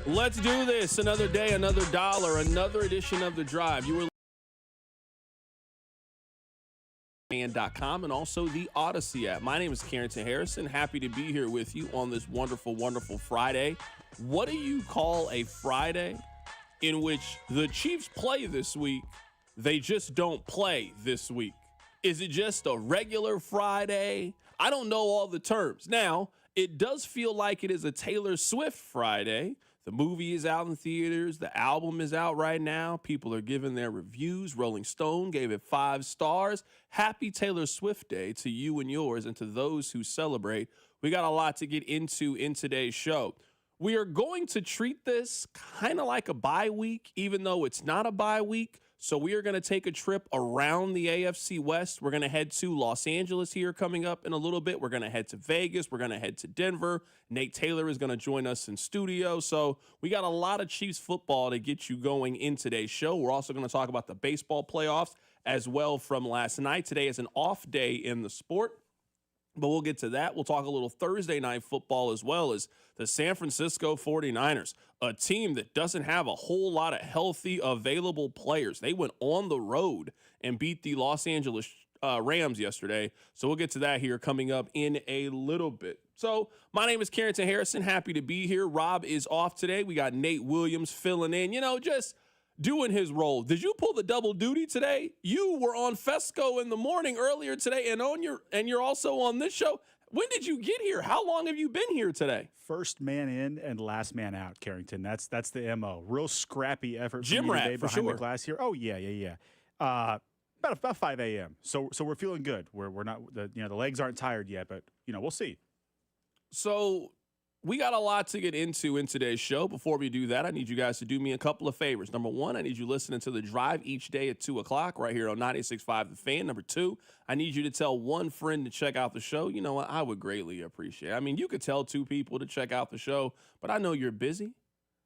Let's do this. Another day, another dollar, another edition of The Drive. You were fan.com and also the Odyssey app. My name is Carrington Harrison. Happy to be here with you on this wonderful, wonderful Friday. What do you call a Friday in which the Chiefs play this week, they just don't play this week? Is it just a regular Friday? I don't know all the terms. Now, it does feel like it is a Taylor Swift Friday. The movie is out in theaters. The album is out right now. People are giving their reviews. Rolling Stone gave it 5 stars. Happy Taylor Swift Day to you and yours and to those who celebrate. We got a lot to get into in today's show. We are going to treat this kind of like a bye week, even though it's not a bye week. So we are going to take a trip around the AFC West. We're going to head to Los Angeles here coming up in a little bit. We're going to head to Vegas. We're going to head to Denver. Nate Taylor is going to join us in studio. So we got a lot of Chiefs football to get you going in today's show. We're also going to talk about the baseball playoffs as well from last night. Today is an off day in the sport, but we'll get to that. We'll talk a little Thursday night football as well as the San Francisco 49ers, a team that doesn't have a whole lot of healthy available players. They went on the road and beat the Los Angeles Rams yesterday. So we'll get to that here coming up in a little bit. So my name is Carrington Harrison. Happy to be here. Rob is off today. We got Nate Williams filling in, just doing his role. Did you pull the double duty today? You were on Fesco in the morning earlier today and you're also on this show. When did you get here? How long have you been here today? First man in and last man out, Carrington. That's the MO. Real scrappy effort Gym from rat, today for behind sure. the glass here. Oh yeah. About 5 a.m. So we're feeling good. We're not the legs aren't tired yet, but we'll see. So we got a lot to get into in today's show. Before we do that, I need you guys to do me a couple of favors. Number one, I need you listening to The Drive each day at 2 o'clock right here on 96.5 The Fan. Number two, I need you to tell one friend to check out the show. You know what? I would greatly appreciate it. I mean, you could tell 2 people to check out the show, but I know you're busy.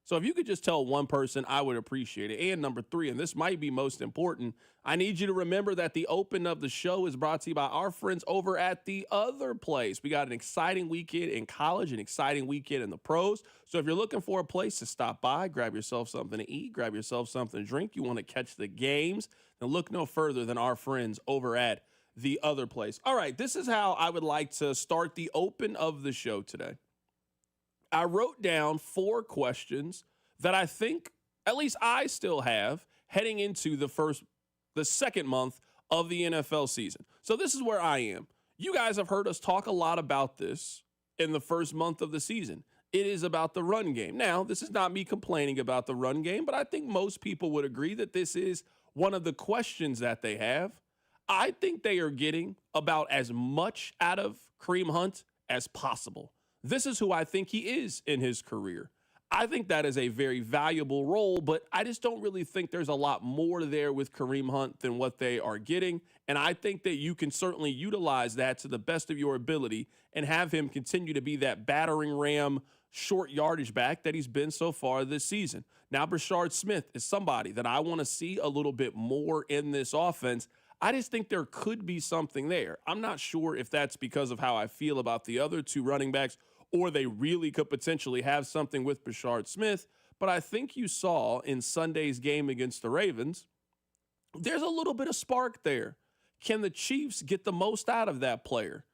So if you could just tell one person, I would appreciate it. And number 3, and this might be most important, I need you to remember that the open of the show is brought to you by our friends over at The Other Place. We got an exciting weekend in college, an exciting weekend in the pros. So if you're looking for a place to stop by, grab yourself something to eat, grab yourself something to drink, you want to catch the games, then look no further than our friends over at The Other Place. All right, this is how I would like to start the open of the show today. I wrote down 4 questions that I think, at least I still have, heading into the second month of the NFL season. So this is where I am. You guys have heard us talk a lot about this in the first month of the season. It is about the run game. Now, this is not me complaining about the run game, but I think most people would agree that this is one of the questions that they have. I think they are getting about as much out of Kareem Hunt as possible. This is who I think he is in his career. I think that is a very valuable role, but I just don't really think there's a lot more there with Kareem Hunt than what they are getting. And I think that you can certainly utilize that to the best of your ability and have him continue to be that battering ram, short yardage back that he's been so far this season. Now, Brashard Smith is somebody that I want to see a little bit more in this offense. I just think there could be something there. I'm not sure if that's because of how I feel about the other 2 running backs, or they really could potentially have something with Brashard Smith. But I think you saw in Sunday's game against the Ravens, there's a little bit of spark there. Can the Chiefs get the most out of that player?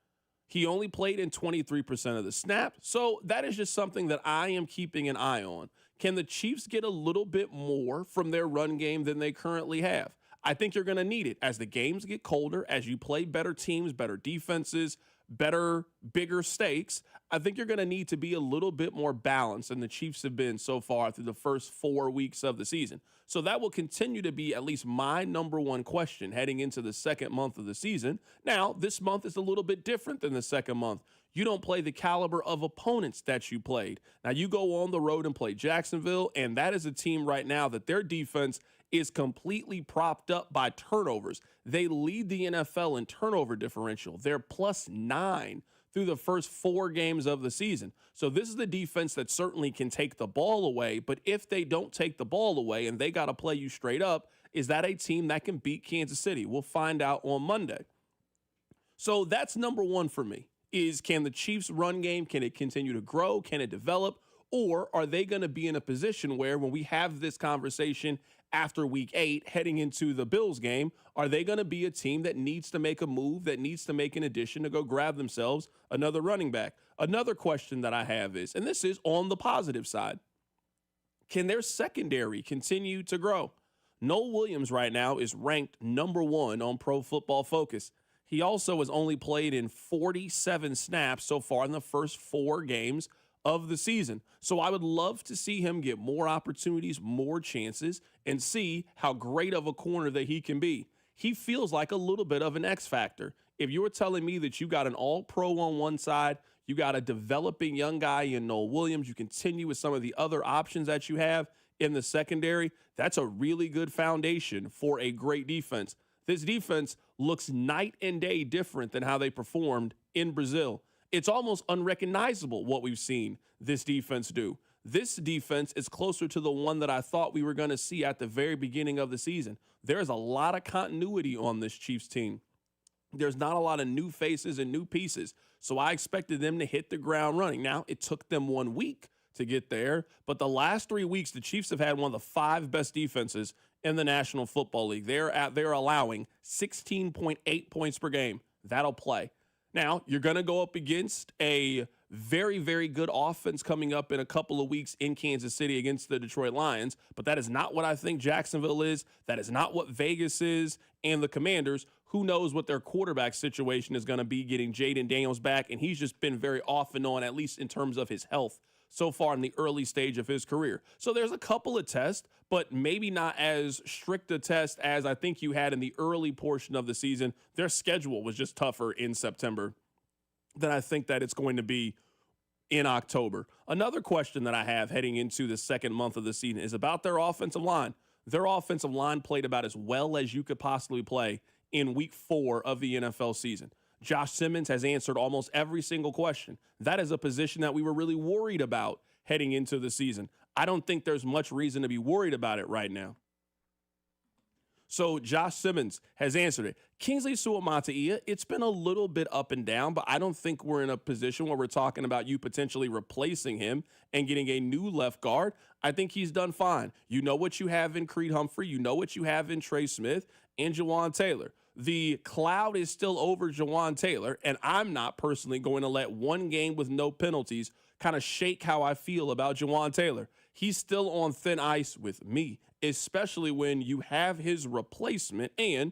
He only played in 23% of the snaps. So that is just something that I am keeping an eye on. Can the Chiefs get a little bit more from their run game than they currently have? I think you're going to need it as the games get colder, as you play better teams, better defenses, better, bigger stakes. I think you're going to need to be a little bit more balanced than the Chiefs have been so far through the first 4 weeks of the season. So that will continue to be at least my number one question heading into the second month of the season. Now, this month is a little bit different than the second month. You don't play the caliber of opponents that you played. Now, you go on the road and play Jacksonville, and that is a team right now that their defense is completely propped up by turnovers. They lead the NFL in turnover differential. They're +9 through the first 4 games of the season. So this is the defense that certainly can take the ball away, but if they don't take the ball away and they got to play you straight up, is that a team that can beat Kansas City? We'll find out on Monday. So that's number one for me, is can the Chiefs' run game, can it continue to grow? Can it develop? Or are they going to be in a position where when we have this conversation after week 8 heading into the Bills game, are they going to be a team that needs to make a move, that needs to make an addition to go grab themselves another running back? Another question that I have is, and this is on the positive side, can their secondary continue to grow? Noel Williams right now is ranked number 1 on Pro Football Focus. He also has only played in 47 snaps so far in the first 4 games of the season. So I would love to see him get more opportunities, more chances, and see how great of a corner that he can be. He feels like a little bit of an X factor. If you were telling me that you got an all-pro on one side, you got a developing young guy in Noel Williams, you continue with some of the other options that you have in the secondary, that's a really good foundation for a great defense. This defense looks night and day different than how they performed in Brazil. It's almost unrecognizable what we've seen this defense do. This defense is closer to the one that I thought we were going to see at the very beginning of the season. There's a lot of continuity on this Chiefs team. There's not a lot of new faces and new pieces. So I expected them to hit the ground running. Now, it took them 1 week to get there, but the last 3 weeks, the Chiefs have had one of the 5 best defenses in the National Football League. They're allowing 16.8 points per game. That'll play. Now, you're going to go up against a very, very good offense coming up in a couple of weeks in Kansas City against the Detroit Lions, but that is not what I think Jacksonville is. That is not what Vegas is. And the Commanders, who knows what their quarterback situation is going to be, getting Jaden Daniels back, and he's just been very off and on, at least in terms of his health so far in the early stage of his career. So there's a couple of tests, but maybe not as strict a test as I think you had in the early portion of the season. Their schedule was just tougher in September than I think that it's going to be in October. Another question that I have heading into the second month of the season is about their offensive line. Their offensive line played about as well as you could possibly play in week 4 of the NFL season. Josh Simmons has answered almost every single question. That is a position that we were really worried about heading into the season. I don't think there's much reason to be worried about it right now. So Josh Simmons has answered it. Kingsley Suamataia, it's been a little bit up and down, but I don't think we're in a position where we're talking about you potentially replacing him and getting a new left guard. I think he's done fine. You know what you have in Creed Humphrey. You know what you have in Trey Smith and Jawan Taylor. The cloud is still over Jawan Taylor, and I'm not personally going to let one game with no penalties kind of shake how I feel about Jawan Taylor. He's still on thin ice with me, especially when you have his replacement, and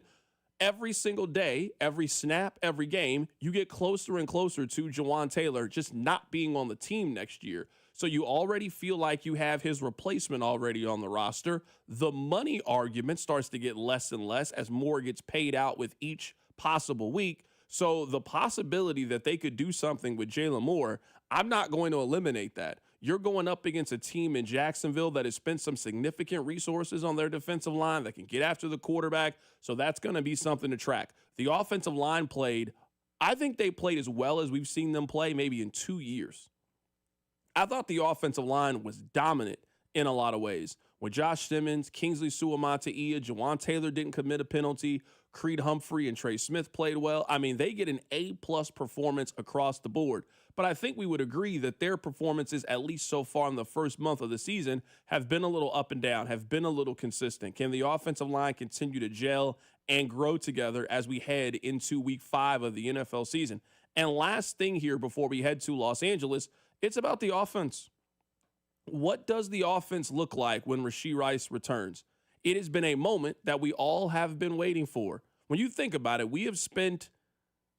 every single day, every snap, every game, you get closer and closer to Jawan Taylor just not being on the team next year. So you already feel like you have his replacement already on the roster. The money argument starts to get less and less as more gets paid out with each possible week. So the possibility that they could do something with Jalen Moore, I'm not going to eliminate that. You're going up against a team in Jacksonville that has spent some significant resources on their defensive line that can get after the quarterback. So that's going to be something to track. The offensive line I think they played as well as we've seen them play maybe in 2 years. I thought the offensive line was dominant in a lot of ways. With Josh Simmons, Kingsley Suamataia, Jawan Taylor didn't commit a penalty, Creed Humphrey and Trey Smith played well. I mean, they get an A-plus performance across the board. But I think we would agree that their performances, at least so far in the first month of the season, have been a little up and down, have been a little consistent. Can the offensive line continue to gel and grow together as we head into week 5 of the NFL season? And last thing here before we head to Los Angeles, it's about the offense. What does the offense look like when Rashee Rice returns? It has been a moment that we all have been waiting for. When you think about it, we have spent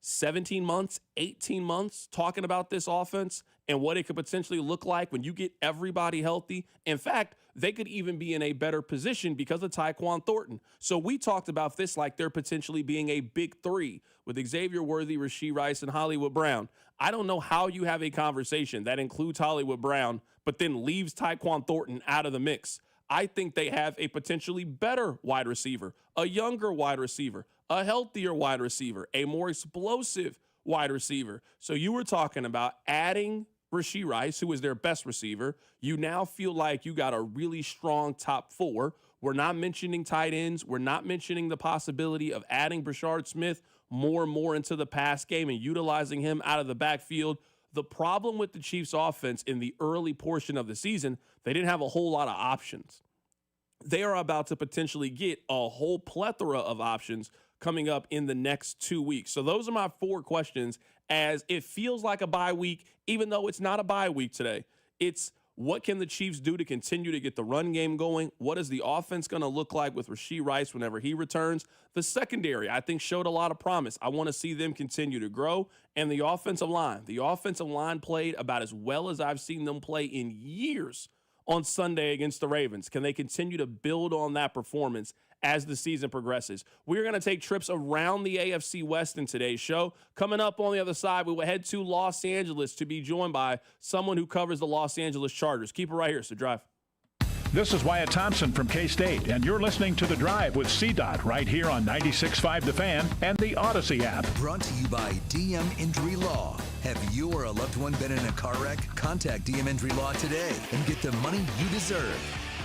17 months, 18 months talking about this offense and what it could potentially look like when you get everybody healthy. In fact, they could even be in a better position because of Tyquan Thornton. So we talked about this like they're potentially being a big 3 with Xavier Worthy, Rashee Rice, and Hollywood Brown. I don't know how you have a conversation that includes Hollywood Brown, but then leaves Tyquan Thornton out of the mix. I think they have a potentially better wide receiver, a younger wide receiver, a healthier wide receiver, a more explosive wide receiver. So you were talking about adding Rashee Rice, who is their best receiver. You now feel like you got a really strong top 4. We're not mentioning tight ends. We're not mentioning the possibility of adding Brashard Smith more and more into the pass game and utilizing him out of the backfield. The problem with the Chiefs offense in the early portion of the season, they didn't have a whole lot of options. They are about to potentially get a whole plethora of options coming up in the next 2 weeks. So those are my 4 questions, as it feels like a bye week, even though it's not a bye week today. It's what can the Chiefs do to continue to get the run game going? What is the offense going to look like with Rashee Rice whenever he returns? The secondary, I think, showed a lot of promise. I want to see them continue to grow. And the offensive line played about as well as I've seen them play in years on Sunday against the Ravens. Can they continue to build on that performance as the season progresses? We're going to take trips around the AFC West in today's show. Coming up on the other side, we will head to Los Angeles to be joined by someone who covers the Los Angeles Chargers. Keep it right here, so Drive. This is Wyatt Thompson from K-State, and you're listening to The Drive with CDOT right here on 96.5 The Fan and the Odyssey app. Brought to you by DM Injury Law. Have you or a loved one been in a car wreck? Contact DM Injury Law today and get the money you deserve.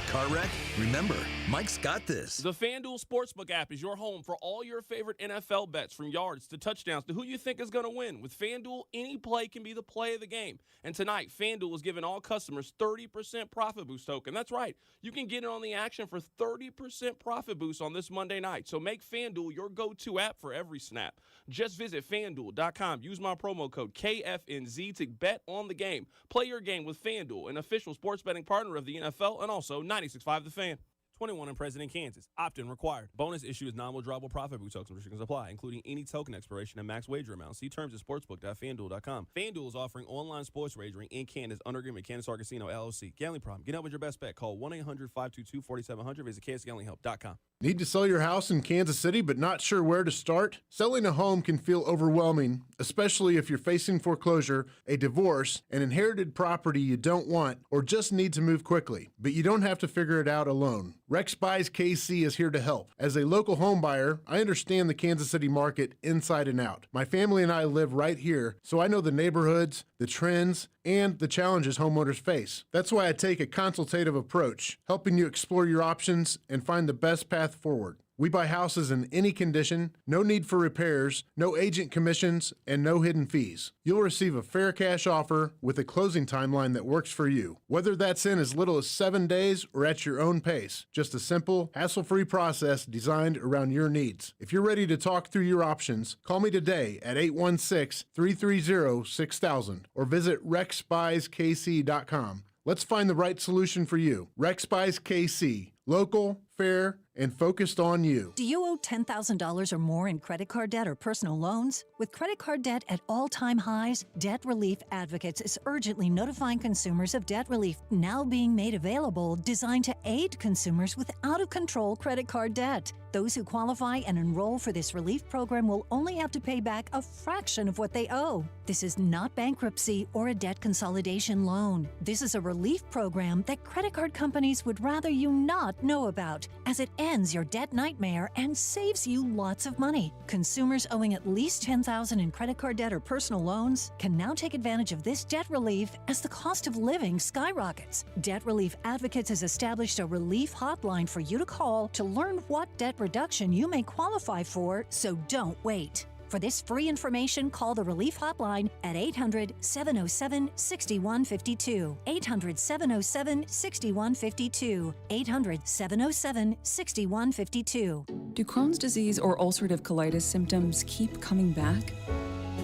Car wreck? Remember, Mike's got this. The FanDuel Sportsbook app is your home for all your favorite NFL bets, from yards to touchdowns to who you think is going to win. With FanDuel, any play can be the play of the game. And tonight, FanDuel is giving all customers 30% profit boost token. That's right. You can get in on the action for 30% profit boost on this Monday night. So make FanDuel your go-to app for every snap. Just visit FanDuel.com. Use my promo code KFNZ to bet on the game. Play your game with FanDuel, an official sports betting partner of the NFL, and also 96.5 The Fan. 21 and present in Kansas. Opt-in required. Bonus issue is non-withdrawable profit boost tokens. Restrictions apply, including any token expiration and max wager amount. See terms at sportsbook.fanduel.com. FanDuel is offering online sports wagering in Kansas under agreement with Kansas Casino LLC. Gambling problem? Get out with your best bet. Call 1-800-522-4700. Visit kansasgamblinghelp.com. Need to sell your house in Kansas City but not sure where to start? Selling a home can feel overwhelming, especially if you're facing foreclosure, a divorce, an inherited property you don't want, or just need to move quickly. But you don't have to figure it out alone. Rex Buys KC is here to help. As a local home buyer, I understand the Kansas City market inside and out. My family and I live right here, so I know the neighborhoods, the trends, and the challenges homeowners face. That's why I take a consultative approach, helping you explore your options and find the best path forward. We buy houses in any condition, no need for repairs, no agent commissions, and no hidden fees. You'll receive a fair cash offer with a closing timeline that works for you. Whether that's in as little as 7 days or at your own pace, just a simple, hassle-free process designed around your needs. If you're ready to talk through your options, call me today at 816-330-6000 or visit rexbuyskc.com. Let's find the right solution for you. Rex Buys KC. Local, fair, and focused on you. Do you owe $10,000 or more in credit card debt or personal loans? With credit card debt at all-time highs, Debt Relief Advocates is urgently notifying consumers of debt relief now being made available, designed to aid consumers with out-of-control credit card debt. Those who qualify and enroll for this relief program will only have to pay back a fraction of what they owe. This is not bankruptcy or a debt consolidation loan. This is a relief program that credit card companies would rather you not know about, as it ends your debt nightmare and saves you lots of money. Consumers owing at least $10,000 in credit card debt or personal loans can now take advantage of this debt relief as the cost of living skyrockets. Debt Relief Advocates has established a relief hotline for you to call to learn what debt reduction you may qualify for, so don't wait. For this free information, call the Relief Hotline at 800-707-6152. 800-707-6152. 800-707-6152. Do Crohn's disease or ulcerative colitis symptoms keep coming back?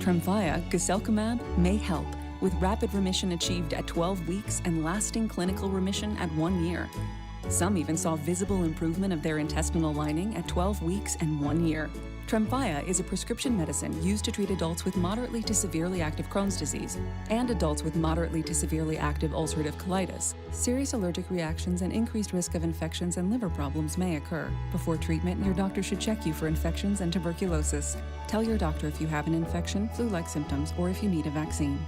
Tremfya, guselkumab, may help, with rapid remission achieved at 12 weeks and lasting clinical remission at 1 year. Some even saw visible improvement of their intestinal lining at 12 weeks and 1 year. Tremfya is a prescription medicine used to treat adults with moderately to severely active Crohn's disease and adults with moderately to severely active ulcerative colitis. Serious allergic reactions and increased risk of infections and liver problems may occur. Before treatment, your doctor should check you for infections and tuberculosis. Tell your doctor if you have an infection, flu-like symptoms, or if you need a vaccine.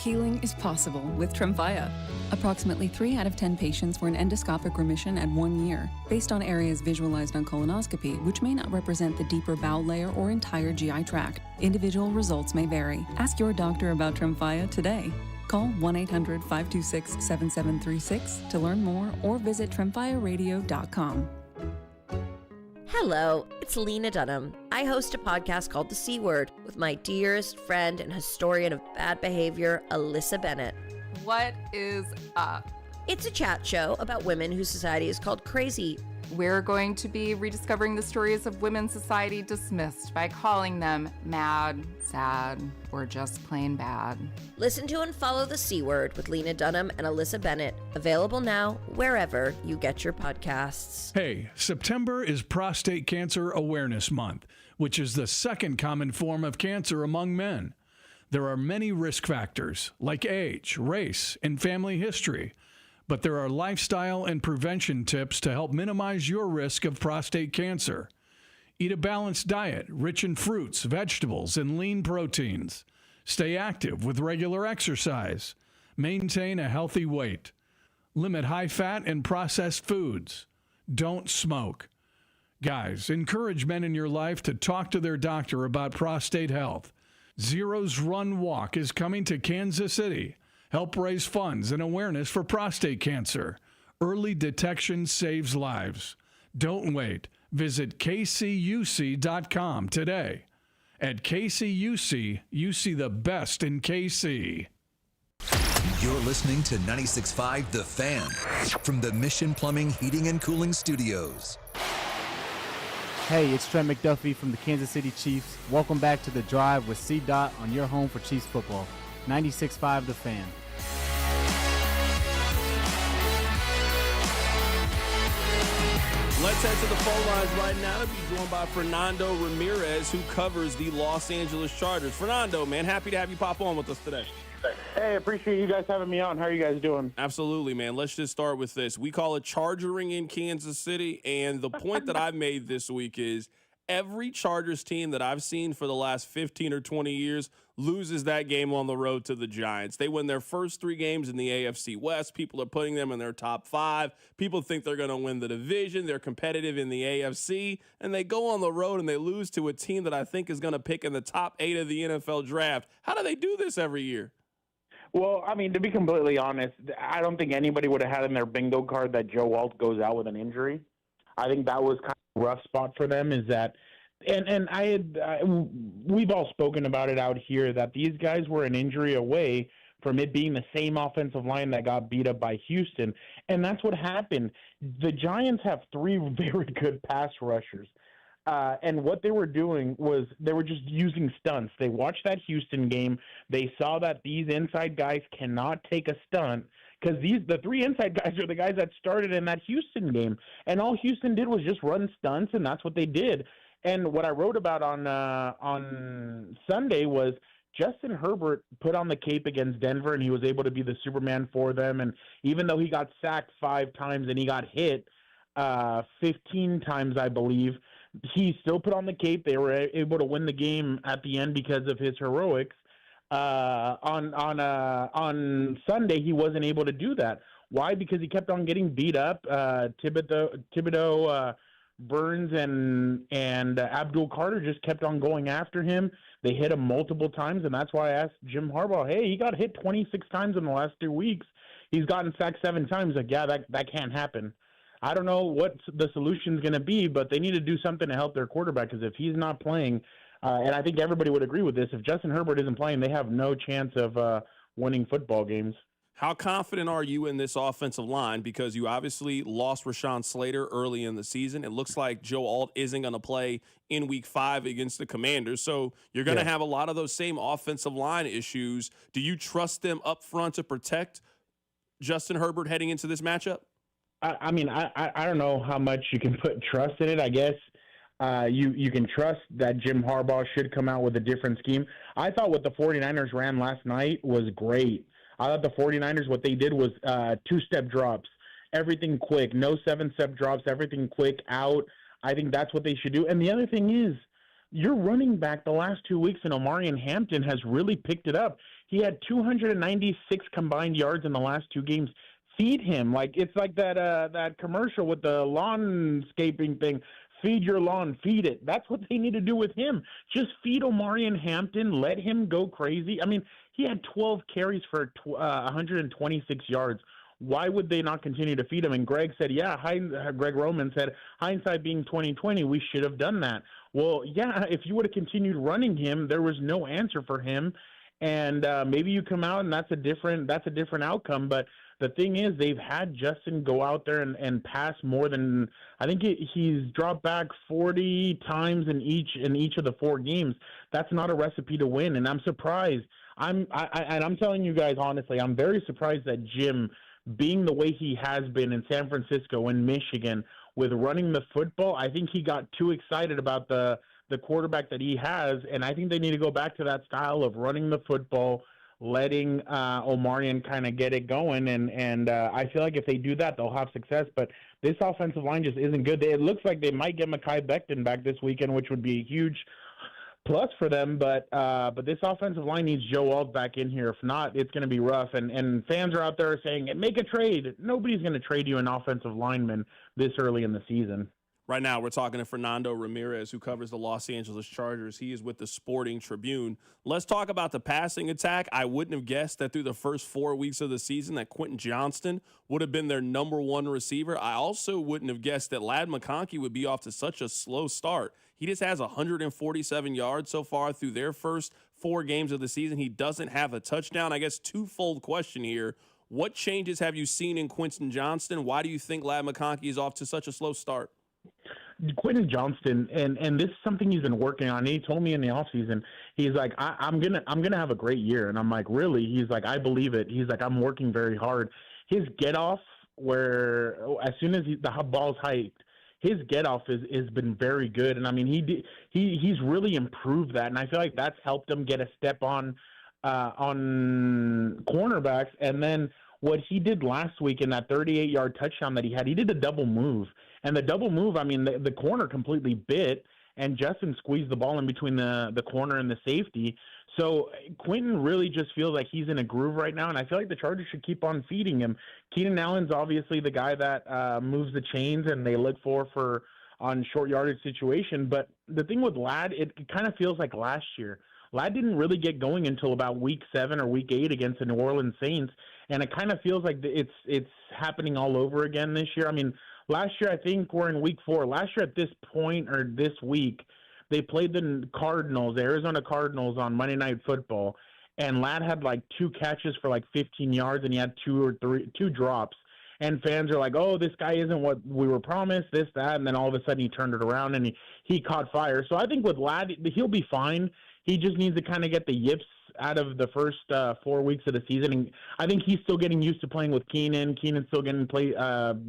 Healing is possible with Tremfya. Approximately 3 out of 10 patients were in endoscopic remission at 1 year, based on areas visualized on colonoscopy, which may not represent the deeper bowel layer or entire GI tract. Individual results may vary. Ask your doctor about Tremfya today. Call 1-800-526-7736 to learn more or visit tremfyaradio.com. Hello, it's Lena Dunham. I host a podcast called The C Word with my dearest friend and historian of bad behavior, Alyssa Bennett. What is up? It's a chat show about women whose society is called crazy. We're going to be rediscovering the stories of women's society dismissed by calling them mad, sad, or just plain bad. Listen to and follow The C Word with Lena Dunham and Alyssa Bennett. Available now wherever you get your podcasts. Hey, September is Prostate Cancer Awareness Month, which is the second common form of cancer among men. There are many risk factors like age, race, and family history. But there are lifestyle and prevention tips to help minimize your risk of prostate cancer. Eat a balanced diet rich in fruits, vegetables, and lean proteins. Stay active with regular exercise. Maintain a healthy weight. Limit high-fat and processed foods. Don't smoke. Guys, encourage men in your life to talk to their doctor about prostate health. Zero's Run Walk is coming to Kansas City. Help raise funds and awareness for prostate cancer. Early detection saves lives. Don't wait. Visit kcuc.com today. At KCUC, you see the best in KC. You're listening to 96.5 The Fan from the Mission Plumbing, Heating, and Cooling Studios. Hey, it's Trent McDuffie from the Kansas City Chiefs. Welcome back to The Drive with C. Dot on your home for Chiefs football. 96.5 The Fan. Let's head to the phone lines right now to be joined by Fernando Ramirez, who covers the Los Angeles Chargers. Fernando, man, happy to have you pop on with us today. Hey, appreciate you guys having me on. How are you guys doing? Absolutely, man. Let's just start with this. We call it chargering in Kansas City, and the point that I've made this week is every Chargers team that I've seen for the last 15 or 20 years loses that game on the road to the Giants. They win their first 3 games in the AFC West. People are putting them in their top 5. People think they're going to win the division. They're competitive in the AFC, and they go on the road and they lose to a team that I think is going to pick in the top 8 of the NFL draft. How do they do this every year? Well, I mean, to be completely honest, I don't think anybody would have had in their bingo card that Joe Alt goes out with an injury. I think that was kind of a rough spot for them is that we've all spoken about it out here that these guys were an injury away from it being the same offensive line that got beat up by Houston. And that's what happened. The Giants have 3 very good pass rushers. And what they were doing was they were just using stunts. They watched that Houston game. They saw that these inside guys cannot take a stunt because the 3 inside guys are the guys that started in that Houston game. And all Houston did was just run stunts, and that's what they did. And what I wrote about on Sunday was Justin Herbert put on the cape against Denver, and he was able to be the Superman for them. And even though he got sacked 5 times and he got hit 15 times, I believe, he still put on the cape. They were able to win the game at the end because of his heroics. On Sunday, he wasn't able to do that. Why? Because he kept on getting beat up. Thibodeau, Burns, and Abdul Carter just kept on going after him. They hit him multiple times, and that's why I asked Jim Harbaugh, hey, he got hit 26 times in the last 2 weeks. He's gotten sacked 7 times. Like, yeah, that can't happen. I don't know what the solution's going to be, but they need to do something to help their quarterback because if he's not playing, and I think everybody would agree with this, if Justin Herbert isn't playing, they have no chance of winning football games. How confident are you in this offensive line? Because you obviously lost Rashawn Slater early in the season. It looks like Joe Alt isn't going to play in Week 5 against the Commanders. So you're going to have a lot of those same offensive line issues. Do you trust them up front to protect Justin Herbert heading into this matchup? I mean, I don't know how much you can put trust in it. I guess you can trust that Jim Harbaugh should come out with a different scheme. I thought what the 49ers ran last night was great. I thought the 49ers, what they did was 2-step drops, everything quick, no 7-step drops, everything quick out. I think that's what they should do. And the other thing is, your running back the last 2 weeks in Omarion Hampton has really picked it up. He had 296 combined yards in the last 2 games. Feed him. Like it's like that commercial with the lawnscaping thing. Feed your lawn, feed it. That's what they need to do with him. Just feed Omarion Hampton, let him go crazy. I mean, he had 12 carries for 126 yards. why would they not continue to feed him? And Greg said, Greg Roman said, hindsight being 2020, we should have done that. Well, yeah, if you would have continued running him, there was no answer for him. And maybe you come out and that's a different outcome. But the thing is, they've had Justin go out there and pass more than, I think he's dropped back 40 times in each of the 4 games. That's not a recipe to win. And I'm surprised. I'm telling you guys honestly, I'm very surprised that Jim, being the way he has been in San Francisco and Michigan with running the football, I think he got too excited about the quarterback that he has, and I think they need to go back to that style of running the football, letting Omarion kind of get it going, and I feel like if they do that, they'll have success. But this offensive line just isn't good. It looks like they might get Mekhi Becton back this weekend, which would be a huge plus for them, but this offensive line needs Joe Alt back in here. If not, it's going to be rough, and fans are out there saying, make a trade. Nobody's going to trade you an offensive lineman this early in the season. Right now, we're talking to Fernando Ramirez, who covers the Los Angeles Chargers. He is with the Sporting Tribune. Let's talk about the passing attack. I wouldn't have guessed that through the first 4 weeks of the season that Quentin Johnston would have been their number 1 receiver. I also wouldn't have guessed that Ladd McConkey would be off to such a slow start. He just has 147 yards so far through their first 4 games of the season. He doesn't have a touchdown. I guess twofold question here. What changes have you seen in Quentin Johnston? Why do you think Ladd McConkey is off to such a slow start? Quentin Johnston, and this is something he's been working on. He told me in the offseason, he's like, I'm gonna have a great year. And I'm like, really? He's like, I believe it. He's like, I'm working very hard. His get off, where as soon as the ball's hyped, his get off has been very good. And I mean, he's really improved that, and I feel like that's helped him get a step on cornerbacks. And then what he did last week in that 38-yard touchdown that he did a double move. And the double move, I mean, the corner completely bit, and Justin squeezed the ball in between the corner and the safety. So Quentin really just feels like he's in a groove right now, and I feel like the Chargers should keep on feeding him. Keenan Allen's obviously the guy that moves the chains, and they look for on short yardage situation. But the thing with Ladd, it kind of feels like last year. Ladd didn't really get going until about week 7 or week 8 against the New Orleans Saints, and it kind of feels like it's happening all over again this year. I mean, last year, I think we're in week 4. Last year at this point, or this week, they played the Arizona Cardinals on Monday Night Football, and Ladd had like 2 catches for like 15 yards, and he had 2 drops. And fans are like, oh, this guy isn't what we were promised, this, that, and then all of a sudden he turned it around and he caught fire. So I think with Ladd, he'll be fine. He just needs to kind of get the yips out of the first 4 weeks of the season. And I think he's still getting used to playing with Keenan. Keenan's still getting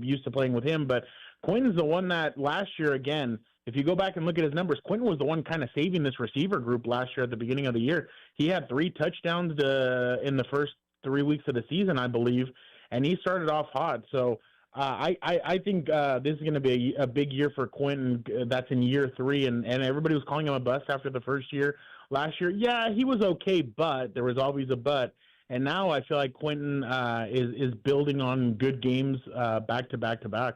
used to playing with him. But Quentin's the one that last year, again, if you go back and look at his numbers, Quentin was the one kind of saving this receiver group last year at the beginning of the year. He had 3 touchdowns in the first 3 weeks of the season, I believe, and he started off hot. So I think this is going to be a big year for Quentin. That's in year 3, and everybody was calling him a bust after the first year. Last year, yeah, he was okay, but there was always a but. And now I feel like Quentin is building on good games back to back to back.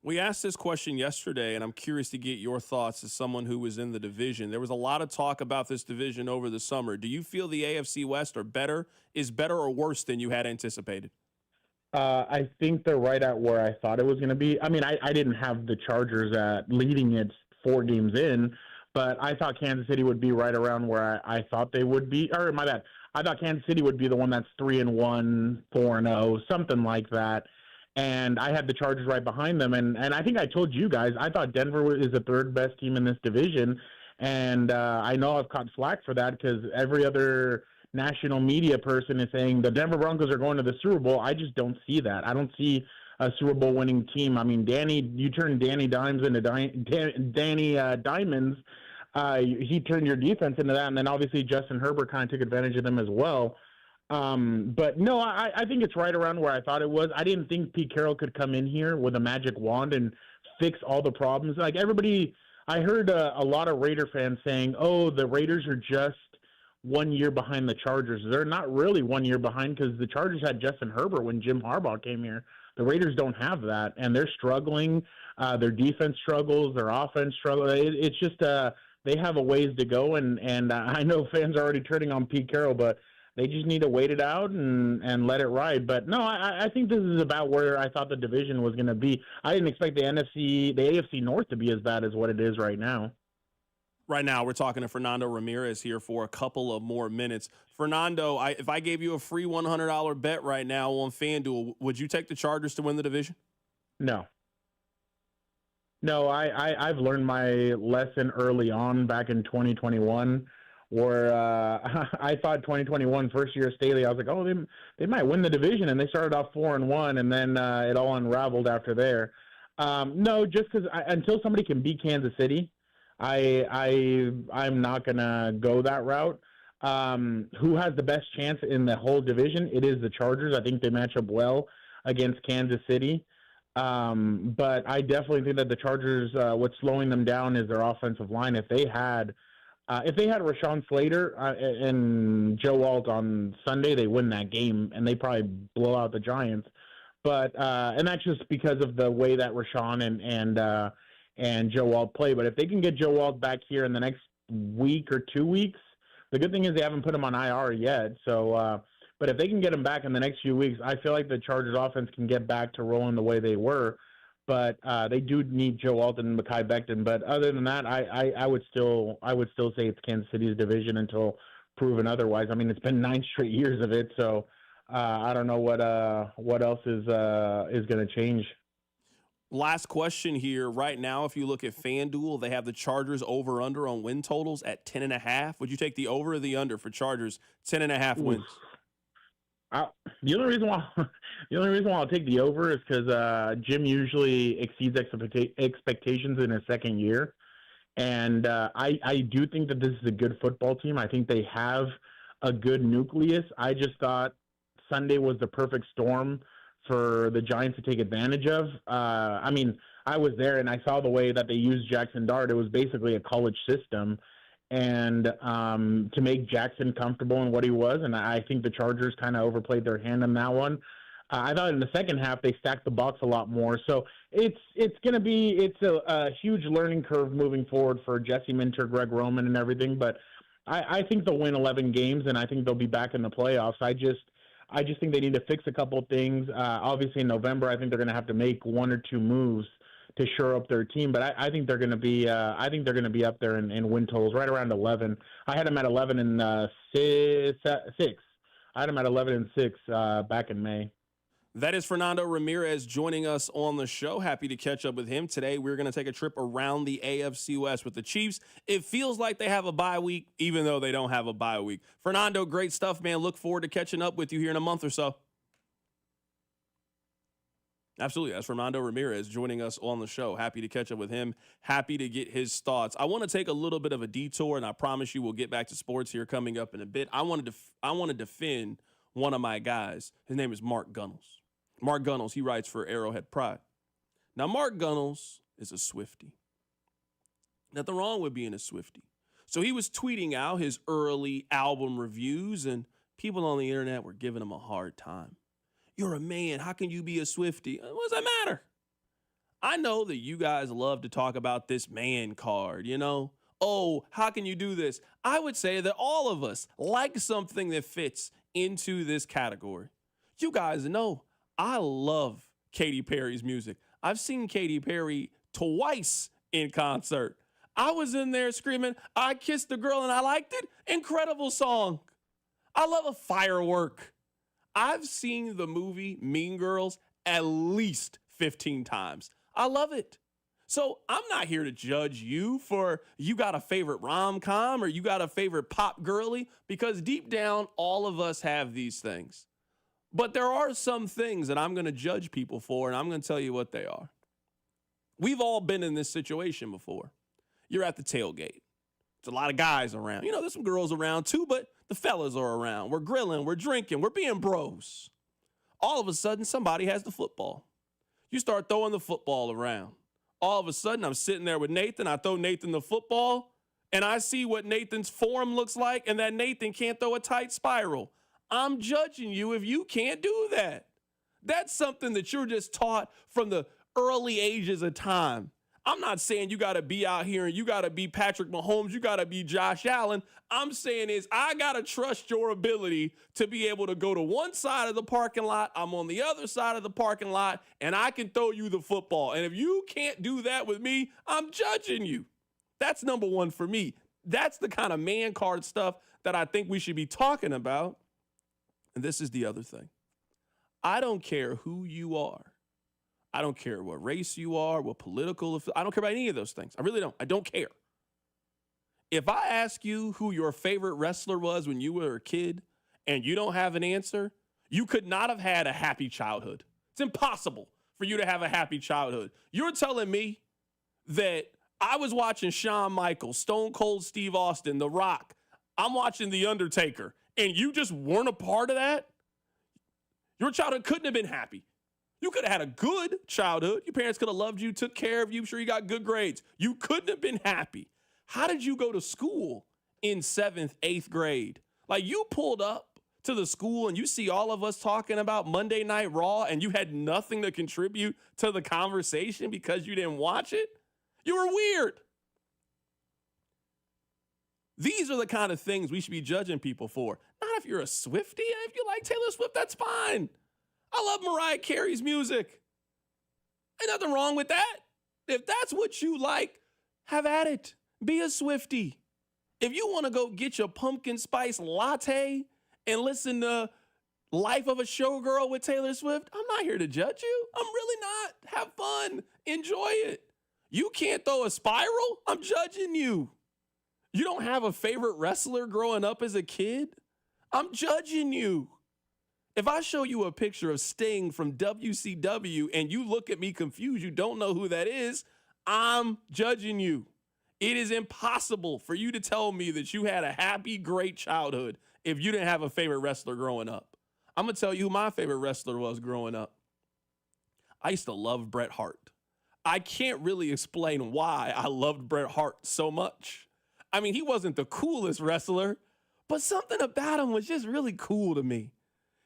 We asked this question yesterday, and I'm curious to get your thoughts as someone who was in the division. There was a lot of talk about this division over the summer. Do you feel the AFC West is better or worse than you had anticipated? I think they're right at where I thought it was going to be. I mean, I didn't have the Chargers leading it 4 games in, but I thought Kansas City would be right around where I thought they would be. Or my bad. I thought Kansas City would be the one that's 3-1, 4-0, something like that. And I had the Chargers right behind them. And I think I told you guys, I thought Denver is the 3rd best team in this division. And I know I've caught flack for that because every other national media person is saying the Denver Broncos are going to the Super Bowl. I just don't see that. I don't see a Super Bowl winning team. I mean, you turned Danny Dimes into Danny Diamonds. He turned your defense into that, and then obviously Justin Herbert kind of took advantage of them as well. But no, I think it's right around where I thought it was. I didn't think Pete Carroll could come in here with a magic wand and fix all the problems. Like everybody, I heard a lot of Raider fans saying, oh, the Raiders are just 1 year behind the Chargers. They're not really 1 year behind because the Chargers had Justin Herbert when Jim Harbaugh came here. The Raiders don't have that, and they're struggling. Their defense struggles. Their offense struggles. It's just they have a ways to go, and I know fans are already turning on Pete Carroll, but They just need to wait it out and let it ride. But no, I think this is about where I thought the division was going to be. I didn't expect the AFC North to be as bad as what it is right now. Right now, we're talking to Fernando Ramirez here for a couple of more minutes. Fernando, if I gave you a free $100 bet right now on FanDuel, would you take the Chargers to win the division? No. No, I've learned my lesson early on back in 2021 where I thought 2021 first year Staley, I was like, oh, they might win the division, and they started off 4-1, and then it all unraveled after there. No, just because until somebody can beat Kansas City, I'm not gonna go that route. Who has the best chance in the whole division? It is the Chargers. I think they match up well against Kansas City. But I definitely think that the Chargers, what's slowing them down is their offensive line. If they had Rashawn Slater and Joe Alt on Sunday, they win that game, and they probably blow out the Giants. But and that's just because of the way that Rashawn and Joe Alt play. But if they can get Joe Alt back here in the next week or 2 weeks, the good thing is they haven't put him on IR yet. So, but if they can get him back in the next few weeks, I feel like the Chargers offense can get back to rolling the way they were. But they do need Joe Alt and Mekhi Becton. But other than that, I would still say it's Kansas City's division until proven otherwise. I mean, it's been 9 straight years of it, so I don't know what else is going to change. Last question here. Right now, if you look at FanDuel, they have the Chargers over/under on win totals at 10.5. Would you take the over or the under for Chargers 10.5 wins? The only reason why I'll take the over is because Jim usually exceeds expectations in his second year, and I do think that this is a good football team. I think they have a good nucleus. I just thought Sunday was the perfect storm for the Giants to take advantage of. I mean, I was there and I saw the way that they used Jackson Dart. It was basically a college system, and to make Jackson comfortable in what he was. And I think the Chargers kind of overplayed their hand on that one. I thought in the second half they stacked the box a lot more. So it's a huge learning curve moving forward for Jesse Minter, Greg Roman, and everything. But I think they'll win 11 games, and I think they'll be back in the playoffs. I just think they need to fix a couple of things. Obviously, in November, I think they're going to have to make 1 or 2 moves to shore up their team. But I think they're going to be. I think they're going to be up there in win totals, right around 11. I had them at 11 and 6. I had them at 11 and 6 back in May. That is Fernando Ramirez joining us on the show. Happy to catch up with him today. We're going to take a trip around the AFC West with the Chiefs. It feels like they have a bye week, even though they don't have a bye week. Fernando, great stuff, man. Look forward to catching up with you here in a month or so. Absolutely. That's Fernando Ramirez joining us on the show. Happy to catch up with him. Happy to get his thoughts. I want to take a little bit of a detour, and I promise you we'll get back to sports here coming up in a bit. I want to defend one of my guys. His name is Mark Gunnels. Mark Gunnels, he writes for Arrowhead Pride. Now, Mark Gunnels is a Swiftie. Nothing wrong with being a Swiftie. So he was tweeting out his early album reviews, and people on the internet were giving him a hard time. You're a man. How can you be a Swiftie? What does that matter? I know that you guys love to talk about this man card, you know? Oh, how can you do this? I would say that all of us like something that fits into this category. You guys know I love Katy Perry's music. I've seen Katy Perry twice in concert. I was in there screaming, I kissed the girl and I liked it. Incredible song. I love a firework. I've seen the movie Mean Girls at least 15 times. I love it. So I'm not here to judge you for you got a favorite rom-com or you got a favorite pop girly, because deep down, all of us have these things. But there are some things that I'm going to judge people for, and I'm going to tell you what they are. We've all been in this situation before. You're at the tailgate. There's a lot of guys around. You know, there's some girls around too, but the fellas are around. We're grilling, we're drinking, we're being bros. All of a sudden, somebody has the football. You start throwing the football around. All of a sudden, I'm sitting there with Nathan. I throw Nathan the football, and I see what Nathan's form looks like, and that Nathan can't throw a tight spiral. I'm judging you if you can't do that. That's something that you're just taught from the early ages of time. I'm not saying you got to be out here and you got to be Patrick Mahomes, you got to be Josh Allen. I'm saying is I got to trust your ability to be able to go to one side of the parking lot, I'm on the other side of the parking lot, and I can throw you the football. And if you can't do that with me, I'm judging you. That's number one for me. That's the kind of man card stuff that I think we should be talking about. And this is the other thing. I don't care who you are. I don't care what race you are, what political, I don't care about any of those things. I really don't. I don't care. If I ask you who your favorite wrestler was when you were a kid and you don't have an answer, you could not have had a happy childhood. It's impossible for you to have a happy childhood. You're telling me that I was watching Shawn Michaels, Stone Cold Steve Austin, The Rock. I'm watching The Undertaker, and you just weren't a part of that? Your childhood couldn't have been happy. You could have had a good childhood. Your parents could have loved you, took care of you. I'm sure you got good grades. You couldn't have been happy. How did you go to school in 7th, 8th grade? Like, you pulled up to the school and you see all of us talking about Monday Night Raw and you had nothing to contribute to the conversation because you didn't watch it? You were weird. These are the kind of things we should be judging people for. Not if you're a Swiftie. If you like Taylor Swift, that's fine. I love Mariah Carey's music. Ain't nothing wrong with that. If that's what you like, have at it. Be a Swiftie. If you want to go get your pumpkin spice latte and listen to Life of a Showgirl with Taylor Swift, I'm not here to judge you. I'm really not. Have fun. Enjoy it. You can't throw a spiral? I'm judging you. You don't have a favorite wrestler growing up as a kid? I'm judging you. If I show you a picture of Sting from WCW and you look at me confused, you don't know who that is, I'm judging you. It is impossible for you to tell me that you had a happy, great childhood if you didn't have a favorite wrestler growing up. I'm going to tell you who my favorite wrestler was growing up. I used to love Bret Hart. I can't really explain why I loved Bret Hart so much. I mean, he wasn't the coolest wrestler, but something about him was just really cool to me.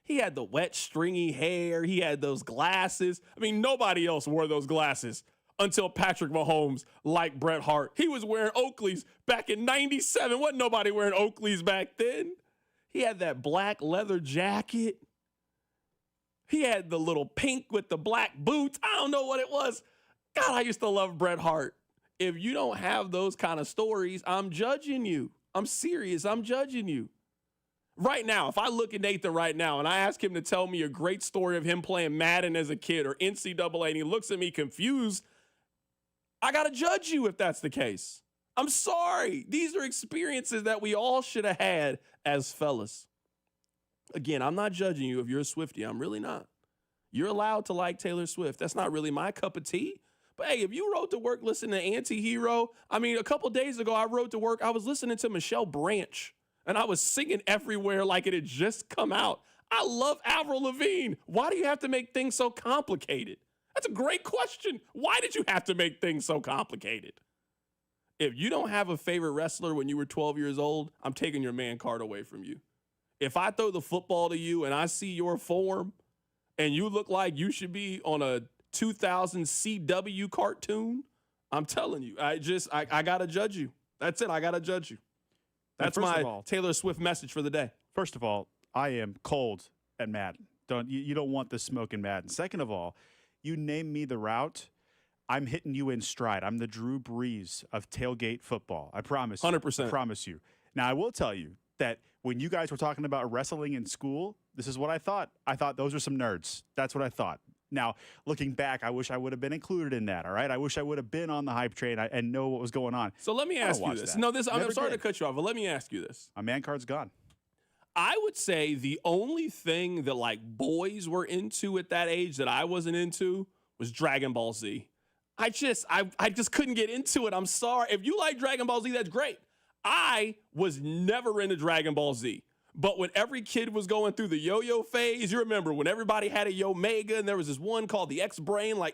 He had the wet, stringy hair. He had those glasses. I mean, nobody else wore those glasses until Patrick Mahomes, like Bret Hart. He was wearing Oakleys back in 97. Wasn't nobody wearing Oakleys back then. He had that black leather jacket. He had the little pink with the black boots. I don't know what it was. God, I used to love Bret Hart. If you don't have those kind of stories, I'm judging you. I'm serious. I'm judging you. Right now, if I look at Nathan right now and I ask him to tell me a great story of him playing Madden as a kid or NCAA and he looks at me confused, I got to judge you if that's the case. I'm sorry. These are experiences that we all should have had as fellas. Again, I'm not judging you if you're a Swiftie. I'm really not. You're allowed to like Taylor Swift. That's not really my cup of tea. But hey, if you rode to work listening to Anti-Hero, I mean, a couple days ago, I rode to work, I was listening to Michelle Branch. And I was singing Everywhere like it had just come out. I love Avril Lavigne. Why do you have to make things so complicated? That's a great question. Why did you have to make things so complicated? If you don't have a favorite wrestler when you were 12 years old, I'm taking your man card away from you. If I throw the football to you and I see your form and you look like you should be on a 2000 CW cartoon, I'm telling you, I got to judge you. That's it. I got to judge you. That's my Taylor Swift message for the day. First of all, I am cold at Madden. You don't want the smoke in Madden. Second of all, you name me the route, I'm hitting you in stride. I'm the Drew Brees of tailgate football. I promise you. 100%. I promise you. Now, I will tell you that when you guys were talking about wrestling in school, this is what I thought. I thought those are some nerds. That's what I thought. Now, looking back, I wish I would have been included in that, all right? I wish I would have been on the hype train and know what was going on. So let me ask you this. That. No, I'm sorry to cut you off, but let me ask you this. My man card's gone. I would say the only thing that like boys were into at that age that I wasn't into was Dragon Ball Z. I just couldn't get into it. I'm sorry. If you like Dragon Ball Z, that's great. I was never into Dragon Ball Z. But when every kid was going through the yo-yo phase, you remember when everybody had a Yo-Mega and there was this one called the X-Brain, I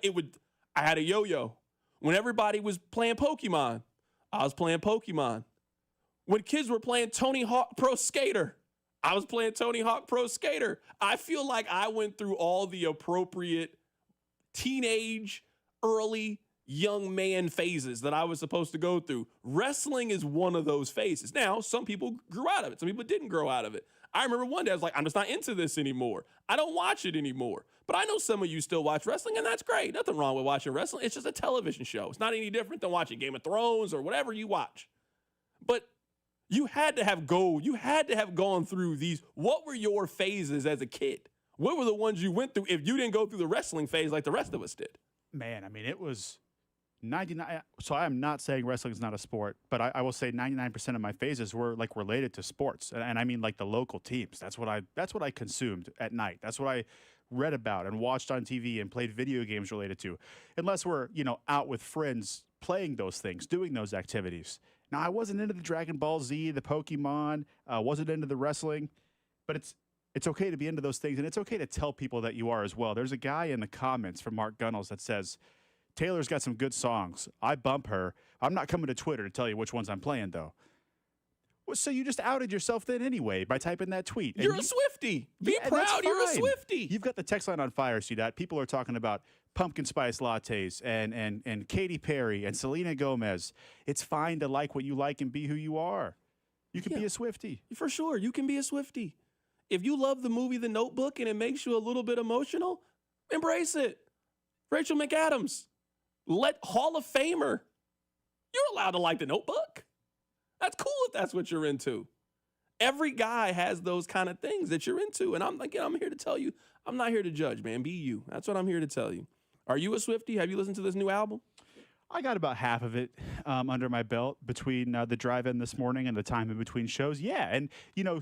had a yo-yo. When everybody was playing Pokemon, I was playing Pokemon. When kids were playing Tony Hawk Pro Skater, I was playing Tony Hawk Pro Skater. I feel like I went through all the appropriate teenage, early young man phases that I was supposed to go through. Wrestling is one of those phases. Now, some people grew out of it. Some people didn't grow out of it. I remember one day I was like, I'm just not into this anymore. I don't watch it anymore. But I know some of you still watch wrestling, and that's great. Nothing wrong with watching wrestling. It's just a television show. It's not any different than watching Game of Thrones or whatever you watch. But you had to have gone through these. What were your phases as a kid? What were the ones you went through if you didn't go through the wrestling phase like the rest of us did? Man, I mean, it was 99. So I am not saying wrestling is not a sport, but I will say 99% of my phases were like related to sports, and I mean like the local teams. That's what I consumed at night. That's what I read about and watched on TV and played video games related to. Unless we're out with friends playing those things, doing those activities. Now I wasn't into the Dragon Ball Z, the Pokemon. Wasn't into the wrestling, but it's okay to be into those things, and it's okay to tell people that you are as well. There's a guy in the comments from Mark Gunnels that says, Taylor's got some good songs. I bump her. I'm not coming to Twitter to tell you which ones I'm playing, though. Well, so you just outed yourself then anyway by typing that tweet. You're a Swiftie. Be proud you're a Swiftie. You've got the text line on fire, C-Dot. People are talking about pumpkin spice lattes and Katy Perry and Selena Gomez. It's fine to like what you like and be who you are. You can be a Swiftie. For sure. You can be a Swiftie. If you love the movie The Notebook and it makes you a little bit emotional, embrace it. Rachel McAdams. Let Hall of Famer. You're allowed to like The Notebook. That's cool if that's what you're into. Every guy has those kind of things that you're into. And I'm here to tell you, I'm not here to judge, man. Be you. That's what I'm here to tell you. Are you a Swiftie? Have you listened to this new album? I got about half of it under my belt between the drive-in this morning and the time in between shows. Yeah, and,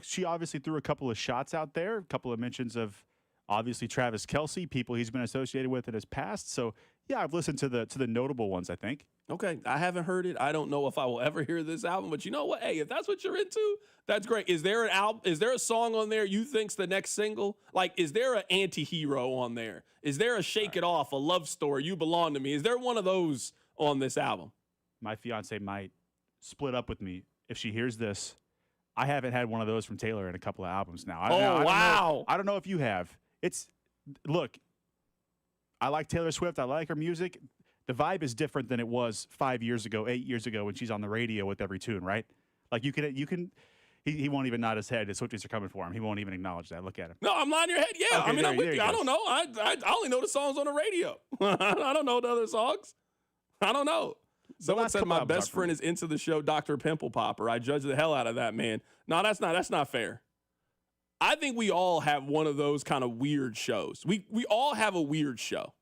she obviously threw a couple of shots out there, a couple of mentions of, obviously, Travis Kelce, people he's been associated with in his past. So, yeah, I've listened to the notable ones, I think. Okay, I haven't heard it. I don't know if I will ever hear this album, but you know what? Hey, if that's what you're into, that's great. Is there an album? Is there a song on there you think's the next single? Like, is there an anti-hero on there? Is there a Shake It Off, a love story, You Belong to Me? Is there one of those on this album? My fiance might split up with me if she hears this. I haven't had one of those from Taylor in a couple of albums now. I don't know if you have. Look, I like Taylor Swift. I like her music. The vibe is different than it was 5 years ago, 8 years ago when she's on the radio with every tune, right? Like you can. He won't even nod his head. His Swifties are coming for him. He won't even acknowledge that. Look at him. No, I'm nodding your head. Yeah, Okay, I'm with you. I don't know. I only know the songs on the radio. I don't know the other songs. I don't know. Someone said my best friend is into the show Dr. Pimple Popper. I judge the hell out of that man. No, that's not fair. I think we all have one of those kind of weird shows. We all have a weird show.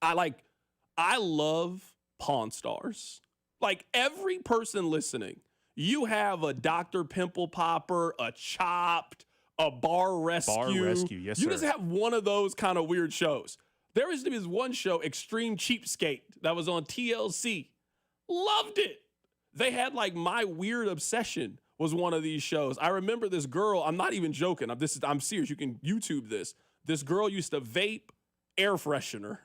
I love Pawn Stars. Like every person listening, you have a Dr. Pimple Popper, a Chopped, a Bar Rescue. Bar Rescue, yes, You sir. just have one of those kind of weird shows. There was one show, Extreme Cheapskate, that was on TLC. Loved it. They had My Weird Obsession was one of these shows. I remember this girl, I'm not even joking. I'm serious. You can YouTube this. This girl used to vape air freshener.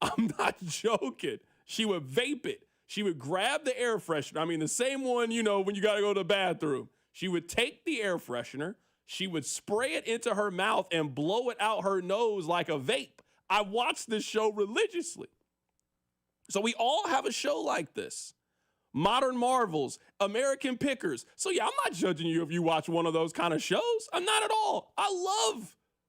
I'm not joking. She would vape it. She would grab the air freshener. I mean, the same one, when you got to go to the bathroom. She would take the air freshener. She would spray it into her mouth and blow it out her nose like a vape. I watched this show religiously. So we all have a show like this. Modern Marvels, American Pickers. So yeah, I'm not judging you if you watch one of those kind of shows. I'm not at all. I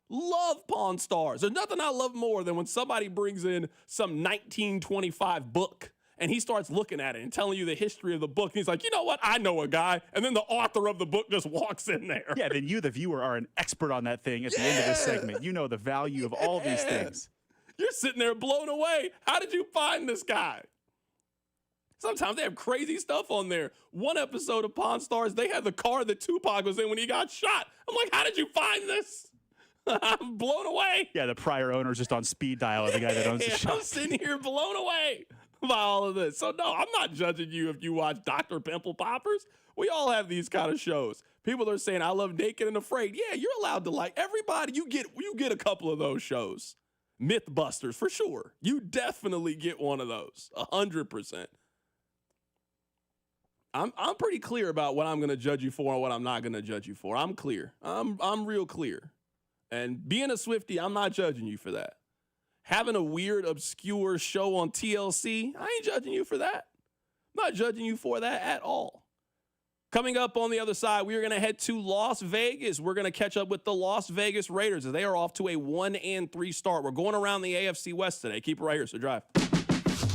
love Pawn Stars. There's nothing I love more than when somebody brings in some 1925 book and he starts looking at it and telling you the history of the book. And he's like, you know what? I know a guy. And then the author of the book just walks in there. Yeah, then you, the viewer, are an expert on that thing at the end of this segment. You know the value of all these things. You're sitting there blown away. How did you find this guy? Sometimes they have crazy stuff on there. One episode of Pawn Stars, they had the car that Tupac was in when he got shot. I'm like, how did you find this? I'm blown away. Yeah, the prior owner's just on speed dial of the guy that owns the shop. I'm sitting here blown away by all of this. So no, I'm not judging you if you watch Dr. Pimple Poppers. We all have these kind of shows. People are saying, I love Naked and Afraid. Yeah, you're allowed to like everybody. You get a couple of those shows. Mythbusters, for sure. You definitely get one of those, 100%. I'm pretty clear about what I'm going to judge you for and what I'm not going to judge you for. I'm clear. I'm real clear. And being a Swiftie, I'm not judging you for that. having a weird, obscure show on TLC. I ain't judging you for that. I'm not judging you for that at all. Coming up on the other side, we are going to head to Las Vegas. We're going to catch up with the Las Vegas Raiders as they are off to a 1-3 start. We're going around the AFC West today. Keep it right here, so drive.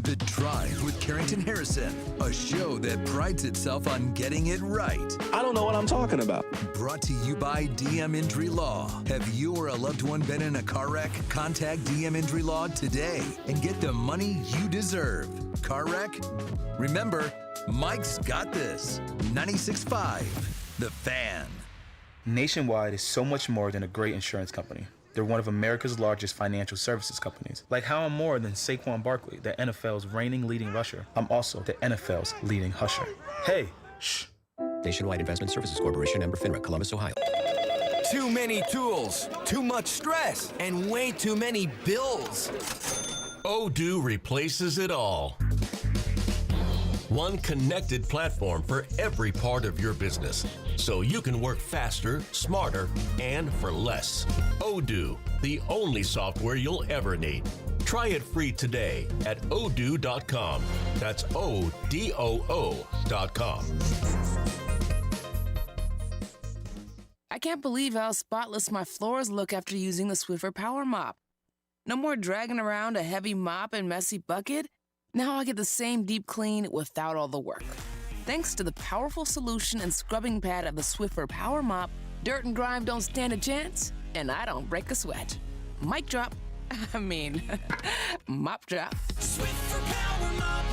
The Drive with Carrington Harrison, a show that prides itself on getting it right. I don't know what I'm talking about. Brought to you by DM Injury Law. Have you or a loved one been in a car wreck? Contact DM Injury Law today and get the money you deserve. Car wreck? Remember, Mike's got this. 96.5, The Fan. Nationwide is so much more than a great insurance company. They're one of America's largest financial services companies. Like how I'm more than Saquon Barkley, the NFL's reigning leading rusher. I'm also the NFL's leading husher. Hey, shh. Nationwide Investment Services Corporation, member FINRA, Columbus, Ohio. Too many tools, too much stress, and way too many bills. Odoo replaces it all. One connected platform for every part of your business, so you can work faster, smarter, and for less. Odoo, the only software you'll ever need. Try it free today at odoo.com. That's ODOO.com. I can't believe how spotless my floors look after using the Swiffer Power Mop. No more dragging around a heavy mop and messy bucket. Now I get the same deep clean without all the work. Thanks to the powerful solution and scrubbing pad of the Swiffer Power Mop, dirt and grime don't stand a chance, and I don't break a sweat. Mic drop. Mop drop. Swiffer Power Mop.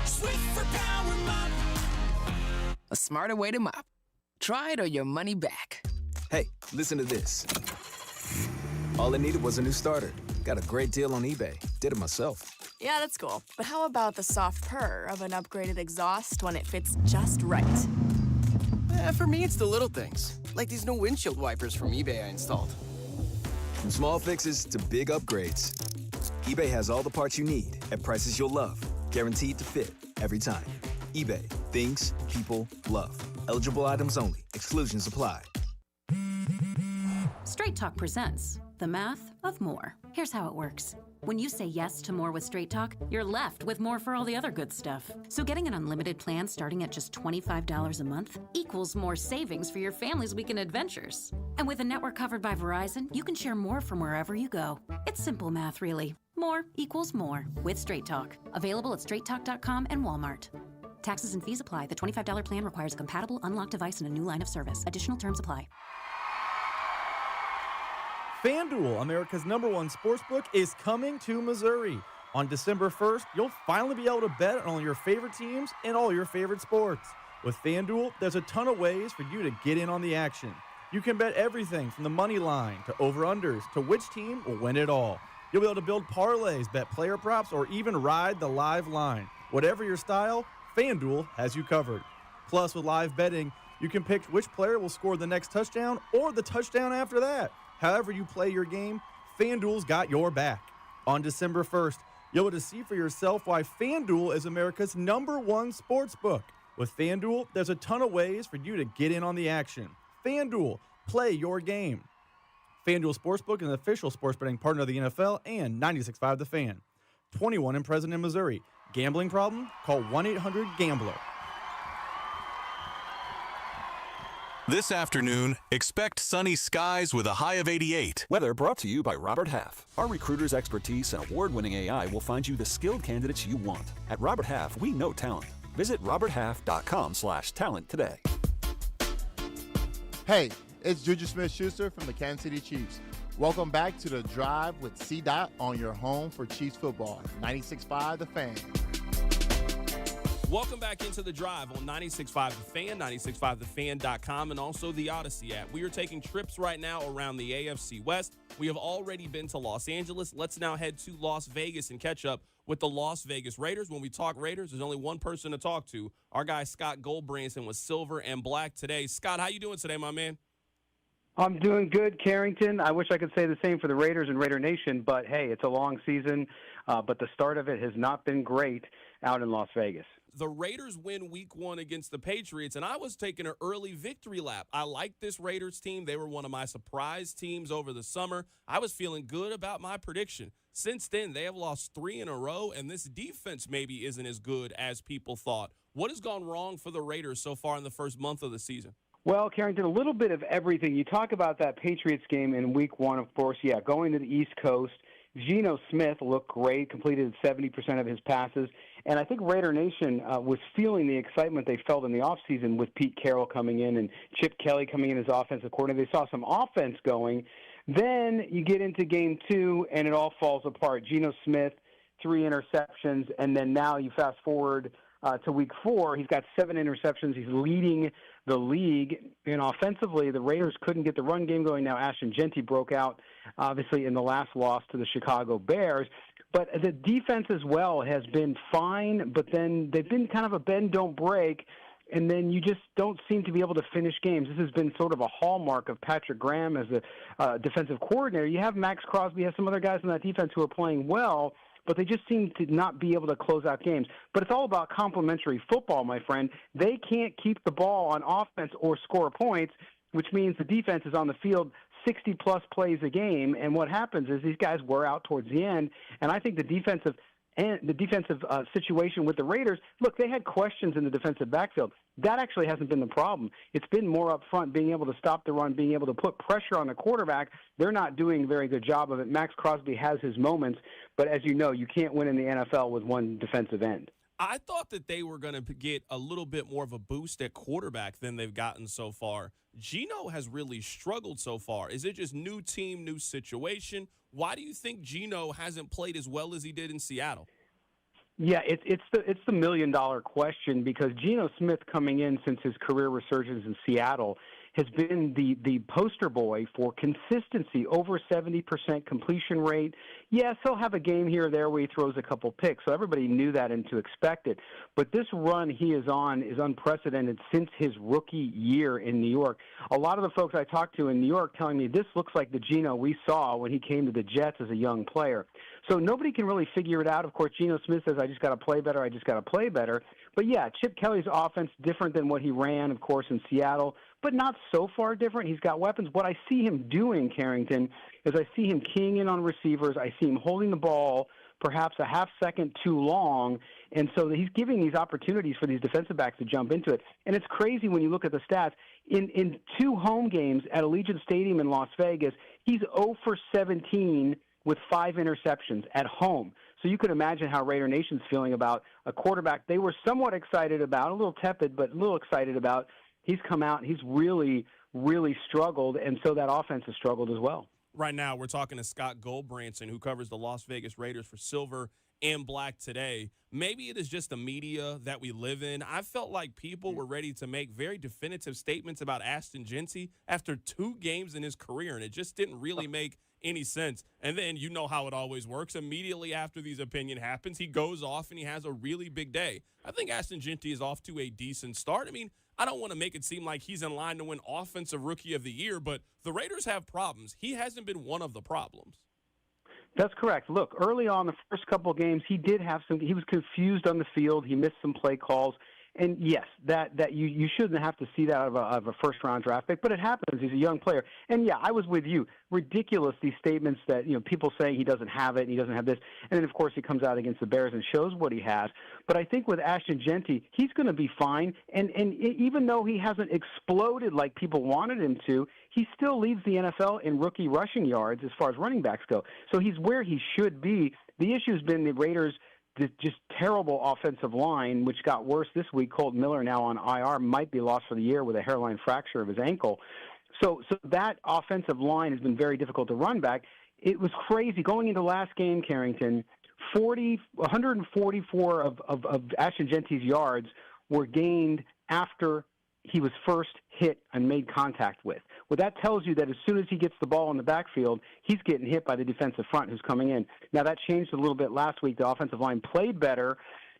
Swiffer Power Mop. A smarter way to mop. Try it or your money back. Hey, listen to this. All I needed was a new starter. Got a great deal on eBay. Did it myself. Yeah, that's cool. But how about the soft purr of an upgraded exhaust when it fits just right? For me, it's the little things, like these new windshield wipers from eBay I installed. From small fixes to big upgrades, eBay has all the parts you need at prices you'll love, guaranteed to fit every time. eBay, things people love. Eligible items only. Exclusions apply. Straight Talk presents the math of more. Here's how it works. When you say yes to more with Straight Talk, you're left with more for all the other good stuff. So getting an unlimited plan starting at just $25 a month equals more savings for your family's weekend adventures. And with a network covered by Verizon, you can share more from wherever you go. It's simple math, really. More equals more with Straight Talk. Available at straighttalk.com and Walmart. Taxes and fees apply. The $25 plan requires a compatible unlocked device and a new line of service. Additional terms apply. FanDuel, America's #1 sportsbook, is coming to Missouri. On December 1st, you'll finally be able to bet on all your favorite teams and all your favorite sports. With FanDuel, there's a ton of ways for you to get in on the action. You can bet everything from the money line to over-unders to which team will win it all. You'll be able to build parlays, bet player props, or even ride the live line. Whatever your style, FanDuel has you covered. Plus, with live betting, you can pick which player will score the next touchdown or the touchdown after that. However you play your game, FanDuel's got your back. On December 1st, you'll be able to see for yourself why FanDuel is America's #1 sportsbook. With FanDuel, there's a ton of ways for you to get in on the action. FanDuel, play your game. FanDuel Sportsbook is an official sports betting partner of the NFL and 96.5 The Fan. 21 and present in Missouri. Gambling problem? Call 1-800-GAMBLER. This afternoon, expect sunny skies with a high of 88. Weather brought to you by Robert Half. Our recruiters' expertise and award-winning AI will find you the skilled candidates you want. At Robert Half, we know talent. Visit roberthalf.com/talent today. Hey, it's Juju Smith-Schuster from the Kansas City Chiefs. Welcome back to The Drive with C-Dot on your home for Chiefs football. 96.5 The Fan. Welcome back into The Drive on 96.5 The Fan, 96.5thefan.com, and also the Odyssey app. We are taking trips right now around the AFC West. We have already been to Los Angeles. Let's now head to Las Vegas and catch up with the Las Vegas Raiders. When we talk Raiders, there's only one person to talk to. Our guy Scott Goldbranson was silver and black today. Scott, how you doing today, my man? I'm doing good, Carrington. I wish I could say the same for the Raiders and Raider Nation, but hey, it's a long season. But the start of it has not been great out in Las Vegas. The Raiders win week 1 against the Patriots, and I was taking an early victory lap. I like this Raiders team. They were one of my surprise teams over the summer. I was feeling good about my prediction. Since then, they have lost 3 in a row, and this defense maybe isn't as good as people thought. What has gone wrong for the Raiders so far in the first month of the season? Well, Carrington, a little bit of everything. You talk about that Patriots game in week 1, of course, going to the East Coast. Geno Smith looked great, completed 70% of his passes. And I think Raider Nation was feeling the excitement they felt in the offseason with Pete Carroll coming in and Chip Kelly coming in as offensive coordinator. They saw some offense going. Then you get into game 2, and it all falls apart. Geno Smith, 3 interceptions, and then now you fast forward to week 4. He's got 7 interceptions. He's leading the league. And offensively, the Raiders couldn't get the run game going. Now Ashton Jeanty broke out, obviously, in the last loss to the Chicago Bears. But the defense as well has been fine, but then they've been kind of a bend, don't break, and then you just don't seem to be able to finish games. This has been sort of a hallmark of Patrick Graham as a defensive coordinator. You have Max Crosby, you have some other guys on that defense who are playing well, but they just seem to not be able to close out games. But it's all about complementary football, my friend. They can't keep the ball on offense or score points, which means the defense is on the field 60-plus plays a game, and what happens is these guys wear out towards the end, and I think the defensive situation with the Raiders, look, they had questions in the defensive backfield. That actually hasn't been the problem. It's been more up front, being able to stop the run, being able to put pressure on the quarterback. They're not doing a very good job of it. Max Crosby has his moments, but as you know, you can't win in the NFL with one defensive end. I thought that they were going to get a little bit more of a boost at quarterback than they've gotten so far. Geno has really struggled so far. Is it just new team, new situation? Why do you think Geno hasn't played as well as he did in Seattle? Yeah, it's the million-dollar question, because Geno Smith coming in since his career resurgence in Seattle has been the poster boy for consistency, over 70% completion rate. Yes, he'll have a game here or there where he throws a couple picks, so everybody knew that and to expect it. But this run he is on is unprecedented since his rookie year in New York. A lot of the folks I talked to in New York telling me this looks like the Geno we saw when he came to the Jets as a young player. So nobody can really figure it out. Of course, Geno Smith says, I just got to play better, I just got to play better. But, yeah, Chip Kelly's offense different than what he ran, of course, in Seattle, but not so far different. He's got weapons. What I see him doing, Carrington, is I see him keying in on receivers. I see him holding the ball perhaps a half second too long, and so he's giving these opportunities for these defensive backs to jump into it. And it's crazy when you look at the stats. In 2 home games at Allegiant Stadium in Las Vegas, he's 0 for 17 with 5 interceptions at home. So you can imagine how Raider Nation's feeling about a quarterback they were somewhat excited about, a little tepid, but a little excited about. He's come out and he's really, really struggled, and so that offense has struggled as well. Right now, we're talking to Scott Goldbranson, who covers the Las Vegas Raiders for Silver and Black today. Maybe it is just the media that we live in. I felt like people were ready to make very definitive statements about Ashton Jeanty after 2 games in his career, and it just didn't really make any sense. And then you know how it always works. Immediately after these opinion happens, he goes off and he has a really big day. I think Ashton Jeanty is off to a decent start. I mean, I don't want to make it seem like he's in line to win Offensive Rookie of the Year, but the Raiders have problems. He hasn't been one of the problems. That's correct. Look, early on, the first couple of games, he did have some. He was confused on the field. He missed some play calls. And yes, that you shouldn't have to see that out of a first-round draft pick, but it happens. He's a young player. And yeah, I was with you. Ridiculous, these statements that, people saying he doesn't have it and he doesn't have this. And then, of course, he comes out against the Bears and shows what he has. But I think with Ashton Jeanty, he's going to be fine. And even though he hasn't exploded like people wanted him to, he still leads the NFL in rookie rushing yards as far as running backs go. So he's where he should be. The issue has been the Raiders' just terrible offensive line, which got worse this week. Colt Miller now on IR, might be lost for the year with a hairline fracture of his ankle. So that offensive line has been very difficult to run back. It was crazy. Going into last game, Carrington, 144 of Ashton Jeanty's yards were gained after he was first hit and made contact with. Well, that tells you that as soon as he gets the ball in the backfield, he's getting hit by the defensive front who's coming in. Now, that changed a little bit last week. The offensive line played better,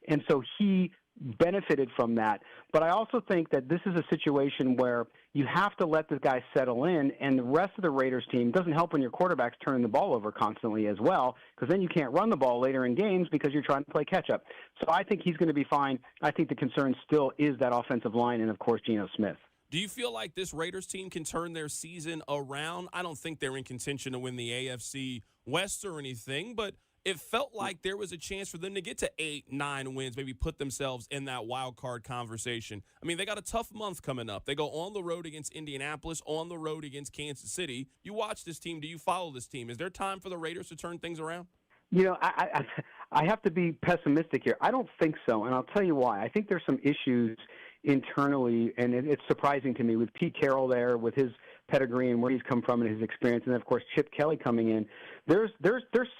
and so he benefited from that. But I also think that this is a situation where you have to let this guy settle in, and the rest of the Raiders team doesn't help when your quarterback's turning the ball over constantly as well, because then you can't run the ball later in games because you're trying to play catch-up. So I think he's going to be fine. I think the concern still is that offensive line and, of course, Geno Smith. Do you feel like this Raiders team can turn their season around? I don't think they're in contention to win the AFC West or anything, but it felt like there was a chance for them to get to 8-9 wins, maybe put themselves in that wild card conversation. I mean, they got a tough month coming up. They go on the road against Indianapolis, on the road against Kansas City. You watch this team. Do you follow this team? Is there time for the Raiders to turn things around? You know, I have to be pessimistic here. I don't think so, and I'll tell you why. I think there's some issues internally, and it's surprising to me with Pete Carroll there, with his pedigree and where he's come from and his experience, and then, of course, Chip Kelly coming in. There's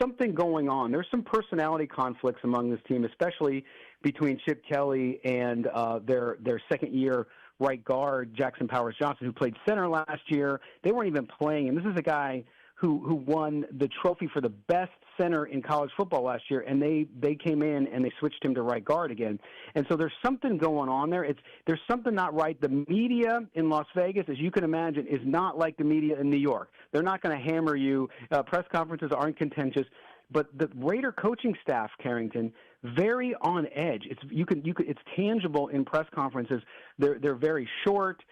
something going on. There's some personality conflicts among this team, especially between Chip Kelly and their second-year right guard, Jackson Powers Johnson, who played center last year. They weren't even playing him. This is a guy who won the trophy for the best center in college football last year, and they came in and they switched him to right guard again. And so there's something going on there. There's something not right. The media in Las Vegas, as you can imagine, is not like the media in New York. They're not going to hammer you. Press conferences aren't contentious. But the Raider coaching staff, Carrington, very on edge. It's tangible in press conferences. They're very short.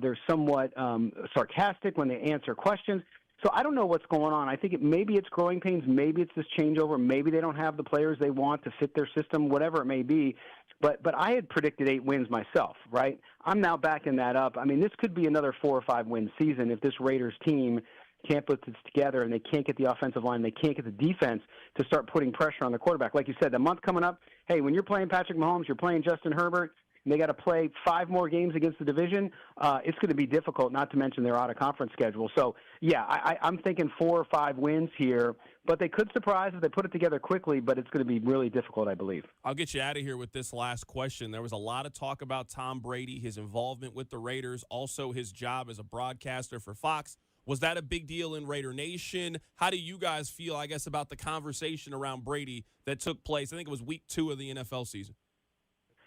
They're somewhat sarcastic when they answer questions. So I don't know what's going on. I think maybe it's growing pains. Maybe it's this changeover. Maybe they don't have the players they want to fit their system, whatever it may be. But I had predicted 8 wins myself, right? I'm now backing that up. I mean, this could be another 4 or 5 win season if this Raiders team can't put this together and they can't get the offensive line, they can't get the defense to start putting pressure on the quarterback. Like you said, the month coming up, hey, when you're playing Patrick Mahomes, you're playing Justin Herbert, and they got to play 5 more games against the division, it's going to be difficult, not to mention their out-of-conference schedule. So, yeah, I'm thinking 4 or 5 wins here, but they could surprise if they put it together quickly, but it's going to be really difficult, I believe. I'll get you out of here with this last question. There was a lot of talk about Tom Brady, his involvement with the Raiders, also his job as a broadcaster for Fox. Was that a big deal in Raider Nation? How do you guys feel, I guess, about the conversation around Brady that took place? I think it was week 2 of the NFL season.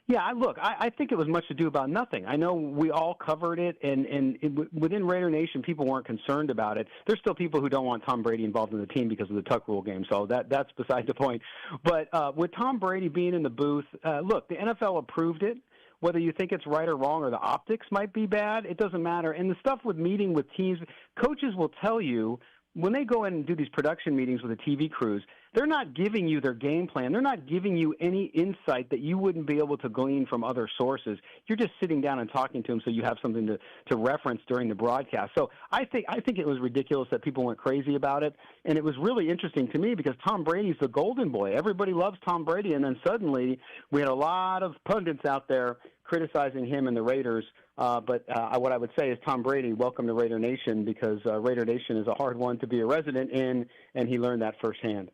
Yeah, I think it was much ado about nothing. I know we all covered it, and within Raider Nation, people weren't concerned about it. There's still people who don't want Tom Brady involved in the team because of the Tuck Rule game, so that's beside the point. But with Tom Brady being in the booth, look, the NFL approved it. Whether you think it's right or wrong or the optics might be bad, it doesn't matter. And the stuff with meeting with teams, coaches will tell you when they go in and do these production meetings with the TV crews, they're not giving you their game plan. They're not giving you any insight that you wouldn't be able to glean from other sources. You're just sitting down and talking to them so you have something to reference during the broadcast. So I think it was ridiculous that people went crazy about it. And it was really interesting to me because Tom Brady's the golden boy. Everybody loves Tom Brady. And then suddenly we had a lot of pundits out there criticizing him and the Raiders. But what I would say is, Tom Brady, welcome to Raider Nation, because Raider Nation is a hard one to be a resident in, and he learned that firsthand.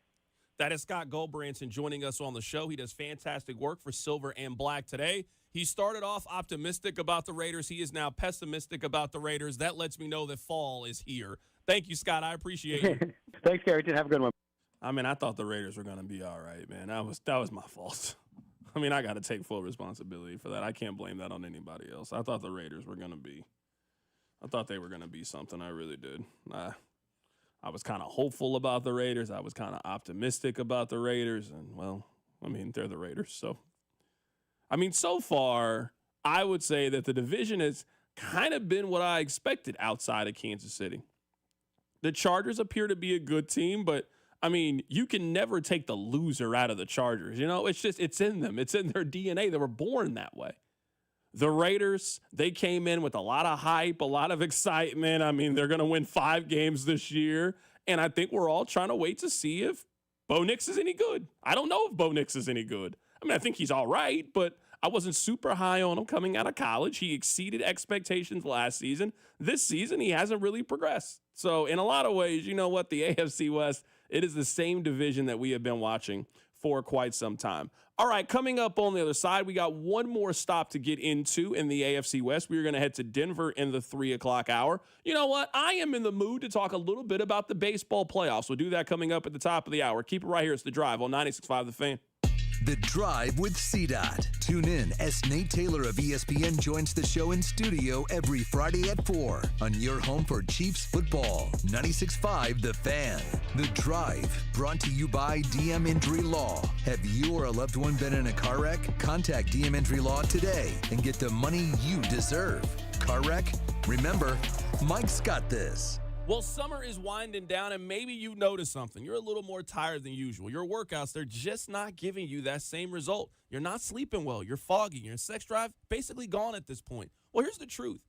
That is Scott Goldbranson joining us on the show. He does fantastic work for Silver and Black today. He started off optimistic about the Raiders. He is now pessimistic about the Raiders. That lets me know that fall is here. Thank you, Scott. I appreciate you. Thanks, Carrington. Have a good one. I mean, I thought the Raiders were going to be all right, man. That was my fault. I mean, I got to take full responsibility for that. I can't blame that on anybody else. I thought the Raiders were going to be – I thought they were going to be something. I really did. I was kind of hopeful about the Raiders. I was kind of optimistic about the Raiders. And, well, I mean, they're the Raiders. So, I mean, so far, I would say that the division has kind of been what I expected outside of Kansas City. The Chargers appear to be a good team, but – I mean, you can never take the loser out of the Chargers. You know, it's in them. It's in their DNA. They were born that way. The Raiders, they came in with a lot of hype, a lot of excitement. I mean, they're going to win 5 games this year. And I think we're all trying to wait to see if Bo Nix is any good. I don't know if Bo Nix is any good. I mean, I think he's all right, but I wasn't super high on him coming out of college. He exceeded expectations last season. This season, he hasn't really progressed. So in a lot of ways, you know what? The AFC West, it is the same division that we have been watching for quite some time. All right, coming up on the other side, we got one more stop to get into in the AFC West. We're going to head to Denver in the 3 o'clock hour. You know what? I am in the mood to talk a little bit about the baseball playoffs. We'll do that coming up at the top of the hour. Keep it right here. It's The Drive on 96.5 The Fan. The Drive with CDOT. Tune in as Nate Taylor of ESPN joins the show in studio every Friday at 4 on your home for Chiefs football. 96.5 The Fan. The Drive, brought to you by DM Injury Law. Have you or a loved one been in a car wreck? Contact DM Injury Law today and get the money you deserve. Car wreck? Remember, Mike's got this. Well, summer is winding down, and maybe you noticed something. You're a little more tired than usual. Your workouts, they're just not giving you that same result. You're not sleeping well. You're foggy. Your sex drive basically gone at this point. Well, here's the truth.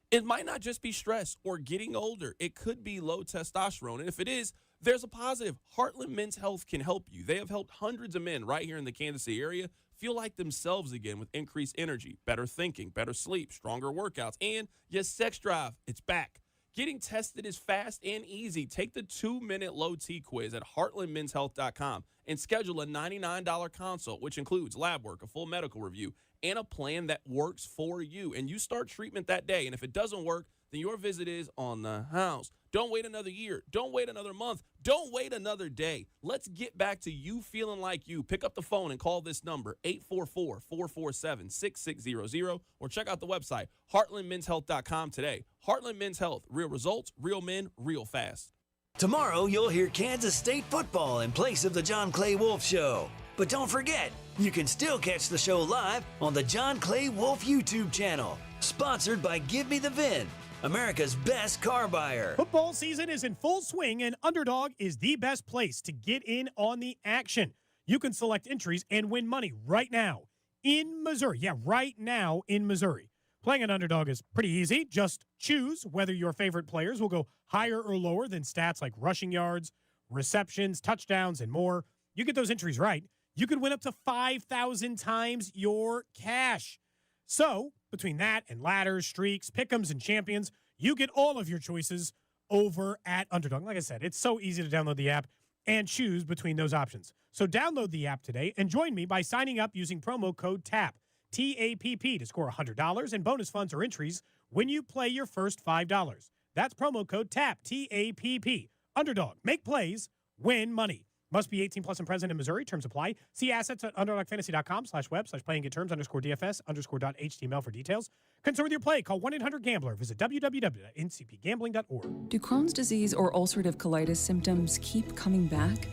It might not just be stress or getting older. It could be low testosterone. And if it is, there's a positive. Heartland Men's Health can help you. They have helped hundreds of men right here in the Kansas City area feel like themselves again with increased energy, better thinking, better sleep, stronger workouts, and your sex drive. It's back. Getting tested is fast and easy. Take the 2-minute low T quiz at heartlandmenshealth.com and schedule a $99 consult, which includes lab work, a full medical review, and a plan that works for you. And you start treatment that day. And if it doesn't work, then your visit is on the house. Don't wait another year. Don't wait another month. Don't wait another day. Let's get back to you feeling like you. Pick up the phone and call this number, 844-447-6600, or check out the website, heartlandmenshealth.com today. Heartland Men's Health. Real results, real men, real fast. Tomorrow, you'll hear Kansas State football in place of the John Clay Wolf Show. But don't forget, you can still catch the show live on the John Clay Wolf YouTube channel, sponsored by Give Me the VIN, America's best car buyer. Football season is in full swing, and Underdog is the best place to get in on the action. You can select entries and win money right now in Missouri. Yeah, right now in Missouri. Playing an Underdog is pretty easy. Just choose whether your favorite players will go higher or lower than stats like rushing yards, receptions, touchdowns, and more. You get those entries right, you could win up to 5,000 times your cash. So, between that and ladders, streaks, pick'ems, and champions, you get all of your choices over at Underdog. Like I said, it's so easy to download the app and choose between those options. So download the app today and join me by signing up using promo code TAPP, T-A-P-P, to score $100 in bonus funds or entries when you play your first $5. That's promo code TAPP, T-A-P-P. Underdog. Make plays, win money. Must be 18 plus and present in Missouri. Terms apply. See assets at underdogfantasy.com/web/playing-get-terms_DFS_.html for details. Concerned with your play, call 1-800-GAMBLER. Visit www.ncpgambling.org. Do Crohn's disease or ulcerative colitis symptoms keep coming back?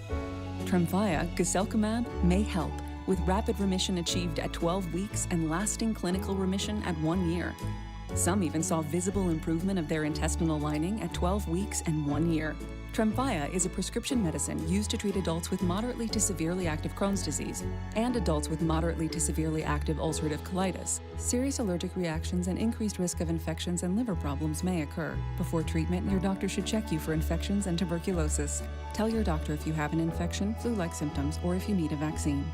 Tremfya, guselkumab, may help, with rapid remission achieved at 12 weeks and lasting clinical remission at 1 year. Some even saw visible improvement of their intestinal lining at 12 weeks and 1 year. Tremfya is a prescription medicine used to treat adults with moderately to severely active Crohn's disease and adults with moderately to severely active ulcerative colitis. Serious allergic reactions and increased risk of infections and liver problems may occur. Before treatment, your doctor should check you for infections and tuberculosis. Tell your doctor if you have an infection, flu-like symptoms, or if you need a vaccine.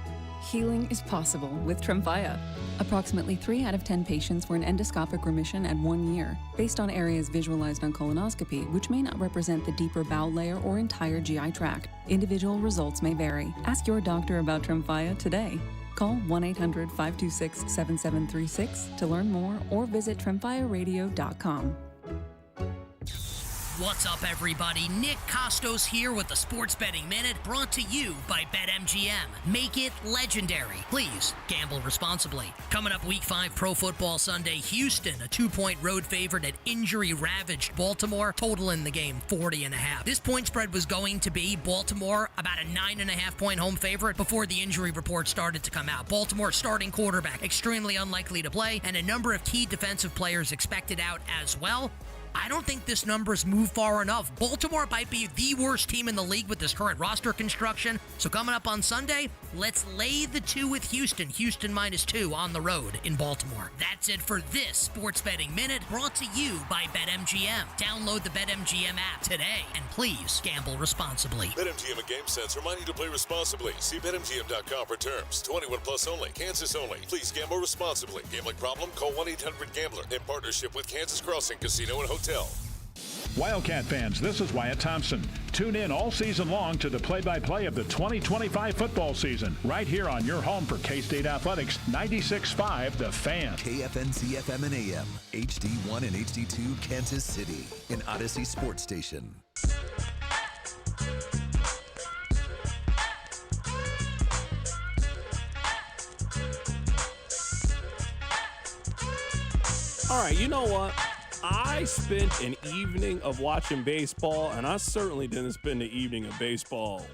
Healing is possible with Tremfya. Approximately 3 out of 10 patients were in endoscopic remission at 1 year, based on areas visualized on colonoscopy, which may not represent the deeper bowel layer or entire GI tract. Individual results may vary. Ask your doctor about Tremfya today. Call 1-800-526-7736 to learn more or visit tremfyaradio.com. What's up, everybody? Nick Costos here with the Sports Betting Minute, brought to you by BetMGM. Make it legendary. Please gamble responsibly. Coming up Week 5 Pro Football Sunday, Houston, a 2-point road favorite at injury-ravaged Baltimore, total in the game 40.5. This point spread was going to be Baltimore about a 9.5-point home favorite before the injury report started to come out. Baltimore starting quarterback extremely unlikely to play, and a number of key defensive players expected out as well. I don't think this number's moved far enough. Baltimore might be the worst team in the league with this current roster construction. So coming up on Sunday, let's lay the 2 with Houston. Houston -2 on the road in Baltimore. That's it for this Sports Betting Minute, brought to you by BetMGM. Download the BetMGM app today, and please gamble responsibly. BetMGM and GameSense remind you to play responsibly. See BetMGM.com for terms. 21 plus only. Kansas only. Please gamble responsibly. Gambling problem? Call 1-800-GAMBLER. In partnership with Kansas Crossing Casino and Hotel. Wildcat fans, this is Wyatt Thompson. Tune in all season long to the play-by-play of the 2025 football season, right here on your home for K-State Athletics, 96.5 The Fan. KFNC-FM and AM, HD1 and HD2, Kansas City, an Odyssey Sports Station. All right, you know what? I spent an evening of watching baseball, and I certainly didn't spend the evening of baseball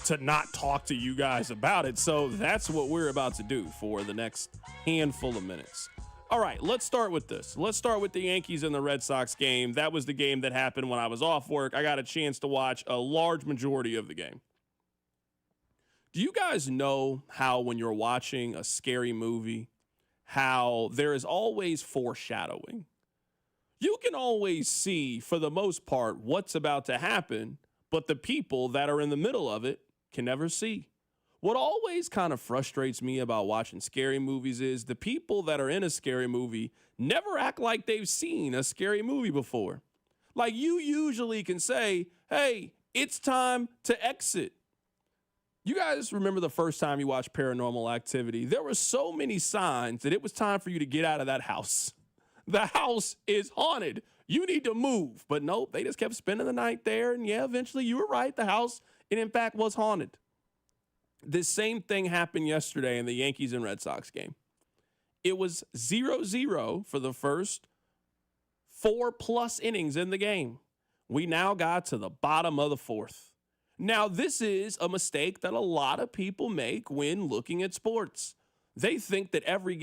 to not talk to you guys about it. So that's what we're about to do for the next handful of minutes. All right, let's start with this. Let's start with the Yankees and the Red Sox game. That was the game that happened when I was off work. I got a chance to watch a large majority of the game. Do you guys know how when you're watching a scary movie, how there is always foreshadowing? You can always see, for the most part, what's about to happen, but the people that are in the middle of it can never see. What always kind of frustrates me about watching scary movies is the people that are in a scary movie never act like they've seen a scary movie before. Like, you usually can say, hey, it's time to exit. You guys remember the first time you watched Paranormal Activity? There were so many signs that it was time for you to get out of that house. The house is haunted. You need to move. But nope, they just kept spending the night there. And yeah, eventually you were right. The house, it in fact was haunted. This same thing happened yesterday in the Yankees and Red Sox game. It was 0-0 for the first 4+ innings in the game. We now got to the bottom of the fourth. Now, this is a mistake that a lot of people make when looking at sports. They think that every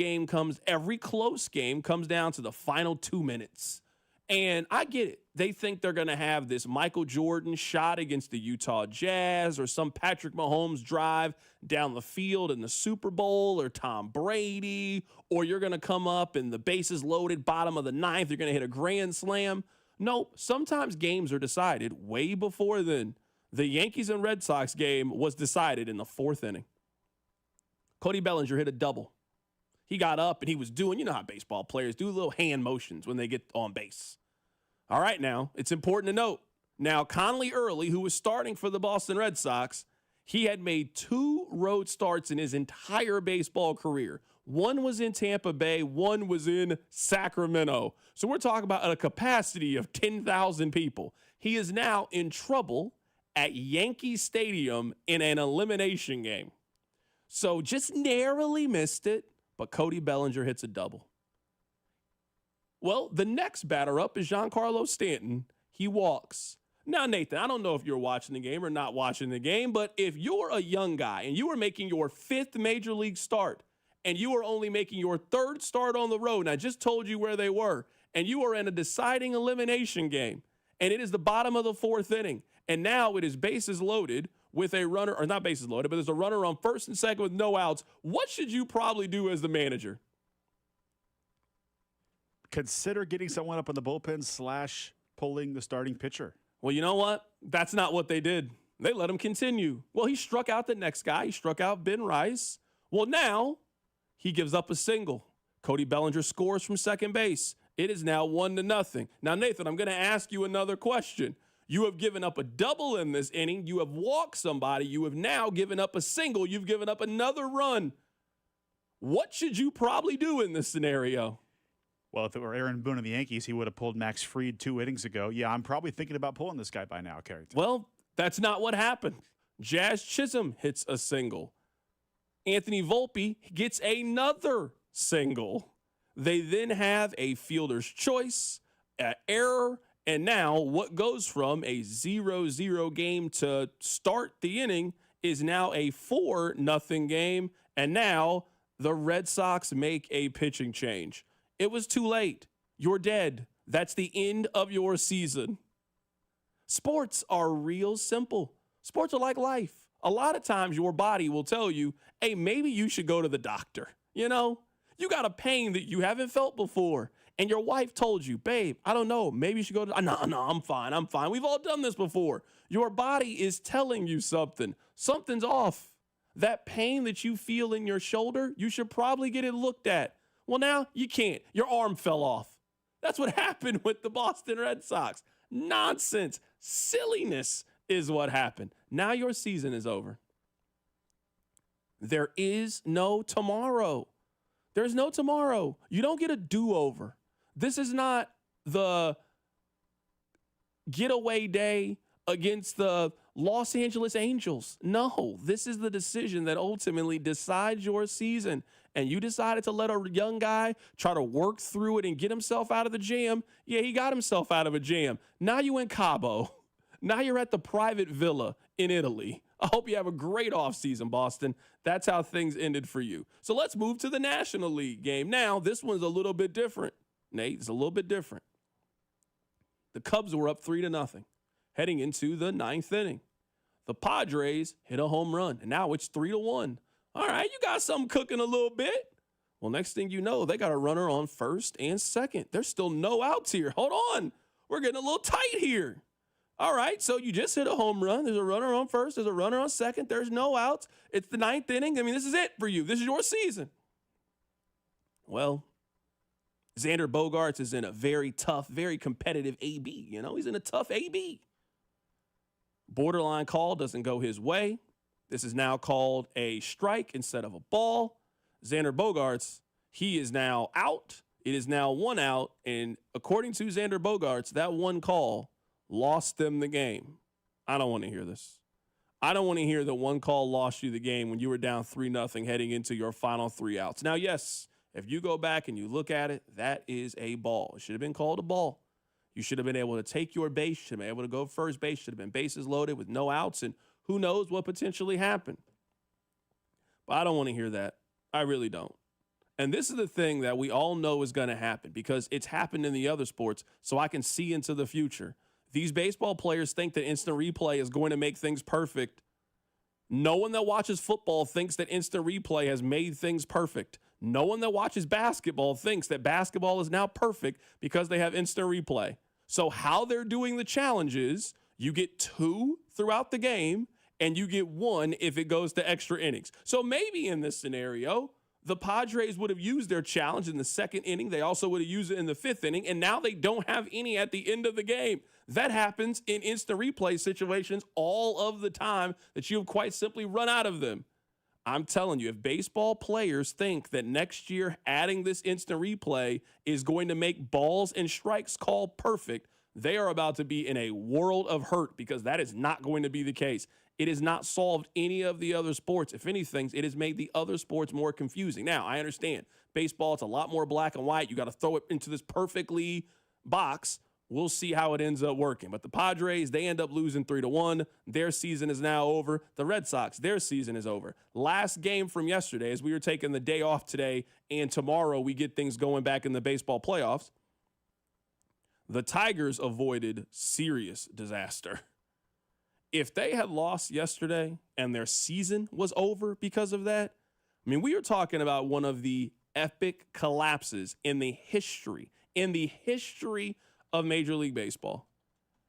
close game comes down to the final 2 minutes. And I get it. They think they're going to have this Michael Jordan shot against the Utah Jazz or some Patrick Mahomes drive down the field in the Super Bowl or Tom Brady, or you're going to come up and the bases loaded bottom of the ninth. You're going to hit a grand slam. Nope. Sometimes games are decided way before then. The Yankees and Red Sox game was decided in the fourth inning. Cody Bellinger hit a double. He got up and he was doing, you know how baseball players do, little hand motions when they get on base. All right, now, it's important to note. Now, Conley Early, who was starting for the Boston Red Sox, he had made 2 road starts in his entire baseball career. One was in Tampa Bay, one was in Sacramento. So we're talking about a capacity of 10,000 people. He is now in trouble at Yankee Stadium in an elimination game. So just narrowly missed it, but Cody Bellinger hits a double. Well, the next batter up is Giancarlo Stanton. He walks. Now, Nathan, I don't know if you're watching the game or not watching the game, but if you're a young guy and you are making your 5th major league start and you are only making your 3rd start on the road, and I just told you where they were, and you are in a deciding elimination game, and it is the bottom of the 4th inning, and now it is bases loaded with a runner, or not bases loaded, but there's a runner on first and second with no outs. What should you probably do as the manager? Consider getting someone up in the bullpen / pulling the starting pitcher. Well, you know what? That's not what they did. They let him continue. Well, he struck out the next guy. He struck out Ben Rice. Well, now he gives up a single. Cody Bellinger scores from second base. It is now 1-0. Now, Nathan, I'm going to ask you another question. You have given up a double in this inning. You have walked somebody. You have now given up a single. You've given up another run. What should you probably do in this scenario? Well, if it were Aaron Boone of the Yankees, he would have pulled Max Fried 2 innings ago. Yeah, I'm probably thinking about pulling this guy by now, Carrington. Well, that's not what happened. Jazz Chisholm hits a single. Anthony Volpe gets another single. They then have a fielder's choice, an error, and now what goes from a 0-0 game to start the inning is now a 4-0 game, and now the Red Sox make a pitching change. It was too late. You're dead. That's the end of your season. Sports are real simple. Sports are like life. A lot of times your body will tell you, hey, maybe you should go to the doctor. You know, you got a pain that you haven't felt before. And your wife told you, babe, I don't know, maybe you should go to, no, I'm fine. We've all done this before. Your body is telling you something. Something's off. That pain that you feel in your shoulder, you should probably get it looked at. Well, now you can't. Your arm fell off. That's what happened with the Boston Red Sox. Nonsense. Silliness is what happened. Now your season is over. There is no tomorrow. There's no tomorrow. You don't get a do-over. This is not the getaway day against the Los Angeles Angels. No, this is the decision that ultimately decides your season. And you decided to let a young guy try to work through it and get himself out of the jam. Yeah, he got himself out of a jam. Now you in Cabo. Now you're at the private villa in Italy. I hope you have a great offseason, Boston. That's how things ended for you. So let's move to the National League game. Now, this one's a little bit different. Nate, it's a little bit different. The Cubs were up 3-0 heading into the 9th inning. The Padres hit a home run, and now it's 3-1. All right, you got something cooking a little bit. Well, next thing you know, they got a runner on first and second. There's still no outs here. Hold on. We're getting a little tight here. All right, so you just hit a home run. There's a runner on first. There's a runner on second. There's no outs. It's the 9th inning. I mean, this is it for you. This is your season. Well, Xander Bogaerts is in a very tough, very competitive AB. You know, he's in a tough AB. Borderline call doesn't go his way. This is now called a strike instead of a ball. Xander Bogaerts, he is now out. It is now 1 out. And according to Xander Bogaerts, that one call lost them the game. I don't want to hear this. I don't want to hear that one call lost you the game when you were down 3-0 heading into your final 3 outs. Now, yes, if you go back and you look at it, that is a ball. It should have been called a ball. You should have been able to take your base, should have been able to go first base, should have been bases loaded with no outs, and who knows what potentially happened. But I don't want to hear that. I really don't. And this is the thing that we all know is going to happen because it's happened in the other sports, so I can see into the future. These baseball players think that instant replay is going to make things perfect. No one that watches football thinks that instant replay has made things perfect. No one that watches basketball thinks that basketball is now perfect because they have instant replay. So how they're doing the challenge is you get 2 throughout the game and you get 1 if it goes to extra innings. So maybe in this scenario, the Padres would have used their challenge in the 2nd inning. They also would have used it in the 5th inning, and now they don't have any at the end of the game. That happens in instant replay situations all of the time that you have quite simply run out of them. I'm telling you, if baseball players think that next year adding this instant replay is going to make balls and strikes called perfect, they are about to be in a world of hurt because that is not going to be the case. It has not solved any of the other sports. If anything, it has made the other sports more confusing. Now, I understand baseball, it's a lot more black and white. You got to throw it into this perfectly box. We'll see how it ends up working. But the Padres, they end up losing 3-1. Their season is now over. The Red Sox, their season is over. Last game from yesterday, as we were taking the day off today, and tomorrow we get things going back in the baseball playoffs, the Tigers avoided serious disaster. If they had lost yesterday and their season was over because of that, I mean, we are talking about one of the epic collapses in the history of Major League Baseball.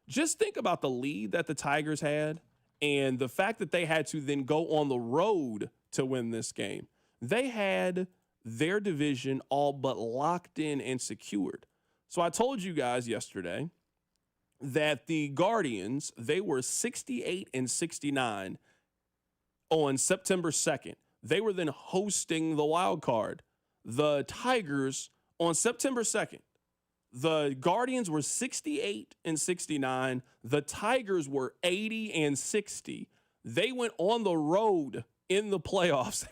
Just think about the lead that the Tigers had and the fact that they had to then go on the road to win this game. They had their division all but locked in and secured. So I told you guys yesterday that the Guardians, they were 68-69 on September 2nd. They were then hosting the wild card. The Tigers on September 2nd, the Guardians were 68-69. The Tigers were 80-60. They went on the road in the playoffs.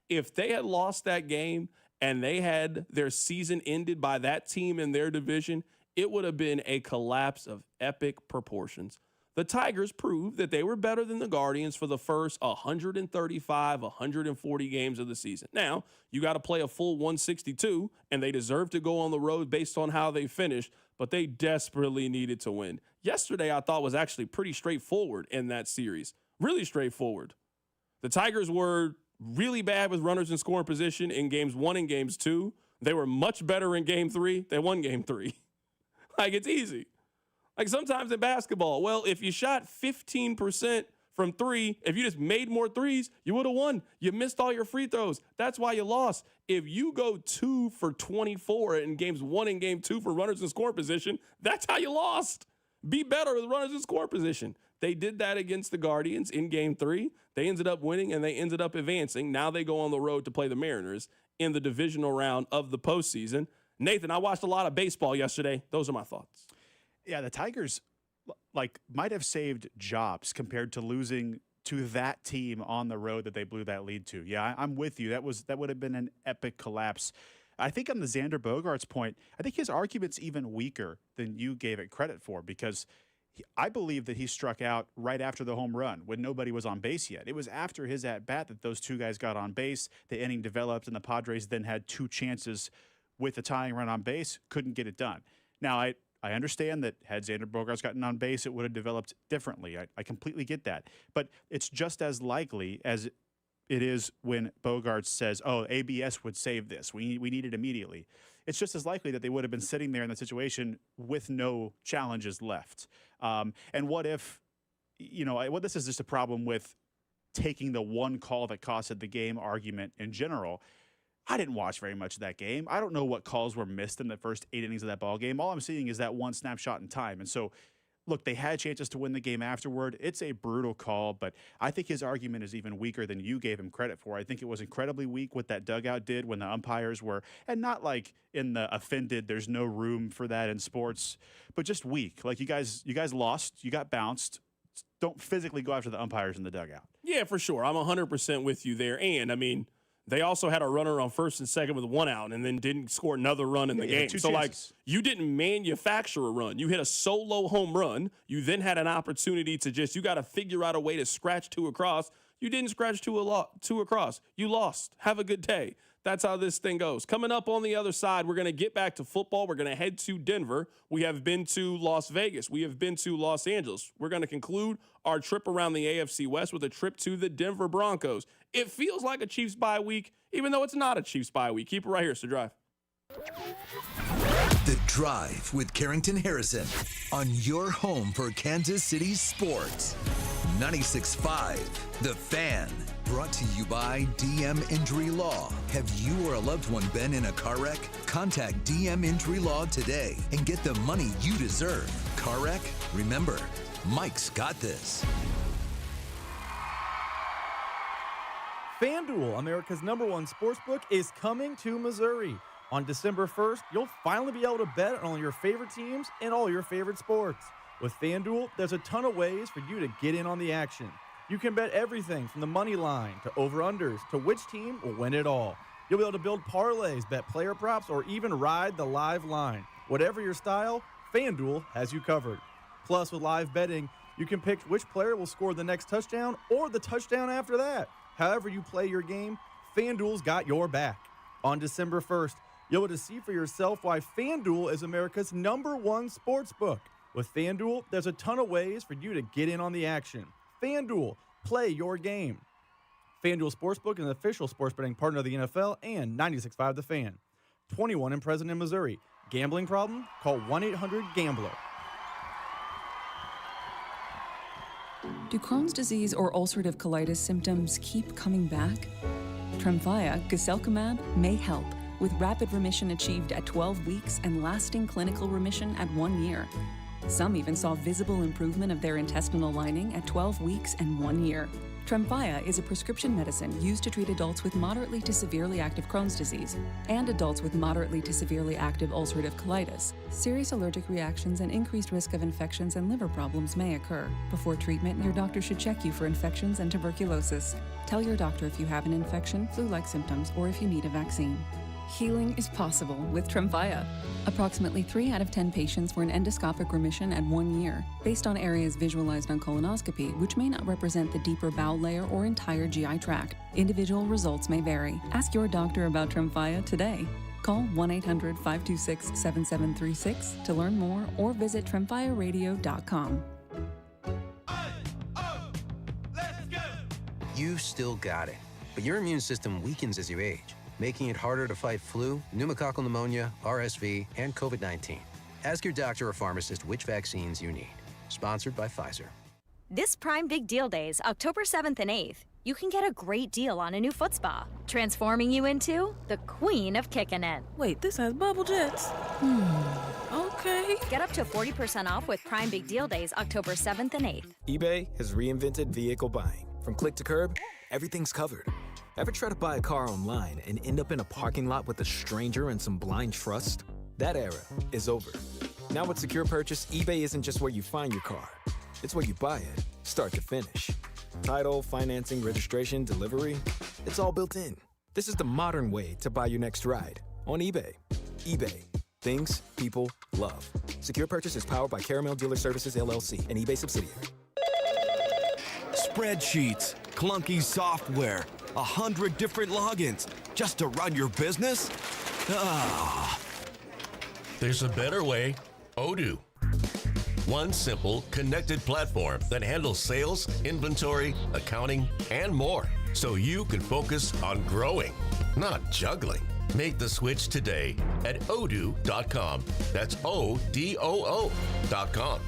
If they had lost that game and they had their season ended by that team in their division, it would have been a collapse of epic proportions. The Tigers proved that they were better than the Guardians for the first 135, 140 games of the season. Now, you got to play a full 162, and they deserve to go on the road based on how they finished, but they desperately needed to win. Yesterday, I thought was actually pretty straightforward in that series. Really straightforward. The Tigers were really bad with runners in scoring position in games 1 and games 2. They were much better in game 3. They won game 3. Like, it's easy. Like sometimes in basketball, well, if you shot 15% from 3, if you just made more threes, you would have won. You missed all your free throws. That's why you lost. If you go 2 for 24 in games 1 and game 2 for runners in scoring position, that's how you lost. Be better with runners in scoring position. They did that against the Guardians in game 3. They ended up winning and they ended up advancing. Now they go on the road to play the Mariners in the divisional round of the postseason. Nathan, I watched a lot of baseball yesterday. Those are my thoughts. Yeah, the Tigers might have saved jobs compared to losing to that team on the road that they blew that lead to. Yeah, I'm with you. That would have been an epic collapse. I think on the Xander Bogaerts point, I think his argument's even weaker than you gave it credit for because I believe that he struck out right after the home run when nobody was on base yet. It was after his at-bat that those two guys got on base. The inning developed, and the Padres then had two chances with the tying run on base, couldn't get it done. Now, I understand that had Xander Bogaerts gotten on base, it would have developed differently. I completely get that. But it's just as likely as it is when Bogaerts says, oh, ABS would save this. We need it immediately. It's just as likely that they would have been sitting there in that situation with no challenges left. And what if, this is just a problem with taking the one call that costed the game argument in general. I didn't watch very much of that game. I don't know what calls were missed in the first 8 innings of that ball game. All I'm seeing is that one snapshot in time. And so, look, they had chances to win the game afterward. It's a brutal call, but I think his argument is even weaker than you gave him credit for. I think it was incredibly weak what that dugout did when the umpires were, and not like in the offended, there's no room for that in sports, but just weak. Like you guys lost, you got bounced. Don't physically go after the umpires in the dugout. Yeah, for sure. I'm 100% with you there. And, I mean, they also had a runner on first and second with 1 out and then didn't score another run in the game. So, you didn't manufacture a run. You hit a solo home run. You then had an opportunity to you got to figure out a way to scratch 2 across. You didn't scratch 2 across. You lost. Have a good day. That's how this thing goes. Coming up on the other side, we're going to get back to football. We're going to head to Denver. We have been to Las Vegas. We have been to Los Angeles. We're going to conclude our trip around the AFC West with a trip to the Denver Broncos. It feels like a Chiefs bye week, even though it's not a Chiefs bye week. Keep it right here. It's The Drive. The Drive with Carrington Harrison on your home for Kansas City sports. 96.5 The Fan. Brought to you by DM Injury Law. Have you or a loved one been in a car wreck? Contact DM Injury Law today and get the money you deserve. Car wreck? Remember, Mike's got this. FanDuel, America's #1 sportsbook, is coming to Missouri. On December 1st, you'll finally be able to bet on all your favorite teams and all your favorite sports. With FanDuel, there's a ton of ways for you to get in on the action. You can bet everything from the money line to over-unders to which team will win it all. You'll be able to build parlays, bet player props, or even ride the live line. Whatever your style, FanDuel has you covered. Plus, with live betting, you can pick which player will score the next touchdown or the touchdown after that. However you play your game, FanDuel's got your back. On December 1st, you'll be able to see for yourself why FanDuel is America's #1 sportsbook. With FanDuel, there's a ton of ways for you to get in on the action. FanDuel, play your game. FanDuel Sportsbook is an official sports betting partner of the NFL and 96.5 The Fan. 21 and present in Missouri. Gambling problem? Call 1-800-GAMBLER. Do Crohn's disease or ulcerative colitis symptoms keep coming back? Tremfya, guselkumab, may help, with rapid remission achieved at 12 weeks and lasting clinical remission at 1 year. Some even saw visible improvement of their intestinal lining at 12 weeks and 1 year. Tremfya is a prescription medicine used to treat adults with moderately to severely active Crohn's disease and adults with moderately to severely active ulcerative colitis. Serious allergic reactions and increased risk of infections and liver problems may occur. Before treatment, your doctor should check you for infections and tuberculosis. Tell your doctor if you have an infection, flu-like symptoms, or if you need a vaccine. Healing is possible with Tremfya. Approximately 3 out of 10 patients were in endoscopic remission at 1 year, based on areas visualized on colonoscopy, which may not represent the deeper bowel layer or entire GI tract. Individual results may vary. Ask your doctor about Tremfya today. Call 1-800-526-7736 to learn more or visit tremfyaradio.com. You still got it, but your immune system weakens as you age, making it harder to fight flu, pneumococcal pneumonia, RSV, and COVID-19. Ask your doctor or pharmacist which vaccines you need. Sponsored by Pfizer. This Prime Big Deal Days, October 7th and 8th, you can get a great deal on a new foot spa, transforming you into the queen of kicking it. Wait, this has bubble jets. Okay. Get up to 40% off with Prime Big Deal Days, October 7th and 8th. eBay has reinvented vehicle buying. From click to curb, everything's covered. Ever try to buy a car online and end up in a parking lot with a stranger and some blind trust? That era is over. Now with Secure Purchase, eBay isn't just where you find your car. It's where you buy it, start to finish. Title, financing, registration, delivery, it's all built in. This is the modern way to buy your next ride on eBay. eBay, things people love. Secure Purchase is powered by Caramel Dealer Services, LLC, an eBay subsidiary. Spreadsheets, clunky software, 100 different logins just to run your business? Ah. There's a better way. Odoo. One simple, connected platform that handles sales, inventory, accounting, and more, so you can focus on growing, not juggling. Make the switch today at odoo.com. That's ODOO.com.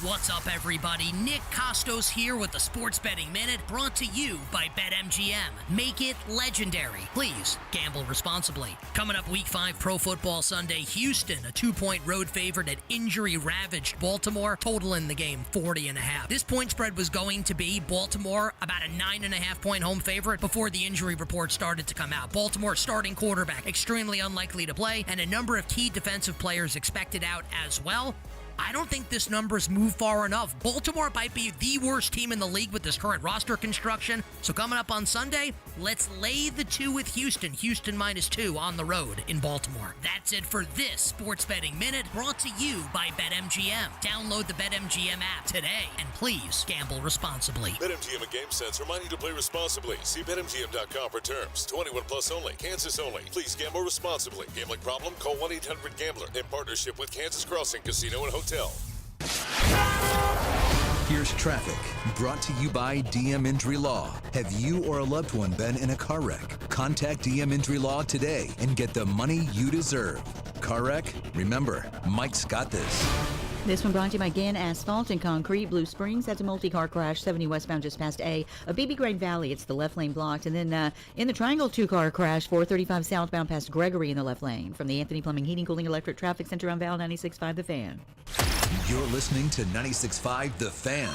What's up, everybody? Nick Costos here with the Sports Betting Minute, brought to you by BetMGM. Make it legendary. Please gamble responsibly. Coming up Week 5 Pro Football Sunday, Houston, a 2-point road favorite at injury-ravaged Baltimore, total in the game 40.5. This point spread was going to be Baltimore about a 9.5-point home favorite before the injury report started to come out. Baltimore starting quarterback extremely unlikely to play, and a number of key defensive players expected out as well. I don't think this number's moved far enough. Baltimore might be the worst team in the league with this current roster construction. So coming up on Sunday, let's lay the 2 with Houston. Houston -2 on the road in Baltimore. That's it for this Sports Betting Minute, brought to you by BetMGM. Download the BetMGM app today, and please gamble responsibly. BetMGM and GameSense remind you to play responsibly. See BetMGM.com for terms. 21 plus only. Kansas only. Please gamble responsibly. Gambling problem? Call 1-800-GAMBLER. In partnership with Kansas Crossing Casino and Hotel. Here's traffic, brought to you by DM Injury Law. Have you or a loved one been in a car wreck? Contact DM Injury Law today and get the money you deserve. Car wreck? Remember, Mike's got this. This one brought to you by Gann Asphalt and Concrete. Blue Springs, that's a multi-car crash, 70 westbound just past A BB Grand Valley. It's the left lane blocked. And then in the Triangle, 2-car crash, 435 southbound past Gregory in the left lane. From the Anthony Plumbing, Heating, Cooling, Electric Traffic Center on Val 96.5 The Fan. You're listening to 96.5 The Fan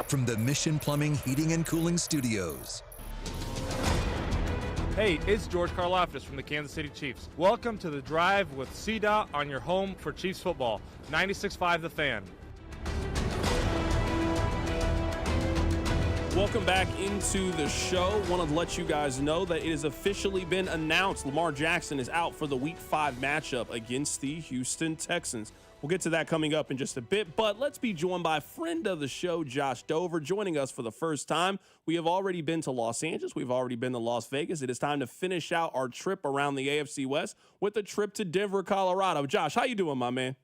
from the Mission Plumbing, Heating, and Cooling Studios. Hey, it's George Karlaftis from the Kansas City Chiefs. Welcome to The Drive with CDOT on your home for Chiefs football. 96.5 The Fan. Welcome back into the show. Wanted to let you guys know that it has officially been announced Lamar Jackson is out for the Week 5 matchup against the Houston Texans. We'll get to that coming up in just a bit, but let's be joined by a friend of the show, Josh Dover, joining us for the first time. We have already been to Los Angeles. We've already been to Las Vegas. It is time to finish out our trip around the AFC West with a trip to Denver, Colorado. Josh, how you doing, my man?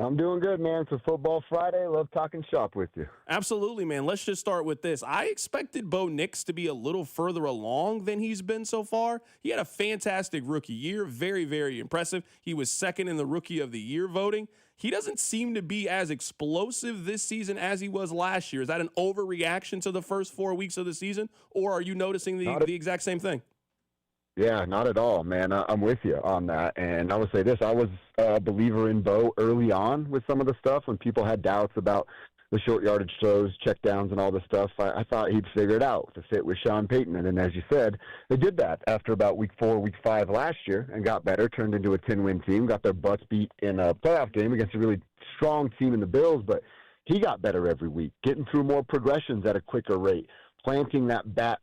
I'm doing good, man. It's a football Friday. Love talking shop with you. Absolutely, man. Let's just start with this. I expected Bo Nix to be a little further along than he's been so far. He had a fantastic rookie year. Very, very impressive. He was second in the Rookie of the Year voting. He doesn't seem to be as explosive this season as he was last year. Is that an overreaction to the first 4 weeks of the season, or are you noticing the exact same thing? Yeah, not at all, man. I'm with you on that. And I would say this. I was a believer in Bo early on with some of the stuff when people had doubts about the short yardage throws, checkdowns, and all this stuff. I thought he'd figure it out to fit with Sean Payton. And then, as you said, they did that after about week 4, week 5 last year and got better, turned into a 10-win team, got their butts beat in a playoff game against a really strong team in the Bills. But he got better every week, getting through more progressions at a quicker rate, planting that back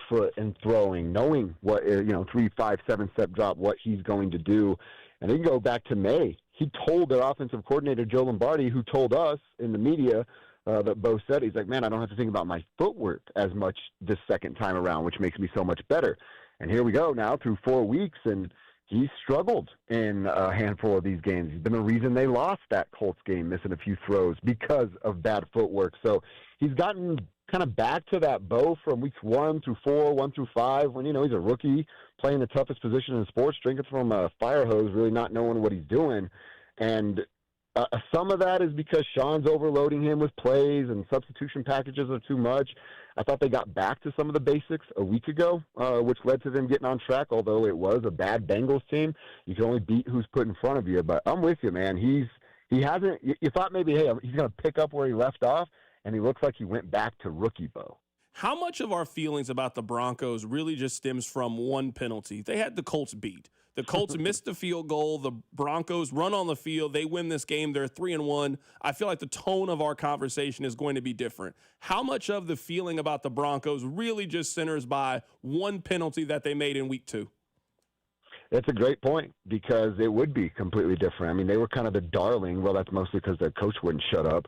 foot and throwing, knowing what, 3, 5, 7-step drop, what he's going to do. And then go back to May. He told their offensive coordinator, Joe Lombardi, who told us in the media that Bo said, he's like, man, I don't have to think about my footwork as much this second time around, which makes me so much better. And here we go now through 4 weeks, and he's struggled in a handful of these games. He's been the reason they lost that Colts game, missing a few throws because of bad footwork. So he's gotten kind of back to that Bo from weeks 1 through 4, 1 through 5, when, he's a rookie playing the toughest position in sports, drinking from a fire hose, really not knowing what he's doing. And some of that is because Sean's overloading him with plays and substitution packages are too much. I thought they got back to some of the basics a week ago, which led to them getting on track, although it was a bad Bengals team. You can only beat who's put in front of you. But I'm with you, man. He hasn't – you thought maybe, hey, he's going to pick up where he left off, and he looks like he went back to rookie Bo. How much of our feelings about the Broncos really just stems from one penalty? They had the Colts beat. The Colts missed the field goal. The Broncos run on the field. They win this game. They're 3-1. I feel like the tone of our conversation is going to be different. How much of the feeling about the Broncos really just centers by one penalty that they made in week 2? It's a great point because it would be completely different. I mean, they were kind of the darling. Well, that's mostly because their coach wouldn't shut up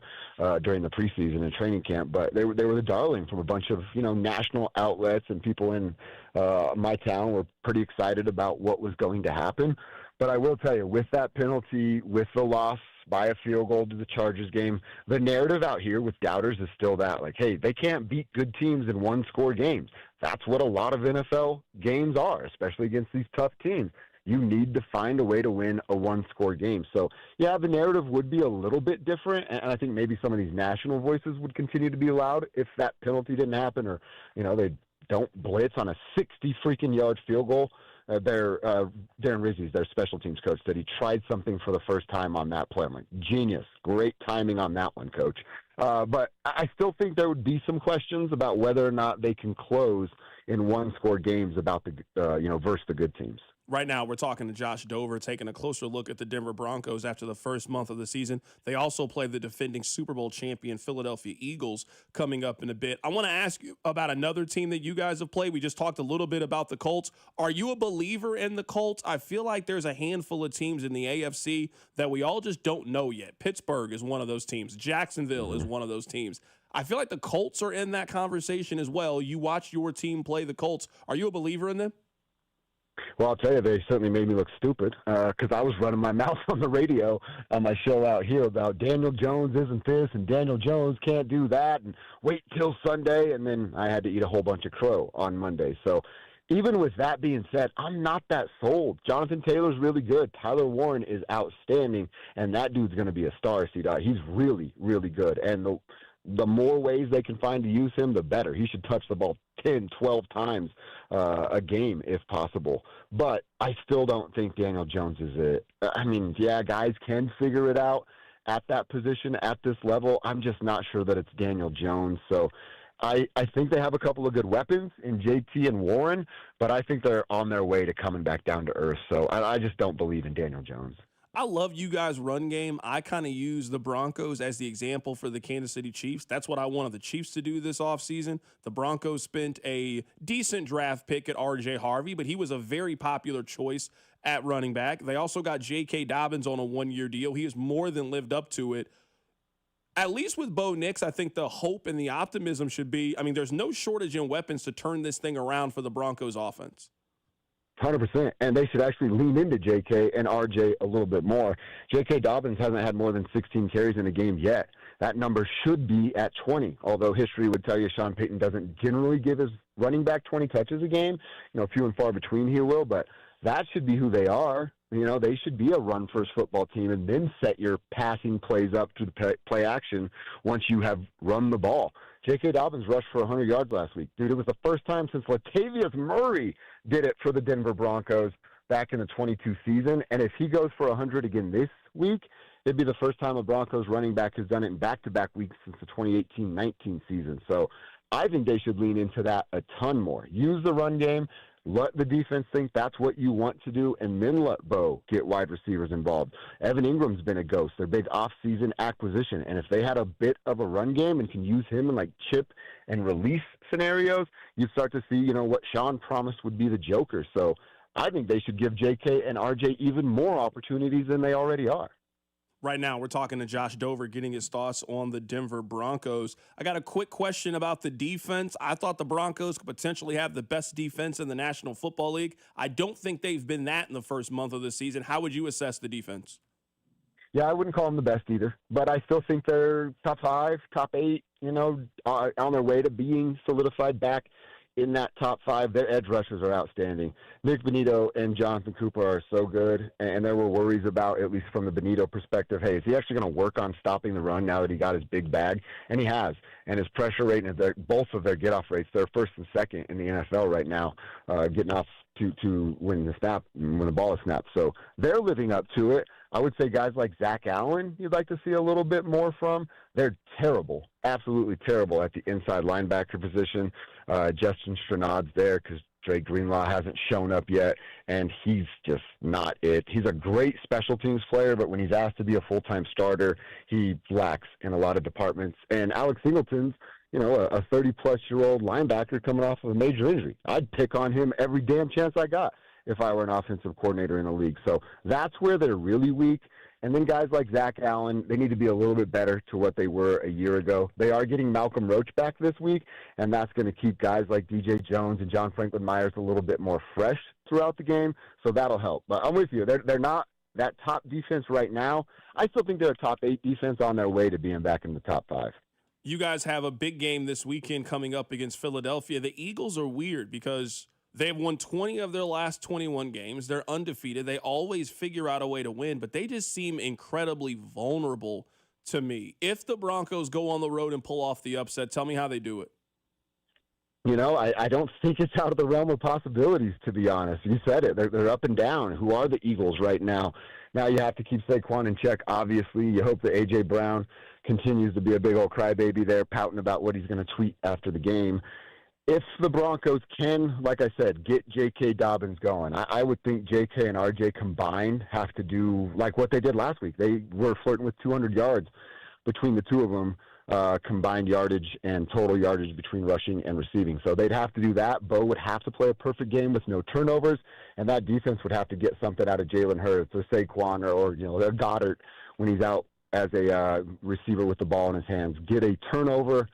during the preseason and training camp. But they were the darling from a bunch of national outlets, and people in my town were pretty excited about what was going to happen. But I will tell you, with that penalty, with the loss by a field goal to the Chargers game, the narrative out here with doubters is still that, like, hey, they can't beat good teams in one-score games. That's what a lot of NFL games are, especially against these tough teams. You need to find a way to win a one-score game. So, yeah, the narrative would be a little bit different, and I think maybe some of these national voices would continue to be loud if that penalty didn't happen, or, they don't blitz on a 60-freaking-yard field goal. Darren Rizzi's their special teams coach, said he tried something for the first time on that play. I'm like, genius. Great timing on that one, coach. But I still think there would be some questions about whether or not they can close in one-score games about versus the good teams. Right now, we're talking to Josh Dover, taking a closer look at the Denver Broncos after the first month of the season. They also play the defending Super Bowl champion Philadelphia Eagles coming up in a bit. I want to ask you about another team that you guys have played. We just talked a little bit about the Colts. Are you a believer in the Colts? I feel like there's a handful of teams in the AFC that we all just don't know yet. Pittsburgh is one of those teams. Jacksonville is one of those teams. I feel like the Colts are in that conversation as well. You watch your team play the Colts. Are you a believer in them? Well, I'll tell you, they certainly made me look stupid because I was running my mouth on the radio on my show out here about Daniel Jones isn't this and Daniel Jones can't do that and wait till Sunday, and then I had to eat a whole bunch of crow on Monday. So even with that being said, I'm not that sold. Jonathan Taylor's really good. Tyler Warren is outstanding, and that dude's going to be a star, C-Dot. He's really, really good. And the more ways they can find to use him, the better. He should touch the ball 10, 12 times a game if possible. But I still don't think Daniel Jones is it. I mean, yeah, guys can figure it out at that position, at this level. I'm just not sure that it's Daniel Jones. So I think they have a couple of good weapons in JT and Warren, but I think they're on their way to coming back down to earth. So I just don't believe in Daniel Jones. I love you guys' run game. I kind of use the Broncos as the example for the Kansas City Chiefs. That's what I wanted the Chiefs to do this offseason. The Broncos spent a decent draft pick at R.J. Harvey, but he was a very popular choice at running back. They also got J.K. Dobbins on a one-year deal. He has more than lived up to it. At least with Bo Nix, I think the hope and the optimism should be, I mean, there's no shortage in weapons to turn this thing around for the Broncos offense. 100%, and they should actually lean into J.K. and R.J. a little bit more. J.K. Dobbins hasn't had more than 16 carries in a game yet. That number should be at 20, although history would tell you Sean Payton doesn't generally give his running back 20 touches a game. Few and far between he will, but that should be who they are. They should be a run-first football team and then set your passing plays up to the play action once you have run the ball. J.K. Dobbins rushed for 100 yards last week. Dude, it was the first time since Latavius Murray did it for the Denver Broncos back in the 22 season. And if he goes for 100 again this week, it'd be the first time a Broncos running back has done it in back-to-back weeks since the 2018-19 season. So I think they should lean into that a ton more. Use the run game. Let the defense think that's what you want to do, and then let Bo get wide receivers involved. Evan Ingram's been a ghost, their big off-season acquisition, and if they had a bit of a run game and can use him in chip and release scenarios, you start to see, what Sean promised would be the Joker. So I think they should give J.K. and R.J. even more opportunities than they already are. Right now, we're talking to Josh Dover, getting his thoughts on the Denver Broncos. I got a quick question about the defense. I thought the Broncos could potentially have the best defense in the National Football League. I don't think they've been that in the first month of the season. How would you assess the defense? Yeah, I wouldn't call them the best either, but I still think they're top 5, top 8, on their way to being solidified back in that top 5. Their edge rushers are outstanding. Nick Bonito and Jonathan Cooper are so good, and there were worries about, at least from the Bonito perspective, hey, is he actually going to work on stopping the run now that he got his big bag? And he has. And his pressure rate and both of their get-off rates, they're first and second in the NFL right now, getting off to when the ball is snapped. So they're living up to it. I would say guys like Zach Allen you'd like to see a little bit more from. They're terrible, absolutely terrible at the inside linebacker position. Justin Stranad's there because Dre Greenlaw hasn't shown up yet, and he's just not it. He's a great special teams player, but when he's asked to be a full-time starter, he lacks in a lot of departments. And Alex Singleton's, a 30-plus-year-old linebacker coming off of a major injury. I'd pick on him every damn chance I got. if I were an offensive coordinator in the league. So that's where they're really weak. And then guys like Zach Allen, they need to be a little bit better to what they were a year ago. They are getting Malcolm Roach back this week, and that's going to keep guys like DJ Jones and John Franklin Myers a little bit more fresh throughout the game, so that'll help. But I'm with you. They're not that top defense right now. I still think they're a top 8 defense on their way to being back in the top 5. You guys have a big game this weekend coming up against Philadelphia. The Eagles are weird because they've won 20 of their last 21 games. They're undefeated. They always figure out a way to win, but they just seem incredibly vulnerable to me. If the Broncos go on the road and pull off the upset, tell me how they do it. You know, I don't think it's out of the realm of possibilities, to be honest. You said it. They're up and down. Who are the Eagles right now? Now you have to keep Saquon in check, obviously. You hope that A.J. Brown continues to be a big old crybaby there, pouting about what he's going to tweet after the game. If the Broncos can, like I said, get J.K. Dobbins going, I would think J.K. and R.J. combined have to do like what they did last week. They were flirting with 200 yards between the two of them, combined yardage and total yardage between rushing and receiving. So they'd have to do that. Bo would have to play a perfect game with no turnovers, and that defense would have to get something out of Jalen Hurts or Saquon or Goddard when he's out as a receiver with the ball in his hands. Get a turnover,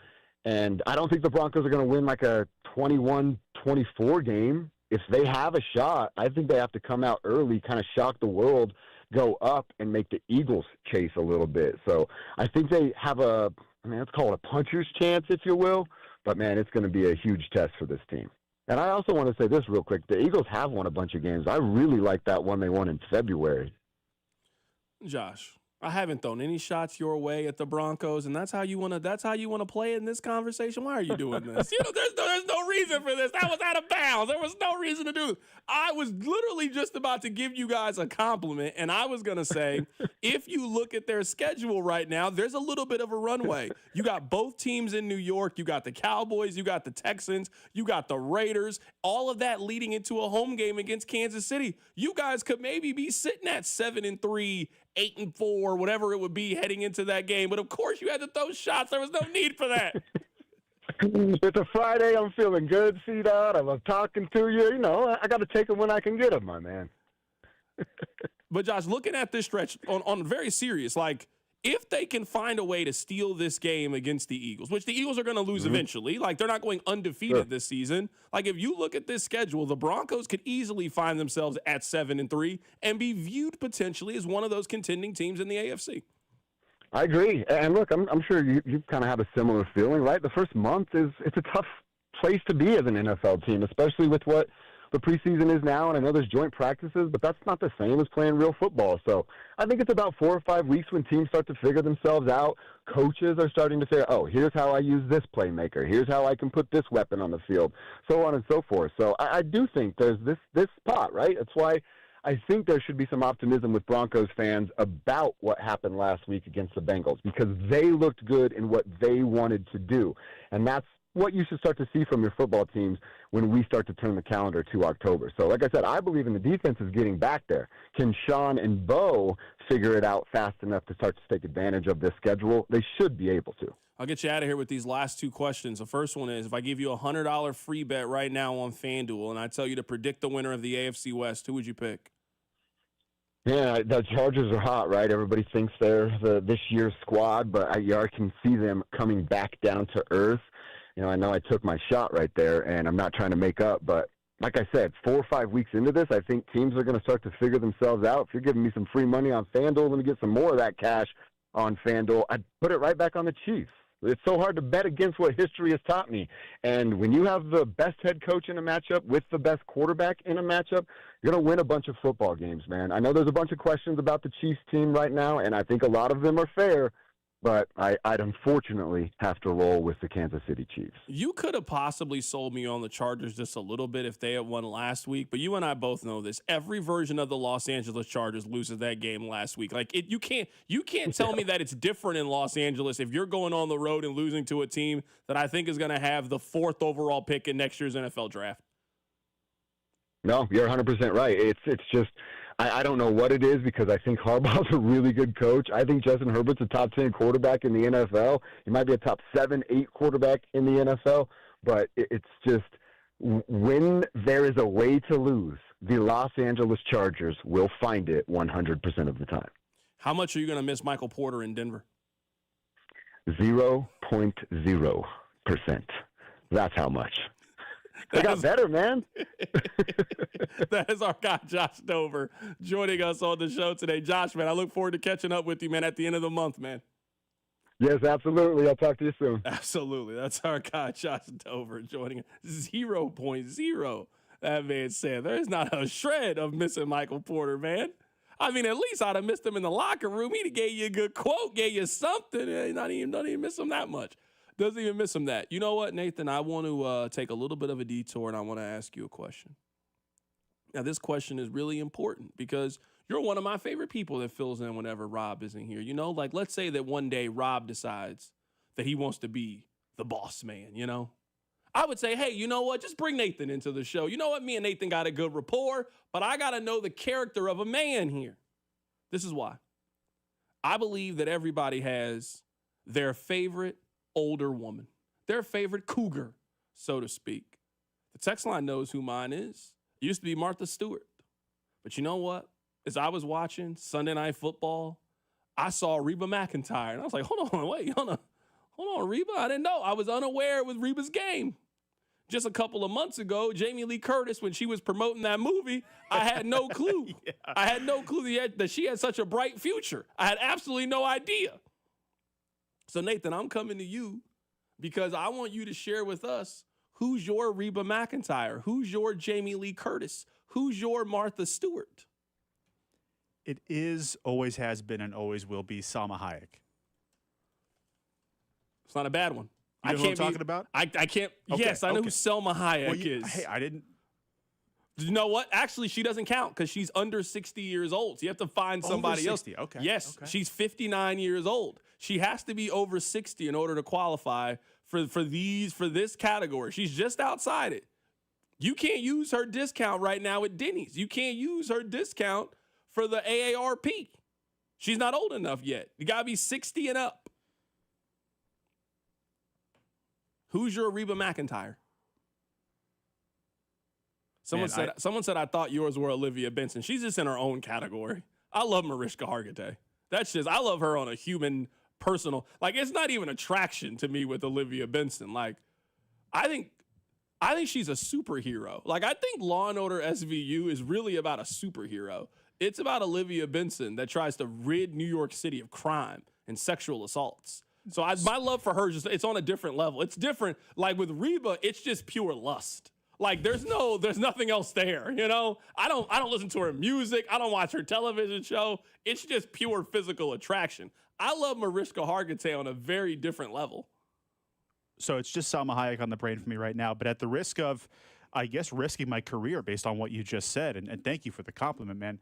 and I don't think the Broncos are going to win like a 21-24 game. If they have a shot, I think they have to come out early, kind of shock the world, go up, and make the Eagles chase a little bit. So I think they have let's call it a puncher's chance, if you will. But, man, it's going to be a huge test for this team. And I also want to say this real quick. The Eagles have won a bunch of games. I really like that one they won in February. Josh, I haven't thrown any shots your way at the Broncos, and that's how you want to play in this conversation. Why are you doing this? There's no reason for this. That was out of bounds. There was no reason to do this. I was literally just about to give you guys a compliment, and I was going to say, if you look at their schedule right now, there's a little bit of a runway. You got both teams in New York. You got the Cowboys. You got the Texans. You got the Raiders. All of that leading into a home game against Kansas City. You guys could maybe be sitting at 7-3, 8-4, whatever it would be heading into that game. But, of course, you had to throw shots. There was no need for that. It's a Friday. I'm feeling good, C-Dot. I love talking to you. You know, I got to take them when I can get them, my man. But, Josh, looking at this stretch on very serious, like, if they can find a way to steal this game against the Eagles, which the Eagles are going to lose eventually, like they're not going undefeated this season. Like if you look at this schedule, the Broncos could easily find themselves at 7-3 and be viewed potentially as one of those contending teams in the AFC. I agree. And look, I'm sure you kind of have a similar feeling, right? The first month it's a tough place to be as an NFL team, especially with what the preseason is now, and I know there's joint practices, but that's not the same as playing real football. So I think it's about 4 or 5 weeks when teams start to figure themselves out. Coaches are starting to say, oh, here's how I use this playmaker. Here's how I can put this weapon on the field, so on and so forth. So I do think there's this spot, right? That's why I think there should be some optimism with Broncos fans about what happened last week against the Bengals because they looked good in what they wanted to do. And that's what you should start to see from your football teams when we start to turn the calendar to October. So like I said, I believe in the defense is getting back there. Can Sean and Bo figure it out fast enough to start to take advantage of this schedule? They should be able to. I'll get you out of here with these last 2 questions. The first one is, if I give you a $100 free bet right now on FanDuel and I tell you to predict the winner of the AFC West, who would you pick? Yeah, the Chargers are hot, right? Everybody thinks they're this year's squad, but I can see them coming back down to earth. You know I took my shot right there, and I'm not trying to make up, but like I said, 4 or 5 weeks into this, I think teams are going to start to figure themselves out. If you're giving me some free money on FanDuel, let me get some more of that cash on FanDuel. I'd put it right back on the Chiefs. It's so hard to bet against what history has taught me. And when you have the best head coach in a matchup with the best quarterback in a matchup, you're going to win a bunch of football games, man. I know there's a bunch of questions about the Chiefs team right now, and I think a lot of them are fair. But I'd unfortunately have to roll with the Kansas City Chiefs. You could have possibly sold me on the Chargers just a little bit if they had won last week, but you and I both know this. Every version of the Los Angeles Chargers loses that game last week. Like you can't tell me that it's different in Los Angeles if you're going on the road and losing to a team that I think is going to have the 4th overall pick in next year's NFL draft. No, you're 100% right. It's just I don't know what it is because I think Harbaugh's a really good coach. I think Justin Herbert's a top 10 quarterback in the NFL. He might be a top 7, 8 quarterback in the NFL, but it's just when there is a way to lose, the Los Angeles Chargers will find it 100% of the time. How much are you going to miss Michael Porter in Denver? 0.0%. That's how much. They got better, man. That is our guy, Josh Dover, joining us on the show today. Josh, man, I look forward to catching up with you, man, at the end of the month, man. Yes, absolutely. I'll talk to you soon. Absolutely. That's our guy, Josh Dover, joining us. 0.0. That man said there is not a shred of missing Michael Porter, man. I mean, at least I'd have missed him in the locker room. He'd have gave you a good quote, gave you something. Don't even miss him that much. Doesn't even miss him that. You know what, Nathan? I want to take a little bit of a detour, and I want to ask you a question. Now, this question is really important because you're one of my favorite people that fills in whenever Rob isn't here. You know, like let's say that one day Rob decides that he wants to be the boss man, you know? I would say, hey, you know what? Just bring Nathan into the show. You know what? Me and Nathan got a good rapport, but I got to know the character of a man here. This is why. I believe that everybody has their favorite older woman, their favorite cougar, so to speak. The text line knows who mine is. It used to be Martha Stewart. But you know what? As I was watching Sunday Night Football, I saw Reba McEntire, and I was like, hold on, Reba. I didn't know. I was unaware with Reba's game. Just a couple of months ago, Jamie Lee Curtis, when she was promoting that movie, I had no clue. Yeah. I had no clue that she had such a bright future. I had absolutely no idea. So, Nathan, I'm coming to you because I want you to share with us who's your Reba McEntire, who's your Jamie Lee Curtis, who's your Martha Stewart. It is, always has been, and always will be Salma Hayek. It's not a bad one. You know who I'm talking about? I can't. Okay, yes, I know who Selma Hayek is. Hey, I didn't. You know what? Actually, she doesn't count because she's under 60 years old. So you have to find somebody over 60. else. Okay. Yes, okay. She's 59 years old. She has to be over 60 in order to qualify for this category. She's just outside it. You can't use her discount right now at Denny's. You can't use her discount for the AARP. She's not old enough yet. You got to be 60 and up. Who's your Reba McEntire? Someone said I thought yours were Olivia Benson. She's just in her own category. I love Mariska Hargitay. I love her on a human, personal, like it's not even attraction to me with Olivia Benson. Like, I think she's a superhero. Like, I think Law and Order SVU is really about a superhero. It's about Olivia Benson that tries to rid New York City of crime and sexual assaults. So my love for her it's on a different level. It's different. Like with Reba, it's just pure lust. Like there's nothing else there, you know? I don't listen to her music. I don't watch her television show. It's just pure physical attraction. I love Mariska Hargitay on a very different level. So it's just Salma Hayek on the brain for me right now, but at the risk of, I guess, risking my career based on what you just said, and thank you for the compliment, man.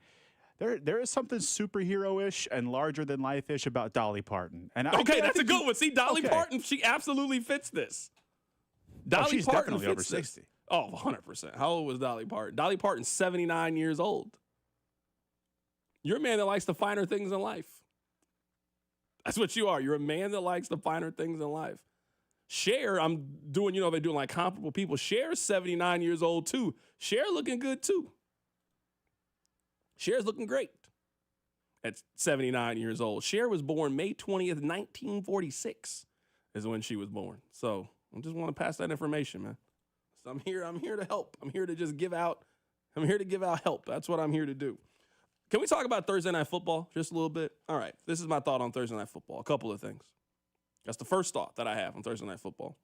There is something superhero-ish and larger-than-life-ish about Dolly Parton. And that's a good one. See, Dolly Parton, she absolutely fits this. She's Parton definitely over 60. Oh, 100%. How old was Dolly Parton? Dolly Parton's 79 years old. You're a man that likes the finer things in life. That's what you are. You're a man that likes the finer things in life. Cher, I'm doing, they're doing like comparable people. Cher's 79 years old, too. Cher looking good, too. Cher's looking great at 79 years old. Cher was born May 20th, 1946 is when she was born. So I just want to pass that information, man. So I'm here to help. I'm here to just give out help. That's what I'm here to do. Can we talk about Thursday Night Football just a little bit? All right. This is my thought on Thursday Night Football. A couple of things. That's the first thought that I have on Thursday Night Football.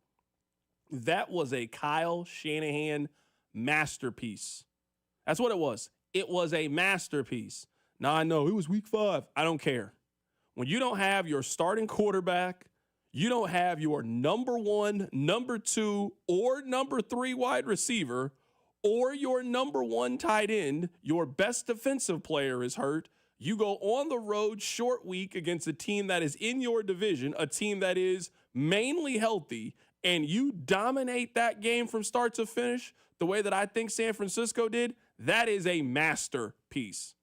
That was a Kyle Shanahan masterpiece. That's what it was. It was a masterpiece. Now, I know it was week 5. I don't care. When you don't have your starting quarterback, you don't have your number 1, number 2, or number 3 wide receiver, or your number 1 tight end, your best defensive player is hurt. You go on the road short week against a team that is in your division, a team that is mainly healthy, and you dominate that game from start to finish the way that I think San Francisco did. That is a masterpiece.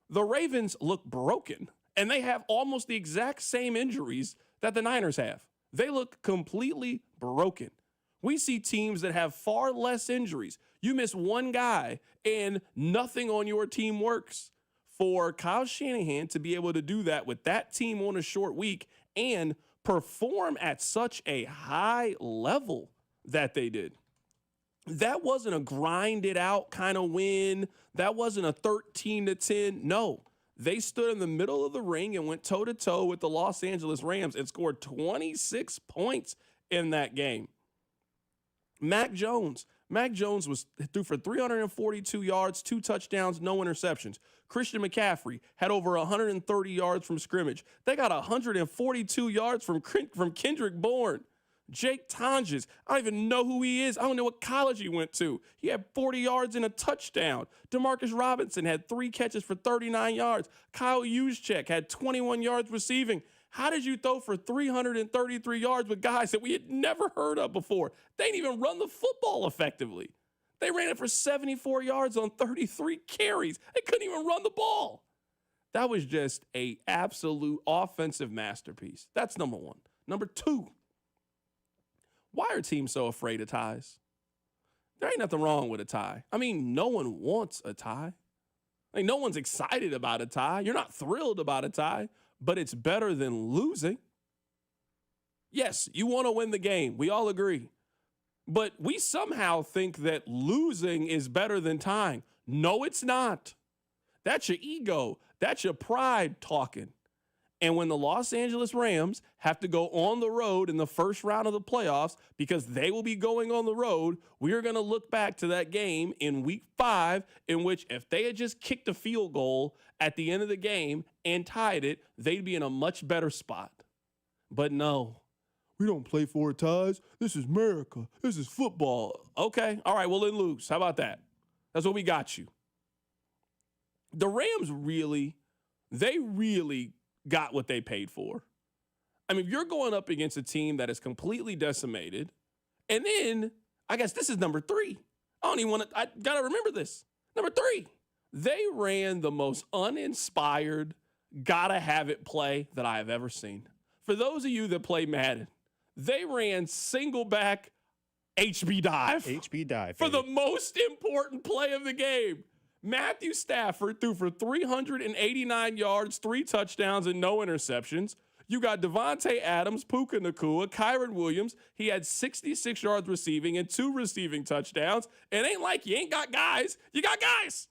The Ravens look broken, and they have almost the exact same injuries that the Niners have. They look completely broken. We see teams that have far less injuries. You miss one guy and nothing on your team works. For Kyle Shanahan to be able to do that with that team on a short week and perform at such a high level that they did. That wasn't a grind it out kind of win. That wasn't a 13-10. No, they stood in the middle of the ring and went toe-to-toe with the Los Angeles Rams and scored 26 points in that game. Mac Jones was threw for 342 yards, 2 touchdowns, no interceptions. Christian McCaffrey had over 130 yards from scrimmage. They got 142 yards from Kendrick Bourne. Jake Tonjes, I don't even know who he is. I don't know what college he went to. He had 40 yards and a touchdown. Demarcus Robinson had 3 catches for 39 yards. Kyle Juszczyk had 21 yards receiving. How did you throw for 333 yards with guys that we had never heard of before? They didn't even run the football effectively. They ran it for 74 yards on 33 carries. They couldn't even run the ball. That was just an absolute offensive masterpiece. That's number one. Number two, why are teams so afraid of ties? There ain't nothing wrong with a tie. I mean, no one wants a tie. Like, no one's excited about a tie. You're not thrilled about a tie, but it's better than losing. Yes, you want to win the game. We all agree. But we somehow think that losing is better than tying. No, it's not. That's your ego. That's your pride talking. And when the Los Angeles Rams have to go on the road in the first round of the playoffs, because they will be going on the road, we are going to look back to that game in week 5, in which if they had just kicked a field goal at the end of the game and tied it, they'd be in a much better spot. But no, we don't play for ties. This is America. This is football. Okay, all right, well then lose. How about that? That's what we got you. The Rams really got what they paid for. I mean, if you're going up against a team that is completely decimated, and then I guess this is number 3. I got to remember this. Number 3, they ran the most uninspired, gotta have it play that I have ever seen. For those of you that play Madden, they ran single back HB dive. HB dive. For the most important play of the game. Matthew Stafford threw for 389 yards, 3 touchdowns, and no interceptions. You got Devontae Adams, Puka Nacua, Kyron Williams. He had 66 yards receiving and 2 receiving touchdowns. It ain't like you ain't got guys. You got guys.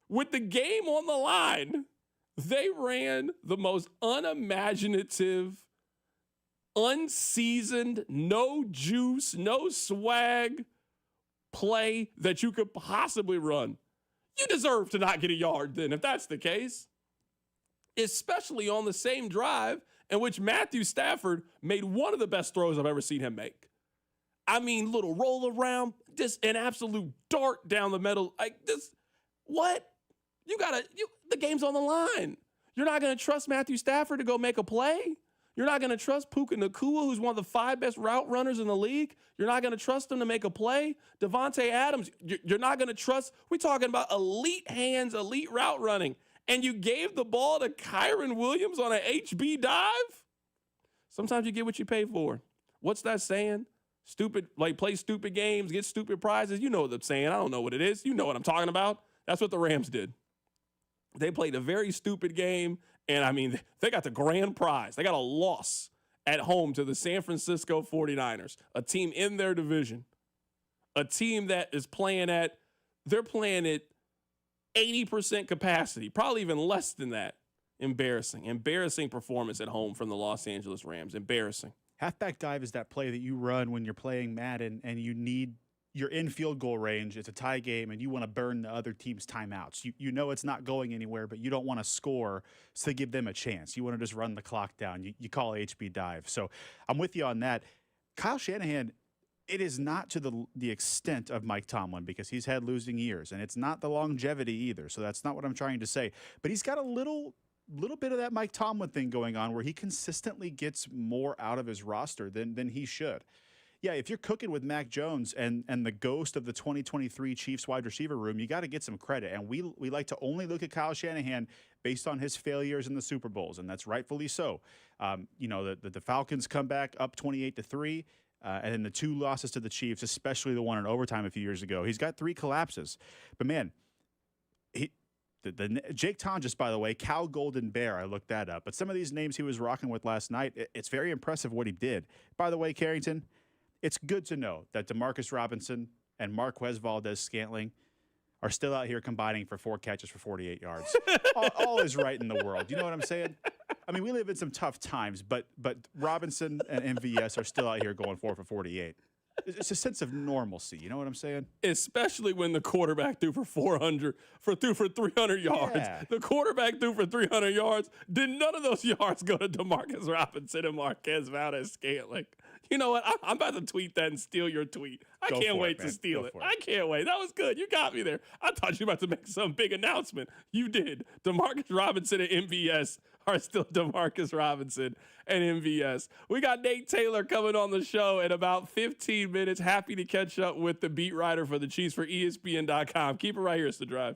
With the game on the line, they ran the most unimaginative, unseasoned, no juice, no swag play that you could possibly run. You deserve to not get a yard then, if that's the case. Especially on the same drive in which Matthew Stafford made one of the best throws I've ever seen him make. I mean, little roll around, just an absolute dart down the middle. Like this, what? The game's on the line. You're not going to trust Matthew Stafford to go make a play? You're not going to trust Puka Nacua, who's one of the 5 best route runners in the league? You're not going to trust him to make a play? Devontae Adams, you're not going to trust? We're talking about elite hands, elite route running. And you gave the ball to Kyron Williams on an HB dive? Sometimes you get what you pay for. What's that saying? Play stupid games, get stupid prizes. You know what I'm saying. I don't know what it is. You know what I'm talking about. That's what the Rams did. They played a very stupid game. And, I mean, they got the grand prize. They got a loss at home to the San Francisco 49ers, a team in their division, a team that is they're playing at 80% capacity, probably even less than that. Embarrassing performance at home from the Los Angeles Rams. Embarrassing. Halfback dive is that play that you run when you're playing Madden and you're in field goal range. It's a tie game, and you want to burn the other team's timeouts. You know it's not going anywhere, but you don't want to score to give them a chance. You want to just run the clock down. You call HB dive. So I'm with you on that. Kyle Shanahan, it is not to the extent of Mike Tomlin because he's had losing years, and it's not the longevity either. So that's not what I'm trying to say. But he's got a little bit of that Mike Tomlin thing going on where he consistently gets more out of his roster than he should. Yeah, if you're cooking with Mac Jones and the ghost of the 2023 Chiefs wide receiver room, you got to get some credit. And we like to only look at Kyle Shanahan based on his failures in the Super Bowls, and that's rightfully so. The Falcons come back up 28-3. and then the 2 losses to the Chiefs, especially the one in overtime a few years ago. He's got 3 collapses. But, man, Jake Tonjes, by the way, Cal Golden Bear, I looked that up. But some of these names he was rocking with last night, it's very impressive what he did. By the way, Carrington, it's good to know that Demarcus Robinson and Marquez Valdes-Scantling are still out here combining for 4 catches for 48 yards. all is right in the world. You know what I'm saying? I mean, we live in some tough times, but Robinson and MVS are still out here going 4 for 48. It's a sense of normalcy. You know what I'm saying? Especially when the quarterback threw for 300 yards. Yeah. The quarterback threw for 300 yards. Did none of those yards go to Demarcus Robinson and Marquez Valdes-Scantling? You know what? I'm about to tweet that and steal your tweet. I can't wait to steal it. I can't wait. That was good. You got me there. I thought you were about to make some big announcement. You did. Demarcus Robinson and MVS are still Demarcus Robinson and MVS. We got Nate Taylor coming on the show in about 15 minutes. Happy to catch up with the beat writer for the Chiefs for ESPN.com. Keep it right here. It's The Drive.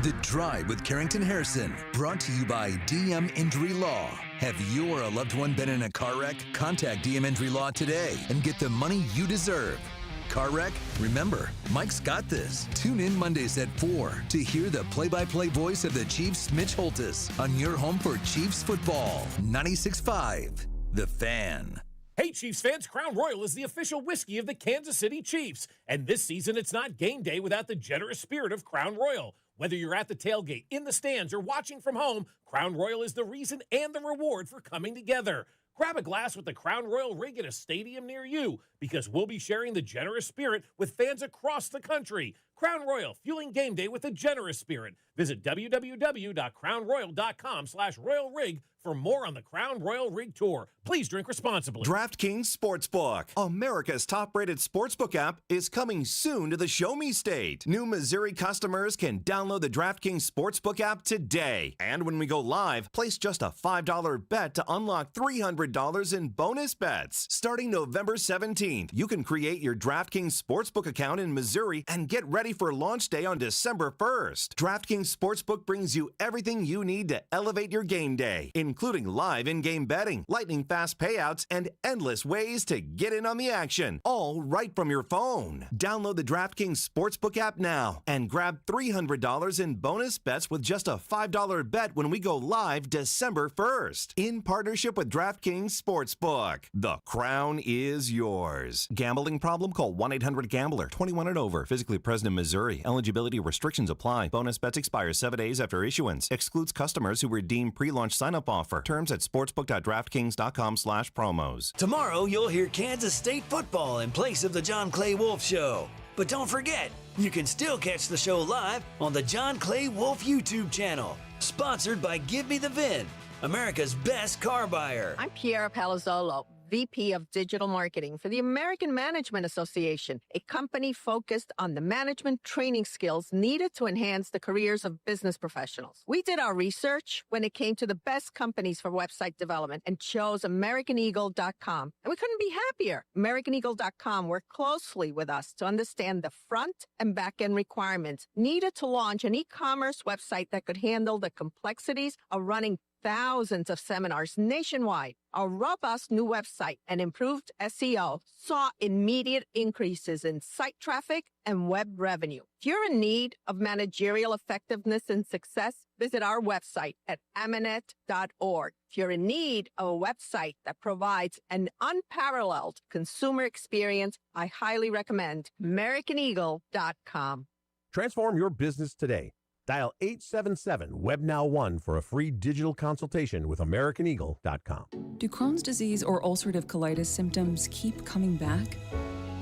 The Drive with Carrington Harrison, brought to you by DM Injury Law. Have you or a loved one been in a car wreck? Contact DM Injury Law today and get the money you deserve. Car wreck? Remember, Mike's got this. Tune in Mondays at 4 to hear the play-by-play voice of the Chiefs, Mitch Holthus, on your home for Chiefs football. 96.5, The Fan. Hey, Chiefs fans, Crown Royal is the official whiskey of the Kansas City Chiefs. And this season, it's not game day without the generous spirit of Crown Royal. Whether you're at the tailgate, in the stands, or watching from home, Crown Royal is the reason and the reward for coming together. Grab a glass with the Crown Royal rig at a stadium near you, because we'll be sharing the generous spirit with fans across the country. Crown Royal, fueling game day with a generous spirit. Visit www.crownroyal.com/royal rig for more on the Crown Royal Rig Tour. Please drink responsibly. DraftKings Sportsbook, America's top-rated sportsbook app, is coming soon to the Show Me State. New Missouri customers can download the DraftKings Sportsbook app today. And when we go live, place just a $5 bet to unlock $300 in bonus bets. Starting November 17th, you can create your DraftKings Sportsbook account in Missouri and get ready for launch day on December 1st. DraftKings Sportsbook brings you everything you need to elevate your game day, including live in-game betting, lightning-fast payouts, and endless ways to get in on the action, all right from your phone. Download the DraftKings Sportsbook app now and grab $300 in bonus bets with just a $5 bet when we go live December 1st. In partnership with DraftKings Sportsbook, the crown is yours. Gambling problem? Call 1-800-GAMBLER. 21 and over. Physically present in Missouri. Eligibility restrictions apply. Bonus bets expire 7 days after issuance. Excludes customers who redeem pre-launch sign-up offer. Terms at sportsbook.draftkings.com/promos. Tomorrow, you'll hear Kansas State football in place of the John Clay Wolf Show. But don't forget, you can still catch the show live on the John Clay Wolf YouTube channel. Sponsored by Give Me the VIN, America's best car buyer. I'm Piera Palazzolo, VP of Digital Marketing for the American Management Association, a company focused on the management training skills needed to enhance the careers of business professionals. We did our research when it came to the best companies for website development and chose AmericanEagle.com. And we couldn't be happier. AmericanEagle.com worked closely with us to understand the front and back end requirements needed to launch an e-commerce website that could handle the complexities of running thousands of seminars nationwide. Our robust new website and improved SEO saw immediate increases in site traffic and web revenue. If you're in need of managerial effectiveness and success, visit our website at amanet.org. If you're in need of a website that provides an unparalleled consumer experience, I highly recommend AmericanEagle.com. Transform your business today. Dial 877-WEB-NOW1 for a free digital consultation with AmericanEagle.com. Do Crohn's disease or ulcerative colitis symptoms keep coming back?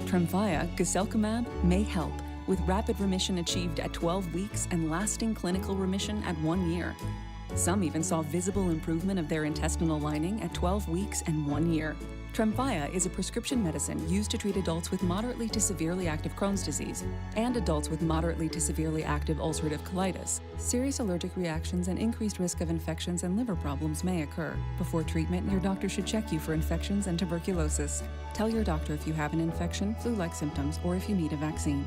Tremfya, guselkumab, may help, with rapid remission achieved at 12 weeks and lasting clinical remission at 1 year. Some even saw visible improvement of their intestinal lining at 12 weeks and 1 year. Tremfya is a prescription medicine used to treat adults with moderately to severely active Crohn's disease and adults with moderately to severely active ulcerative colitis. Serious allergic reactions and increased risk of infections and liver problems may occur. Before treatment, your doctor should check you for infections and tuberculosis. Tell your doctor if you have an infection, flu-like symptoms, or if you need a vaccine.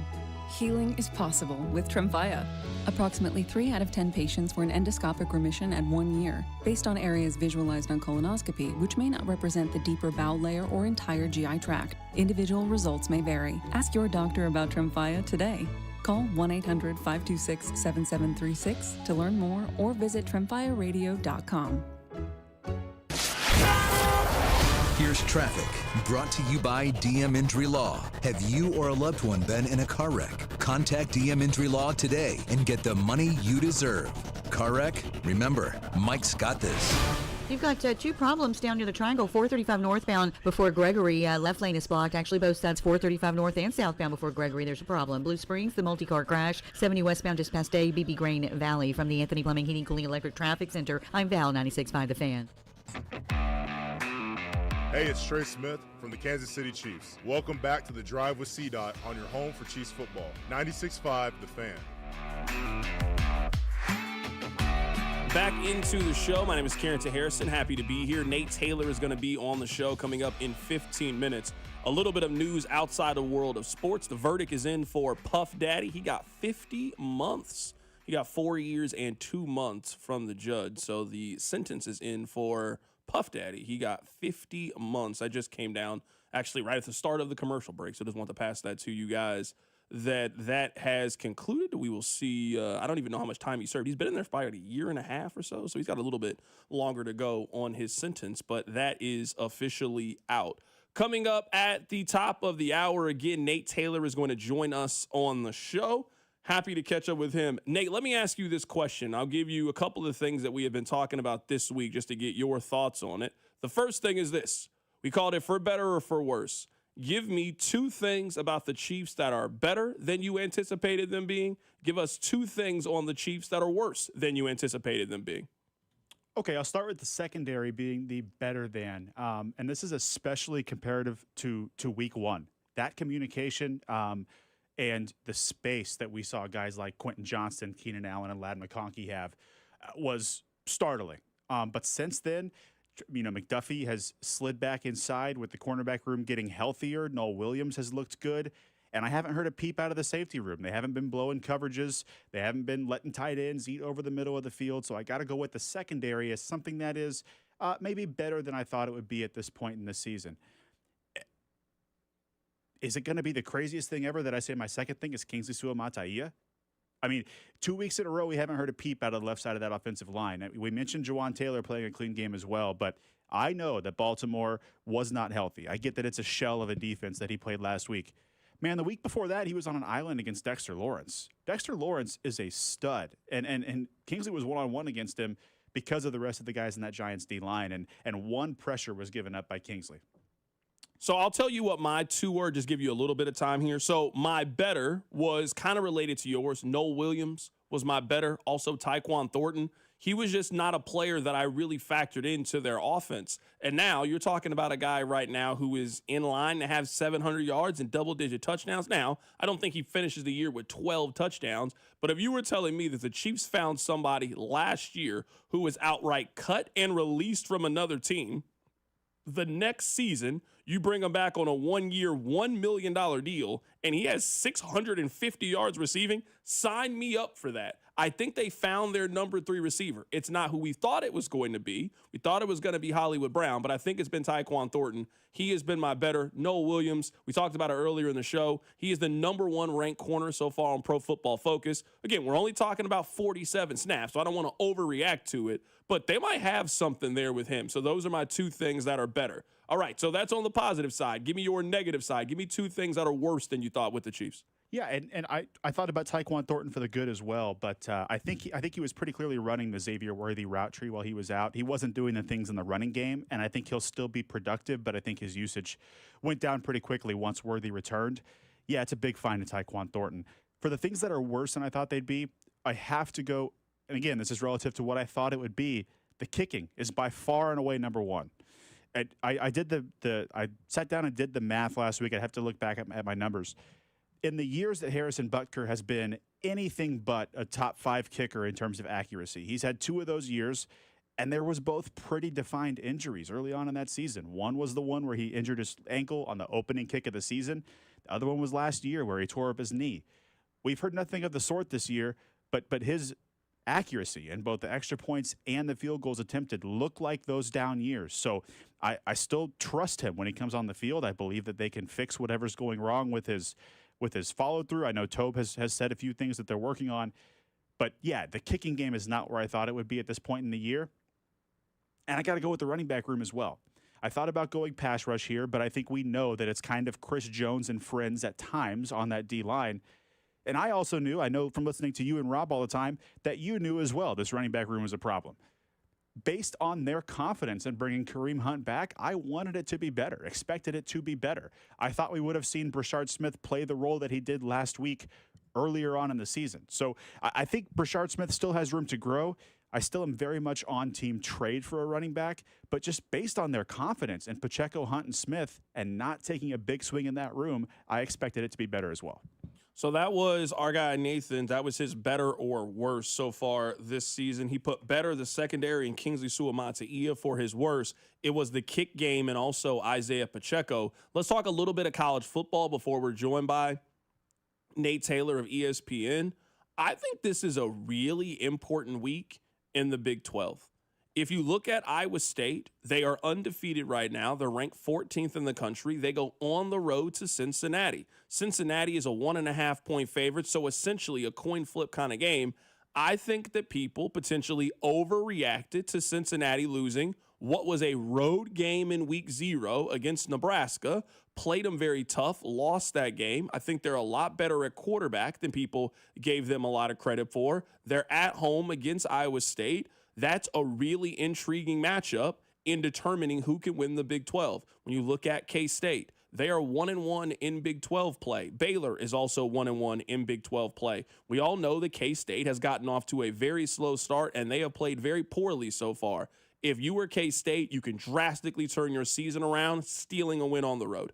Healing is possible with Tremfya. Approximately 3 out of 10 patients were in endoscopic remission at 1 year, based on areas visualized on colonoscopy, which may not represent the deeper bowel layer or entire GI tract. Individual results may vary. Ask your doctor about Tremfya today. Call 1-800-526-7736 to learn more or visit tremfyaradio.com. Here's traffic, brought to you by DM Injury Law. Have you or a loved one been in a car wreck? Contact DM Injury Law today and get the money you deserve. Car wreck? Remember, Mike's got this. You've got 2 problems down near the Triangle, 435 northbound before Gregory. Left lane is blocked. Actually, both sides, 435 north and southbound before Gregory. There's a problem. Blue Springs, the multi-car crash. 70 westbound just past A, BB Grain Valley. From the Anthony Plumbing, Heating, Cooling, Electric Traffic Center, I'm Val, 96.5 The Fan. Hey, it's Trey Smith from the Kansas City Chiefs. Welcome back to the Drive with CDOT on your home for Chiefs football. 96.5 The Fan. Back into the show. My name is Carrington Harrison. Happy to be here. Nate Taylor is going to be on the show coming up in 15 minutes. A little bit of news outside the world of sports. The verdict is in for Puff Daddy. He got 50 months. He got 4 years and 2 months from the judge. So the sentence is in for Puff Daddy. He got 50 months. I just came down actually right at the start of the commercial break, so just want to pass that to you guys. That has concluded. We will see. I don't even know how much time he served. He's been in there for about a year and a half or so, so he's got a little bit longer to go on his sentence, but that is officially out. Coming up at the top of the hour, again, Nate Taylor is going to join us on the show. Happy to catch up with him. Nate, let me ask you this question. I'll give you a couple of things that we have been talking about this week just to get your thoughts on it. The first thing is this. We called it for better or for worse. Give me 2 things about the Chiefs that are better than you anticipated them being. Give us 2 things on the Chiefs that are worse than you anticipated them being. Okay, I'll start with the secondary being the better than. And this is especially comparative to week 1. That communication and the space that we saw guys like Quentin Johnston, Keenan Allen, and Ladd McConkey have was startling. But since then, McDuffie has slid back inside with the cornerback room getting healthier. Noel Williams has looked good. And I haven't heard a peep out of the safety room. They haven't been blowing coverages. They haven't been letting tight ends eat over the middle of the field. So I got to go with the secondary as something that is maybe better than I thought it would be at this point in the season. Is it going to be the craziest thing ever that I say my second thing is Kingsley Suamataia? I mean, 2 weeks in a row, we haven't heard a peep out of the left side of that offensive line. We mentioned Jawan Taylor playing a clean game as well, but I know that Baltimore was not healthy. I get that it's a shell of a defense that he played last week. Man, the week before that, he was on an island against Dexter Lawrence. Dexter Lawrence is a stud, and Kingsley was one-on-one against him because of the rest of the guys in that Giants D-line, and one pressure was given up by Kingsley. So I'll tell you what my 2 were, just give you a little bit of time here. So my better was kind of related to yours. Noel Williams was my better. Also Tyquan Thornton. He was just not a player that I really factored into their offense. And now you're talking about a guy right now who is in line to have 700 yards and double-digit touchdowns. Now, I don't think he finishes the year with 12 touchdowns, but if you were telling me that the Chiefs found somebody last year who was outright cut and released from another team, the next season, you bring him back on a 1-year, $1 million deal, and he has 650 yards receiving, sign me up for that. I think they found their number 3 receiver. It's not who we thought it was going to be. We thought it was going to be Hollywood Brown, but I think it's been Tyquan Thornton. He has been my better. Noel Williams, we talked about it earlier in the show. He is the number 1 ranked corner so far on Pro Football Focus. Again, we're only talking about 47 snaps, so I don't want to overreact to it, but they might have something there with him. So those are my 2 things that are better. All right, so that's on the positive side. Give me your negative side. Give me 2 things that are worse than you thought with the Chiefs. Yeah, and I thought about Tyquan Thornton for the good as well, but I think he was pretty clearly running the Xavier Worthy route tree while he was out. He wasn't doing the things in the running game, and I think he'll still be productive, but I think his usage went down pretty quickly once Worthy returned. Yeah, it's a big find in Tyquan Thornton. For the things that are worse than I thought they'd be, I have to go, and again, this is relative to what I thought it would be, the kicking is by far and away number 1. I sat down and did the math last week. I'd have to look back at my numbers. In the years that Harrison Butker has been anything but a top 5 kicker in terms of accuracy, he's had 2 of those years, and there was both pretty defined injuries early on in that season. One was the one where he injured his ankle on the opening kick of the season. The other one was last year where he tore up his knee. we've heard nothing of the sort this year, but his accuracy in both the extra points and the field goals attempted look like those down years. So I still trust him when he comes on the field. I believe that they can fix whatever's going wrong with his follow through. I know Tobe has said a few things that they're working on, but yeah, the kicking game is not where I thought it would be at this point in the year. And I got to go with the running back room as well. I thought about going pass rush here, but I think we know that it's kind of Chris Jones and friends at times on that D line. And I also knew, I know from listening to you and Rob all the time, that you knew as well this running back room was a problem. Based on their confidence in bringing Kareem Hunt back, I wanted it to be better, expected it to be better. I thought we would have seen Brashard Smith play the role that he did last week earlier on in the season. So I think Brashard Smith still has room to grow. I still am very much on team trade for a running back, but just based on their confidence in Pacheco, Hunt, and Smith and not taking a big swing in that room, I expected it to be better as well. So that was our guy Nathan. That was his better or worse so far this season. He put better the secondary and Kingsley Suamataia for his worst. It was the kick game and also Isaiah Pacheco. Let's talk a little bit of college football before we're joined by Nate Taylor of ESPN. I think this is a really important week in the Big 12. If you look at Iowa State, they are undefeated right now. They're ranked 14th in the country. They go on the road to Cincinnati. Cincinnati is a 1.5-point favorite, so essentially a coin flip kind of game. I think that people potentially overreacted to Cincinnati losing what was a road game in week 0 against Nebraska, played them very tough, lost that game. I think they're a lot better at quarterback than people gave them a lot of credit for. They're at home against Iowa State. That's a really intriguing matchup in determining who can win the Big 12. When you look at K-State, they are 1-1 in Big 12 play. Baylor is also 1-1 in Big 12 play. We all know that K-State has gotten off to a very slow start, and they have played very poorly so far. If you were K-State, you can drastically turn your season around, stealing a win on the road.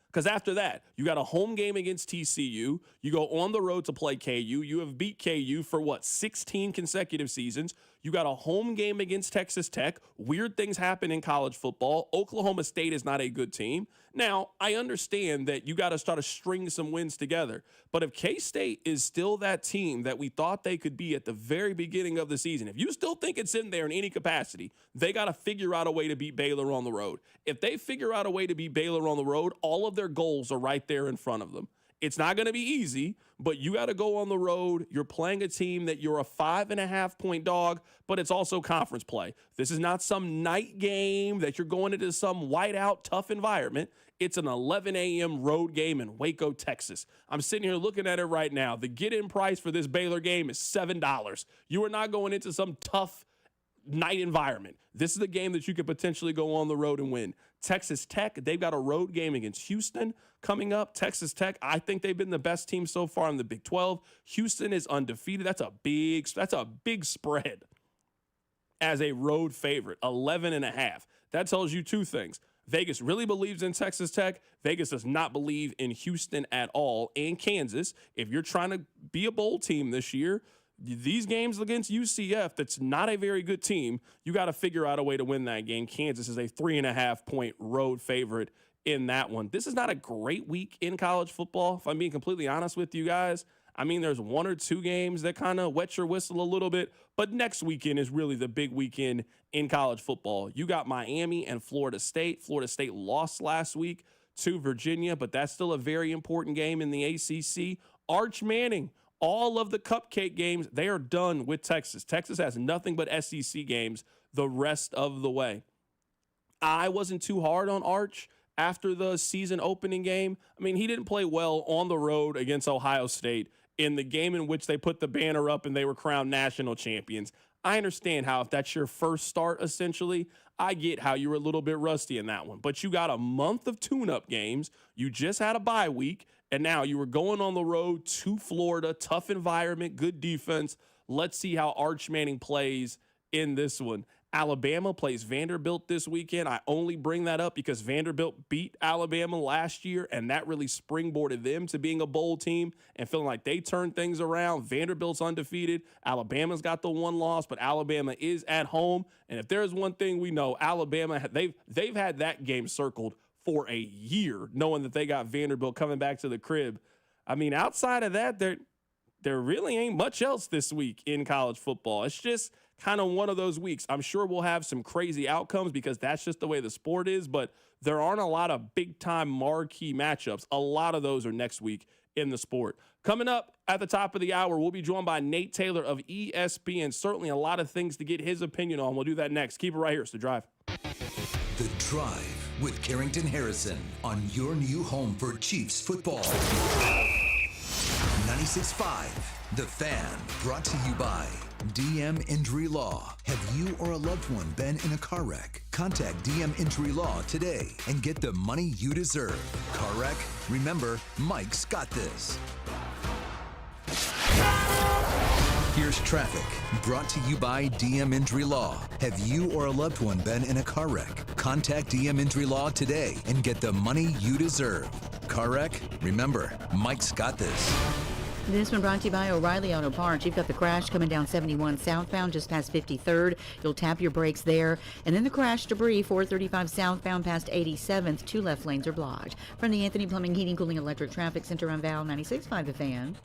Because after that, you got a home game against TCU. You go on the road to play KU. You have beat KU for, 16 consecutive seasons. You got a home game against Texas Tech. Weird things happen in college football. Oklahoma State is not a good team. Now, I understand that you got to start to string some wins together. But if K-State is still that team that we thought they could be at the very beginning of the season, if you still think it's in there in any capacity, they got to figure out a way to beat Baylor on the road. If they figure out a way to beat Baylor on the road, all of their goals are right there in front of them. It's not going to be easy, but you got to go on the road. You're playing a team that you're a 5.5-point dog, but it's also conference play. This is not some night game that you're going into some whiteout tough environment. It's an 11 a.m. road game in Waco, Texas. I'm sitting here looking at it right now. The get-in price for this Baylor game is $7. You are not going into some tough night environment. This is the game that you could potentially go on the road and win. Texas Tech, they've got a road game against Houston coming up. Texas Tech, I think they've been the best team so far in the Big 12. Houston is undefeated. That's a big spread as a road favorite, 11.5. That tells you two things. Vegas really believes in Texas Tech. Vegas does not believe in Houston at all. And Kansas, if you're trying to be a bowl team this year, these games against UCF, that's not a very good team. You got to figure out a way to win that game. Kansas is a 3.5-point road favorite in that one. This is not a great week in college football, if I'm being completely honest with you guys. I mean, there's one or two games that kind of wet your whistle a little bit, but next weekend is really the big weekend in college football. You got Miami and Florida State. Florida State lost last week to Virginia, but that's still a very important game in the ACC. Arch Manning, all of the cupcake games, they are done with Texas. Texas has nothing but SEC games the rest of the way. I wasn't too hard on Arch after the season opening game. I mean, he didn't play well on the road against Ohio State in the game in which they put the banner up and they were crowned national champions. I understand how if that's your first start, essentially, I get how you were a little bit rusty in that one. But you got a month of tune-up games. You just had a bye week. And now you were going on the road to Florida, tough environment, good defense. Let's see how Arch Manning plays in this one. Alabama plays Vanderbilt this weekend. I only bring that up because Vanderbilt beat Alabama last year, and that really springboarded them to being a bowl team and feeling like they turned things around. Vanderbilt's undefeated. Alabama's got the one loss, but Alabama is at home. And if there's one thing we know, Alabama, they've had that game circled for a year, knowing that they got Vanderbilt coming back to the crib. I mean, outside of that, there really ain't much else this week in college football. It's just kind of one of those weeks. I'm sure we'll have some crazy outcomes because that's just the way the sport is, but there aren't a lot of big-time marquee matchups. A lot of those are next week in the sport. Coming up at the top of the hour, we'll be joined by Nate Taylor of ESPN. Certainly a lot of things to get his opinion on. We'll do that next. Keep it right here. It's The Drive. The Drive with Carrington Harrison on your new home for Chiefs football. 96.5, The Fan, brought to you by DM Injury Law. Have you or a loved one been in a car wreck? Contact DM Injury Law today and get the money you deserve. Car wreck? Remember, Mike's got this. Here's traffic, brought to you by DM Injury Law. Have you or a loved one been in a car wreck? Contact DM Injury Law today and get the money you deserve. Car wreck? Remember, Mike's got this. This one brought to you by O'Reilly Auto Parts. You've got the crash coming down 71 southbound just past 53rd. You'll tap your brakes there. And then the crash debris, 435 southbound past 87th. 2 left lanes are blocked. From the Anthony Plumbing, Heating, Cooling, Electric Traffic Center on Val 96.5 The Fan.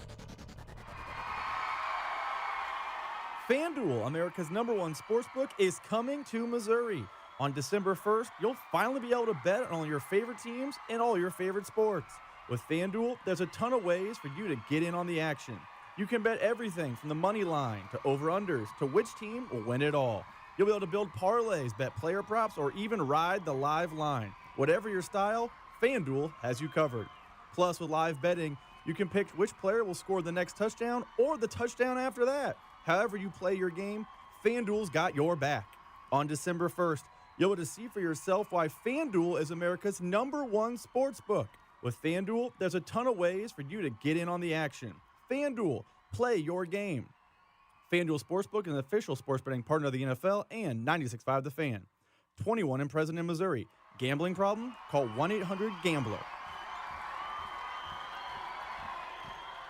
FanDuel, America's #1 sportsbook, is coming to Missouri. On December 1st, you'll finally be able to bet on all your favorite teams and all your favorite sports. With FanDuel, there's a ton of ways for you to get in on the action. You can bet everything from the money line to over-unders to which team will win it all. You'll be able to build parlays, bet player props, or even ride the live line. Whatever your style, FanDuel has you covered. Plus, with live betting, you can pick which player will score the next touchdown or the touchdown after that. However you play your game, FanDuel's got your back. On December 1st, you'll be able to see for yourself why FanDuel is America's #1 sportsbook. With FanDuel, there's a ton of ways for you to get in on the action. FanDuel, play your game. FanDuel Sportsbook is an official sports betting partner of the NFL and 96.5 The Fan. 21 and present in Missouri. Gambling problem? Call 1-800-GAMBLER.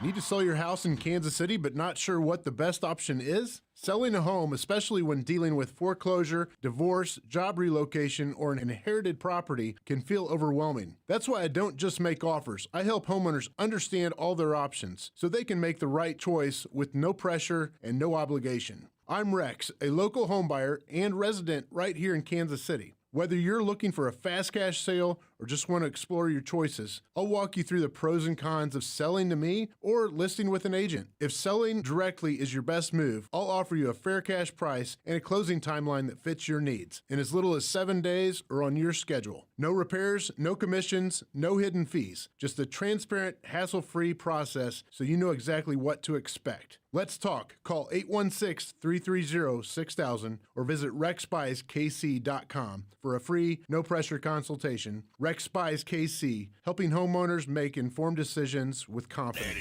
Need to sell your house in Kansas City but not sure what the best option is? Selling a home, especially when dealing with foreclosure, divorce, job relocation, or an inherited property, can feel overwhelming. That's why I don't just make offers. I help homeowners understand all their options so they can make the right choice with no pressure and no obligation. I'm Rex, a local homebuyer and resident right here in Kansas City. Whether you're looking for a fast cash sale or just want to explore your choices, I'll walk you through the pros and cons of selling to me or listing with an agent. If selling directly is your best move, I'll offer you a fair cash price and a closing timeline that fits your needs in as little as 7 days or on your schedule. No repairs, no commissions, no hidden fees. Just a transparent, hassle-free process so you know exactly what to expect. Let's talk. Call 816-330-6000 or visit rexbuyskc.com for a free, no-pressure consultation. Rex Buys KC, helping homeowners make informed decisions with confidence.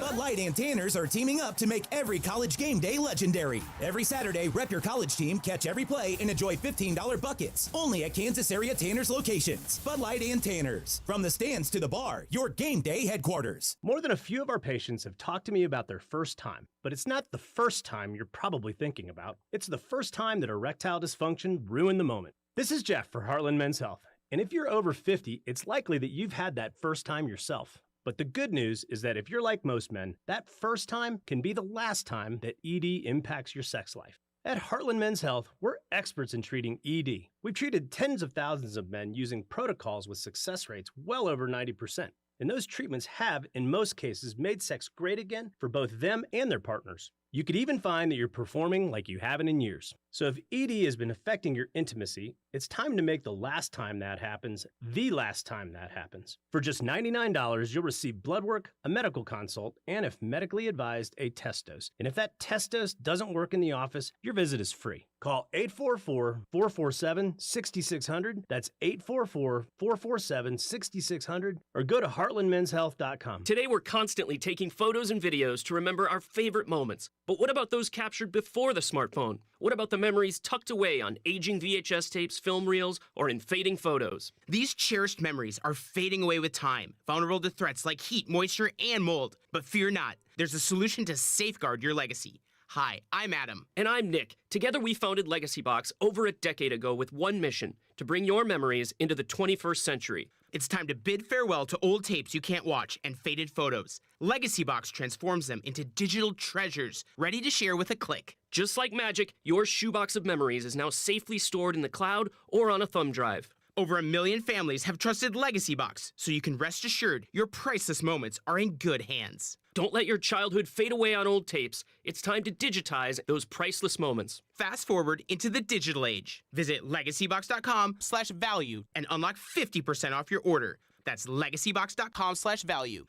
Bud Light and Tanners are teaming up to make every college game day legendary. Every Saturday, rep your college team, catch every play, and enjoy $15 buckets. Only at Kansas area Tanners locations. Bud Light and Tanners. From the stands to the bar, your game day headquarters. More than a few of our patients have talked to me about their first time, but it's not the first time you're probably thinking about. It's the first time that erectile dysfunction ruined the moment. This is Jeff for Heartland Men's Health. And if you're over 50, it's likely that you've had that first time yourself. But the good news is that if you're like most men, that first time can be the last time that ED impacts your sex life. At Heartland Men's Health, we're experts in treating ED. We've treated tens of thousands of men using protocols with success rates well over 90%. And those treatments have, in most cases, made sex great again for both them and their partners. You could even find that you're performing like you haven't in years. So if ED has been affecting your intimacy, it's time to make the last time that happens the last time that happens. For just $99, you'll receive blood work, a medical consult, and if medically advised, a test dose. And if that test dose doesn't work in the office, your visit is free. Call 844-447-6600. That's 844-447-6600. Or go to heartlandmenshealth.com. Today we're constantly taking photos and videos to remember our favorite moments. But what about those captured before the smartphone? What about the memories tucked away on aging VHS tapes, film reels, or in fading photos? These cherished memories are fading away with time, vulnerable to threats like heat, moisture, and mold. But fear not, there's a solution to safeguard your legacy. Hi, I'm Adam. And I'm Nick. Together we founded Legacy Box over a decade ago with one mission: to bring your memories into the 21st century. It's time to bid farewell to old tapes you can't watch and faded photos. Legacy Box transforms them into digital treasures, ready to share with a click. Just like magic, your shoebox of memories is now safely stored in the cloud or on a thumb drive. Over 1 million families have trusted Legacy Box, so you can rest assured your priceless moments are in good hands. Don't let your childhood fade away on old tapes. It's time to digitize those priceless moments. Fast forward into the digital age. Visit legacybox.com/value and unlock 50% off your order. That's legacybox.com/value.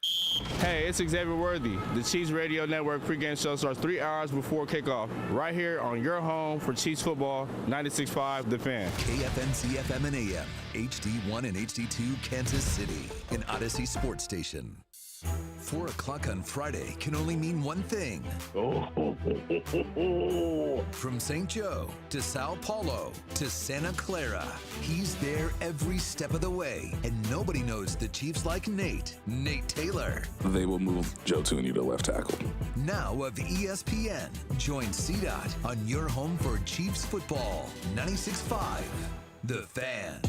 Hey, it's Xavier Worthy. The Chiefs Radio Network pregame show starts 3 hours before kickoff, right here on your home for Chiefs football, 96.5 The Fan. KFNC FM and AM, HD1 and HD2 Kansas City, an Odyssey sports station. 4 o'clock on Friday can only mean one thing. From St. Joe to Sao Paulo to Santa Clara, he's there every step of the way. And nobody knows the Chiefs like Nate Taylor. They will move Joe Thuney to left tackle. Now of ESPN, join CDOT on your home for Chiefs football, 96.5 The Fan.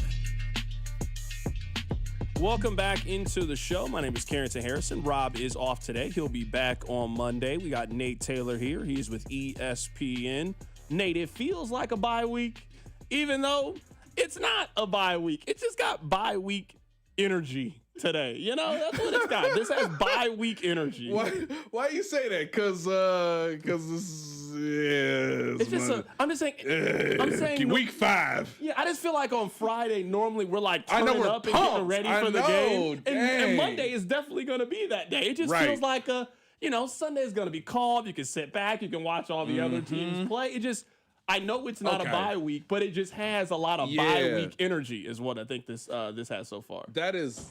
Welcome back into the show. My name is Carrington Harrison. Rob is off today. He'll be back on Monday. We got Nate Taylor here. He's with ESPN. Nate, it feels like a bye week, even though it's not a bye week. It just got bye week energy today. You know, that's what it's got. This has bye week energy. Why you say that? Because this it's just I'm just saying week 5. Yeah, I just feel like on Friday normally we're like turning we're up pumped. and getting ready for the game, and Dang. Monday is definitely going to be that day. It just feels like Sunday is going to be calm. You can sit back, you can watch all the other teams play. It just I know it's not a bye week, but it just has a lot of bye week energy, is what I think this has so far. That is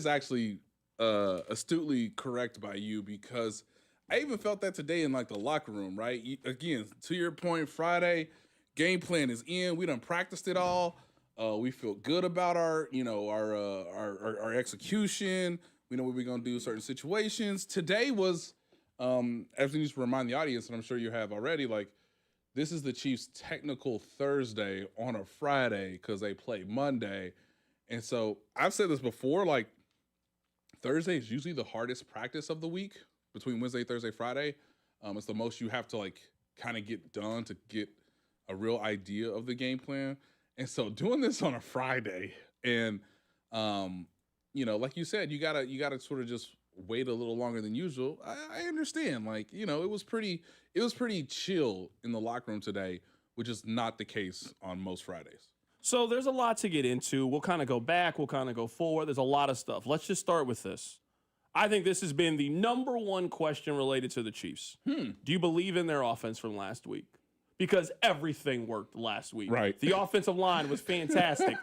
actually astutely correct by you, because I even felt that today in like the locker room, right? Again, to your point, Friday, game plan is in. We done practiced it all. We feel good about our execution. We know what we're gonna do in certain situations. Today was, as we need to remind the audience, and I'm sure you have already, like, this is the Chiefs' technical Thursday on a Friday because they play Monday. And so I've said this before, like, Thursday is usually the hardest practice of the week. Between Wednesday, Thursday, Friday, it's the most you have to like kind of get done to get a real idea of the game plan. And so doing this on a Friday, and like you said, you gotta sort of just wait a little longer than usual. I understand, like, it was pretty chill in the locker room today, which is not the case on most Fridays. So there's a lot to get into. We'll kind of go back, we'll kind of go forward. There's a lot of stuff. Let's just start with this. I think this has been the number one question related to the Chiefs. Do you believe in their offense from last week? Because everything worked last week. Right. The offensive line was fantastic.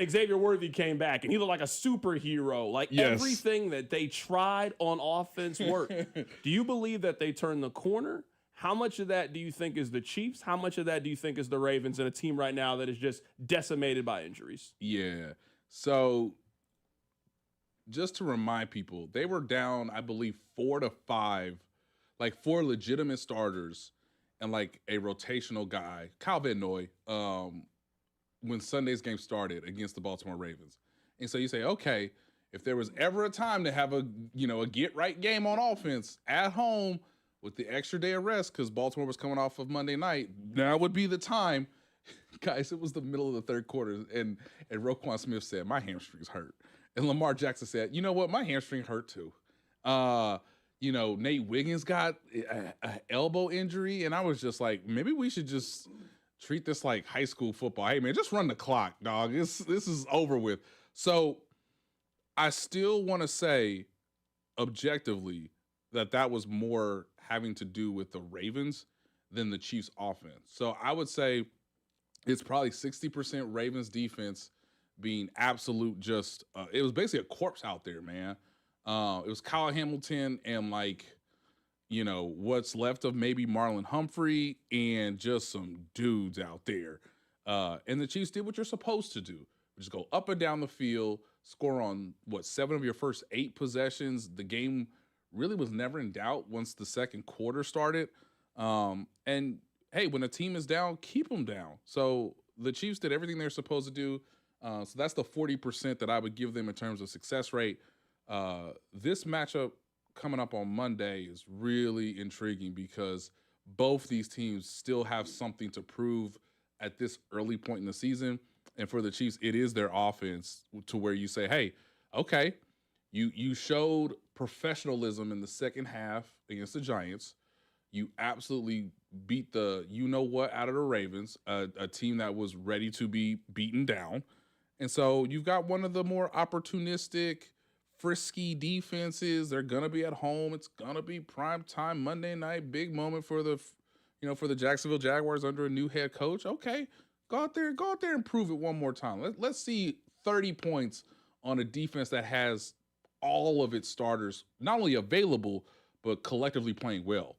Xavier Worthy came back, and he looked like a superhero. Like, everything that they tried on offense worked. Do you believe that they turned the corner? How much of that do you think is the Chiefs? How much of that do you think is the Ravens, and a team right now that is just decimated by injuries? Yeah. So just to remind people, they were down, I believe, 4 to 5, like 4 legitimate starters and like a rotational guy, Kyle Van Noy, when Sunday's game started against the Baltimore Ravens. And so you say, okay, if there was ever a time to have a get-right game on offense at home with the extra day of rest, because Baltimore was coming off of Monday night, now would be the time. Guys, it was the middle of the third quarter, and Roquan Smith said, my hamstrings hurt. And Lamar Jackson said, you know what? My hamstring hurt too. Nate Wiggins got an elbow injury. And I was just like, maybe we should just treat this like high school football. Hey, man, just run the clock, dog. This is over with. So I still want to say objectively that was more having to do with the Ravens than the Chiefs offense. So I would say it's probably 60% Ravens defense being absolute just it was basically a corpse out there, man. It was Kyle Hamilton and what's left of maybe Marlon Humphrey and just some dudes out there. And the Chiefs did what you're supposed to do, which is go up and down the field, score on 7 of your first 8 possessions. The game really was never in doubt once the second quarter started. And hey, when a team is down, keep them down. So the Chiefs did everything they're supposed to do. So that's the 40% that I would give them in terms of success rate. This matchup coming up on Monday is really intriguing because both these teams still have something to prove at this early point in the season. And for the Chiefs, it is their offense to where you say, hey, okay, you showed professionalism in the second half against the Giants. You absolutely beat the you-know-what out of the Ravens, a team that was ready to be beaten down. And so you've got one of the more opportunistic, frisky defenses. They're going to be at home. It's going to be prime time Monday night, big moment for the Jacksonville Jaguars under a new head coach. Okay, go out there and prove it one more time. Let's see 30 points on a defense that has all of its starters not only available, but collectively playing well.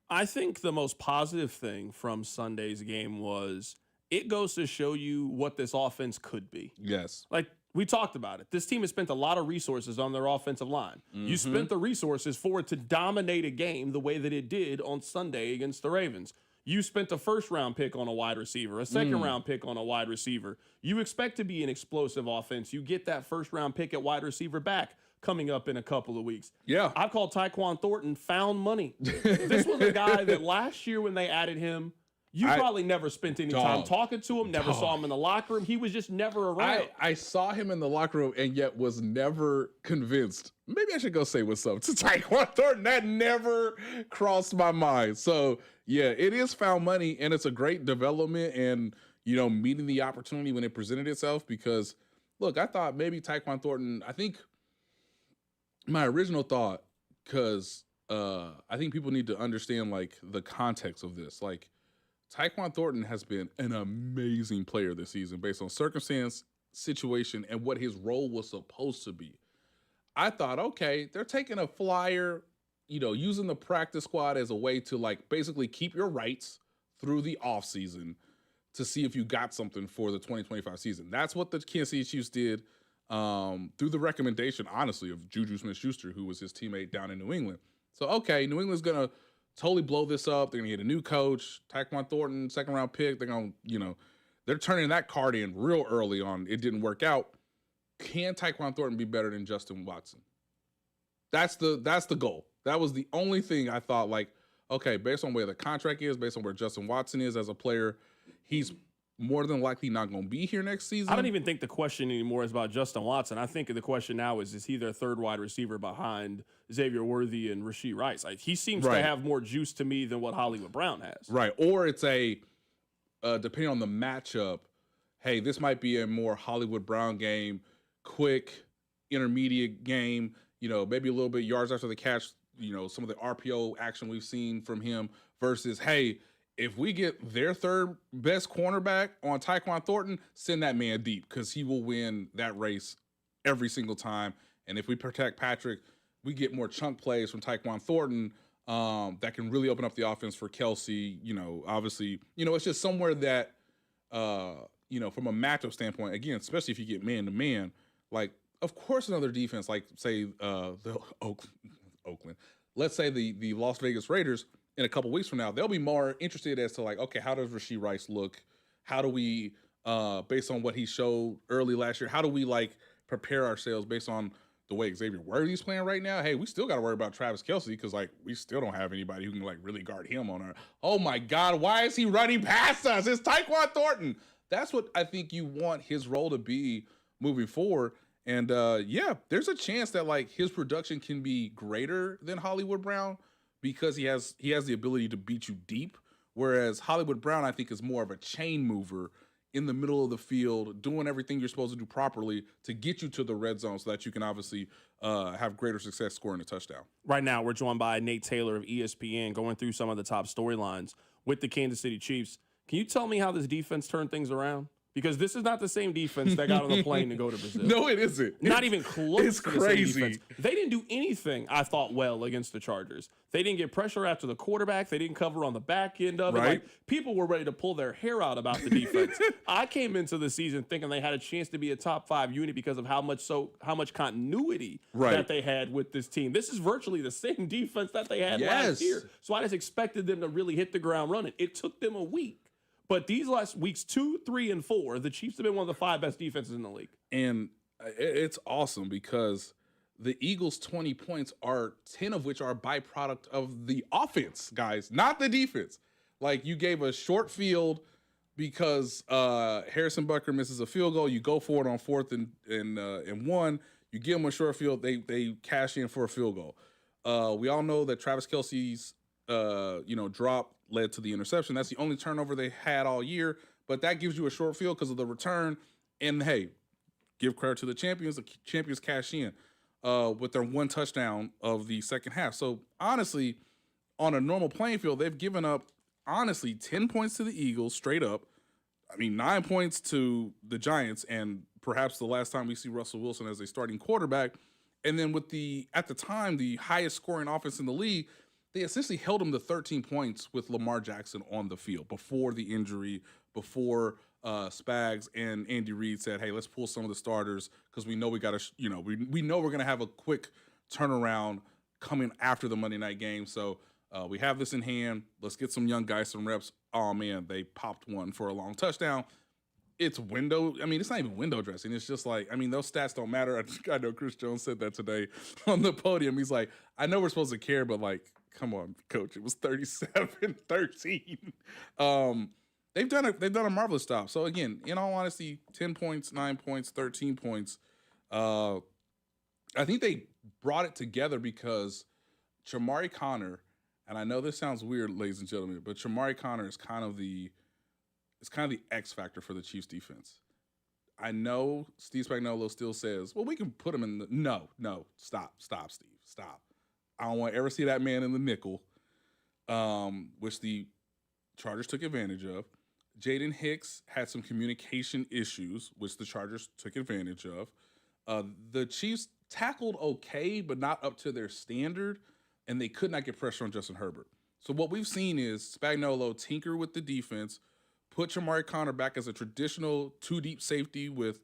I think the most positive thing from Sunday's game was it goes to show you what this offense could be. Yes. Like we talked about it. This team has spent a lot of resources on their offensive line. You spent the resources for it to dominate a game the way that it did on Sunday against the Ravens. You spent a first-round pick on a wide receiver, a second-round pick on a wide receiver. You expect to be an explosive offense. You get that first-round pick at wide receiver back coming up in a couple of weeks. Yeah. I call Tyquan Thornton found money. This was a guy that last year when they added him, you probably never spent any time talking to him, never saw him in the locker room. He was just never around. I saw him in the locker room and yet was never convinced. Maybe I should go say what's up to Tyquan Thornton. That never crossed my mind. So, yeah, it is found money, and it's a great development and, meeting the opportunity when it presented itself because, look, I thought maybe Tyquan Thornton, I think my original thought, because I think people need to understand, the context of this. Tyquan Thornton has been an amazing player this season based on circumstance, situation, and what his role was supposed to be. I thought, okay, they're taking a flyer, using the practice squad as a way to basically keep your rights through the offseason to see if you got something for the 2025 season. That's what the Kansas City Chiefs did through the recommendation, honestly, of Juju Smith-Schuster, who was his teammate down in New England. So, okay, New England's going to totally blow this up. They're going to get a new coach, Tyquan Thornton, second-round pick. They're going to, they're turning that card in real early on. It didn't work out. Can Tyquan Thornton be better than Justin Watson? That's the goal. That was the only thing I thought, okay, based on where the contract is, based on where Justin Watson is as a player, he's more than likely not going to be here next season. I don't even think the question anymore is about Justin Watson. I think the question now is he their third wide receiver behind Xavier Worthy and Rashee Rice? He seems to have more juice to me than what Hollywood Brown has. Right. Or it's depending on the matchup, hey, this might be a more Hollywood Brown game, quick, intermediate game, maybe a little bit yards after the catch, some of the RPO action we've seen from him versus, hey, if we get their third best cornerback on Tyquan Thornton, send that man deep because he will win that race every single time. And if we protect Patrick, we get more chunk plays from Tyquan Thornton that can really open up the offense for Kelsey. Obviously, it's just somewhere that, from a matchup standpoint, again, especially if you get man-to-man, of course another defense, say the Oakland, let's say the Las Vegas Raiders, in a couple weeks from now, they'll be more interested as to okay, how does Rashee Rice look? How do we, based on what he showed early last year, how do we prepare ourselves based on the way Xavier Worthy's playing right now? Hey, we still got to worry about Travis Kelce because we still don't have anybody who can really guard him on our. Oh my God, why is he running past us? It's Tyquan Thornton. That's what I think you want his role to be moving forward. And there's a chance that his production can be greater than Hollywood Brown, because he has the ability to beat you deep, whereas Hollywood Brown, I think, is more of a chain mover in the middle of the field, doing everything you're supposed to do properly to get you to the red zone so that you can obviously have greater success scoring a touchdown. Right now, we're joined by Nate Taylor of ESPN going through some of the top storylines with the Kansas City Chiefs. Can you tell me how this defense turned things around? Because this is not the same defense that got on the plane to go to Brazil. No, it isn't. Not even close It's to the crazy. same defense. They didn't do anything, I thought, well against the Chargers. They didn't get pressure after the quarterback. They didn't cover on the back end of it. People were ready to pull their hair out about the defense. I came into the season thinking they had a chance to be a top 5 unit because of how much continuity that they had with this team. This is virtually the same defense that they had last year. So I just expected them to really hit the ground running. It took them a week. But these last weeks 2, 3, and 4, the Chiefs have been one of the 5 best defenses in the league. And it's awesome because the Eagles' 20 points are 10 of which are a byproduct of the offense, guys, not the defense. Like, you gave a short field because Harrison Butker misses a field goal. You go for it on 4th and 1. You give them a short field. They cash in for a field goal. We all know that Travis Kelce's drop led to the interception. That's the only turnover they had all year. But that gives you a short field because of the return. And hey, give credit to the champions. The champions cash in with their 1 touchdown of the second half. So honestly, on a normal playing field, they've given up, honestly, 10 points to the Eagles straight up. 9 points to the Giants, and perhaps the last time we see Russell Wilson as a starting quarterback. And then with at the time, the highest scoring offense in the league, they essentially held him to 13 points with Lamar Jackson on the field before the injury, before Spags and Andy Reid said, hey, let's pull some of the starters because we know we got to, we know we're going to have a quick turnaround coming after the Monday night game. So we have this in hand. Let's get some young guys some reps. Oh, man, they popped one for a long touchdown. It's it's not even window dressing. It's just like, those stats don't matter. I know Chris Jones said that today on the podium. He's like, I know we're supposed to care, but like, come on, coach, it was 37-13. They've done a marvelous job. So again, in all honesty, 10 points, 9 points, 13 points. I think they brought it together because Chamari Connor, and I know this sounds weird, ladies and gentlemen, but Chamari Connor is kind of the X factor for the Chiefs defense. I know Steve Spagnuolo still says, well, we can put him in the... No, stop, Steve, stop. I don't want to ever see that man in the nickel, which the Chargers took advantage of. Jaden Hicks had some communication issues, which the Chargers took advantage of. The Chiefs tackled okay, but not up to their standard, and they could not get pressure on Justin Herbert. So what we've seen is Spagnuolo tinker with the defense, put Chamari Connor back as a traditional 2-deep safety with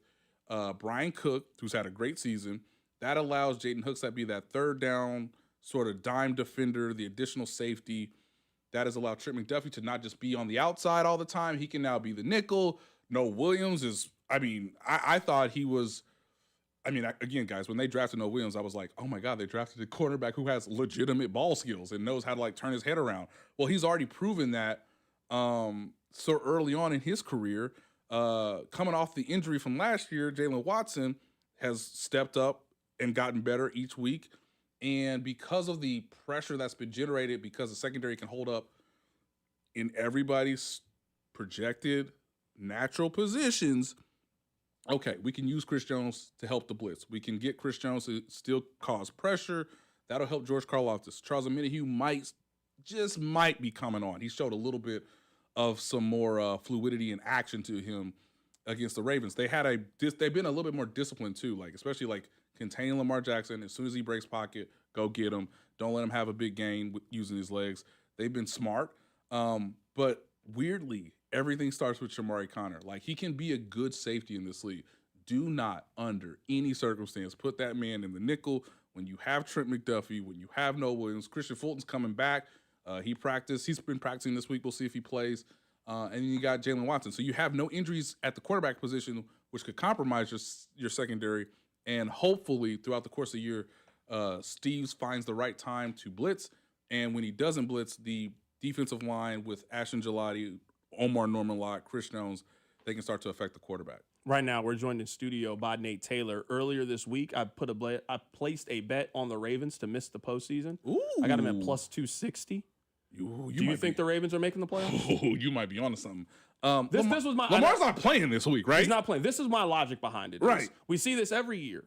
Brian Cook, who's had a great season. That allows Jaden Hicks to be that third down sort of dime defender, the additional safety. That has allowed Trent McDuffie to not just be on the outside all the time. He can now be the nickel. Noah Williams is, I thought he was, again, guys, when they drafted Noah Williams, I was like, oh my God, they drafted a cornerback who has legitimate ball skills and knows how to turn his head around. Well, he's already proven that so early on in his career. Coming off the injury from last year, Jalen Watson has stepped up and gotten better each week. And because of the pressure that's been generated, because the secondary can hold up in everybody's projected natural positions, okay, we can use Chris Jones to help the blitz. We can get Chris Jones to still cause pressure. That'll help George Karlaftis. Charles Omenihu might be coming on. He showed a little bit of some more fluidity and action to him against the Ravens. They've been a little bit more disciplined too, especially containing Lamar Jackson. As soon as he breaks pocket, go get him. Don't let him have a big gain using his legs. They've been smart. But weirdly, everything starts with Chamari Connor. He can be a good safety in this league. Do not, under any circumstance, put that man in the nickel when you have Trent McDuffie, when you have Noah Williams. Christian Fulton's coming back. He's been practicing this week. We'll see if he plays. And then you got Jalen Watson. So you have no injuries at the quarterback position, which could compromise your secondary. And hopefully, throughout the course of the year, Steve finds the right time to blitz. And when he doesn't blitz, the defensive line with Ashton Gelati, Omar Norman-Lott, Chris Jones, they can start to affect the quarterback. Right now, we're joined in studio by Nate Taylor. Earlier this week, I placed a bet on the Ravens to miss the postseason. Ooh. I got them at plus 260. Do you think the Ravens are making the playoffs? Oh, you might be onto something. This was my Lamar's not playing this week, right? He's not playing. This is my logic behind it. Right. We see this every year.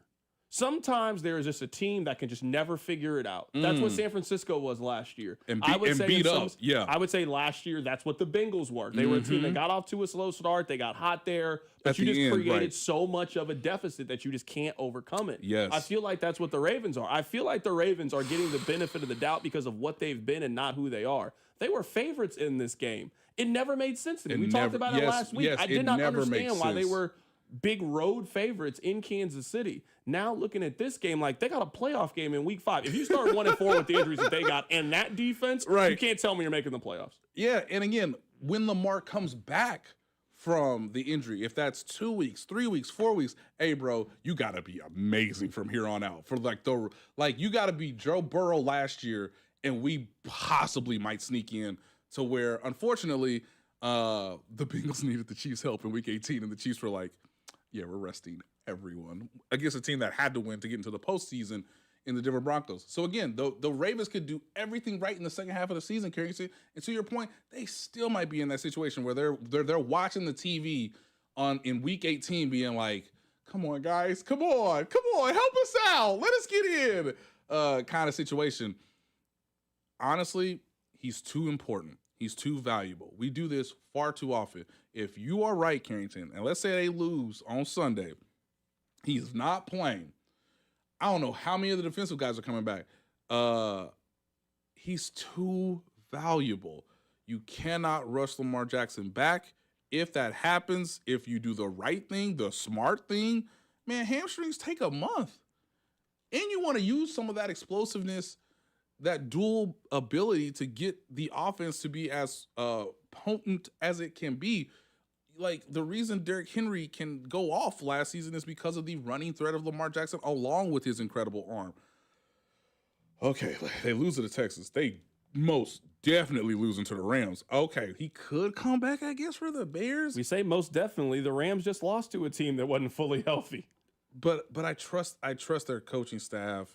Sometimes there is just a team that can just never figure it out. That's what San Francisco was last year. And beat up. Yeah. I would say last year that's what the Bengals were. They were a team that got off to a slow start. They got hot there. But you just created so much of a deficit that you just can't overcome it. Yes. I feel like that's what the Ravens are. I feel like the Ravens are getting the benefit of the doubt because of what they've been and not who they are. They were favorites in this game. It never made sense to me. We talked about it last week. I did not understand why they were big road favorites in Kansas City. Now looking at this game, they got a playoff game in week 5. If you start 1-4 with the injuries that they got and that defense, you can't tell me you're making the playoffs. Yeah, and again, when Lamar comes back from the injury, if that's 2 weeks, 3 weeks, 4 weeks, hey, bro, you got to be amazing from here on out. For you got to be Joe Burrow last year, and we possibly might sneak in to where, unfortunately, the Bengals needed the Chiefs' help in Week 18, and the Chiefs were like, yeah, we're resting everyone against a team that had to win to get into the postseason in the Denver Broncos. So again, the Ravens could do everything right in the second half of the season, Carrington. And to your point, they still might be in that situation where they're watching the TV in Week 18, being like, "Come on, guys, come on, help us out, let us get in," kind of situation. Honestly, he's too important. He's too valuable. We do this far too often. If you are right, Carrington, and let's say they lose on Sunday, he's not playing. I don't know how many of the defensive guys are coming back. He's too valuable. You cannot rush Lamar Jackson back. If that happens, if you do the right thing, the smart thing, man, hamstrings take a month. And you want to use some of that explosiveness, that dual ability to get the offense to be as potent as it can be. Like, the reason Derrick Henry can go off last season is because of the running threat of Lamar Jackson along with his incredible arm. Okay, they lose to the Texans. They most definitely losing to the Rams. Okay, he could come back, I guess, for the Bears. We say most definitely. The Rams just lost to a team that wasn't fully healthy. But I trust their coaching staff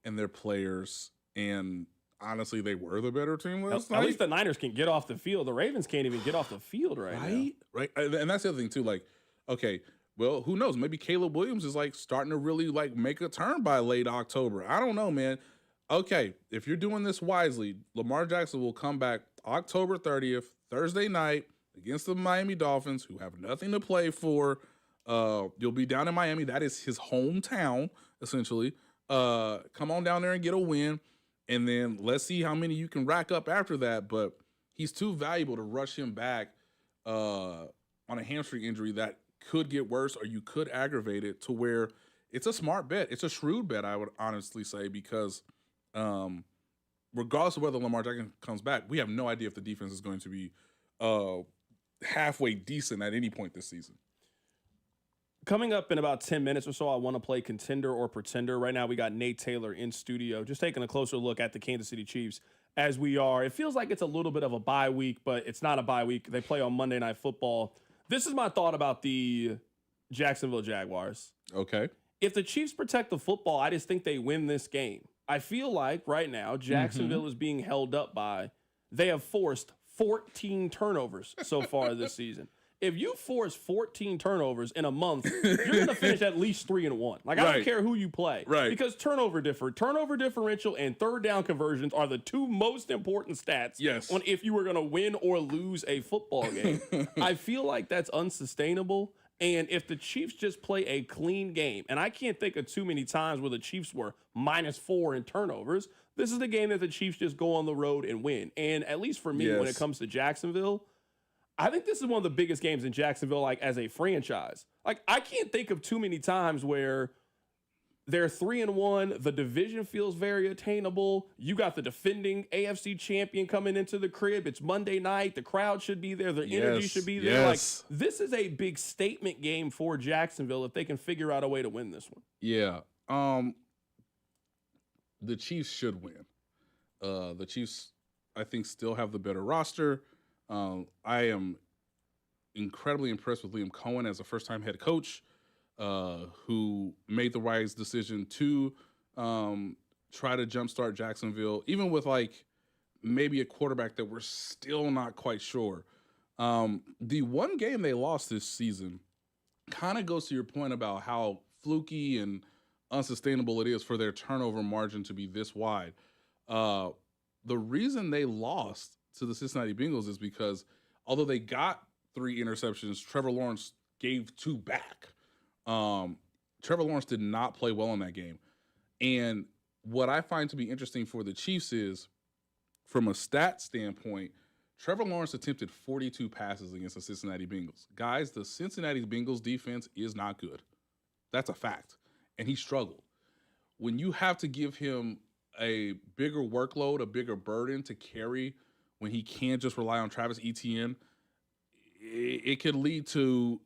and their players, and honestly, they were the better team last night. At least the Niners can get off the field. The Ravens can't even get off the field right now. Right. And that's the other thing, too. Like, okay, well, who knows? Maybe Caleb Williams is, like, starting to really, like, make a turn by late October. I don't know, man. Okay, if you're doing this wisely, Lamar Jackson will come back October 30th, Thursday night, against the Miami Dolphins, who have nothing to play for. You'll be down in Miami. That is his hometown, essentially. Come on down there and get a win. And then let's see how many you can rack up after that. But he's too valuable to rush him back on a hamstring injury that could get worse, or you could aggravate it to where it's a smart bet. It's a shrewd bet, I would honestly say, because regardless of whether Lamar Jackson comes back, we have no idea if the defense is going to be halfway decent at any point this season. Coming up in about 10 minutes or so, I want to play Contender or Pretender. Right now, we got Nate Taylor in studio, just taking a closer look at the Kansas City Chiefs as we are. It feels like it's a little bit of a bye week, but it's not a bye week. They play on Monday Night Football. This is my thought about the Jacksonville Jaguars. Okay. If the Chiefs protect the football, I just think they win this game. I feel like right now, Jacksonville is being held up by, they have forced 14 turnovers so far this season. If you force 14 turnovers in a month, you're going to finish at least 3-1. Like, I don't care who you play. Right. Because turnover differential and third down conversions are the two most important stats on if you were going to win or lose a football game. I feel like that's unsustainable. And if the Chiefs just play a clean game, and I can't think of too many times where the Chiefs were -4 in turnovers, this is the game that the Chiefs just go on the road and win. And at least for me, when it comes to Jacksonville, I think this is one of the biggest games in Jacksonville, like, as a franchise. Like, I can't think of too many times where they're 3-1. The division feels very attainable. You got the defending AFC champion coming into the crib. It's Monday night. The crowd should be there. The energy should be there. Like, this is a big statement game for Jacksonville if they can figure out a way to win this one. Yeah. The Chiefs should win. The Chiefs, I think, still have the better roster. I am incredibly impressed with Liam Cohen as a first-time head coach, who made the wise decision to try to jumpstart Jacksonville, even with, like, maybe a quarterback that we're still not quite sure. The one game they lost this season kind of goes to your point about how fluky and unsustainable it is for their turnover margin to be this wide. The reason they lost to the Cincinnati Bengals is because although they got 3 interceptions, Trevor Lawrence gave 2 back. Trevor Lawrence did not play well in that game. And what I find to be interesting for the Chiefs is, from a stat standpoint, Trevor Lawrence attempted 42 passes against the Cincinnati Bengals. Guys, the Cincinnati Bengals defense is not good. That's a fact. And he struggled. When you have to give him a bigger workload, a bigger burden to carry when he can't just rely on Travis Etienne, it could lead to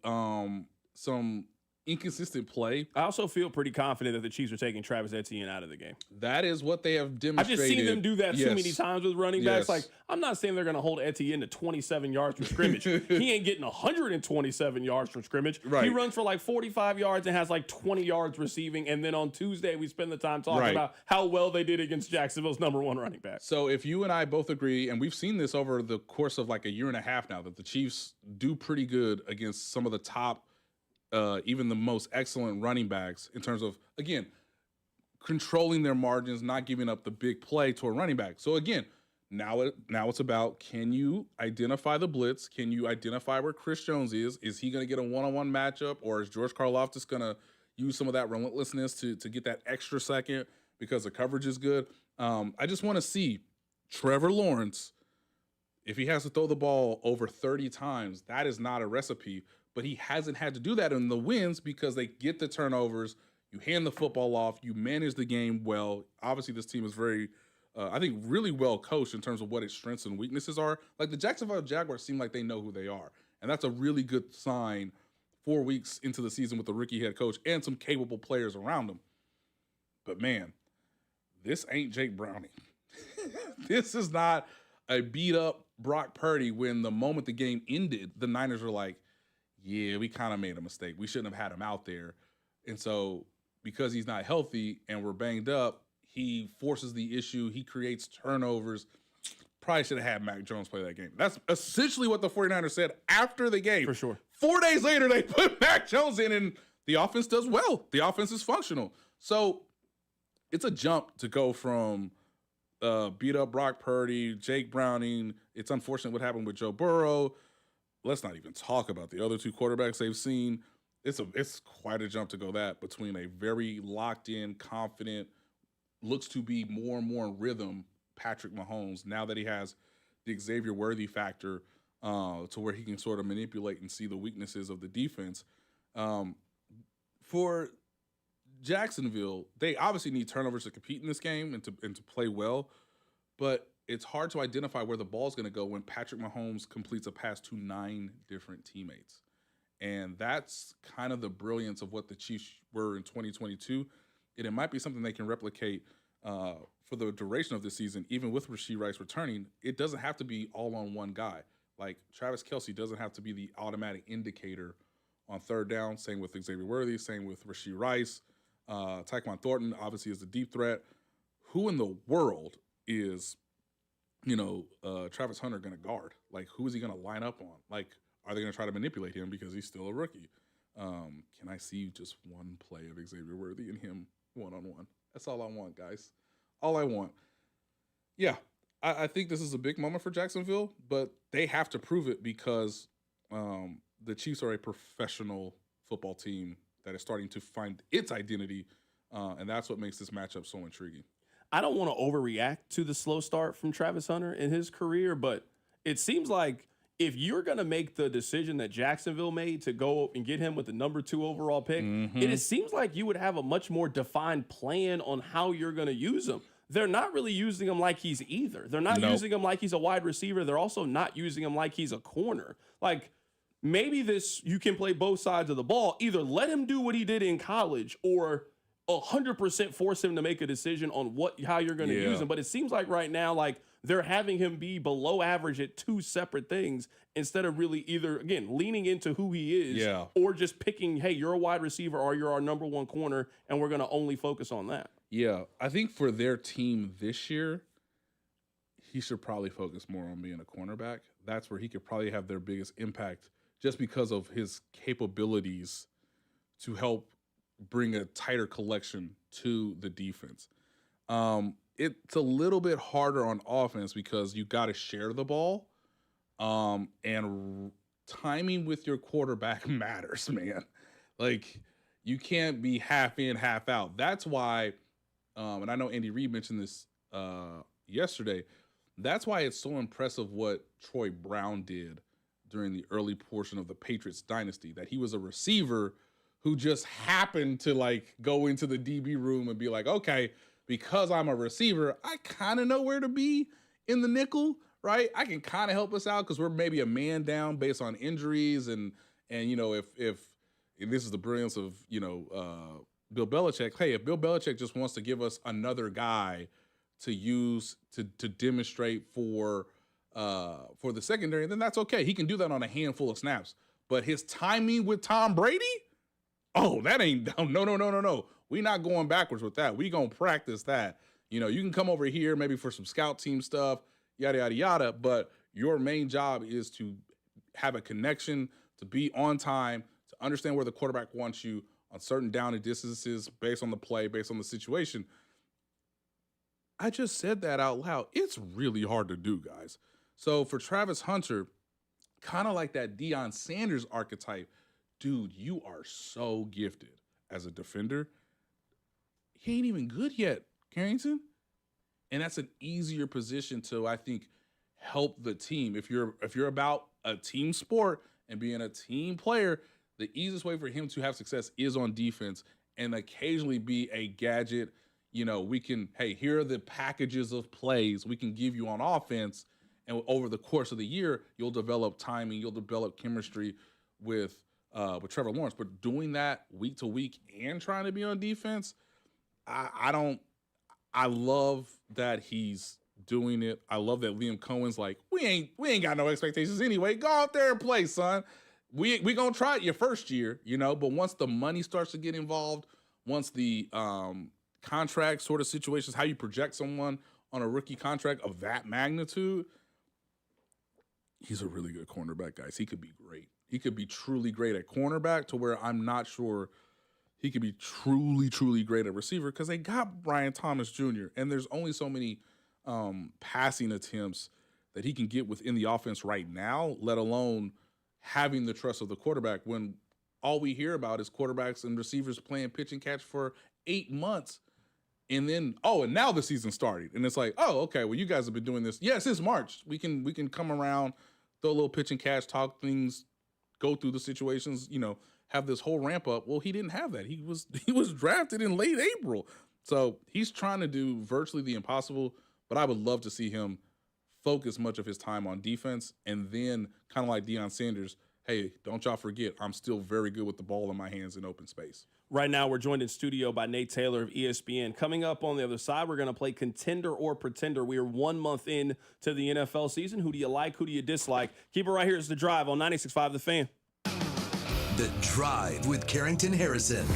some inconsistent play. I also feel pretty confident that the Chiefs are taking Travis Etienne out of the game. That is what they have demonstrated. I've just seen them do that too many times with running backs. Yes. Like, I'm not saying they're going to hold Etienne to 27 yards from scrimmage. He ain't getting 127 yards from scrimmage. Right. He runs for like 45 yards and has like 20 yards receiving. And then on Tuesday, we spend the time talking about how well they did against Jacksonville's #1 running back. So if you and I both agree, and we've seen this over the course of like a year and a half now, that the Chiefs do pretty good against some of the top, even the most excellent running backs in terms of, again, controlling their margins, not giving up the big play to a running back. So again, now it's about, can you identify the blitz? Can you identify where Chris Jones is? Is he going to get a one-on-one matchup, or is George Karlaftis going to use some of that relentlessness to get that extra second because the coverage is good? I just want to see Trevor Lawrence, if he has to throw the ball over 30 times, that is not a recipe. But he hasn't had to do that in the wins because they get the turnovers. You hand the football off. You manage the game well. Obviously, this team is very, I think, really well coached in terms of what its strengths and weaknesses are. Like the Jacksonville Jaguars seem like they know who they are. And that's a really good sign 4 weeks into the season with a rookie head coach and some capable players around them. But, man, this ain't Jake Browning. This is not a beat-up Brock Purdy when the moment the game ended, the Niners were like, yeah, we kind of made a mistake. We shouldn't have had him out there. And so because he's not healthy and we're banged up, he forces the issue. He creates turnovers. Probably should have had Mac Jones play that game. That's essentially what the 49ers said after the game. For sure. 4 days later, they put Mac Jones in, and the offense does well. The offense is functional. So it's a jump to go from beat up Brock Purdy, Jake Browning. It's unfortunate what happened with Joe Burrow. Let's not even talk about the other two quarterbacks they've seen. It's quite a jump to go that between a very locked in, confident, looks to be more and more in rhythm Patrick Mahomes, now that he has the Xavier Worthy factor to where he can sort of manipulate and see the weaknesses of the defense. For Jacksonville, they obviously need turnovers to compete in this game and to play well, but it's hard to identify where the ball's going to go when Patrick Mahomes completes a pass to 9 different teammates. And that's kind of the brilliance of what the Chiefs were in 2022. And it might be something they can replicate for the duration of the season, even with Rashee Rice returning. It doesn't have to be all on one guy. Like Travis Kelce doesn't have to be the automatic indicator on third down. Same with Xavier Worthy, same with Rashee Rice. Tyquan Thornton obviously is the deep threat. Who in the world is Travis Hunter going to guard? Like, who is he going to line up on? Like, are they going to try to manipulate him because he's still a rookie? Can I see just one play of Xavier Worthy and him one-on-one? That's all I want, guys. All I want. Yeah, I think this is a big moment for Jacksonville, but they have to prove it because the Chiefs are a professional football team that is starting to find its identity, and that's what makes this matchup so intriguing. I don't want to overreact to the slow start from Travis Hunter in his career, but it seems like if you're going to make the decision that Jacksonville made to go and get him with the #2 overall pick, it seems like you would have a much more defined plan on how you're going to use him. They're not really using him like he's either. They're not using him like he's a wide receiver. They're also not using him like he's a corner. Like, maybe you can play both sides of the ball. Either let him do what he did in college or 100% force him to make a decision on how you're going to use him. But it seems like right now, like, they're having him be below average at two separate things instead of really either, again, leaning into who he is or just picking, hey, you're a wide receiver or you're our #1 corner, and we're going to only focus on that. Yeah, I think for their team this year, he should probably focus more on being a cornerback. That's where he could probably have their biggest impact just because of his capabilities to help bring a tighter collection to the defense. It's a little bit harder on offense because you got to share the ball, and timing with your quarterback matters, man. Like, you can't be half in, half out. That's why, and I know Andy Reid mentioned this yesterday, that's why it's so impressive what Troy Brown did during the early portion of the Patriots dynasty, that he was a receiver who just happened to like go into the DB room and be like, okay, because I'm a receiver, I kind of know where to be in the nickel right? I can kind of help us out because we're maybe a man down based on injuries and if this is the brilliance of Bill Belichick. Hey, if Bill Belichick just wants to give us another guy to use to demonstrate for the secondary, then that's okay. He can do that on a handful of snaps. But his timing with Tom Brady, that ain't no. We're not going backwards with that. We gonna practice that. You can come over here maybe for some scout team stuff, yada yada yada. But your main job is to have a connection, to be on time, to understand where the quarterback wants you on certain down and distances based on the play, based on the situation. I just said that out loud. It's really hard to do, guys. So for Travis Hunter, kind of like that Deion Sanders archetype, dude, you are so gifted as a defender. He ain't even good yet, Carrington. And that's an easier position to, I think, help the team. If you're about a team sport and being a team player, the easiest way for him to have success is on defense and occasionally be a gadget. Here are the packages of plays we can give you on offense. And over the course of the year, you'll develop timing, you'll develop chemistry with Trevor Lawrence. But doing that week to week and trying to be on defense, I love that he's doing it. I love that Liam Cohen's like, we ain't got no expectations anyway. Go out there and play, son. We gonna try it your first year, but once the money starts to get involved, once the contract sort of situations, how you project someone on a rookie contract of that magnitude, he's a really good cornerback, guys. He could be great. He could be truly great at cornerback to where I'm not sure he could be truly, truly great at receiver because they got Brian Thomas Jr. and there's only so many passing attempts that he can get within the offense right now, let alone having the trust of the quarterback when all we hear about is quarterbacks and receivers playing pitch and catch for 8 months. And then, and now the season started. And it's like, okay, well, you guys have been doing this. Yes, it's March. We can come around, throw a little pitch and catch, talk things, go through the situations, have this whole ramp up. Well, he didn't have that. He was drafted in late April. So he's trying to do virtually the impossible, but I would love to see him focus much of his time on defense and then kind of like Deion Sanders, hey, don't y'all forget, I'm still very good with the ball in my hands in open space. Right now, we're joined in studio by Nate Taylor of ESPN. Coming up on the other side, we're going to play Contender or Pretender. We are 1 month in to the NFL season. Who do you like? Who do you dislike? Keep it right here. It's The Drive on 96.5 The Fan. The Drive with Carrington Harrison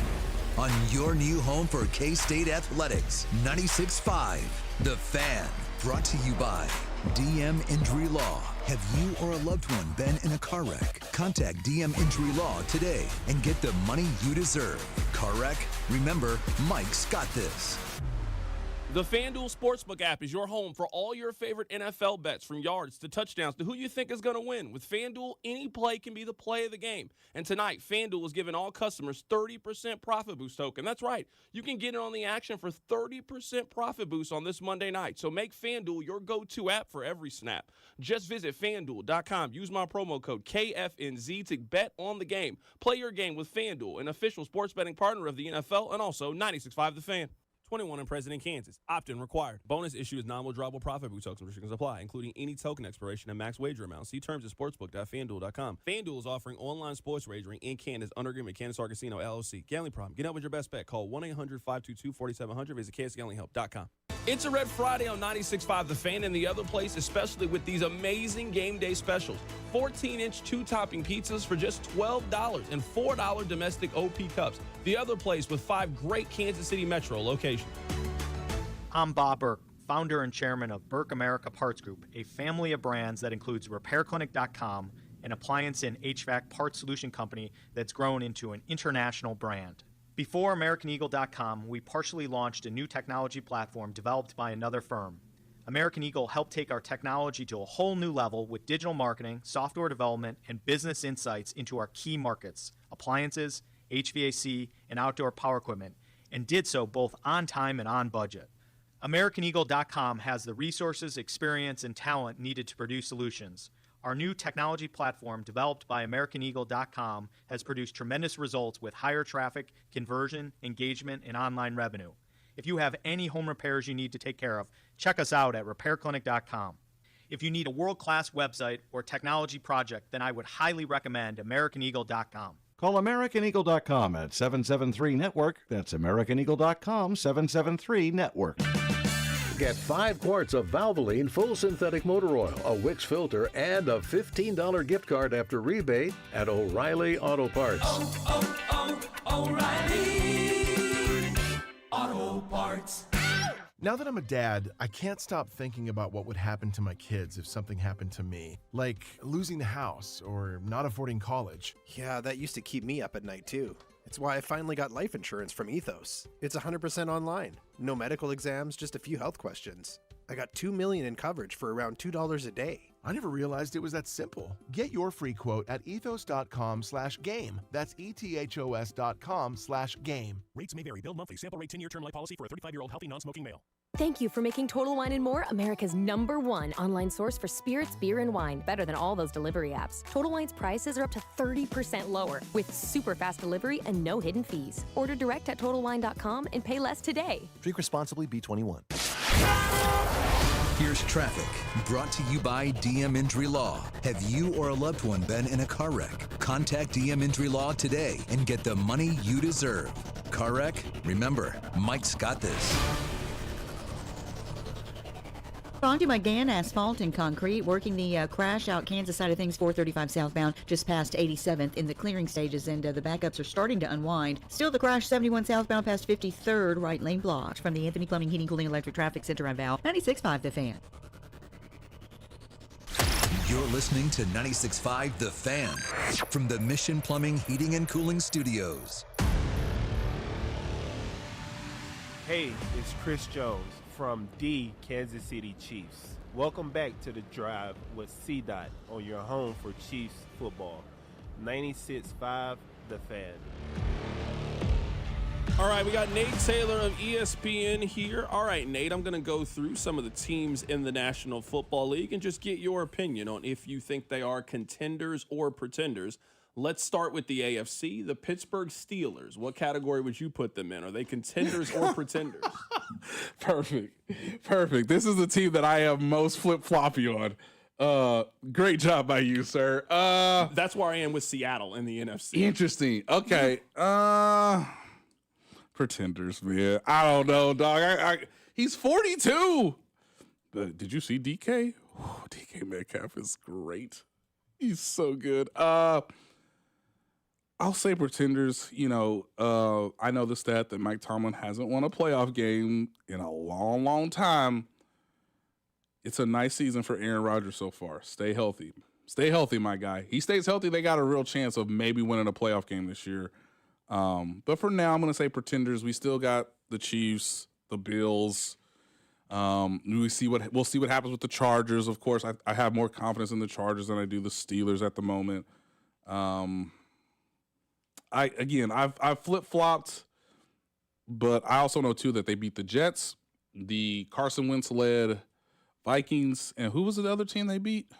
on your new home for K-State Athletics. 96.5 The Fan. Brought to you by DM Injury Law. Have you or a loved one been in a car wreck? Contact DM Injury Law today and get the money you deserve. Car wreck? Remember, Mike's got this. The FanDuel Sportsbook app is your home for all your favorite NFL bets, from yards to touchdowns to who you think is going to win. With FanDuel, any play can be the play of the game. And tonight, FanDuel is giving all customers 30% profit boost token. That's right. You can get in on the action for 30% profit boost on this Monday night. So make FanDuel your go-to app for every snap. Just visit FanDuel.com. Use my promo code KFNZ to bet on the game. Play your game with FanDuel, an official sports betting partner of the NFL, and also 96.5 The Fan. 21 and present in Kansas. Opt-in required. Bonus issue is non-withdrawable profit boost tokens. Restrictions apply, including any token expiration and max wager amount. See terms at sportsbook.fanduel.com. FanDuel is offering online sports wagering in Kansas under agreement. Kansas Star Casino, LLC. Gambling problem? Get up with your best bet. Call 1-800-522-4700. Visit kansasgamblinghelp.com. It's a Red Friday on 96.5 The Fan, and the other place, especially with these amazing game day specials. 14-inch two-topping pizzas for just $12 and $4 domestic OP cups. The other place with 5 great Kansas City Metro locations. I'm Bob Burke, founder and chairman of Burke America Parts Group, a family of brands that includes RepairClinic.com, an appliance and HVAC parts solution company that's grown into an international brand. Before AmericanEagle.com, we partially launched a new technology platform developed by another firm. American Eagle helped take our technology to a whole new level with digital marketing, software development, and business insights into our key markets, appliances, HVAC, and outdoor power equipment, and did so both on time and on budget. AmericanEagle.com has the resources, experience, and talent needed to produce solutions. Our new technology platform, developed by AmericanEagle.com, has produced tremendous results with higher traffic, conversion, engagement, and online revenue. If you have any home repairs you need to take care of, check us out at RepairClinic.com. If you need a world-class website or technology project, then I would highly recommend AmericanEagle.com. Call AmericanEagle.com at 773-NETWORK. That's AmericanEagle.com, 773-NETWORK. Get 5 quarts of Valvoline full synthetic motor oil, a Wix filter, and a $15 gift card after rebate at O'Reilly Auto Parts. O'Reilly Auto Parts. Now that I'm a dad, I can't stop thinking about what would happen to my kids if something happened to me, like losing the house or not affording college. Yeah, that used to keep me up at night too. It's why I finally got life insurance from Ethos. It's 100% online. No medical exams, just a few health questions. I got $2 million in coverage for around $2 a day. I never realized it was that simple. Get your free quote at ethos.com/game. That's ethos.com/game. Rates may vary. Bill monthly. Sample rate 10-year term life policy for a 35-year-old healthy non-smoking male. Thank you for making Total Wine & More America's #1 online source for spirits, beer, and wine. Better than all those delivery apps. Total Wine's prices are up to 30% lower with super fast delivery and no hidden fees. Order direct at TotalWine.com and pay less today. Drink responsibly, B21. Here's traffic, brought to you by DM Injury Law. Have you or a loved one been in a car wreck? Contact DM Injury Law today and get the money you deserve. Car wreck? Remember, Mike's got this. Brought to you by Gann Asphalt and Concrete, working the crash out Kansas side of things, 435 southbound, just past 87th in the clearing stages, and the backups are starting to unwind. Still the crash 71 southbound past 53rd, right lane blocked. From the Anthony Plumbing, Heating, Cooling, Electric Traffic Center on Val, 96.5 The Fan. You're listening to 96.5 The Fan from the Mission Plumbing, Heating, and Cooling Studios. Hey, it's Chris Jones from the Kansas City Chiefs. Welcome back to The Drive with C-Dot on your home for Chiefs football. 96.5 The Fan. All right, we got Nate Taylor of ESPN here. All right, Nate, I'm going to go through some of the teams in the National Football League and just get your opinion on if you think they are contenders or pretenders. Let's start with the AFC, the Pittsburgh Steelers. What category would you put them in? Are they contenders or pretenders? Perfect. This is the team that I am most flip-floppy on. Great job by you, sir. That's where I am with Seattle in the NFC. Interesting. Okay. Pretenders, man. I don't know, dog. He's 42. But did you see DK? DK Metcalf is great. He's so good. I'll say pretenders. I know the stat that Mike Tomlin hasn't won a playoff game in a long, long time. It's a nice season for Aaron Rodgers so far. Stay healthy. Stay healthy, my guy. He stays healthy, they got a real chance of maybe winning a playoff game this year. But for now, I'm going to say pretenders. We still got the Chiefs, the Bills. We'll see what happens with the Chargers. Of course, I have more confidence in the Chargers than I do the Steelers at the moment. I've flip-flopped, but I also know too that they beat the Jets, the Carson Wentz-led Vikings, and who was the other team they beat? I'm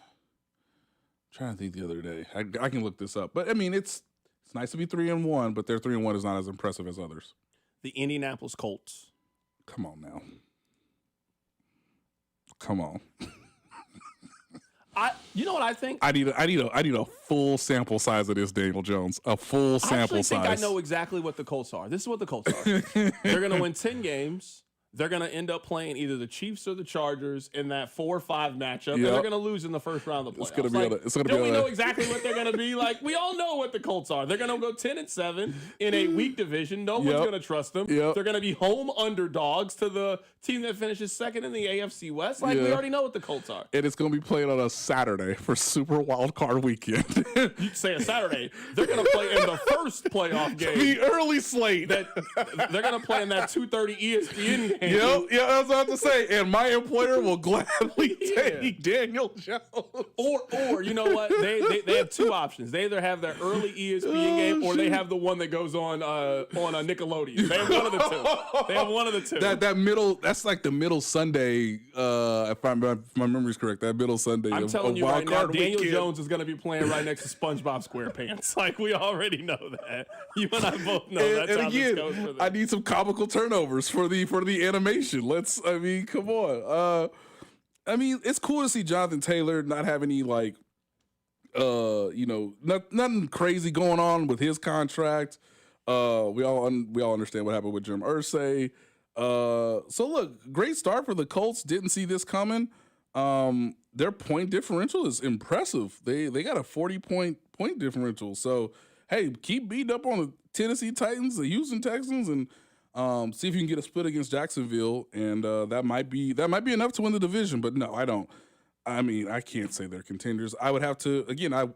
trying to think the other day. I can look this up. But I mean, it's nice to be 3-1, but their 3-1 is not as impressive as others. The Indianapolis Colts. Come on now. Come on. You know what I think? I need a full sample size of this, Daniel Jones. A full sample size. I think I know exactly what the Colts are. This is what the Colts are. They're going to win 10 games. They're going to end up playing either the Chiefs or the Chargers in that 4-5 matchup. And they're going to lose in the first round of the playoffs. We know exactly what they're going to be like. We all know what the Colts are. They're going to go 10-7 in a weak division. No one's going to trust them. They're going to be home underdogs to the team that finishes second in the AFC West. We already know what the Colts are. And it's going to be played on a Saturday for Super Wild Card Weekend. You say a Saturday. They're going to play in the first playoff game. The early slate. They're going to play in that 2:30 ESPN game. Yep, that's what I have to say. And my employer will gladly take Daniel Jones. Or you know what? They have two options. They either have their early ESPN game or they have the one that goes on a Nickelodeon. They have one of the two. They have one of the two. That middle, that's like the middle Sunday, if my memory's correct, that middle Sunday. I'm telling you right now, Daniel Jones is going to be playing right next to SpongeBob SquarePants. We already know that. You and I both know that's how this goes for them. I need some comical turnovers for the animation. Come on. I mean, it's cool to see Jonathan Taylor not have any like, nothing crazy going on with his contract. We all understand what happened with Jim Irsay. So look, great start for the Colts. Didn't see this coming. Their point differential is impressive. They got a 40-point differential. So hey, keep beating up on the Tennessee Titans, the Houston Texans, and see if you can get a split against Jacksonville, and that might be enough to win the division. But no, I don't. I mean, I can't say they're contenders. I would have to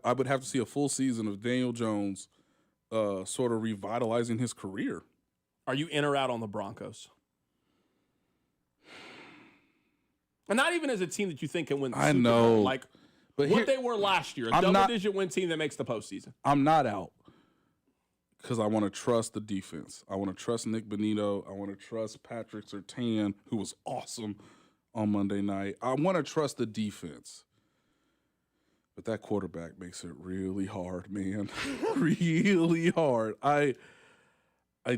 I would have to see a full season of Daniel Jones, sort of revitalizing his career. Are you in or out on the Broncos? And not even as a team that you think can win the Super Bowl. Like what they were last year, a double-digit win team that makes the postseason. I'm not out. Because I want to trust the defense. I want to trust Nick Bonito. I want to trust Patrick Surtain, who was awesome on Monday night. I want to trust the defense. But that quarterback makes it really hard, man. Really hard. I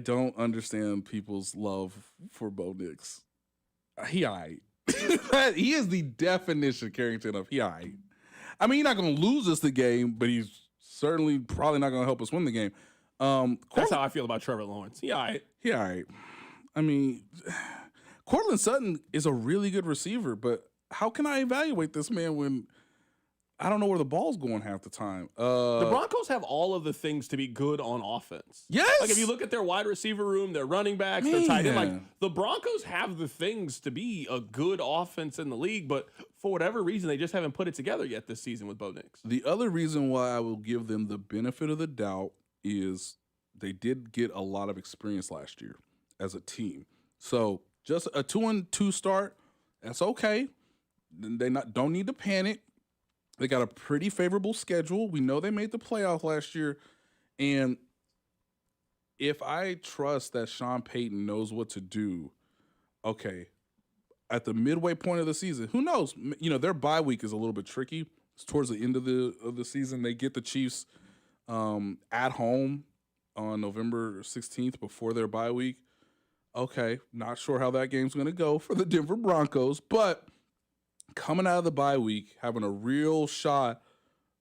don't understand people's love for Bo Nix. He aight. He is the definition, Carrington, of he aight. I mean, he's not going to lose us the game, but he's certainly probably not going to help us win the game. That's how I feel about Trevor Lawrence. Yeah, all right. I mean, Courtland Sutton is a really good receiver, but how can I evaluate this man when I don't know where the ball's going half the time? The Broncos have all of the things to be good on offense. Yes. Like if you look at their wide receiver room, their running backs, their tight end, like the Broncos have the things to be a good offense in the league, but for whatever reason, they just haven't put it together yet this season with Bo Nix. The other reason why I will give them the benefit of the doubt is they did get a lot of experience last year as a team. So just a 2-2 start, that's okay. They don't need to panic. They got a pretty favorable schedule. We know they made the playoff last year. And if I trust that Sean Payton knows what to do, okay, at the midway point of the season, who knows? You know, their bye week is a little bit tricky. It's towards the end of the season. They get the Chiefs at home on November 16th before their bye week. Okay, not sure how that game's going to go for the Denver Broncos, but coming out of the bye week, having a real shot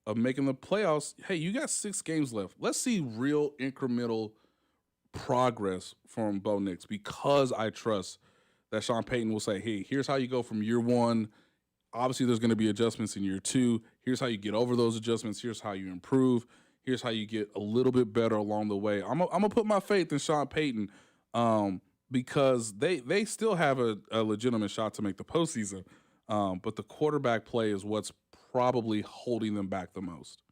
of making the playoffs, hey, you got 6 games left. Let's see real incremental progress from Bo Nix, because I trust that Sean Payton will say, hey, here's how you go from year 1. Obviously, there's going to be adjustments in year 2. Here's how you get over those adjustments. Here's how you improve. Here's how you get a little bit better along the way. I'm going to put my faith in Sean Payton because they still have a legitimate shot to make the postseason. But the quarterback play is what's probably holding them back the most.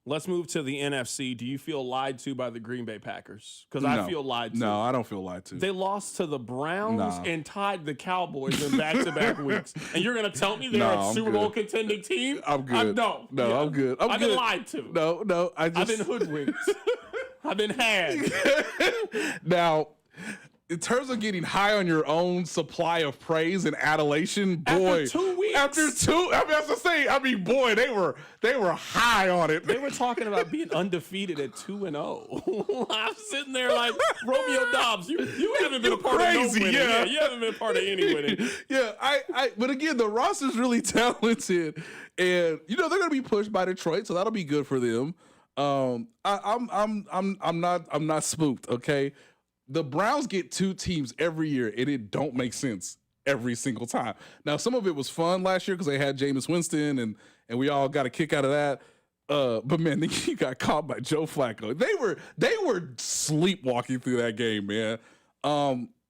Let's move to the NFC. Do you feel lied to by the Green Bay Packers? Because I feel lied to. No, I don't feel lied to. They lost to the Browns and tied the Cowboys in back-to-back weeks. And you're going to tell me they're a Super Bowl contending team? I'm good. I'm good. I've been lied to. No. I've been hoodwinked. I've been had. Now, in terms of getting high on your own supply of praise and adulation, boy, after 2 weeks, they were high on it. They were talking about being undefeated at 2-0. I'm sitting there like Romeo Dobbs. You haven't been a part of no winning. Yeah, you haven't been a part of any winning. Yeah, but again, the roster's really talented, and they're going to be pushed by Detroit, so that'll be good for them. I'm not spooked. Okay. The Browns get 2 teams every year, and it don't make sense every single time. Now, some of it was fun last year because they had Jameis Winston, and we all got a kick out of that. But man, you got caught by Joe Flacco. They were sleepwalking through that game, man.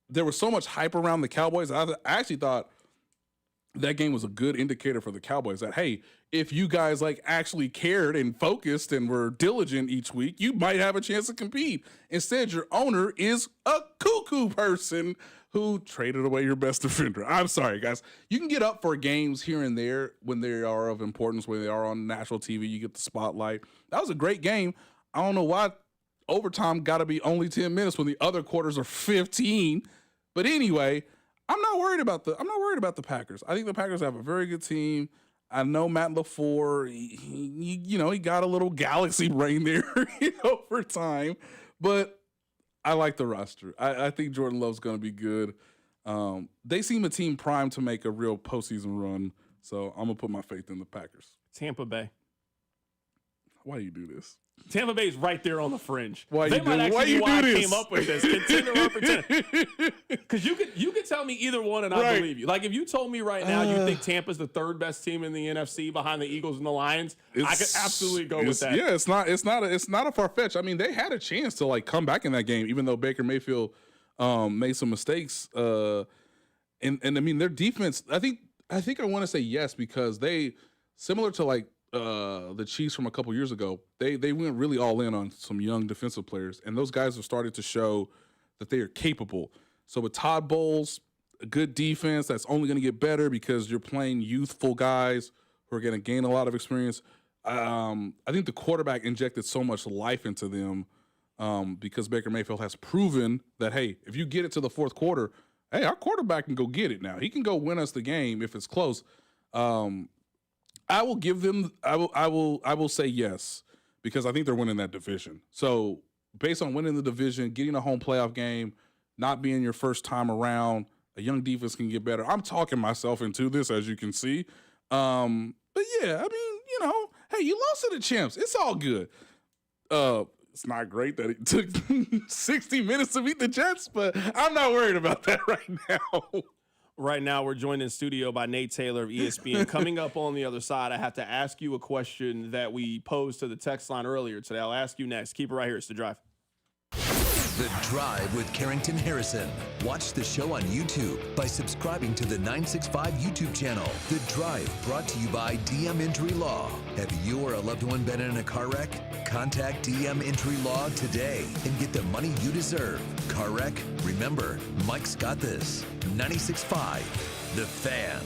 There was so much hype around the Cowboys. I actually thought that game was a good indicator for the Cowboys that, hey, if you guys actually cared and focused and were diligent each week, you might have a chance to compete. Instead, your owner is a cuckoo person who traded away your best defender. I'm sorry, guys. You can get up for games here and there when they are of importance, when they are on national TV. You get the spotlight. That was a great game. I don't know why overtime got to be only 10 minutes when the other quarters are 15. But anyway, I'm not worried about the Packers. I think the Packers have a very good team. I know Matt LaFleur, he got a little galaxy brain there, over time. But I like the roster. I think Jordan Love's going to be good. They seem a team primed to make a real postseason run So I'm gonna put my faith in the Packers. Tampa Bay. Why do you do this? Tampa Bay's right there on the fringe. Why they you might do- actually why be you why do I this? came up with this. Contender or pretender. Because you could tell me either one and I Right. believe you. Like if you told me right now you think Tampa's the third best team in the NFC behind the Eagles and the Lions, I could absolutely go with that. Yeah, it's not a far fetch. I mean, they had a chance to like come back in that game, even though Baker Mayfield made some mistakes. And I mean their defense. I think I want to say yes because they similar to like the Chiefs from a couple years ago. They went really all in on some young defensive players, and those guys have started to show that they are capable. So with Todd Bowles, a good defense that's only going to get better because you're playing youthful guys who are going to gain a lot of experience. I think the quarterback injected so much life into them because Baker Mayfield has proven that, hey, if you get it to the fourth quarter, hey, our quarterback can go get it now. He can go win us the game if it's close. I will give them. I will say yes because I think they're winning that division. So based on winning the division, getting a home playoff game, not being your first time around, a young defense can get better. I'm talking myself into this, as you can see. But yeah, I mean, hey, you lost to the champs. It's all good. It's not great that it took 60 minutes to beat the Jets, but I'm not worried about that right now. Right now, we're joined in studio by Nate Taylor of ESPN. Coming up on the other side, I have to ask you a question that we posed to the text line earlier today. I'll ask you next. Keep it right here. It's The Drive. The Drive with Carrington Harrison. Watch the show on YouTube by subscribing to the 965 YouTube channel. The Drive brought to you by DM Injury Law. Have you or a loved one been in a car wreck? Contact DM Injury Law today and get the money you deserve. Car wreck? Remember, Mike's got this. 96.5, The Fan.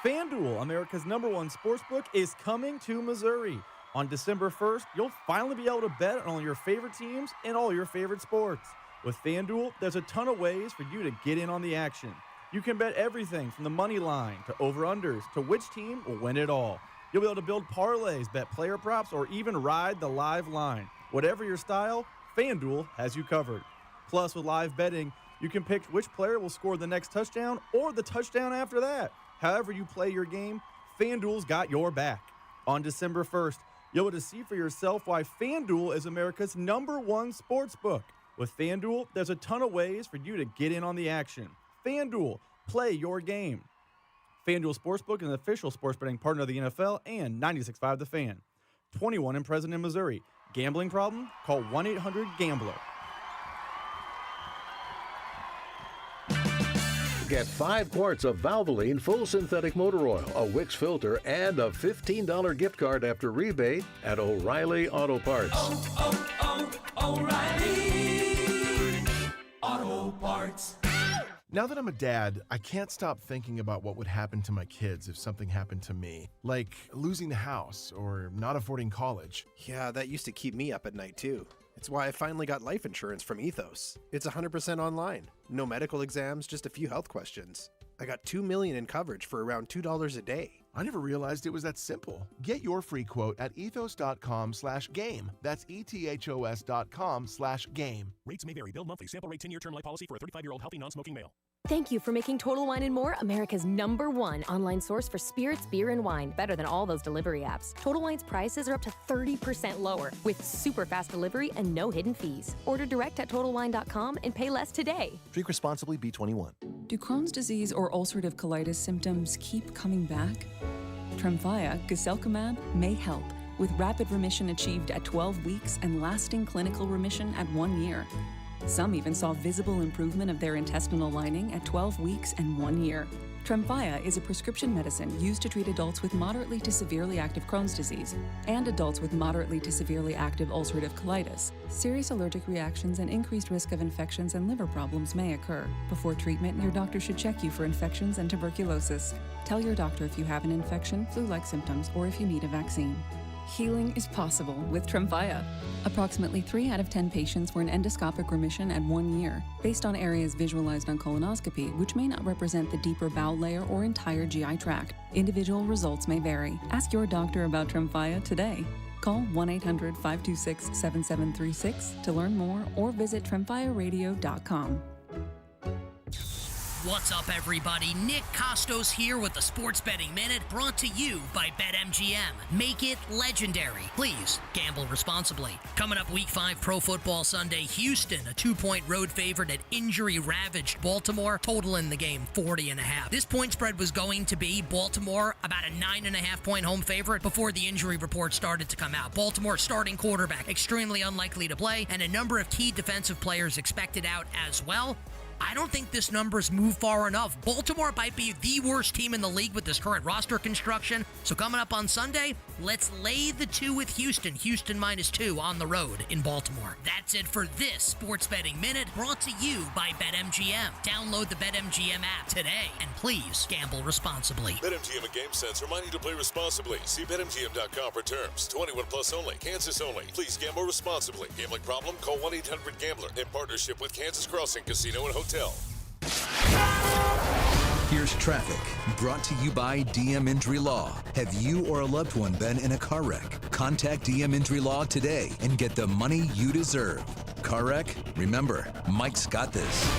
FanDuel, America's #1 sportsbook, is coming to Missouri. On December 1st, you'll finally be able to bet on all your favorite teams and all your favorite sports. With FanDuel, there's a ton of ways for you to get in on the action. You can bet everything from the money line to over-unders to which team will win it all. You'll be able to build parlays, bet player props, or even ride the live line. Whatever your style, FanDuel has you covered. Plus, with live betting, you can pick which player will score the next touchdown or the touchdown after that. However you play your game, FanDuel's got your back. On December 1st, you'll be able to see for yourself why FanDuel is America's #1 sportsbook. With FanDuel, there's a ton of ways for you to get in on the action. FanDuel, play your game. FanDuel Sportsbook is an official sports betting partner of the NFL and 96.5 The Fan. 21 and present in Missouri. Gambling problem? Call 1-800-GAMBLER. Get 5 quarts of Valvoline full synthetic motor oil, a Wix filter, and a $15 gift card after rebate at O'Reilly Auto Parts. O'Reilly Auto Parts. Now that I'm a dad, I can't stop thinking about what would happen to my kids if something happened to me, like losing the house or not affording college. Yeah, that used to keep me up at night too. It's why I finally got life insurance from Ethos. It's 100% online. No medical exams, just a few health questions. I got $2 million in coverage for around $2 a day. I never realized it was that simple. Get your free quote at ethos.com/game. That's ethos.com/game. Rates may vary. Bill monthly. Sample rate 10-year term life policy for a 35-year-old healthy non-smoking male. Thank you for making Total Wine & More America's #1 online source for spirits, beer, and wine. Better than all those delivery apps. Total Wine's prices are up to 30% lower with super fast delivery and no hidden fees. Order direct at TotalWine.com and pay less today. Drink responsibly, B21. Do Crohn's disease or ulcerative colitis symptoms keep coming back? Tremfya, guselkumab, may help, with rapid remission achieved at 12 weeks and lasting clinical remission at 1 year. Some even saw visible improvement of their intestinal lining at 12 weeks and 1 year. Tremfya is a prescription medicine used to treat adults with moderately to severely active Crohn's disease and adults with moderately to severely active ulcerative colitis. Serious allergic reactions and increased risk of infections and liver problems may occur. Before treatment, your doctor should check you for infections and tuberculosis. Tell your doctor if you have an infection, flu-like symptoms, or if you need a vaccine. Healing is possible with Tremfya. Approximately 3 out of 10 patients were in endoscopic remission at 1 year, based on areas visualized on colonoscopy, which may not represent the deeper bowel layer or entire GI tract. Individual results may vary. Ask your doctor about Tremfya today. Call 1-800-526-7736 to learn more or visit tremfyaradio.com. What's up, everybody? Nick Costos here with the Sports Betting Minute, brought to you by BetMGM. Make it legendary. Please gamble responsibly. Coming up Week 5 Pro Football Sunday, Houston, a 2-point road favorite at injury-ravaged Baltimore, total in the game 40.5. This point spread was going to be Baltimore about a 9.5-point home favorite before the injury report started to come out. Baltimore starting quarterback extremely unlikely to play, and a number of key defensive players expected out as well. I don't think this number's moved far enough. Baltimore might be the worst team in the league with this current roster construction. So coming up on Sunday, let's lay the 2 with Houston. Houston -2 on the road in Baltimore. That's it for this Sports Betting Minute, brought to you by BetMGM. Download the BetMGM app today, and please gamble responsibly. BetMGM and GameSense remind you to play responsibly. See BetMGM.com for terms. 21 plus only. Kansas only. Please gamble responsibly. Gambling problem? Call 1-800-GAMBLER. In partnership with Kansas Crossing Casino and Hotel. Here's traffic, brought to you by DM Injury Law. Have you or a loved one been in a car wreck? Contact DM Injury Law today and get the money you deserve. Car wreck? Remember, Mike's got this.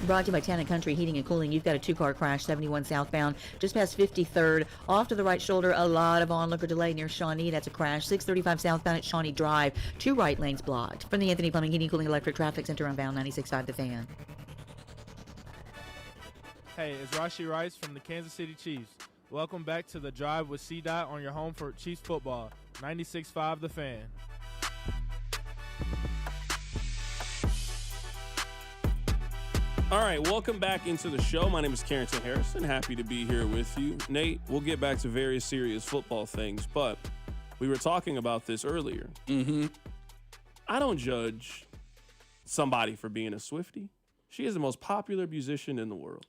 Brought to you by Town & Country Heating and Cooling. You've got a 2-car crash, 71 southbound, just past 53rd. Off to the right shoulder, a lot of onlooker delay near Shawnee. That's a crash. 635 southbound at Shawnee Drive. 2 right lanes blocked. From the Anthony Plumbing, Heating, Cooling, Electric Traffic Center on Bound 96.5 The Fan. Hey, it's Rashi Rice from the Kansas City Chiefs. Welcome back to The Drive with C-Dot on your home for Chiefs football, 96.5 The Fan. All right, welcome back into the show. My name is Carrington Harrison. Happy to be here with you. Nate, we'll get back to various serious football things, but we were talking about this earlier. I don't judge somebody for being a Swiftie. She is the most popular musician in the world.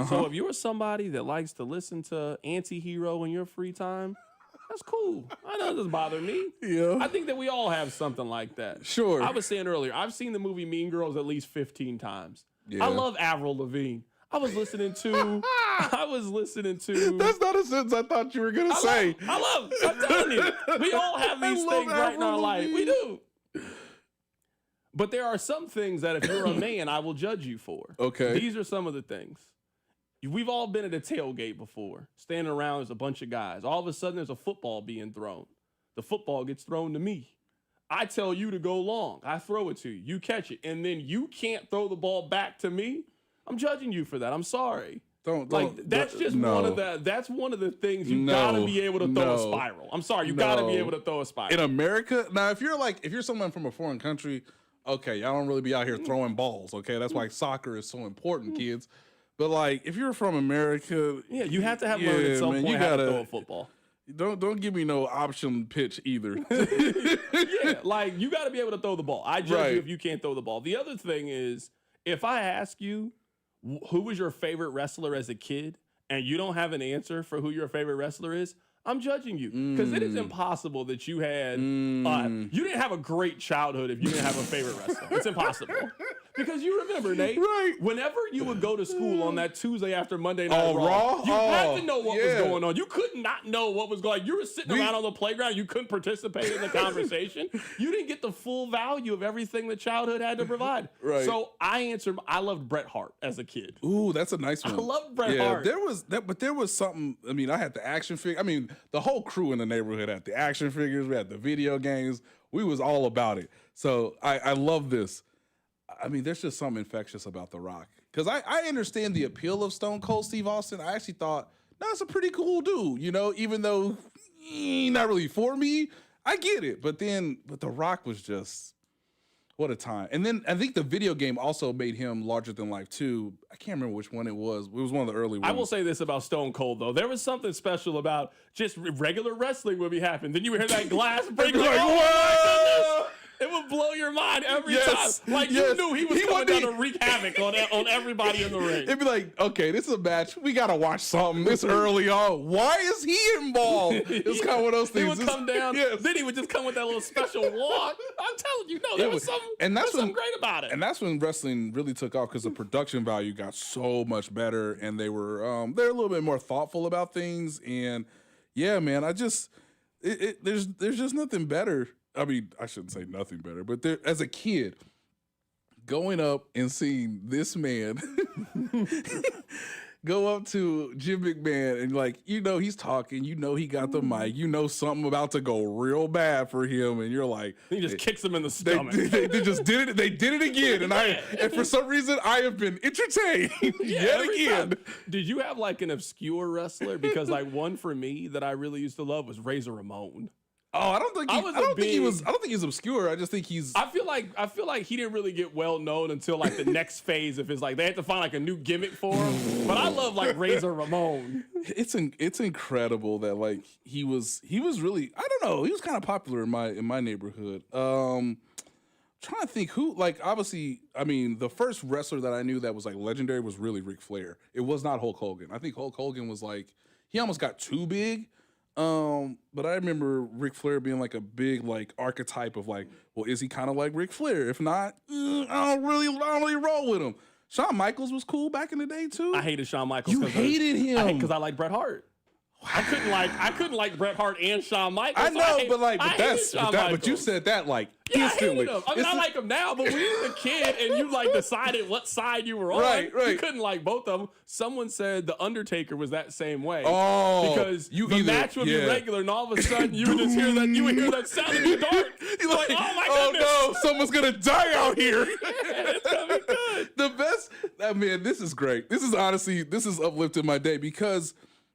So if you're somebody that likes to listen to Anti-Hero in your free time, that's cool. I know it doesn't bother me. Yeah. I think that we all have something like that. Sure. I was saying earlier, I've seen the movie Mean Girls at least 15 times. Yeah. I love Avril Lavigne. I was listening to. That's not a sentence I thought you were going to say. I'm telling you. We all have these things right in our life. We do. But there are some things that if you're a man, I will judge you for. Okay. These are some of the things. We've all been at a tailgate before, standing around, there's a bunch of guys. All of a sudden, there's a football being thrown. The football gets thrown to me. I tell you to go long. I throw it to you. You catch it. And then you can't throw the ball back to me. I'm judging you for that. I'm sorry. That's one of the things you gotta be able to throw a spiral. I'm sorry, you gotta be able to throw a spiral. In America, now if you're someone from a foreign country, okay, y'all don't really be out here throwing balls, okay? That's why soccer is so important, kids. But like, if you're from America, yeah, you have to have learned at some point how to throw a football. Don't give me no option pitch either. Yeah, like you got to be able to throw the ball. I judge you if you can't throw the ball. The other thing is, if I ask you who was your favorite wrestler as a kid, and you don't have an answer for who your favorite wrestler is, I'm judging you because it is impossible that you had you didn't have a great childhood if you didn't have a favorite wrestler. It's impossible. Because you remember, Nate, whenever you would go to school on that Tuesday after Monday Night Raw, you had to know what was going on. You could not know what was going on. You were sitting around on the playground. You couldn't participate in the conversation. You didn't get the full value of everything that childhood had to provide. Right. So I answered, I loved Bret Hart as a kid. Ooh, that's a nice one. I loved Bret Hart. There was something, I mean, I had the action figure. I mean, the whole crew in the neighborhood had the action figures. We had the video games. We was all about it. So I love this. I mean, there's just something infectious about The Rock. Because I understand the appeal of Stone Cold Steve Austin. I actually thought, that's a pretty cool dude, you know, even though not really for me. I get it. But The Rock was just, what a time. And then I think the video game also made him larger than life, too. I can't remember which one it was. It was one of the early ones. I will say this about Stone Cold, though. There was something special about just regular wrestling when we happened. Then you would hear that glass break. Like, oh, my goodness. It would blow your mind every time. Like, you knew he was coming down to wreak havoc on everybody in the ring. It'd be like, okay, this is a match. We got to watch something this early on. Why is he involved? It's kind of one of those things. He would come down. Then he would just come with that little special walk. I'm telling you, no, there was something great about it. And that's when wrestling really took off because the production value got so much better. And they were they're a little bit more thoughtful about things. And, yeah, man, there's just nothing better. I mean, I shouldn't say nothing better, but as a kid, going up and seeing this man go up to Jim McMahon and like, he's talking, he got the mic, something about to go real bad for him, and you're like, he just kicks him in the stomach. They just did it. They did it again, and for some reason I have been entertained yet again. Time. Did you have like an obscure wrestler? Because like one for me that I really used to love was Razor Ramon. Oh, I don't think he's obscure. I just think he's. I feel like he didn't really get well known until like the next phase of his like they had to find like a new gimmick for him. But I love like Razor Ramon. It's incredible that like he was really, I don't know, he was kind of popular in my neighborhood. Trying to think who, like, obviously, I mean, the first wrestler that I knew that was like legendary was really Ric Flair. It was not Hulk Hogan. I think Hulk Hogan was like, he almost got too big. But I remember Ric Flair being like a big like archetype of like, well, is he kind of like Ric Flair? If not, I don't really roll with him. Shawn Michaels was cool back in the day too. I hated Shawn Michaels. You hated him because I like Bret Hart. I couldn't like Bret Hart and Shawn Michaels. I know, but you said that like instantly. I mean, I like him now, but when you were a kid and you like decided what side you were on, right. You couldn't like both of them. Someone said the Undertaker was that same way. Oh, because the match would be regular, and all of a sudden you would just hear that. You would hear that sound in the dark. You're like, oh my goodness! Oh no, someone's gonna die out here. It's gonna be good. The best. I mean, this is great. This is uplifting my day because.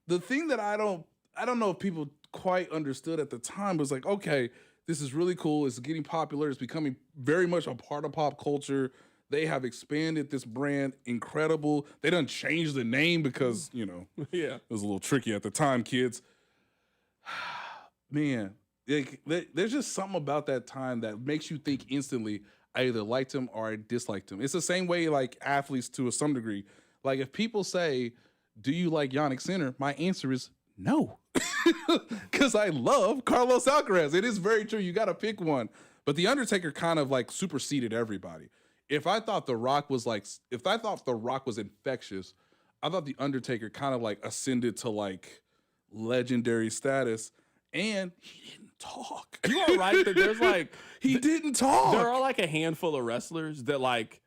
The thing that I don't know if people quite understood at the time was like, okay, this is really cool. It's getting popular. It's becoming very much a part of pop culture. They have expanded this brand incredible. They done changed the name because, yeah, it was a little tricky at the time, kids. Man, there's just something about that time that makes you think instantly, I either liked him or I disliked him. It's the same way like athletes to some degree. Like if people say, do you like Yannick Sinner? My answer is no, because I love Carlos Alcaraz. It is very true. You got to pick one. But The Undertaker kind of like superseded everybody. If I thought The Rock was infectious, I thought The Undertaker kind of like ascended to like legendary status. And he didn't talk. You are right that there's like he didn't talk. There are like a handful of wrestlers that like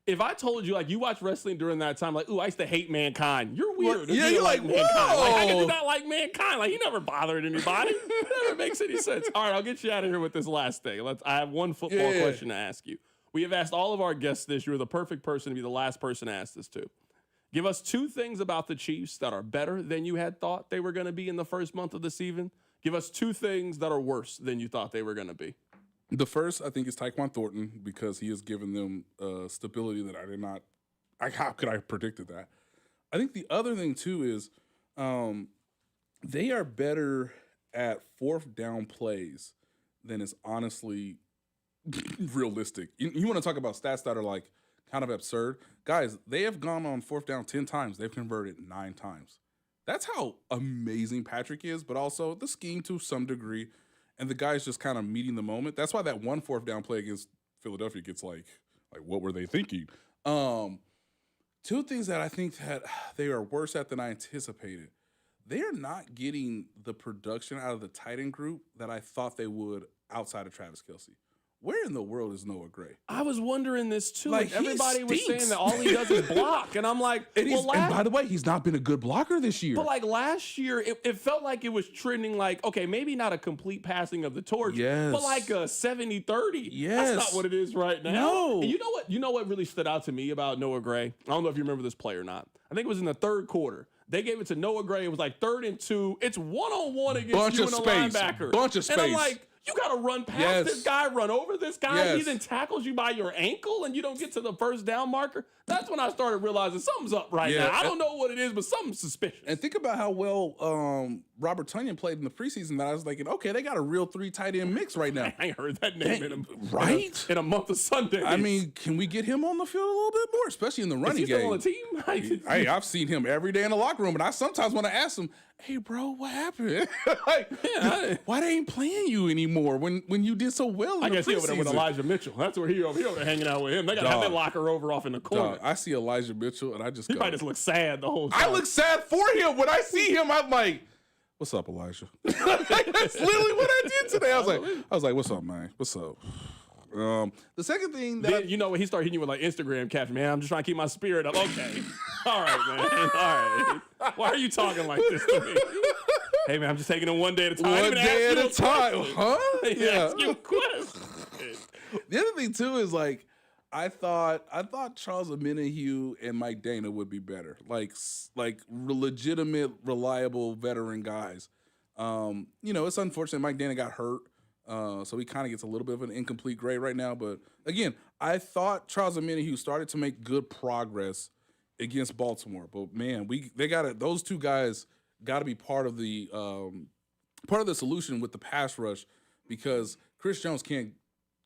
if I told you, like, you watch wrestling during that time, like, ooh, I used to hate Mankind. You're weird. Yeah, you're like, Mankind. whoa. Like, I do not like Mankind. Like, he never bothered anybody. It never makes any sense. All right, I'll get you out of here with this last thing. I have one football question to ask you. We have asked all of our guests this. You're the perfect person to be the last person to ask this to. Give us 2 things about the Chiefs that are better than you had thought they were going to be in the first month of the season. Give us 2 things that are worse than you thought they were going to be. The first, I think, is Tyquan Thornton because he has given them stability that I did not. How could I have predicted that? I think the other thing too is they are better at 4th down plays than is honestly realistic. You want to talk about stats that are like kind of absurd, guys? They have gone on 4th down 10 times. They've converted 9 times. That's how amazing Patrick is, but also the scheme to some degree. And the guy's just kind of meeting the moment. That's why that 1 4th down play against Philadelphia gets like what were they thinking? 2 things that I think that they are worse at than I anticipated. They are not getting the production out of the tight end group that I thought they would outside of Travis Kelce. Where in the world is Noah Gray? I was wondering this too. Like, everybody was stinks. saying that all he does is block, and I'm like, and by the way, he's not been a good blocker this year. But like last year, it felt like it was trending like, okay, maybe not a complete passing of the torch, but like a 70-30. Yes. That's not what it is right now. No. And you know what really stood out to me about Noah Gray? I don't know if you remember this play or not. I think it was in the 3rd quarter. They gave it to Noah Gray. It was like 3rd and 2. It's 1-on-1 against you and a linebacker. Bunch of space. And I'm like, you got to run past this guy, run over this guy. He then tackles you by your ankle, and you don't get to the 1st down marker. That's when I started realizing something's up right now. I don't know what it is, but something's suspicious. And think about how well Robert Tonyan played in the preseason. That I was thinking, okay, they got a real 3 tight end mix right now. I ain't heard that name in a month of Sundays. I mean, can we get him on the field a little bit more, especially in the running game? Is he still on the team? Hey, I've seen him every day in the locker room, and I sometimes want to ask him, hey, bro, what happened? Why they ain't playing you anymore when you did so well in the preseason? I guess he over there with Elijah Mitchell. That's where he over there hanging out with him. They got to have that locker over off in the corner. I see Elijah Mitchell, and I just he might just look sad the whole time. I look sad for him. When I see him, I'm like, what's up, Elijah? That's literally what I did today. I was like, what's up, man? What's up? The second thing that Then, you know, when he started hitting you with like Instagram caption, man, I'm just trying to keep my spirit up. Okay. All right, man. All right. Why are you talking like this to me? Hey, man, I'm just taking it one day at a time. One day at a time, huh? Yeah. Yeah. Question. The other thing too is like I thought Charles Omenihu and Mike Dana would be better, like legitimate, reliable veteran guys. You know, it's unfortunate Mike Dana got hurt, so he kind of gets a little bit of an incomplete grade right now. But again, I thought Charles Omenihu started to make good progress against Baltimore. But man, those two guys got to be part of the solution with the pass rush, because Chris Jones can't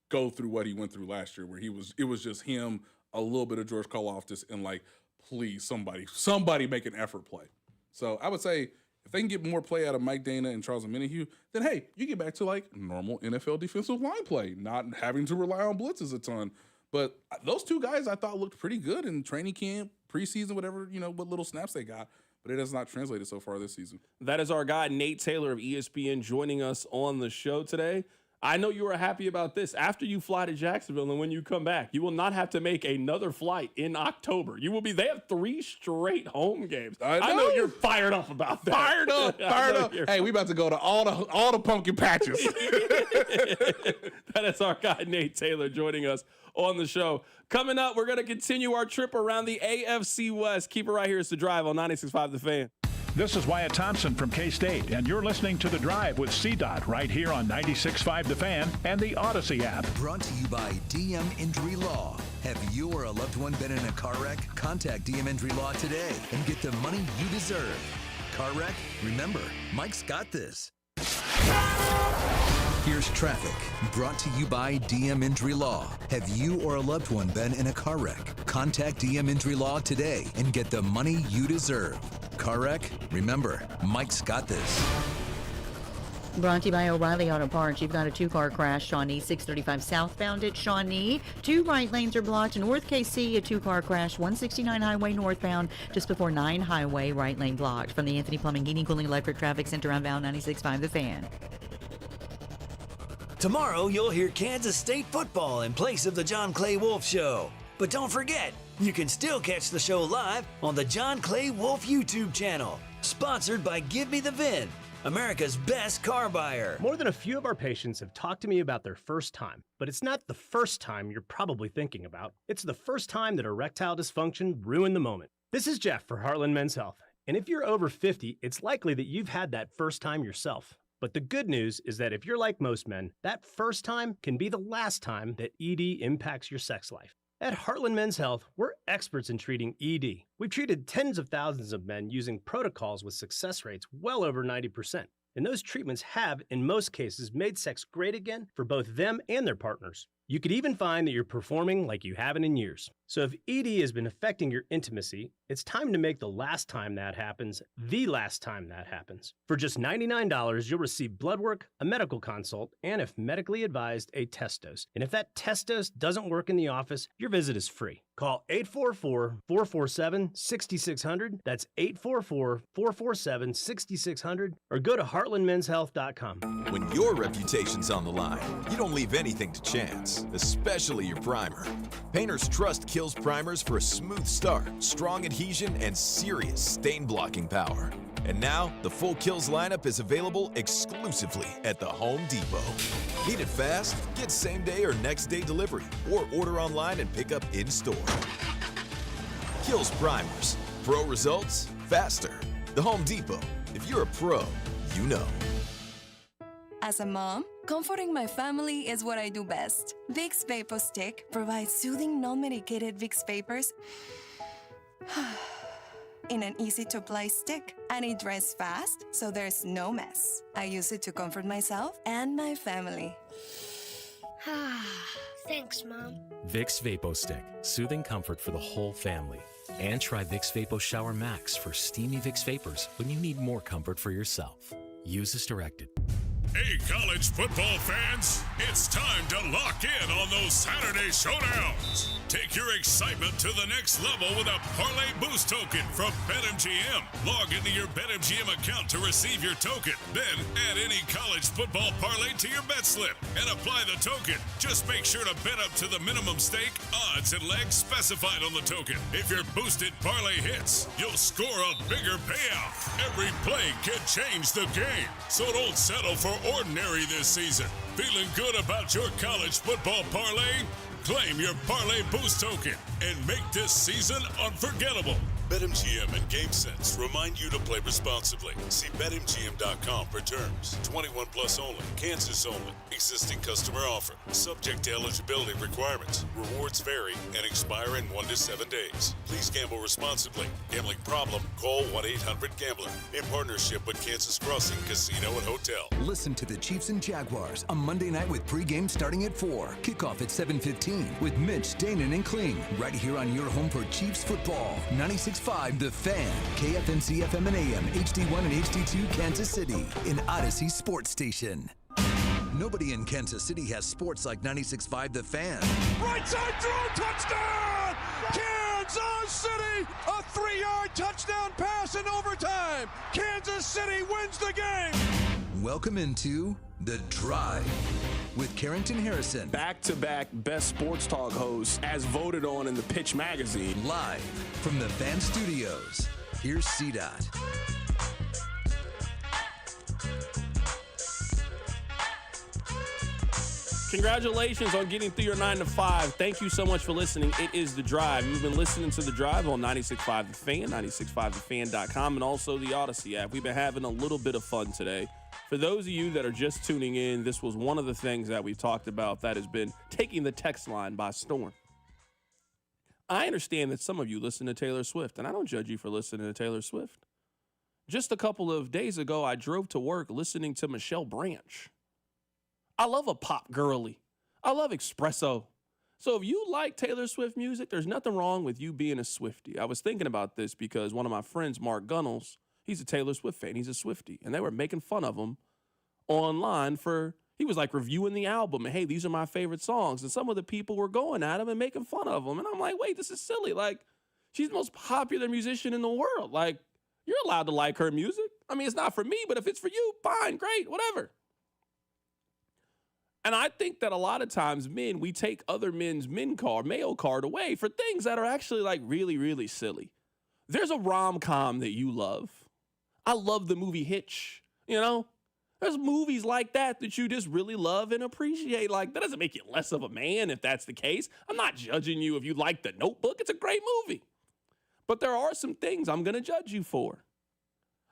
go through what he went through last year, where it was just him, a little bit of George Karlaftis, and like, please, somebody make an effort play. So I would say if they can get more play out of Mike Dana and Charles Omenihu, then hey, you get back to like normal NFL defensive line play, not having to rely on blitzes a ton. But those two guys I thought looked pretty good in training camp, preseason, whatever, you know, what little snaps they got. But it has not translated so far this season. That is our guy, Nate Taylor of ESPN, joining us on the show today. I know you are happy about this. After you fly to Jacksonville and when you come back, you will not have to make another flight in October. They have 3 straight home games. I know you're fired up about that. Fired up. Hey, we about to go to all the pumpkin patches. That is our guy, Nate Taylor, joining us on the show. Coming up, we're going to continue our trip around the AFC West. Keep it right here. It's The Drive on 96.5 The Fan. This is Wyatt Thompson from K-State, and you're listening to The Drive with CDOT right here on 96.5 The Fan and the Odyssey app. Brought to you by DM Injury Law. Have you or a loved one been in a car wreck? Contact DM Injury Law today and get the money you deserve. Car wreck? Remember, Mike's got this. Here's traffic, brought to you by DM Injury Law. Have you or a loved one been in a car wreck? Contact DM Injury Law today and get the money you deserve. Car wreck? Remember, Mike's got this. Brought to you by O'Reilly Auto Parts. You've got a 2-car crash, Shawnee 635 southbound at Shawnee. 2 right lanes are blocked. North KC, a 2-car crash, 169 highway northbound, just before 9 highway, right lane blocked. From the Anthony Plumbing, Heating, Cooling, Electric Traffic Center on Val 96.5 The Fan. Tomorrow, you'll hear Kansas State football in place of the John Clay Wolf Show. But don't forget, you can still catch the show live on the John Clay Wolf YouTube channel. Sponsored by Give Me the VIN, America's best car buyer. More than a few of our patients have talked to me about their first time, but it's not the first time you're probably thinking about. It's the first time that erectile dysfunction ruined the moment. This is Jeff for Heartland Men's Health, and if you're over 50, it's likely that you've had that first time yourself. But the good news is that if you're like most men, that first time can be the last time that ED impacts your sex life. At Heartland Men's Health, we're experts in treating ED. We've treated tens of thousands of men using protocols with success rates well over 90%. And those treatments have, in most cases, made sex great again for both them and their partners. You could even find that you're performing like you haven't in years. So if ED has been affecting your intimacy, it's time to make the last time that happens the last time that happens. For just $99, you'll receive blood work, a medical consult, and if medically advised, a test dose. And if that test dose doesn't work in the office, your visit is free. Call 844-447-6600. That's 844-447-6600. Or go to heartlandmenshealth.com. When your reputation's on the line, you don't leave anything to chance, especially your primer. Painters trust Kills primers for a smooth start, strong adhesion, and serious stain-blocking power. And now, the full Kills lineup is available exclusively at the Home Depot. Need it fast? Get same-day or next-day delivery, or order online and pick up in-store. Kills primers. Pro results, faster. The Home Depot. If you're a pro, you know. As a mom, comforting my family is what I do best. Vicks VapoStick provides soothing, non-medicated Vicks vapors in an easy-to-apply stick, and it dries fast, so there's no mess. I use it to comfort myself and my family. Thanks, Mom. Vicks VapoStick, soothing comfort for the whole family. And try Vicks Vapo Shower Max for steamy Vicks vapors when you need more comfort for yourself. Use as directed. Hey, college football fans, it's time to lock in on those Saturday showdowns. Take your excitement to the next level with a Parlay Boost token from BetMGM. Log into your BetMGM account to receive your token. Then add any college football parlay to your bet slip and apply the token. Just make sure to bet up to the minimum stake, odds, and legs specified on the token. If your boosted parlay hits, you'll score a bigger payout. Every play can change the game, so don't settle for ordinary this season. Feeling good about your college football parlay? Claim your Parlay Boost token and make this season unforgettable. BetMGM and GameSense remind you to play responsibly. See BetMGM.com for terms. 21 plus only. Kansas only. Existing customer offer. Subject to eligibility requirements. Rewards vary and expire in 1 to 7 days. Please gamble responsibly. Gambling problem? Call 1-800-GAMBLER. In partnership with Kansas Crossing Casino and Hotel. Listen to the Chiefs and Jaguars on Monday night with pregame starting at 4. Kickoff at 7:15 with Mitch, Danon, and Kling. Right here on your home for Chiefs football. 96.5 The Fan. KFNC FM and AM, HD1 and HD2 Kansas City. An Odyssey sports station. Nobody in Kansas City has sports like 96.5 The Fan. Right side throw, touchdown! Kansas City! A 3-yard touchdown pass in overtime! Kansas City wins the game! Welcome into The Drive with Carrington Harrison. Back-to-back best sports talk hosts as voted on in the Pitch magazine. Live from the Fan Studios. Here's CDOT. Congratulations on getting through your 9 to 5. Thank you so much for listening. It is The Drive. You've been listening to The Drive on 96.5 The Fan, 96.5thefan.com, and also the Odyssey app. We've been having a little bit of fun today. For those of you that are just tuning in, this was one of the things that we've talked about that has been taking the text line by storm. I understand that some of you listen to Taylor Swift, and I don't judge you for listening to Taylor Swift. Just a couple of days ago, I drove to work listening to Michelle Branch. I love a pop girly. I love espresso. So if you like Taylor Swift music, there's nothing wrong with you being a Swiftie. I was thinking about this because one of my friends, Mark Gunnels, he's a Taylor Swift fan. He's a Swiftie. And they were making fun of him online he was like reviewing the album. And hey, these are my favorite songs. And some of the people were going at him and making fun of him. And I'm like, wait, this is silly. Like, she's the most popular musician in the world. Like, you're allowed to like her music. I mean, it's not for me, but if it's for you, fine, great, whatever. And I think that a lot of times we take other men's male card away for things that are actually like really, really silly. There's a rom-com that you love. I love the movie Hitch, you know? There's movies like that you just really love and appreciate. Like, that doesn't make you less of a man if that's the case. I'm not judging you if you like The Notebook. It's a great movie. But there are some things I'm going to judge you for.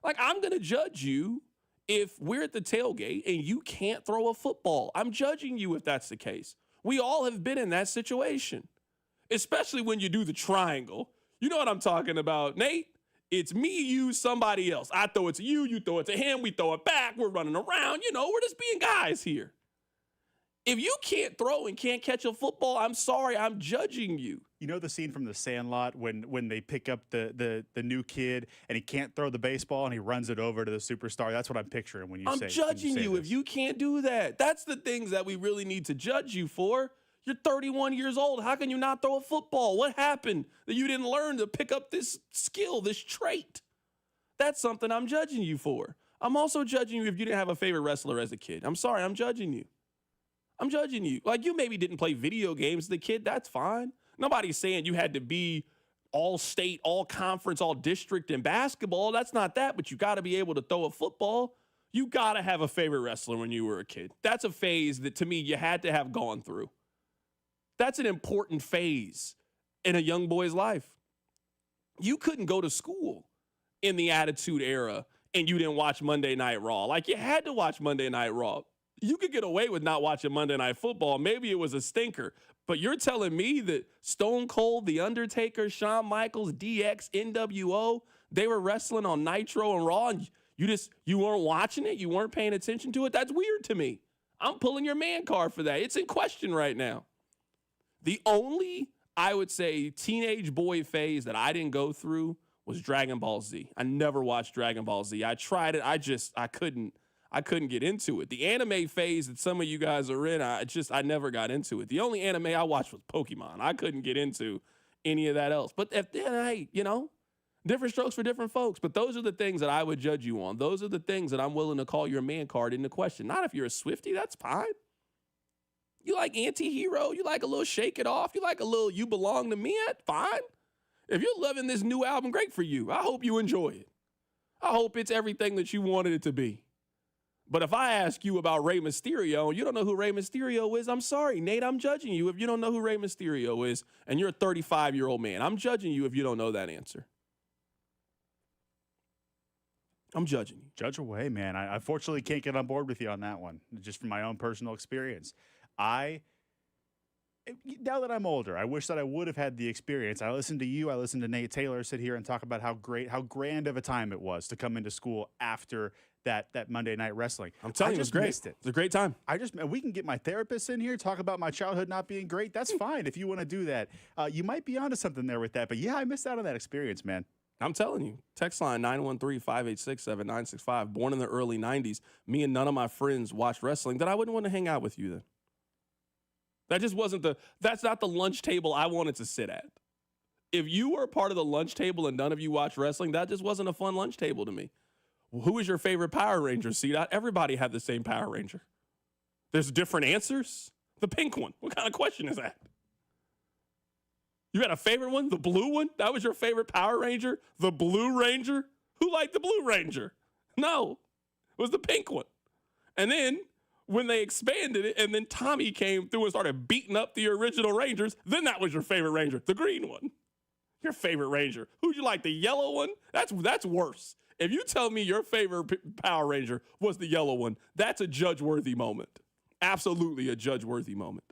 Like, I'm going to judge you if we're at the tailgate and you can't throw a football. I'm judging you if that's the case. We all have been in that situation, especially when you do the triangle. You know what I'm talking about, Nate? It's me, you, somebody else. I throw it to you, you throw it to him, we throw it back, we're running around. You know, we're just being guys here. If you can't throw and can't catch a football, I'm sorry, I'm judging you. You know the scene from The Sandlot when they pick up the new kid and he can't throw the baseball and he runs it over to the superstar? That's what I'm picturing when you say. I'm judging you if you can't do that. That's the things that we really need to judge you for. You're 31 years old. How can you not throw a football? What happened that you didn't learn to pick up this skill, this trait? That's something I'm judging you for. I'm also judging you if you didn't have a favorite wrestler as a kid. I'm sorry, I'm judging you. I'm judging you. Like, you maybe didn't play video games as a kid. That's fine. Nobody's saying you had to be all state, all conference, all district in basketball. That's not that, but you got to be able to throw a football. You got to have a favorite wrestler when you were a kid. That's a phase that, to me, you had to have gone through. That's an important phase in a young boy's life. You couldn't go to school in the Attitude Era and you didn't watch Monday Night Raw. Like, you had to watch Monday Night Raw. You could get away with not watching Monday Night Football. Maybe it was a stinker. But you're telling me that Stone Cold, The Undertaker, Shawn Michaels, DX, NWO, they were wrestling on Nitro and Raw, and you weren't watching it? You weren't paying attention to it? That's weird to me. I'm pulling your man card for that. It's in question right now. The only, I would say, teenage boy phase that I didn't go through was Dragon Ball Z. I never watched Dragon Ball Z. I tried it. I couldn't. I couldn't get into it. The anime phase that some of you guys are in, I never got into it. The only anime I watched was Pokemon. I couldn't get into any of that else. But hey, different strokes for different folks. But those are the things that I would judge you on. Those are the things that I'm willing to call your man card into question. Not if you're a Swiftie, that's fine. You like Anti-Hero, you like a little Shake It Off, you like a little You Belong to Me, that's fine. If you're loving this new album, great for you. I hope you enjoy it. I hope it's everything that you wanted it to be. But if I ask you about Rey Mysterio and you don't know who Rey Mysterio is, I'm sorry, Nate, I'm judging you if you don't know who Rey Mysterio is and you're a 35-year-old man. I'm judging you if you don't know that answer. I'm judging you. Judge away, man. I unfortunately can't get on board with you on that one, just from my own personal experience. Now that I'm older, I wish that I would have had the experience. I listened to you, I listened to Nate Taylor sit here and talk about how grand of a time it was to come into school after that Monday Night Wrestling. I'm telling you, it was great. Missed it. It's a great time. We can get my therapist in here, talk about my childhood not being great. That's fine if you want to do that. You might be onto something there with that. But yeah, I missed out on that experience, man. I'm telling you. Text line 913-586-7965. Born in the early 90s. Me and none of my friends watched wrestling. That I wouldn't want to hang out with you then. That just wasn't that's not the lunch table I wanted to sit at. If you were a part of the lunch table and none of you watched wrestling, that just wasn't a fun lunch table to me. Who is your favorite Power Ranger? See, not everybody had the same Power Ranger. There's different answers. The pink one. What kind of question is that? You had a favorite one? The blue one? That was your favorite Power Ranger? The Blue Ranger? Who liked the Blue Ranger? No, it was the pink one. And then when they expanded it and then Tommy came through and started beating up the original Rangers, then that was your favorite Ranger, the green one. Your favorite Ranger. Who'd you like, the yellow one? That's worse. If you tell me your favorite Power Ranger was the yellow one, that's a judge-worthy moment. Absolutely a judge-worthy moment.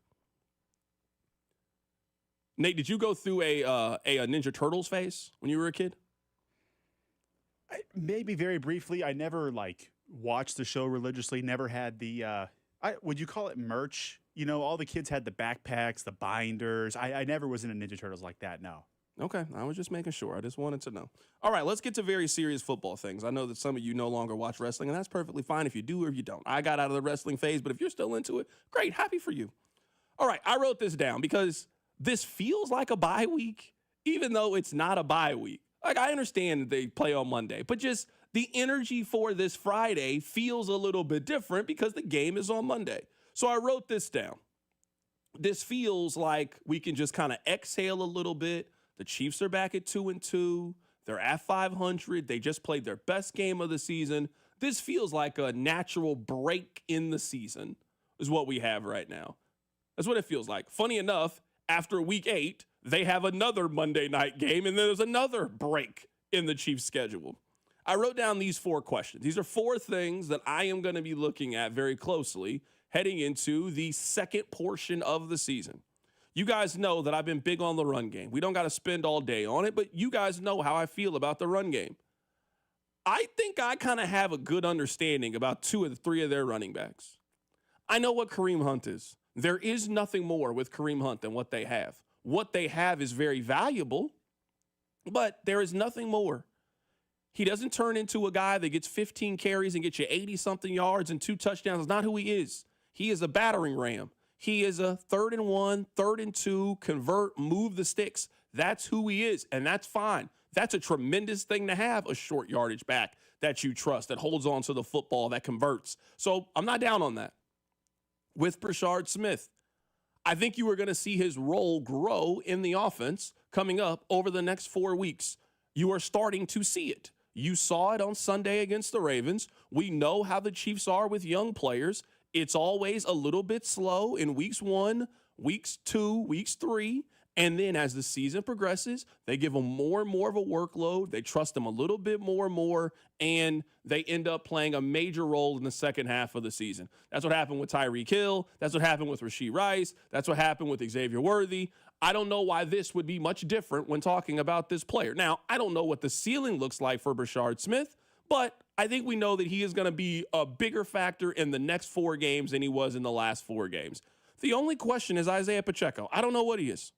Nate, did you go through a Ninja Turtles phase when you were a kid? Maybe very briefly. I never watched the show religiously. Never had the would you call it merch? All the kids had the backpacks, the binders. I never was into Ninja Turtles like that. No. Okay, I was just making sure. I just wanted to know. All right, let's get to very serious football things. I know that some of you no longer watch wrestling, and that's perfectly fine if you do or if you don't. I got out of the wrestling phase, but if you're still into it, great, happy for you. All right, I wrote this down because this feels like a bye week, even though it's not a bye week. I understand that they play on Monday, but just the energy for this Friday feels a little bit different because the game is on Monday. So I wrote this down. This feels like we can just kind of exhale a little bit. The Chiefs are back at 2-2. They're at 500. They just played their best game of the season. This feels like a natural break in the season is what we have right now. That's what it feels like. Funny enough, after week 8, they have another Monday night game, and then there's another break in the Chiefs' schedule. I wrote down these 4 questions. These are 4 things that I am going to be looking at very closely heading into the second portion of the season. You guys know that I've been big on the run game. We don't got to spend all day on it, but you guys know how I feel about the run game. I think I kind of have a good understanding about 2 of the 3 of their running backs. I know what Kareem Hunt is. There is nothing more with Kareem Hunt than what they have. What they have is very valuable, but there is nothing more. He doesn't turn into a guy that gets 15 carries and gets you 80-something yards and 2 touchdowns. That's not who he is. He is a battering ram. He is a 3rd and 1, 3rd and 2, convert, move the sticks. That's who he is, and that's fine. That's a tremendous thing to have, a short yardage back that you trust, that holds on to the football, that converts. So I'm not down on that. With Brashard Smith, I think you are going to see his role grow in the offense coming up over the next 4 weeks. You are starting to see it. You saw it on Sunday against the Ravens. We know how the Chiefs are with young players. It's always a little bit slow in weeks 1, weeks 2, weeks 3. And then as the season progresses, they give them more and more of a workload. They trust them a little bit more and more, and they end up playing a major role in the second half of the season. That's what happened with Tyreek Hill. That's what happened with Rashee Rice. That's what happened with Xavier Worthy. I don't know why this would be much different when talking about this player. Now, I don't know what the ceiling looks like for Brashard Smith, but I think we know that he is going to be a bigger factor in the next 4 games than he was in the last 4 games. The only question is Isaiah Pacheco. I don't know what he is.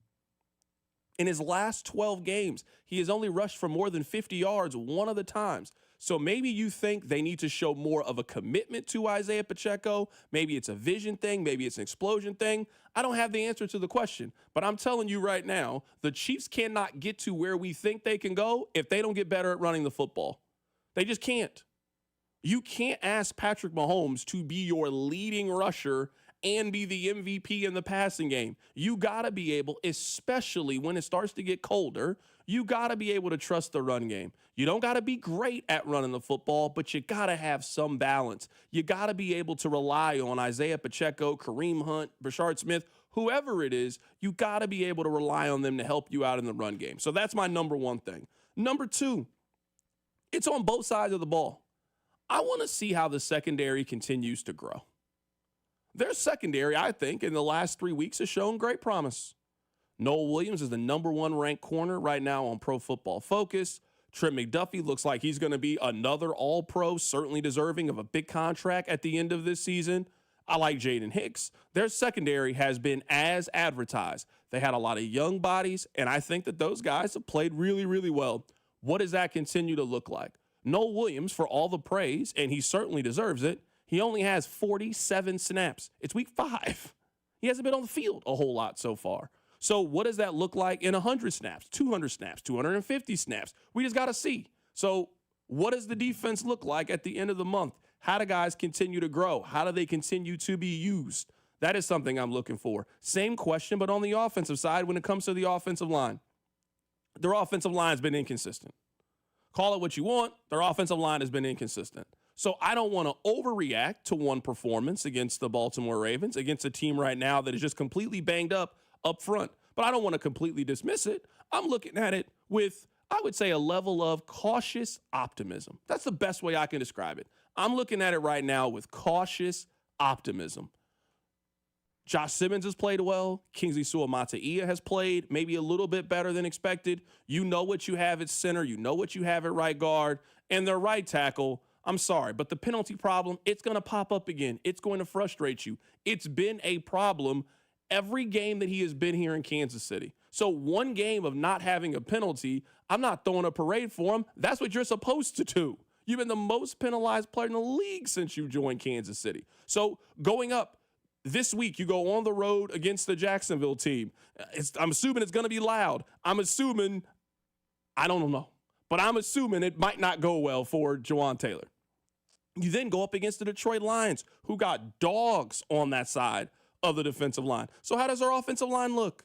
In his last 12 games, he has only rushed for more than 50 yards one of the times. So maybe you think they need to show more of a commitment to Isaiah Pacheco. Maybe it's a vision thing. Maybe it's an explosion thing. I don't have the answer to the question, but I'm telling you right now, the Chiefs cannot get to where we think they can go if they don't get better at running the football. They just can't. You can't ask Patrick Mahomes to be your leading rusher and be the MVP in the passing game. You got to be able, especially when it starts to get colder, you got to be able to trust the run game. You don't got to be great at running the football, but you got to have some balance. You got to be able to rely on Isaiah Pacheco, Kareem Hunt, Brashard Smith, whoever it is, you got to be able to rely on them to help you out in the run game. So that's my number one thing. Number two, it's on both sides of the ball. I want to see how the secondary continues to grow. Their secondary, I think, in the last 3 weeks has shown great promise. Noel Williams is the number one ranked corner right now on Pro Football Focus. Trent McDuffie looks like he's going to be another All-Pro, certainly deserving of a big contract at the end of this season. I like Jaden Hicks. Their secondary has been as advertised. They had a lot of young bodies, and I think that those guys have played really, really well. What does that continue to look like? Noel Williams, for all the praise, and he certainly deserves it, he only has 47 snaps. It's week 5. He hasn't been on the field a whole lot so far. So what does that look like in 100 snaps, 200 snaps, 250 snaps? We just got to see. So what does the defense look like at the end of the month? How do guys continue to grow? How do they continue to be used? That is something I'm looking for. Same question, but on the offensive side when it comes to the offensive line. Their offensive line has been inconsistent. Call it what you want. Their offensive line has been inconsistent. So I don't want to overreact to one performance against the Baltimore Ravens, against a team right now that is just completely banged up front. But I don't want to completely dismiss it. I'm looking at it with, I would say, a level of cautious optimism. That's the best way I can describe it. I'm looking at it right now with cautious optimism. Josh Simmons has played well. Kingsley Suamataia has played maybe a little bit better than expected. You know what you have at center. You know what you have at right guard. And their right tackle, I'm sorry, but the penalty problem, it's going to pop up again. It's going to frustrate you. It's been a problem every game that he has been here in Kansas City. So one game of not having a penalty, I'm not throwing a parade for him. That's what you're supposed to do. You've been the most penalized player in the league since you joined Kansas City. So going up this week, you go on the road against the Jacksonville team. I'm assuming it's going to be loud. I'm assuming, I don't know, but I'm assuming it might not go well for Jawaan Taylor. You then go up against the Detroit Lions, who got dogs on that side of the defensive line. So how does our offensive line look?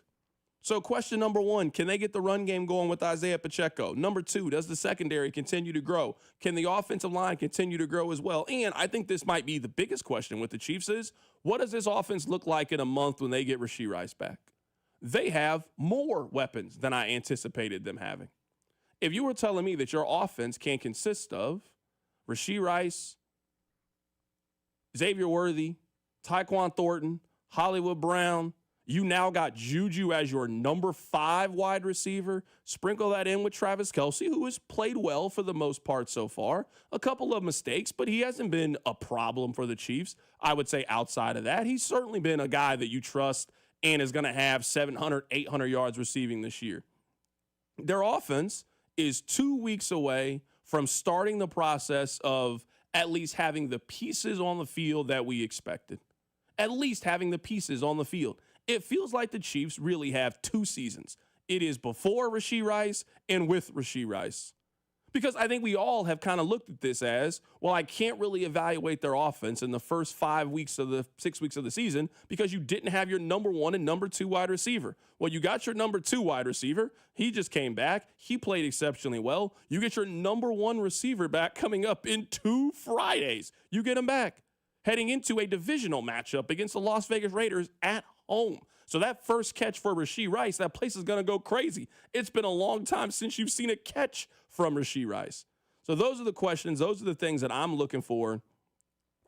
So question number one, can they get the run game going with Isaiah Pacheco? Number two, does the secondary continue to grow? Can the offensive line continue to grow as well? And I think this might be the biggest question with the Chiefs is, what does this offense look like in a month when they get Rashee Rice back? They have more weapons than I anticipated them having. If you were telling me that your offense can consist of Rashee Rice, Xavier Worthy, Tyquan Thornton, Hollywood Brown, you now got Juju as your number 5 wide receiver. Sprinkle that in with Travis Kelce, who has played well for the most part so far. A couple of mistakes, but he hasn't been a problem for the Chiefs. I would say outside of that, he's certainly been a guy that you trust and is going to have 700, 800 yards receiving this year. Their offense is 2 weeks away from starting the process of at least having the pieces on the field that we expected. At least having the pieces on the field. It feels like the Chiefs really have 2 seasons. It is before Rashee Rice and with Rashee Rice. Because I think we all have kind of looked at this as, well, I can't really evaluate their offense in the first 6 weeks of the season because you didn't have your number 1 and number 2 wide receiver. Well, you got your number 2 wide receiver. He just came back. He played exceptionally well. You get your number 1 receiver back coming up in 2 Fridays. You get him back. Heading into a divisional matchup against the Las Vegas Raiders at home. So that first catch for Rashee Rice, that place is going to go crazy. It's been a long time since you've seen a catch from Rashee Rice. So those are the questions. Those are the things that I'm looking for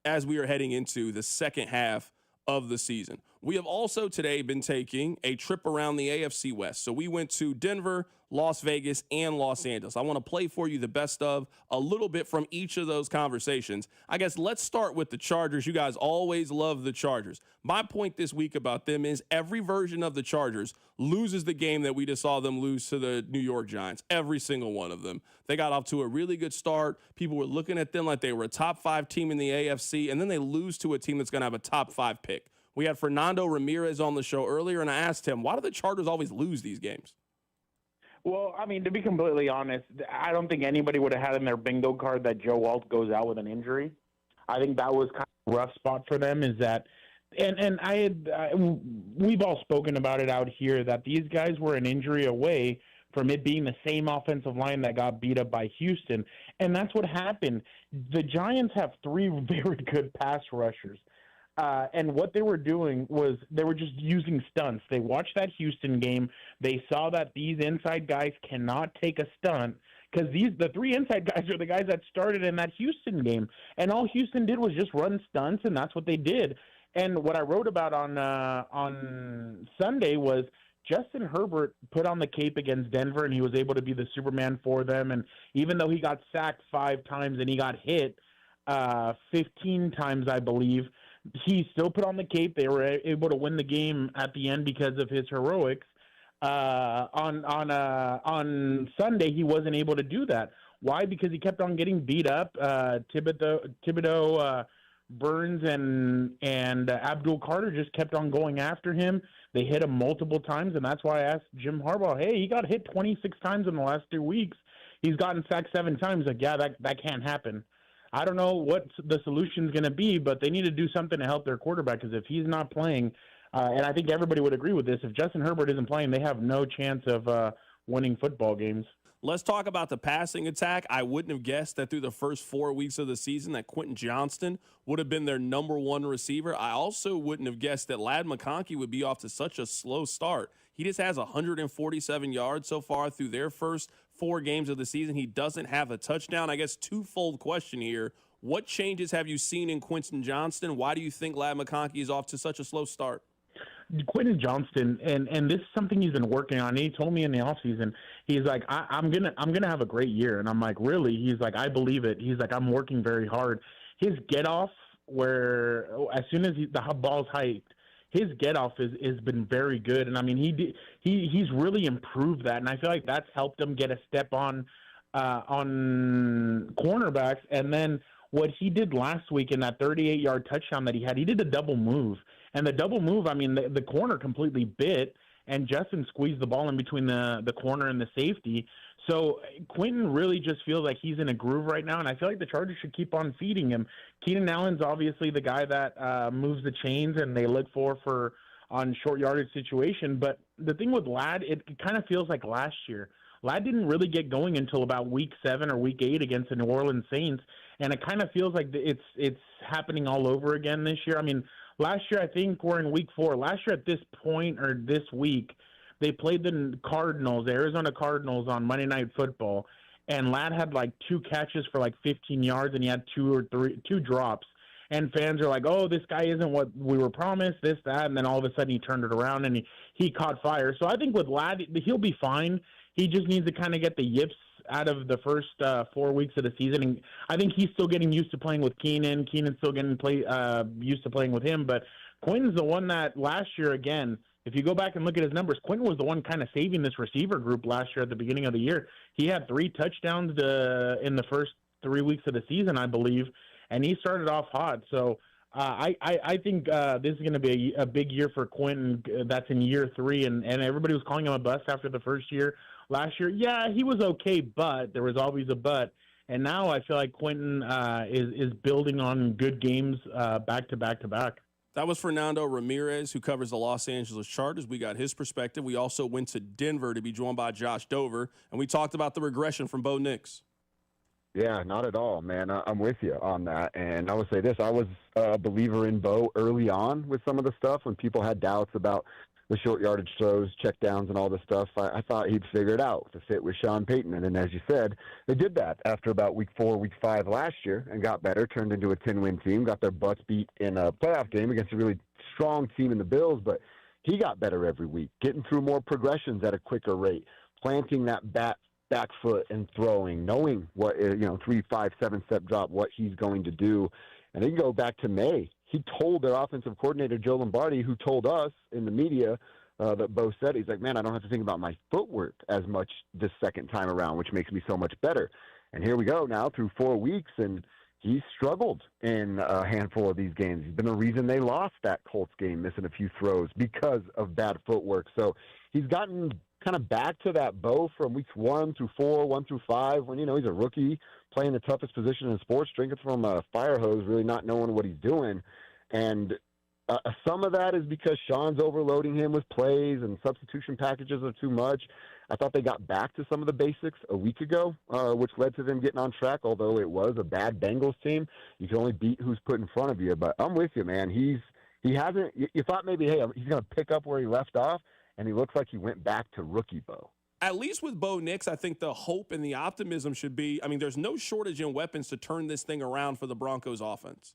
as we are heading into the second half of the season. We have also today been taking a trip around the AFC West. So we went to Denver, Las Vegas, and Los Angeles. I want to play for you the best of a little bit from each of those conversations. I guess let's start with the Chargers. You guys always love the Chargers. My point this week about them is every version of the Chargers loses the game that we just saw them lose to the New York Giants. Every single one of them. They got off to a really good start. People were looking at them like they were a top 5 team in the AFC, and then they lose to a team that's going to have a top 5 pick. We had Fernando Ramirez on the show earlier, and I asked him, why do the Chargers always lose these games? Well, I mean, to be completely honest, I don't think anybody would have had in their bingo card that Joe Alt goes out with an injury. I think that was kind of a rough spot for them is that, and we've all spoken about it out here, that these guys were an injury away from it being the same offensive line that got beat up by Houston. And that's what happened. The Giants have 3 very good pass rushers. And what they were doing was they were just using stunts. They watched that Houston game. They saw that these inside guys cannot take a stunt because the 3 inside guys are the guys that started in that Houston game. And all Houston did was just run stunts, and that's what they did. And what I wrote about on Sunday was Justin Herbert put on the cape against Denver, and he was able to be the Superman for them. And even though he got sacked 5 times and he got hit 15 times, I believe, he still put on the cape. They were able to win the game at the end because of his heroics. On Sunday, he wasn't able to do that. Why? Because he kept on getting beat up. Thibodeau, Burns, and Abdul Carter just kept on going after him. They hit him multiple times, and that's why I asked Jim Harbaugh, hey, he got hit 26 times in the last 2 weeks. He's gotten sacked 7 times. Like, yeah, that can't happen. I don't know what the solution is going to be, but they need to do something to help their quarterback because if he's not playing, and I think everybody would agree with this, if Justin Herbert isn't playing, they have no chance of winning football games. Let's talk about the passing attack. I wouldn't have guessed that through the first 4 weeks of the season that Quentin Johnston would have been their number 1 receiver. I also wouldn't have guessed that Ladd McConkey would be off to such a slow start. He just has 147 yards so far through their first 4 games of the season. He doesn't have a touchdown. I guess twofold question here. What changes have you seen in Quentin Johnston? Why do you think Ladd McConkey is off to such a slow start? Quentin Johnston, and this is something he's been working on. He told me in the offseason, he's like, I'm gonna have a great year. And I'm like, really? He's like, I believe it. He's like, I'm working very hard. His get off, where as soon as the ball's hyped, his get off has been very good. And I mean, he's really improved that, and I feel like that's helped him get a step on cornerbacks. And then what he did last week in that 38-yard touchdown that he did a double move. And the double move, I mean, the corner completely bit, and Justin squeezed the ball in between the corner and the safety. So Quentin really just feels like he's in a groove right now, and I feel like the Chargers should keep on feeding him. Keenan Allen's obviously the guy that moves the chains, and they look for on short yardage situation. But the thing with Ladd, it kind of feels like last year. Ladd didn't really get going until about week 7 or week 8 against the New Orleans Saints, and it kind of feels like it's happening all over again this year. I mean, last year, I think we're in week 4. Last year at this point, or this week, they played the Arizona Cardinals on Monday Night Football, and Ladd had like 2 catches for like 15 yards, and he had 2 drops. And fans are like, oh, this guy isn't what we were promised, this, that, and then all of a sudden he turned it around and he caught fire. So I think with Ladd, he'll be fine. He just needs to kind of get the yips out of the first 4 weeks of the season. And I think he's still getting used to playing with Keenan. Keenan's still getting used to playing with him. But Quentin's the one that last year, again, if you go back and look at his numbers, Quentin was the one kind of saving this receiver group last year at the beginning of the year. He had 3 touchdowns in the first 3 weeks of the season, I believe, and he started off hot. So I think this is going to be a big year for Quentin. That's in year 3, and everybody was calling him a bust after the first year. Last year, yeah, he was okay, but there was always a but. And now I feel like Quentin is building on good games back to back to back. That was Fernando Ramirez, who covers the Los Angeles Chargers. We got his perspective. We also went to Denver to be joined by Josh Dover, and we talked about the regression from Bo Nix. Yeah, not at all, man. I'm with you on that. And I would say this. I was a believer in Bo early on with some of the stuff when people had doubts about the short yardage throws, check downs, and all this stuff. I thought he'd figure it out to fit with Sean Payton. And then, as you said, they did that after about week 4, week 5 last year and got better, turned into a 10-win team, got their butts beat in a playoff game against a really strong team in the Bills, but he got better every week, getting through more progressions at a quicker rate, planting that back foot and throwing, knowing what, 3, 5, 7-step drop, what he's going to do. And then you go back to May. He told their offensive coordinator, Joe Lombardi, who told us in the media that Bo said, he's like, man, I don't have to think about my footwork as much this second time around, which makes me so much better. And here we go now through 4 weeks, and he struggled in a handful of these games. He's been the reason they lost that Colts game, missing a few throws because of bad footwork. So he's gotten kind of back to that Bo from weeks 1 through 4, 1 through 5, when, he's a rookie playing the toughest position in sports, drinking from a fire hose, really not knowing what he's doing. And some of that is because Sean's overloading him with plays and substitution packages are too much. I thought they got back to some of the basics a week ago, which led to them getting on track, although it was a bad Bengals team. You can only beat who's put in front of you. But I'm with you, man. He hasn't – you thought maybe, hey, he's going to pick up where he left off, and he looks like he went back to rookie Bo. At least with Bo Nix, I think the hope and the optimism should be – there's no shortage in weapons to turn this thing around for the Broncos offense.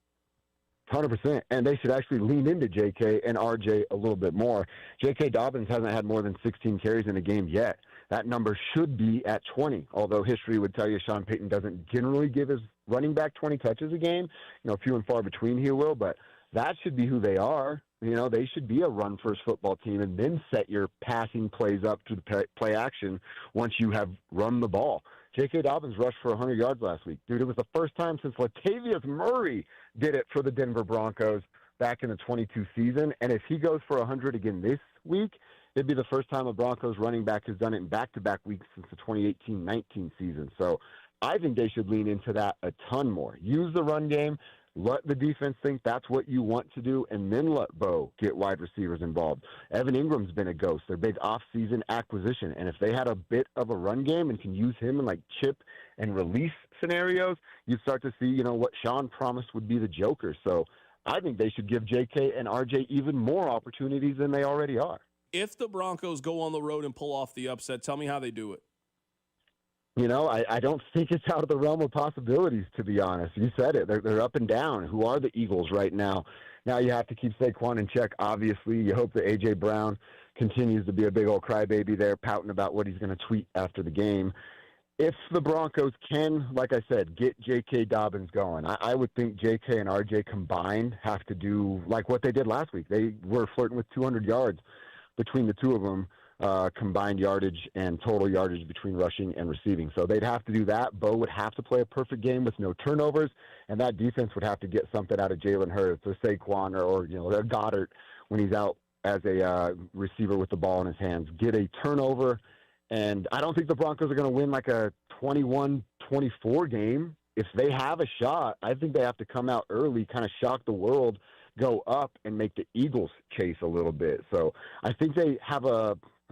100%, and they should actually lean into J.K. and R.J. a little bit more. J.K. Dobbins hasn't had more than 16 carries in a game yet. That number should be at 20, although history would tell you Sean Payton doesn't generally give his running back 20 touches a game. Few and far between he will, but that should be who they are. They should be a run-first football team and then set your passing plays up to the play action once you have run the ball. J.K. Dobbins rushed for 100 yards last week. Dude, it was the first time since Latavius Murray did it for the Denver Broncos back in the 22 season. And if he goes for 100 again this week, it'd be the first time a Broncos running back has done it in back-to-back weeks since the 2018-19 season. So I think they should lean into that a ton more. Use the run game. Let the defense think that's what you want to do, and then let Bo get wide receivers involved. Evan Ingram's been a ghost, their big off-season acquisition, and if they had a bit of a run game and can use him in chip and release scenarios, you'd start to see, what Sean promised would be the Joker. So I think they should give J.K. and R.J. even more opportunities than they already are. If the Broncos go on the road and pull off the upset, tell me how they do it. I don't think it's out of the realm of possibilities, to be honest. You said it. They're up and down. Who are the Eagles right now? Now you have to keep Saquon in check, obviously. You hope that A.J. Brown continues to be a big old crybaby there, pouting about what he's going to tweet after the game. If the Broncos can, like I said, get J.K. Dobbins going, I would think J.K. and R.J. combined have to do like what they did last week. They were flirting with 200 yards between the two of them. Combined yardage and total yardage between rushing and receiving. So they'd have to do that. Bo would have to play a perfect game with no turnovers, and that defense would have to get something out of Jalen Hurts or Saquon or Goddard when he's out as a receiver with the ball in his hands. Get a turnover, and I don't think the Broncos are going to win like a 21-24 game. If they have a shot, I think they have to come out early, kind of shock the world, go up, and make the Eagles chase a little bit. So I think they have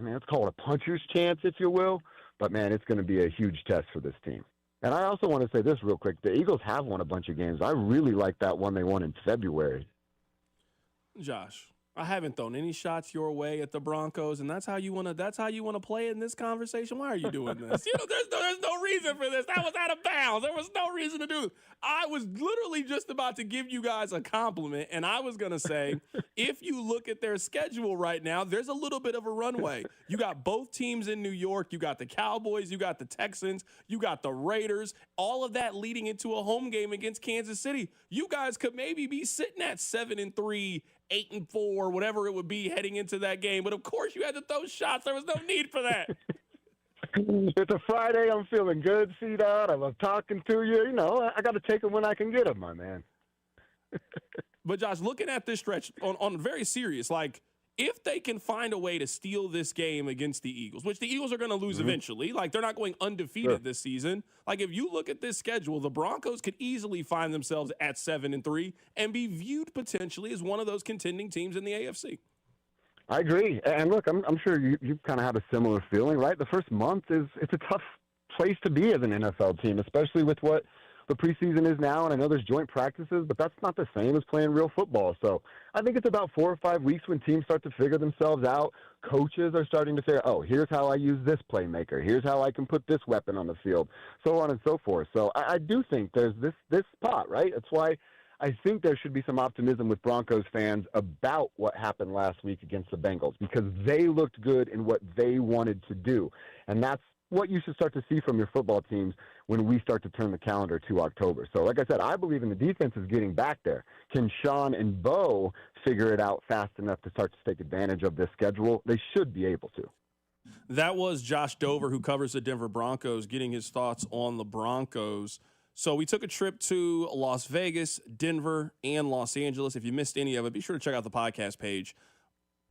let's call it a puncher's chance, if you will. But, man, it's going to be a huge test for this team. And I also want to say this real quick. The Eagles have won a bunch of games. I really like that one they won in February. Josh, I haven't thrown any shots your way at the Broncos, and that's how you want to play in this conversation. Why are you doing this? There's no reason for this. That was out of bounds. There was no reason to do this. I was literally just about to give you guys a compliment, and I was going to say, if you look at their schedule right now, there's a little bit of a runway. You got both teams in New York. You got the Cowboys. You got the Texans. You got the Raiders. All of that leading into a home game against Kansas City. You guys could maybe be sitting at 7-3, 8-4, whatever it would be heading into that game. But, of course, you had to throw shots. There was no need for that. It's a Friday. I'm feeling good, C-Dot. I love talking to you. I got to take them when I can get them, my man. But, Josh, looking at this stretch on very serious, if they can find a way to steal this game against the Eagles, which the Eagles are going to lose eventually, they're not going undefeated this season. If you look at this schedule, the Broncos could easily find themselves at 7-3 and be viewed potentially as one of those contending teams in the AFC. I agree. And look, I'm sure you kind of have a similar feeling, right? The first month it's a tough place to be as an NFL team, especially with what the preseason is now. And I know there's joint practices, but that's not the same as playing real football. So I think it's about 4 or 5 weeks when teams start to figure themselves out. Coaches are starting to say, oh, here's how I use this playmaker. Here's how I can put this weapon on the field, so on and so forth. So I do think there's this spot, right? That's why I think there should be some optimism with Broncos fans about what happened last week against the Bengals because they looked good in what they wanted to do. And that's what you should start to see from your football teams when we start to turn the calendar to October. So like I said, I believe in the defense is getting back there. Can Sean and Bo figure it out fast enough to start to take advantage of this schedule? They should be able to. That was Josh Dover, who covers the Denver Broncos, getting his thoughts on the Broncos. So we took a trip to Las Vegas, Denver, and Los Angeles. If you missed any of it, be sure to check out the podcast page,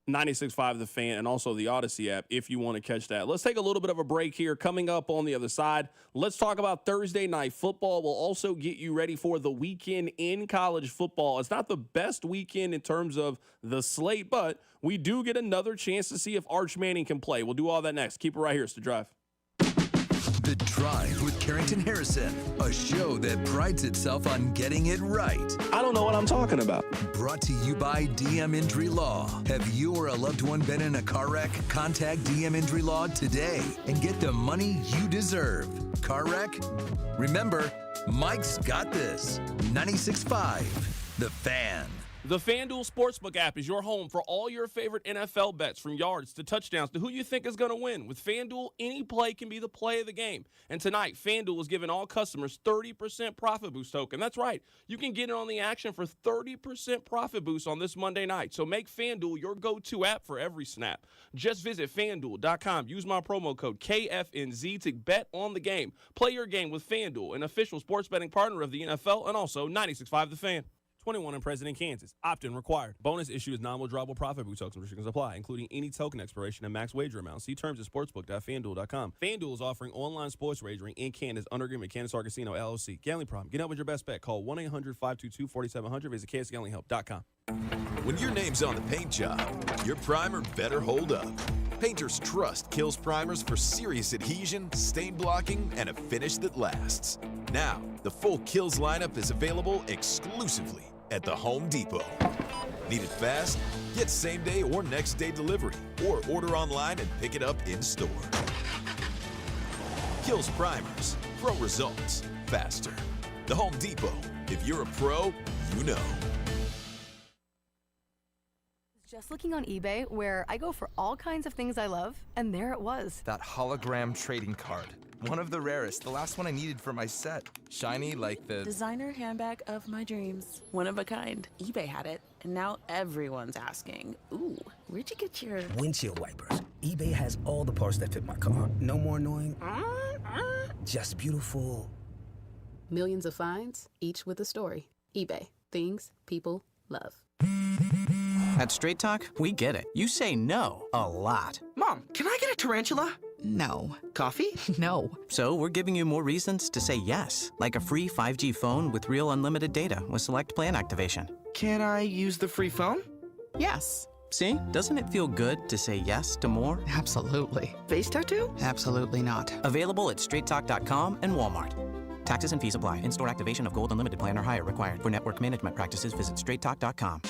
96.5 The Fan, and also the Odyssey app if you want to catch that. Let's take a little bit of a break here. Coming up on the other side, let's talk about Thursday Night Football. We'll also get you ready for the weekend in college football. It's not the best weekend in terms of the slate, but we do get another chance to see if Arch Manning can play. We'll do all that next. Keep it right here. It's The Drive. The Drive with Carrington Harrison, a show that prides itself on getting it right. I don't know what I'm talking about. Brought to you by DM Injury Law. Have you or a loved one been in a car wreck? Contact DM Injury Law today and get the money you deserve. Car wreck? Remember, Mike's got this. 96.5, The Fan. The FanDuel Sportsbook app is your home for all your favorite NFL bets, from yards to touchdowns to who you think is going to win. With FanDuel, any play can be the play of the game. And tonight, FanDuel is giving all customers 30% profit boost token. That's right. You can get in on the action for 30% profit boost on this Monday night. So make FanDuel your go-to app for every snap. Just visit FanDuel.com. Use my promo code KFNZ to bet on the game. Play your game with FanDuel, an official sports betting partner of the NFL, and also 96.5 The Fan. 21 and present in Kansas. Opt-in required. Bonus issue is non-withdrawable profit boost tokens. Restrictions apply, including any token expiration and max wager amount. See terms at sportsbook.fanduel.com. FanDuel is offering online sports wagering in Kansas under agreement with Kansas Casino LLC. Gambling problem? Get up with your best bet. Call 1-800-522-4700. Visit kansasgamblinghelp.com. When your name's on the paint job, your primer better hold up. Painters trust Kills primers for serious adhesion, stain blocking, and a finish that lasts. Now, the full Kills lineup is available exclusively at the Home Depot. Need it fast? Get same-day or next-day delivery, or order online and pick it up in-store. Kills primers. Pro results faster. The Home Depot. If you're a pro, you know. Just looking on eBay, where I go for all kinds of things I love, and there it was. That hologram trading card. One of the rarest, the last one I needed for my set. Shiny like the designer handbag of my dreams. One of a kind. eBay had it, and now everyone's asking, ooh, where'd you get your windshield wipers? eBay has all the parts that fit my car. No more annoying, just beautiful. Millions of finds, each with a story. eBay. Things people love. At Straight Talk, we get it. You say no a lot. Mom, can I get a tarantula? No. Coffee? No. So we're giving you more reasons to say yes, like a free 5G phone with real unlimited data with select plan activation. Can I use the free phone? Yes. See? Doesn't it feel good to say yes to more? Absolutely. Face tattoo? Absolutely not. Available at straighttalk.com and Walmart. Taxes and fees apply. In-store activation of Gold Unlimited plan or higher required. For network management practices, visit straighttalk.com.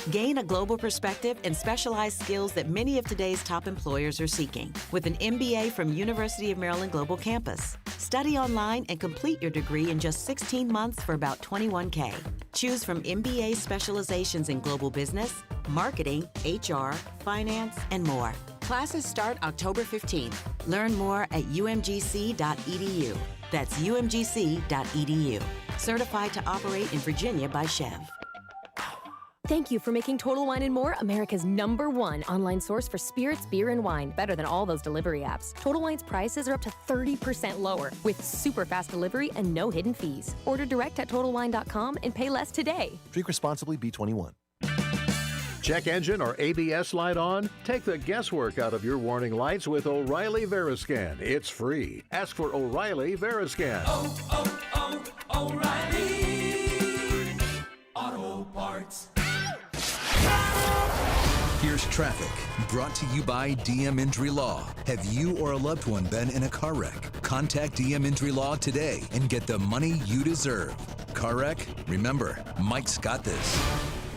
Gain a global perspective and specialized skills that many of today's top employers are seeking with an MBA from University of Maryland Global Campus. Study online and complete your degree in just 16 months for about $21K. Choose from MBA specializations in global business, marketing, HR, finance, and more. Classes start October 15th. Learn more at umgc.edu. That's umgc.edu. Certified to operate in Virginia by Chev. Thank you for making Total Wine & More America's #1 online source for spirits, beer, and wine, better than all those delivery apps. Total Wine's prices are up to 30% lower with super fast delivery and no hidden fees. Order direct at TotalWine.com and pay less today. Drink responsibly, B21. Check engine or ABS light on? Take the guesswork out of your warning lights with O'Reilly Veriscan. It's free. Ask for O'Reilly Veriscan. O'Reilly Auto Parts. Here's traffic, brought to you by DM Injury Law. Have you or a loved one been in a car wreck? Contact DM Injury Law today and get the money you deserve. Car wreck? Remember, Mike's got this.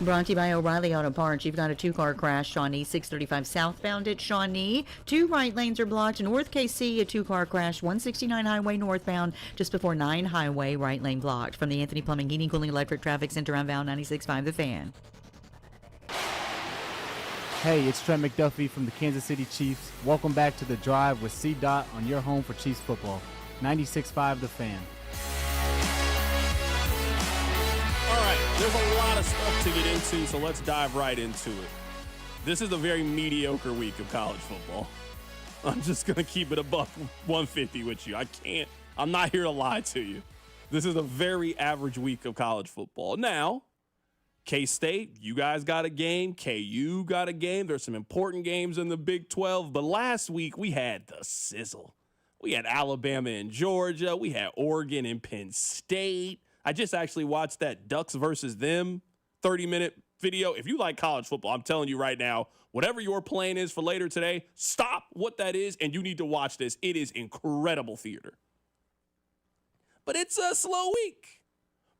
Brought to you by O'Reilly Auto Parts. You've got a two-car crash, Shawnee, 635 southbound at Shawnee. 2 right lanes are blocked. North KC, a two-car crash, 169 highway northbound, just before 9 highway, right lane blocked. From the Anthony Plumbing, Heating, Cooling, Electric Traffic Center on Val 96.5 The Fan. Hey, it's Trent McDuffie from the Kansas City Chiefs. Welcome back to The Drive with C. Dot on your home for Chiefs football. 96.5 The Fan. All right, there's a lot of stuff to get into, so let's dive right into it. This is a very mediocre week of college football. I'm just going to keep it above 150 with you. I'm not here to lie to you. This is a very average week of college football. Now, K-State, you guys got a game. KU got a game. There's some important games in the Big 12. But last week, we had the sizzle. We had Alabama and Georgia. We had Oregon and Penn State. I just actually watched that Ducks versus them 30-minute video. If you like college football, I'm telling you right now, whatever your plan is for later today, stop what that is, and you need to watch this. It is incredible theater. But it's a slow week.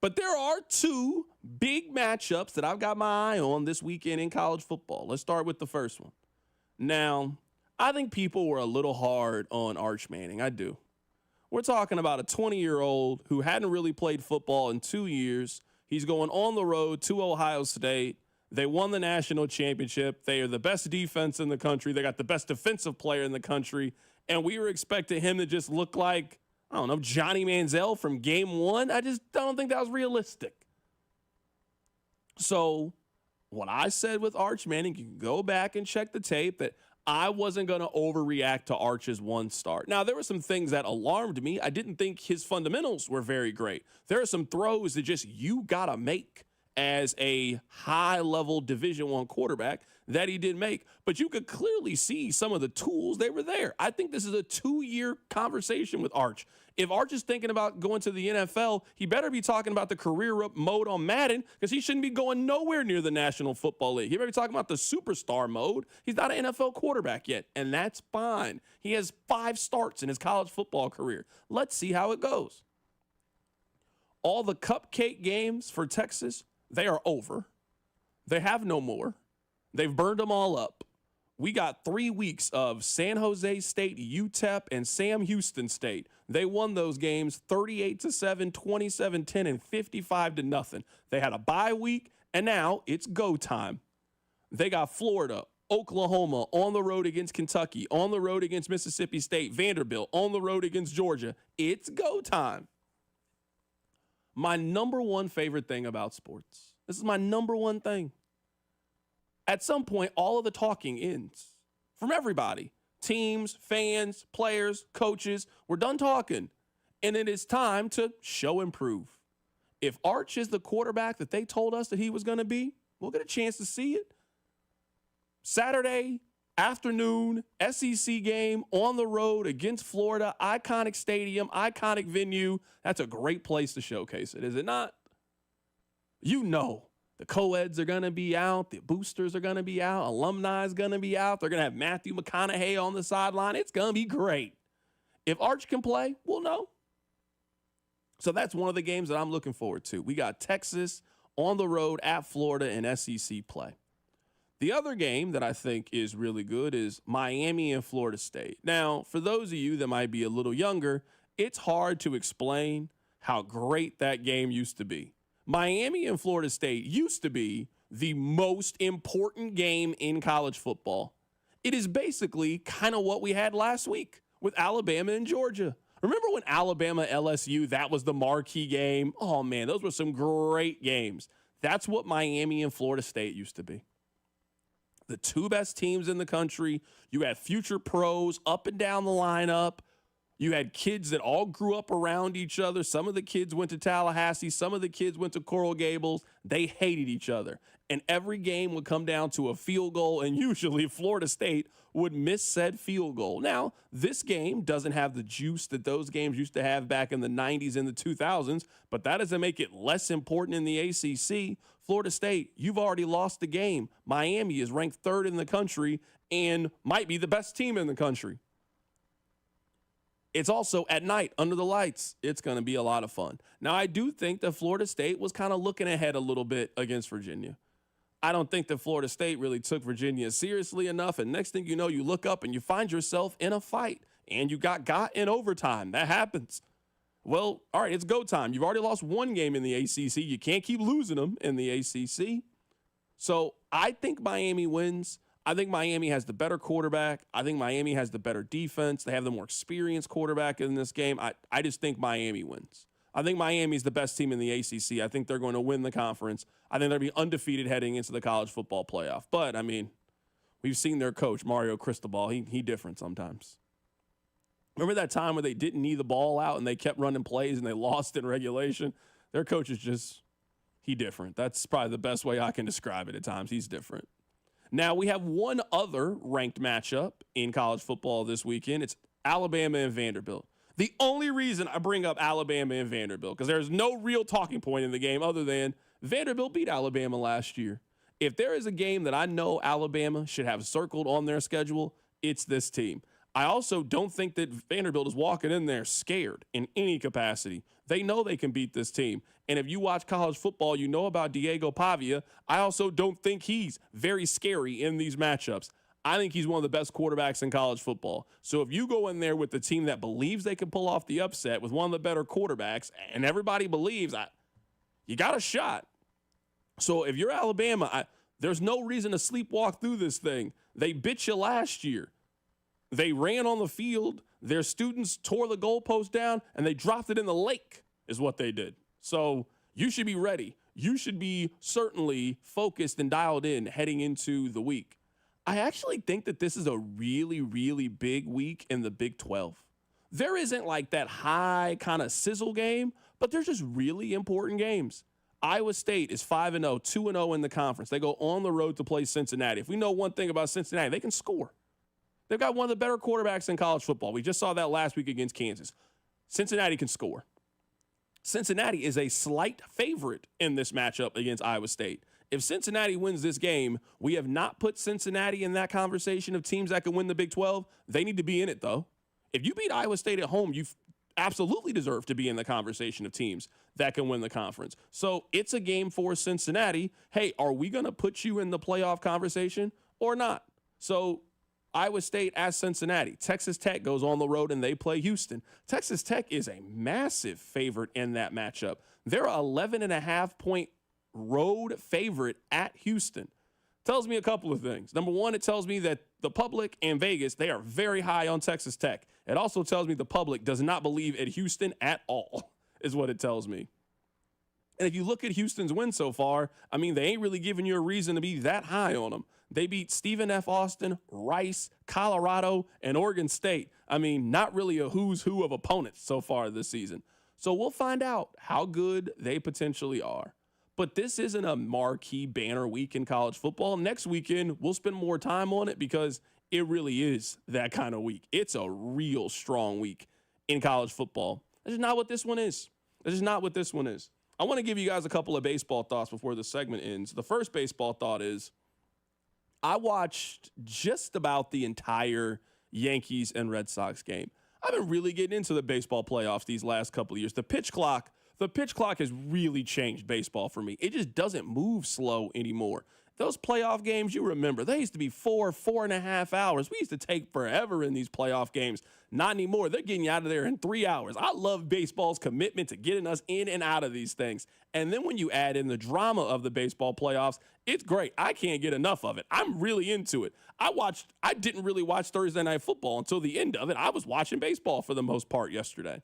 But there are 2 big matchups that I've got my eye on this weekend in college football. Let's start with the first one. Now, I think people were a little hard on Arch Manning. I do. We're talking about a 20-year-old who hadn't really played football in 2 years. He's going on the road to Ohio State. They won the national championship. They are the best defense in the country. They got the best defensive player in the country. And we were expecting him to just look like, I don't know, Johnny Manziel from game 1. I just don't think that was realistic. So what I said with Arch Manning, you can go back and check the tape, that I wasn't going to overreact to Arch's 1 start. Now, there were some things that alarmed me. I didn't think his fundamentals were very great. There are some throws that just you got to make as a high-level Division I quarterback that he did make. But you could clearly see some of the tools, they were there. I think this is a 2-year conversation with Arch. If Arch is thinking about going to the NFL, he better be talking about the career mode on Madden, because he shouldn't be going nowhere near the National Football League. He better be talking about the superstar mode. He's not an NFL quarterback yet, and that's fine. He has 5 starts in his college football career. Let's see how it goes. All the cupcake games for Texas, they are over. They have no more. They've burned them all up. We got 3 weeks of San Jose State, UTEP, and Sam Houston State. They won those games 38-7, 27-10, and 55-0. They had a bye week, and now it's go time. They got Florida, Oklahoma, on the road against Kentucky, on the road against Mississippi State, Vanderbilt, on the road against Georgia. It's go time. My number one favorite thing about sports. This is my number one thing. At some point, all of the talking ends from everybody. Teams, fans, players, coaches. We're done talking. And it is time to show and prove. If Arch is the quarterback that they told us that he was going to be, we'll get a chance to see it. Saturday afternoon, SEC game on the road against Florida. Iconic stadium, iconic venue. That's a great place to showcase it, is it not? You know. The co-eds are going to be out. The boosters are going to be out. Alumni is going to be out. They're going to have Matthew McConaughey on the sideline. It's going to be great. If Arch can play, we'll know. So that's one of the games that I'm looking forward to. We got Texas on the road at Florida in SEC play. The other game that I think is really good is Miami and Florida State. Now, for those of you that might be a little younger, it's hard to explain how great that game used to be. Miami and Florida State used to be the most important game in college football. It is basically kind of what we had last week with Alabama and Georgia. Remember when Alabama LSU, that was the marquee game? Oh, man, those were some great games. That's what Miami and Florida State used to be. The 2 best teams in the country. You had future pros up and down the lineup. You had kids that all grew up around each other. Some of the kids went to Tallahassee. Some of the kids went to Coral Gables. They hated each other. And every game would come down to a field goal, and usually Florida State would miss said field goal. Now, this game doesn't have the juice that those games used to have back in the 90s and the 2000s, but that doesn't make it less important in the ACC. Florida State, you've already lost the game. Miami is ranked 3rd in the country and might be the best team in the country. It's also at night under the lights. It's going to be a lot of fun. Now, I do think that Florida State was kind of looking ahead a little bit against Virginia. I don't think that Florida State really took Virginia seriously enough. And next thing you know, you look up and you find yourself in a fight and you got in overtime. That happens. Well, all right, it's go time. You've already lost one game in the ACC. You can't keep losing them in the ACC. So I think Miami wins. I think Miami has the better quarterback. I think Miami has the better defense. They have the more experienced quarterback in this game. I just think Miami wins. I think Miami's the best team in the ACC. I think they're going to win the conference. I think they'll be undefeated heading into the college football playoff. But, I mean, we've seen their coach, Mario Cristobal. He different sometimes. Remember that time where they didn't knee the ball out and they kept running plays and they lost in regulation? Their coach is just, he different. That's probably the best way I can describe it at times. He's different. Now, we have one other ranked matchup in college football this weekend. It's Alabama and Vanderbilt. The only reason I bring up Alabama and Vanderbilt, because there's no real talking point in the game other than Vanderbilt beat Alabama last year. If there is a game that I know Alabama should have circled on their schedule, it's this team. I also don't think that Vanderbilt is walking in there scared in any capacity. They know they can beat this team. And if you watch college football, you know about Diego Pavia. I also don't think he's very scary in these matchups. I think he's one of the best quarterbacks in college football. So if you go in there with the team that believes they can pull off the upset with one of the better quarterbacks, and everybody believes, you got a shot. So if you're Alabama, there's no reason to sleepwalk through this thing. They bit you last year. They ran on the field. Their students tore the goalpost down, and they dropped it in the lake is what they did. So you should be ready. You should be certainly focused and dialed in heading into the week. I actually think that this is a really, really big week in the Big 12. There isn't like that high kind of sizzle game, but there's just really important games. Iowa State is 5-0, 2-0 in the conference. They go on the road to play Cincinnati. If we know one thing about Cincinnati, they can score. They've got one of the better quarterbacks in college football. We just saw that last week against Kansas. Cincinnati can score. Cincinnati is a slight favorite in this matchup against Iowa State. If Cincinnati wins this game, we have not put Cincinnati in that conversation of teams that can win the Big 12. They need to be in it, though. If you beat Iowa State at home, you absolutely deserve to be in the conversation of teams that can win the conference. So it's a game for Cincinnati. Hey, are we going to put you in the playoff conversation or not? So Iowa State as Cincinnati. Texas Tech goes on the road and they play Houston. Texas Tech is a massive favorite in that matchup. They're 11.5-point road favorite at Houston. Tells me a couple of things. Number one, it tells me that the public and Vegas, they are very high on Texas Tech. It also tells me the public does not believe in Houston at all, is what it tells me. And if you look at Houston's win so far, I mean, they ain't really giving you a reason to be that high on them. They beat Stephen F. Austin, Rice, Colorado, and Oregon State. I mean, not really a who's who of opponents so far this season. So we'll find out how good they potentially are. But this isn't a marquee banner week in college football. Next weekend, we'll spend more time on it because it really is that kind of week. It's a real strong week in college football. That's just not what this one is. That's just not what this one is. I want to give you guys a couple of baseball thoughts before the segment ends. The first baseball thought is I watched just about the entire Yankees and Red Sox game. I've been really getting into the baseball playoffs these last couple of years. The pitch clock has really changed baseball for me. It just doesn't move slow anymore. Those playoff games, you remember, they used to be 4.5 hours. We used to take forever in these playoff games. Not anymore. They're getting you out of there in 3 hours. I love baseball's commitment to getting us in and out of these things. And then when you add in the drama of the baseball playoffs, it's great. I can't get enough of it. I'm really into it. I didn't really watch Thursday Night Football until the end of it. I was watching baseball for the most part yesterday.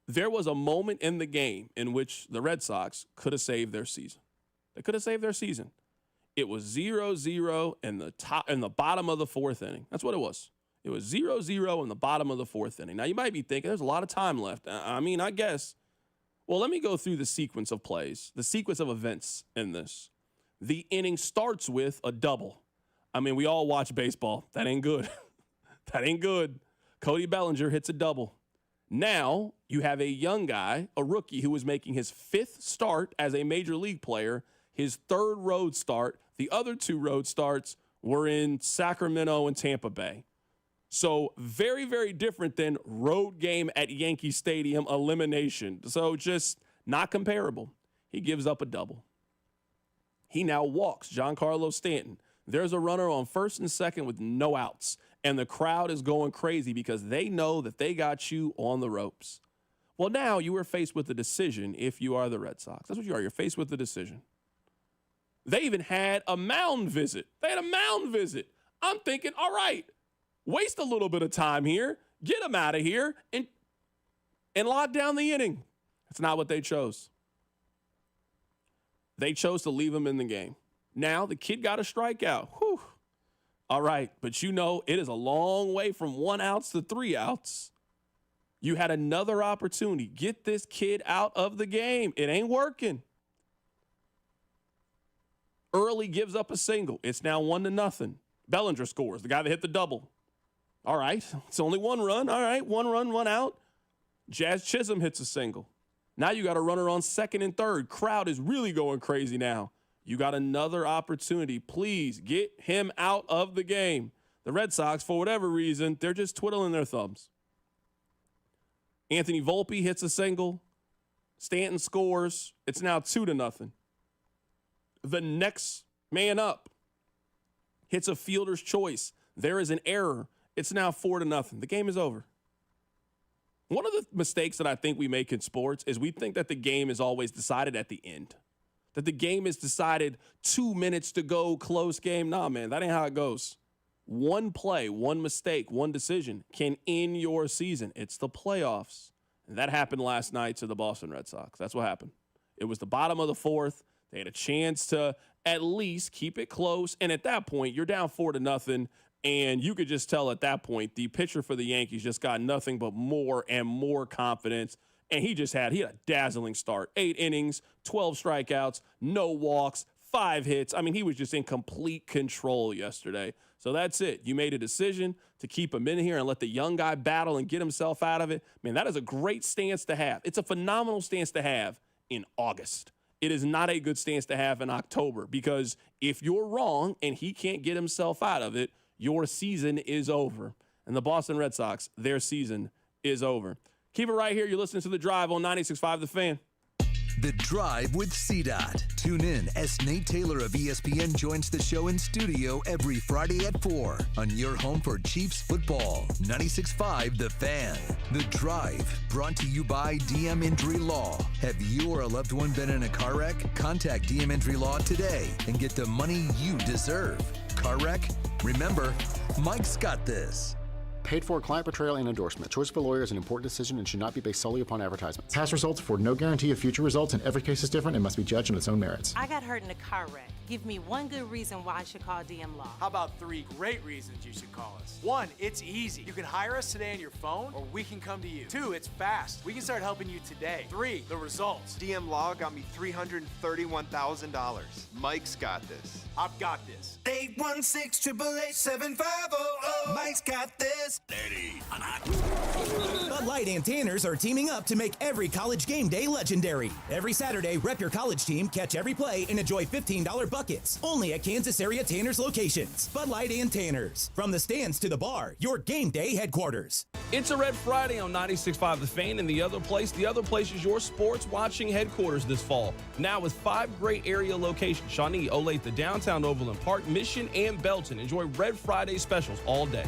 There was a moment in the game in which the Red Sox could have saved their season. They could have saved their season. It was 0-0 in the bottom of the fourth inning. That's what it was. It was 0-0 in the bottom of the fourth inning. Now, you might be thinking there's a lot of time left. I mean, I guess. Well, let me go through the sequence of plays, the sequence of events in this. The inning starts with a double. I mean, we all watch baseball. That ain't good. That ain't good. Cody Bellinger hits a double. Now you have a young guy, a rookie, who is making his fifth start as a major league player, his third road start. The other two road starts were in Sacramento and Tampa Bay. So very, very different than road game at Yankee Stadium elimination. So just not comparable. He gives up a double. He now walks Giancarlo Stanton. There's a runner on first and second with no outs, and the crowd is going crazy because they know that they got you on the ropes. Well, now you are faced with a decision if you are the Red Sox. That's what you are. You're faced with a decision. They even had a mound visit. I'm thinking, all right, waste a little bit of time here, get him out of here, and lock down the inning. That's not what they chose. They chose to leave him in the game. Now the kid got a strikeout. Whew. All right, but it is a long way from 1 outs to 3 outs. You had another opportunity. Get this kid out of the game. It ain't working. Early gives up a single. It's now 1-0. Bellinger scores, the guy that hit the double. All right, it's only 1 run. All right, 1 run, 1 out. Jazz Chisholm hits a single. Now you got a runner on second and third. Crowd is really going crazy now. You got another opportunity. Please get him out of the game. The Red Sox, for whatever reason, they're just twiddling their thumbs. Anthony Volpe hits a single. Stanton scores. It's now 2-0. The next man up hits a fielder's choice. There is an error. It's now 4-0. The game is over. One of the mistakes that I think we make in sports is we think that the game is always decided at the end. That the game is decided 2 minutes to go, close game. Nah, man, that ain't how it goes. One play, one mistake, one decision can end your season. It's the playoffs. And that happened last night to the Boston Red Sox. That's what happened. It was the bottom of the fourth. They had a chance to at least keep it close. And at that point, you're down 4-0. And you could just tell at that point, the pitcher for the Yankees just got nothing but more and more confidence. And he had a dazzling start. 8 innings, 12 strikeouts, no walks, 5 hits. I mean, he was just in complete control yesterday. So that's it. You made a decision to keep him in here and let the young guy battle and get himself out of it. Man, that is a great stance to have. It's a phenomenal stance to have in August. It is not a good stance to have in October because if you're wrong and he can't get himself out of it, your season is over. And the Boston Red Sox, their season is over. Keep it right here. You're listening to The Drive on 96.5 The Fan. The Drive with CDOT. Tune in as Nate Taylor of ESPN joins the show in studio every Friday at 4 on your home for Chiefs football. 96.5 The Fan. The Drive, brought to you by DM Injury Law. Have you or a loved one been in a car wreck? Contact DM Injury Law today and get the money you deserve. Car wreck? Remember, Mike's got this. Paid for client portrayal and endorsement. Choice of a lawyer is an important decision and should not be based solely upon advertisements. Past results afford no guarantee of future results, and every case is different and must be judged on its own merits. I got hurt in a car wreck. Give me one good reason why I should call DM Law. How about 3 great reasons you should call us? 1, it's easy. You can hire us today on your phone, or we can come to you. 2, it's fast. We can start helping you today. 3, the results. DM Law got me $331,000. Mike's got this. I've got this. 816-888-7500. Mike's got this. Bud Light and Tanners are teaming up to make every college game day legendary. Every Saturday, rep your college team, catch every play, and enjoy $15 buckets. Only at Kansas area Tanners locations. Bud Light and Tanners. From the stands to the bar, your game day headquarters. It's a Red Friday on 96.5 The Fan, and the other place is your sports watching headquarters this fall. Now with 5 great area locations: Shawnee, Olathe, downtown Overland Park, Mission, and Belton. Enjoy Red Friday specials all day.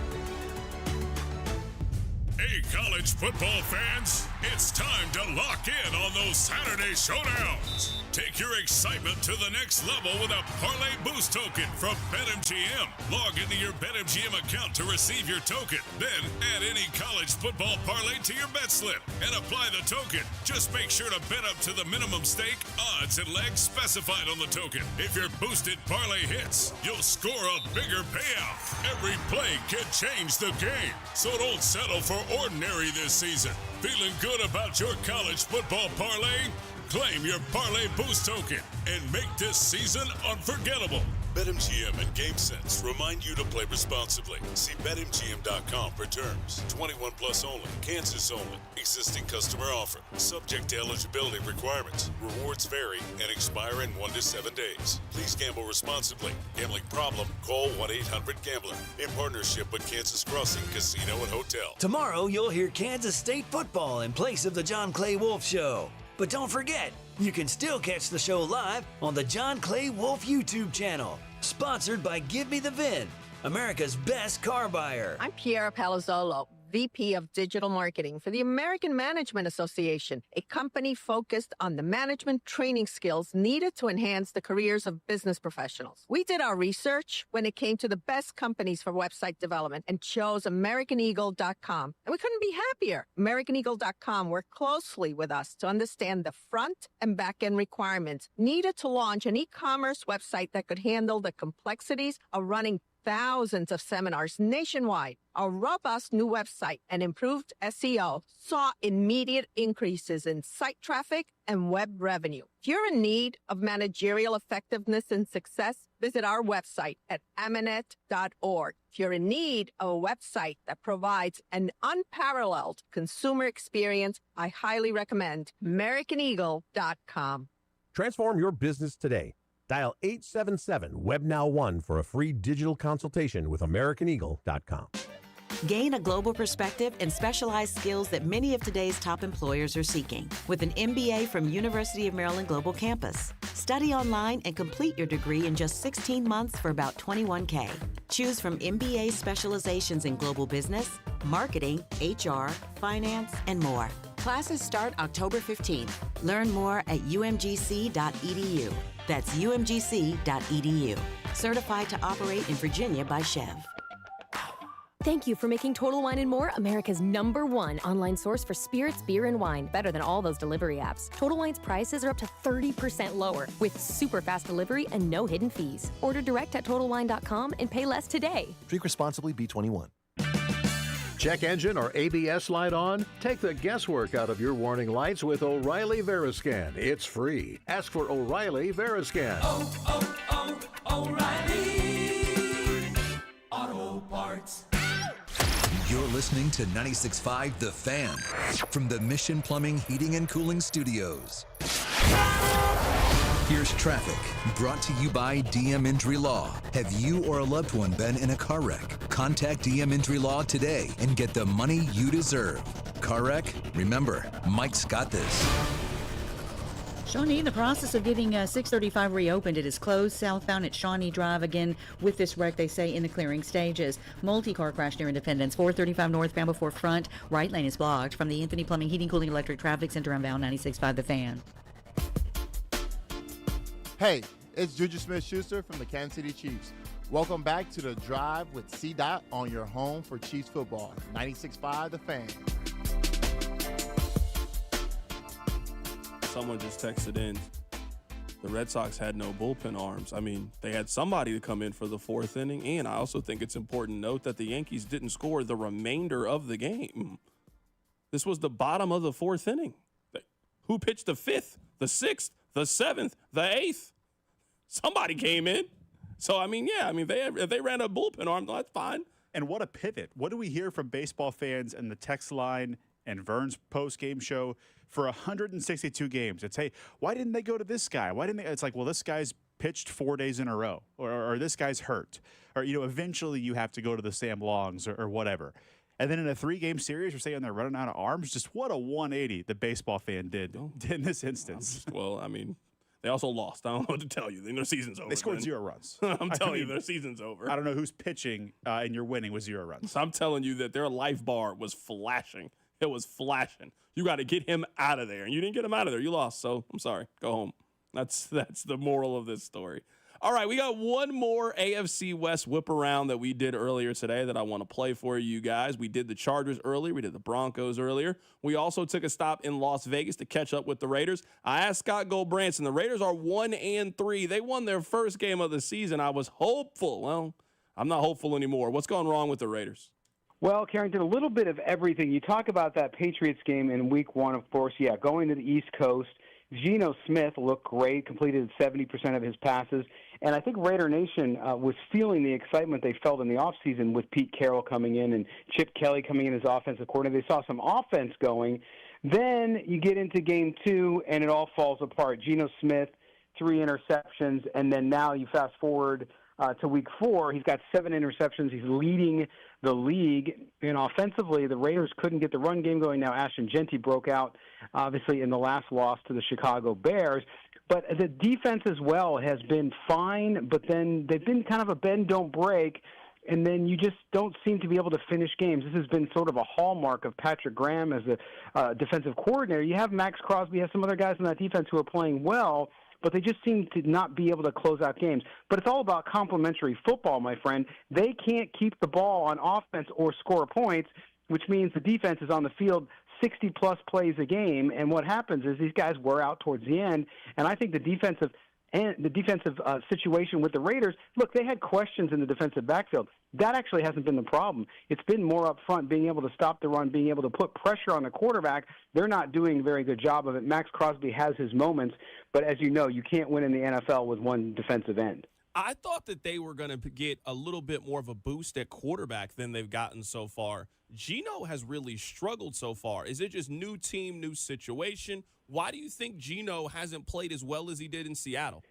Hey, college football fans, it's time to lock in on those Saturday showdowns. Take your excitement to the next level with a Parlay Boost token from BetMGM. Log into your BetMGM account to receive your token. Then add any college football parlay to your bet slip and apply the token. Just make sure to bet up to the minimum stake, odds, and legs specified on the token. If your boosted parlay hits, you'll score a bigger payout. Every play can change the game, so don't settle for ordinary this season. Feeling good about your college football parlay? Claim your Parlay Boost token and make this season unforgettable. BetMGM and GameSense remind you to play responsibly. See BetMGM.com for terms. 21 plus only. Kansas only. Existing customer offer. Subject to eligibility requirements. Rewards vary and expire in 1 to 7 days. Please gamble responsibly. Gambling problem? Call 1-800-GAMBLER. In partnership with Kansas Crossing Casino and Hotel. Tomorrow you'll hear Kansas State football in place of the John Clay Wolf Show. But don't forget, you can still catch the show live on the John Clay Wolf YouTube channel. Sponsored by Give Me the VIN, America's best car buyer. I'm Piera Palazzolo, VP of Digital Marketing for the American Management Association, a company focused on the management training skills needed to enhance the careers of business professionals. We did our research when it came to the best companies for website development and chose AmericanEagle.com. And we couldn't be happier. AmericanEagle.com worked closely with us to understand the front and back end requirements needed to launch an e-commerce website that could handle the complexities of running thousands of seminars nationwide. Our robust new website and improved SEO saw immediate increases in site traffic and web revenue. If you're in need of managerial effectiveness and success, visit our website at amanet.org. If you're in need of a website that provides an unparalleled consumer experience, I highly recommend AmericanEagle.com. Transform your business today. Dial 877-WebNow1 for a free digital consultation with AmericanEagle.com. Gain a global perspective and specialized skills that many of today's top employers are seeking with an MBA from University of Maryland Global Campus. Study online and complete your degree in just 16 months for about $21K. Choose from MBA specializations in global business, marketing, HR, finance, and more. Classes start October 15th. Learn more at umgc.edu. That's umgc.edu. Certified to operate in Virginia by Chev. Thank you for making Total Wine & More America's #1 online source for spirits, beer, and wine, better than all those delivery apps. Total Wine's prices are up to 30% lower with super fast delivery and no hidden fees. Order direct at TotalWine.com and pay less today. Drink responsibly, B21. Check engine or ABS light on? Take the guesswork out of your warning lights with O'Reilly Veriscan. It's free. Ask for O'Reilly Veriscan. O'Reilly Auto Parts. You're listening to 96.5 The Fan from the Mission Plumbing, Heating, and Cooling Studios. Here's traffic, brought to you by DM Injury Law. Have you or a loved one been in a car wreck? Contact DM Injury Law today and get the money you deserve. Car wreck? Remember, Mike's got this. Shawnee, in the process of getting 635 reopened, it is closed southbound at Shawnee Drive again with this wreck, they say, in the clearing stages. Multi-car crash near Independence, 435 northbound before Front. Right lane is blocked from the Anthony Plumbing, Heating, Cooling, Electric Traffic Center inbound 96.5 The Fan. Hey, it's Juju Smith-Schuster from the Kansas City Chiefs. Welcome back to The Drive with C-Dot on your home for Chiefs football, 96.5 The Fan. Someone just texted in, the Red Sox had no bullpen arms. I mean, they had somebody to come in for the fourth inning, and I also think it's important to note that the Yankees didn't score the remainder of the game. This was the bottom of the fourth inning. Who pitched the fifth, the sixth, the seventh, the eighth? Somebody came in. So, I mean, yeah, if they ran a bullpen arm, that's fine. And what a pivot. What do we hear from baseball fans and the text line and Vern's post-game show for 162 games? It's, hey, why didn't they go to this guy? Why didn't they? It's like, well, this guy's pitched 4 days in a row, or this guy's hurt. Or, eventually you have to go to the Sam Longs or whatever. And then in a 3-game series, you're saying they're running out of arms. Just what a 180 the baseball fan did in this instance. They also lost. I don't know what to tell you. Their season's over. They scored 0 runs. I'm telling you, their season's over. I don't know who's pitching and you're winning with 0 runs. I'm telling you that their life bar was flashing. It was flashing. You got to get him out of there. And you didn't get him out of there. You lost. So I'm sorry. Go home. That's the moral of this story. All right, we got one more AFC West whip around that we did earlier today that I want to play for you guys. We did the Chargers earlier. We did the Broncos earlier. We also took a stop in Las Vegas to catch up with the Raiders. I asked Scott Goldbranson, the Raiders are 1-3. They won their first game of the season. I was hopeful. Well, I'm not hopeful anymore. What's going wrong with the Raiders? Well, Carrington, a little bit of everything. You talk about that Patriots game in week 1, of course. Yeah, going to the East Coast. Geno Smith looked great, completed 70% of his passes. And I think Raider Nation was feeling the excitement they felt in the offseason with Pete Carroll coming in and Chip Kelly coming in as offensive coordinator. They saw some offense going. Then you get into game 2, and it all falls apart. Geno Smith, 3 interceptions, and then now you fast forward to week 4. He's got 7 interceptions. He's leading the league. And offensively, the Raiders couldn't get the run game going. Now Ashton Genty broke out, obviously, in the last loss to the Chicago Bears. But the defense as well has been fine, but then they've been kind of a bend, don't break, and then you just don't seem to be able to finish games. This has been sort of a hallmark of Patrick Graham as a defensive coordinator. You have Max Crosby, you have some other guys on that defense who are playing well, but they just seem to not be able to close out games. But it's all about complementary football, my friend. They can't keep the ball on offense or score points, which means the defense is on the field 60-plus plays a game, and what happens is these guys wear out towards the end, and I think the defensive situation with the Raiders, look, they had questions in the defensive backfield. That actually hasn't been the problem. It's been more up front, being able to stop the run, being able to put pressure on the quarterback. They're not doing a very good job of it. Max Crosby has his moments, but as you know, you can't win in the NFL with one defensive end. I thought that they were going to get a little bit more of a boost at quarterback than they've gotten so far. Geno has really struggled so far. Is it just new team, new situation? Why do you think Geno hasn't played as well as he did in Seattle?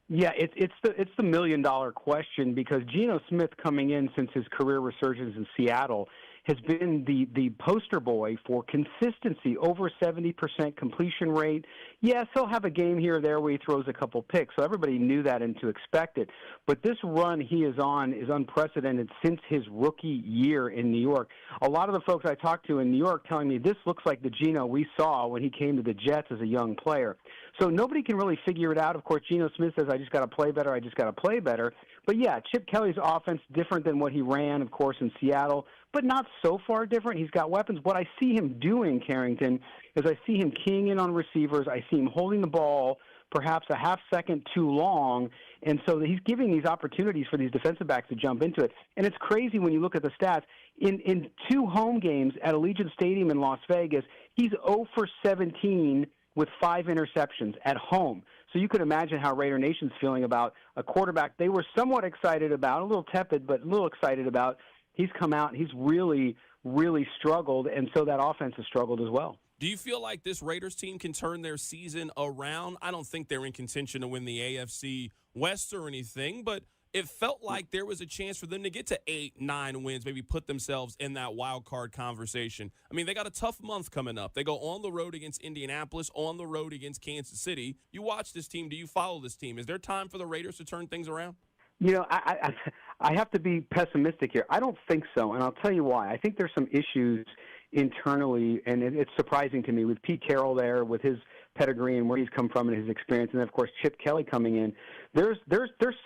Yeah, it's the million-dollar question, because Geno Smith, coming in since his career resurgence in Seattle, has been the poster boy for consistency, over 70% completion rate. Yes, he'll have a game here or there where he throws a couple picks, so everybody knew that and to expect it. But this run he is on is unprecedented since his rookie year in New York. A lot of the folks I talked to in New York telling me this looks like the Geno we saw when he came to the Jets as a young player. So nobody can really figure it out. Of course, Geno Smith says, I just got to play better, I just got to play better. But, yeah, Chip Kelly's offense different than what he ran, of course, in Seattle, but not so far different. He's got weapons. What I see him doing, Carrington, is I see him keying in on receivers. I see him holding the ball perhaps a half second too long, and so he's giving these opportunities for these defensive backs to jump into it. And it's crazy when you look at the stats. In 2 home games at Allegiant Stadium in Las Vegas, he's 0 for 17 with 5 interceptions at home. So you could imagine how Raider Nation's feeling about a quarterback they were somewhat excited about, a little tepid, but a little excited about. He's come out and he's really, really struggled, and so that offense has struggled as well. Do you feel like this Raiders team can turn their season around? I don't think they're in contention to win the AFC West or anything, but it felt like there was a chance for them to get to 8-9 wins, maybe put themselves in that wild card conversation. I mean, they got a tough month coming up. They go on the road against Indianapolis, on the road against Kansas City. You watch this team. Do you follow this team? Is there time for the Raiders to turn things around? You know, I have to be pessimistic here. I don't think so, and I'll tell you why. I think there's some issues internally, and it's surprising to me with Pete Carroll there, with his pedigree and where he's come from and his experience, and then, of course, Chip Kelly coming in. There's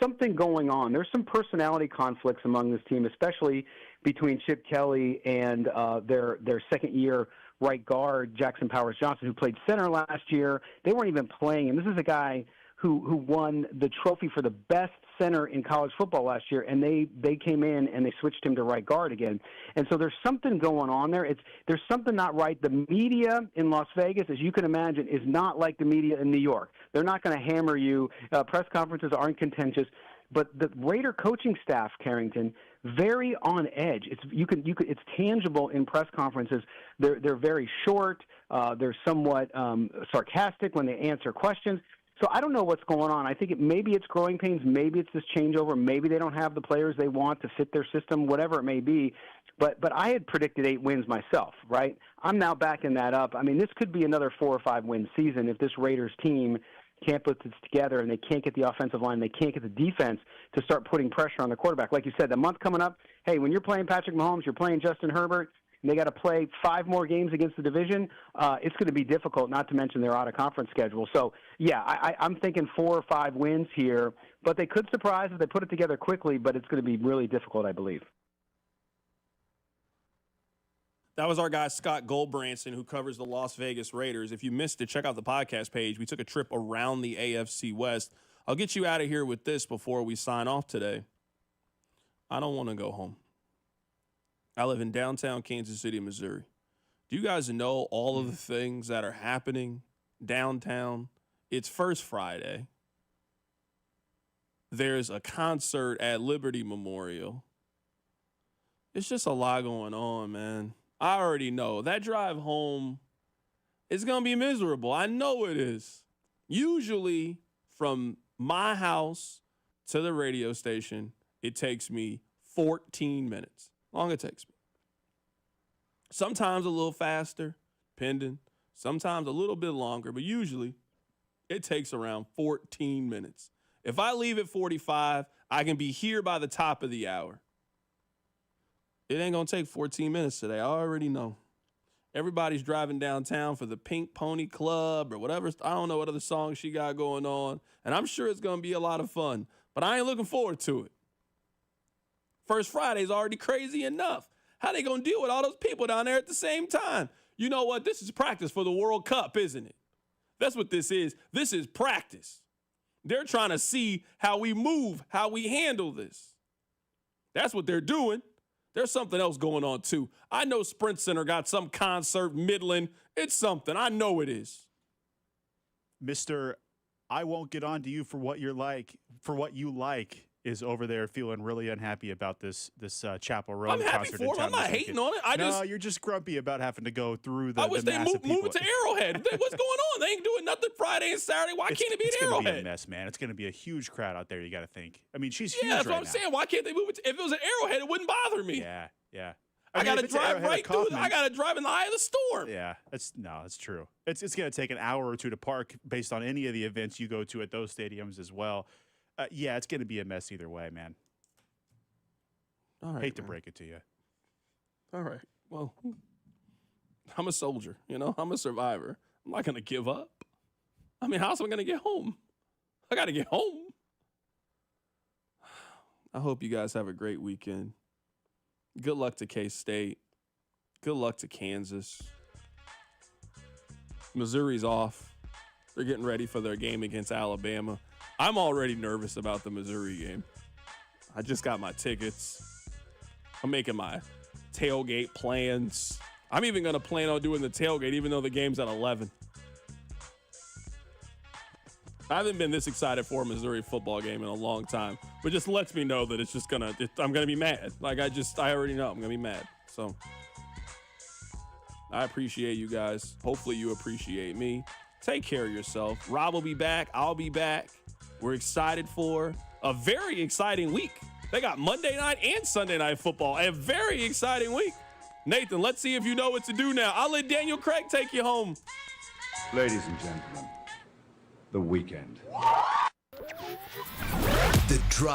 something going on. There's some personality conflicts among this team, especially between Chip Kelly and their second-year right guard, Jackson Powers Johnson, who played center last year. They weren't even playing him. This is a guy who won the trophy for the best center in college football last year, and they came in and they switched him to right guard again. And so there's something going on there. There's something not right. The media in Las Vegas, as you can imagine, is not like the media in New York. They're not going to hammer you. Press conferences aren't contentious. But the Raider coaching staff, Carrington, very on edge. It's tangible in press conferences. They're very short. They're somewhat sarcastic when they answer questions. So I don't know what's going on. I think maybe it's growing pains. Maybe it's this changeover. Maybe they don't have the players they want to fit their system, whatever it may be. But I had predicted 8 wins myself, right? I'm now backing that up. I mean, this could be another 4 or 5 win season if this Raiders team can't put this together and they can't get the offensive line, they can't get the defense to start putting pressure on the quarterback. Like you said, the month coming up, hey, when you're playing Patrick Mahomes, you're playing Justin Herbert, and they got to play 5 more games against the division, it's going to be difficult, not to mention their out-of-conference schedule. So, yeah, I'm thinking 4 or 5 wins here, but they could surprise if they put it together quickly, but it's going to be really difficult, I believe. That was our guy, Scott Goldbranson, who covers the Las Vegas Raiders. If you missed it, check out the podcast page. We took a trip around the AFC West. I'll get you out of here with this before we sign off today. I don't want to go home. I live in downtown Kansas City, Missouri. Do you guys know all of the things that are happening downtown? It's First Friday. There's a concert at Liberty Memorial. It's just a lot going on, man. I already know. That drive home is going to be miserable. I know it is. Usually, from my house to the radio station, it takes me 14 minutes. Long it takes me. Sometimes a little faster, depending. Sometimes a little bit longer, but usually it takes around 14 minutes. If I leave at 45, I can be here by the top of the hour. It ain't going to take 14 minutes today. I already know. Everybody's driving downtown for the Pink Pony Club or whatever. I don't know what other songs she got going on. And I'm sure it's going to be a lot of fun. But I ain't looking forward to it. First Friday's already crazy enough. How they going to deal with all those people down there at the same time? You know what? This is practice for the World Cup, isn't it? That's what this is. This is practice. They're trying to see how we move, how we handle this. That's what they're doing. There's something else going on, too. I know Sprint Center got some concert middling. It's something. I know it is. Mr. I won't get on to you for what you like, is over there feeling really unhappy about this Chapel Roan concert. I'm happy for him. I'm not hating on it. No, you're just grumpy about having to go through the I wish they move people. it to Arrowhead. What's going on? They ain't doing nothing Friday and Saturday. Why can't it be at It's Arrowhead? going to be a mess, man. It's going to be a huge crowd out there, you got to think. I mean, she's huge Yeah, that's right what I'm now. saying. Why can't they move it? If it was at Arrowhead, it wouldn't bother me. Yeah. I mean, got if to it's at drive Arrowhead right at through it. Kaufman- I got to drive in the eye of the storm. Yeah, that's true. It's going to take an hour or two to park based on any of the events you go to at those stadiums as well. Yeah, it's going to be a mess either way, man. All right, Hate to man. break it to you. All right. Well, I'm a soldier, I'm a survivor. I'm not going to give up. I mean, how's I going to get home? I got to get home. I hope you guys have a great weekend. Good luck to K-State. Good luck to Kansas. Missouri's off. They're getting ready for their game against Alabama. I'm already nervous about the Missouri game. I just got my tickets. I'm making my tailgate plans. I'm even going to plan on doing the tailgate even though the game's at 11. I haven't been this excited for a Missouri football game in a long time, but just lets me know that I'm going to be mad. Like I already know I'm going to be mad. So I appreciate you guys. Hopefully you appreciate me. Take care of yourself. Rob will be back. I'll be back. We're excited for a very exciting week. They got Monday night and Sunday night football. A very exciting week. Nathan, let's see if you know what to do now. I'll let Daniel Craig take you home. Ladies and gentlemen, the weekend. The Drive.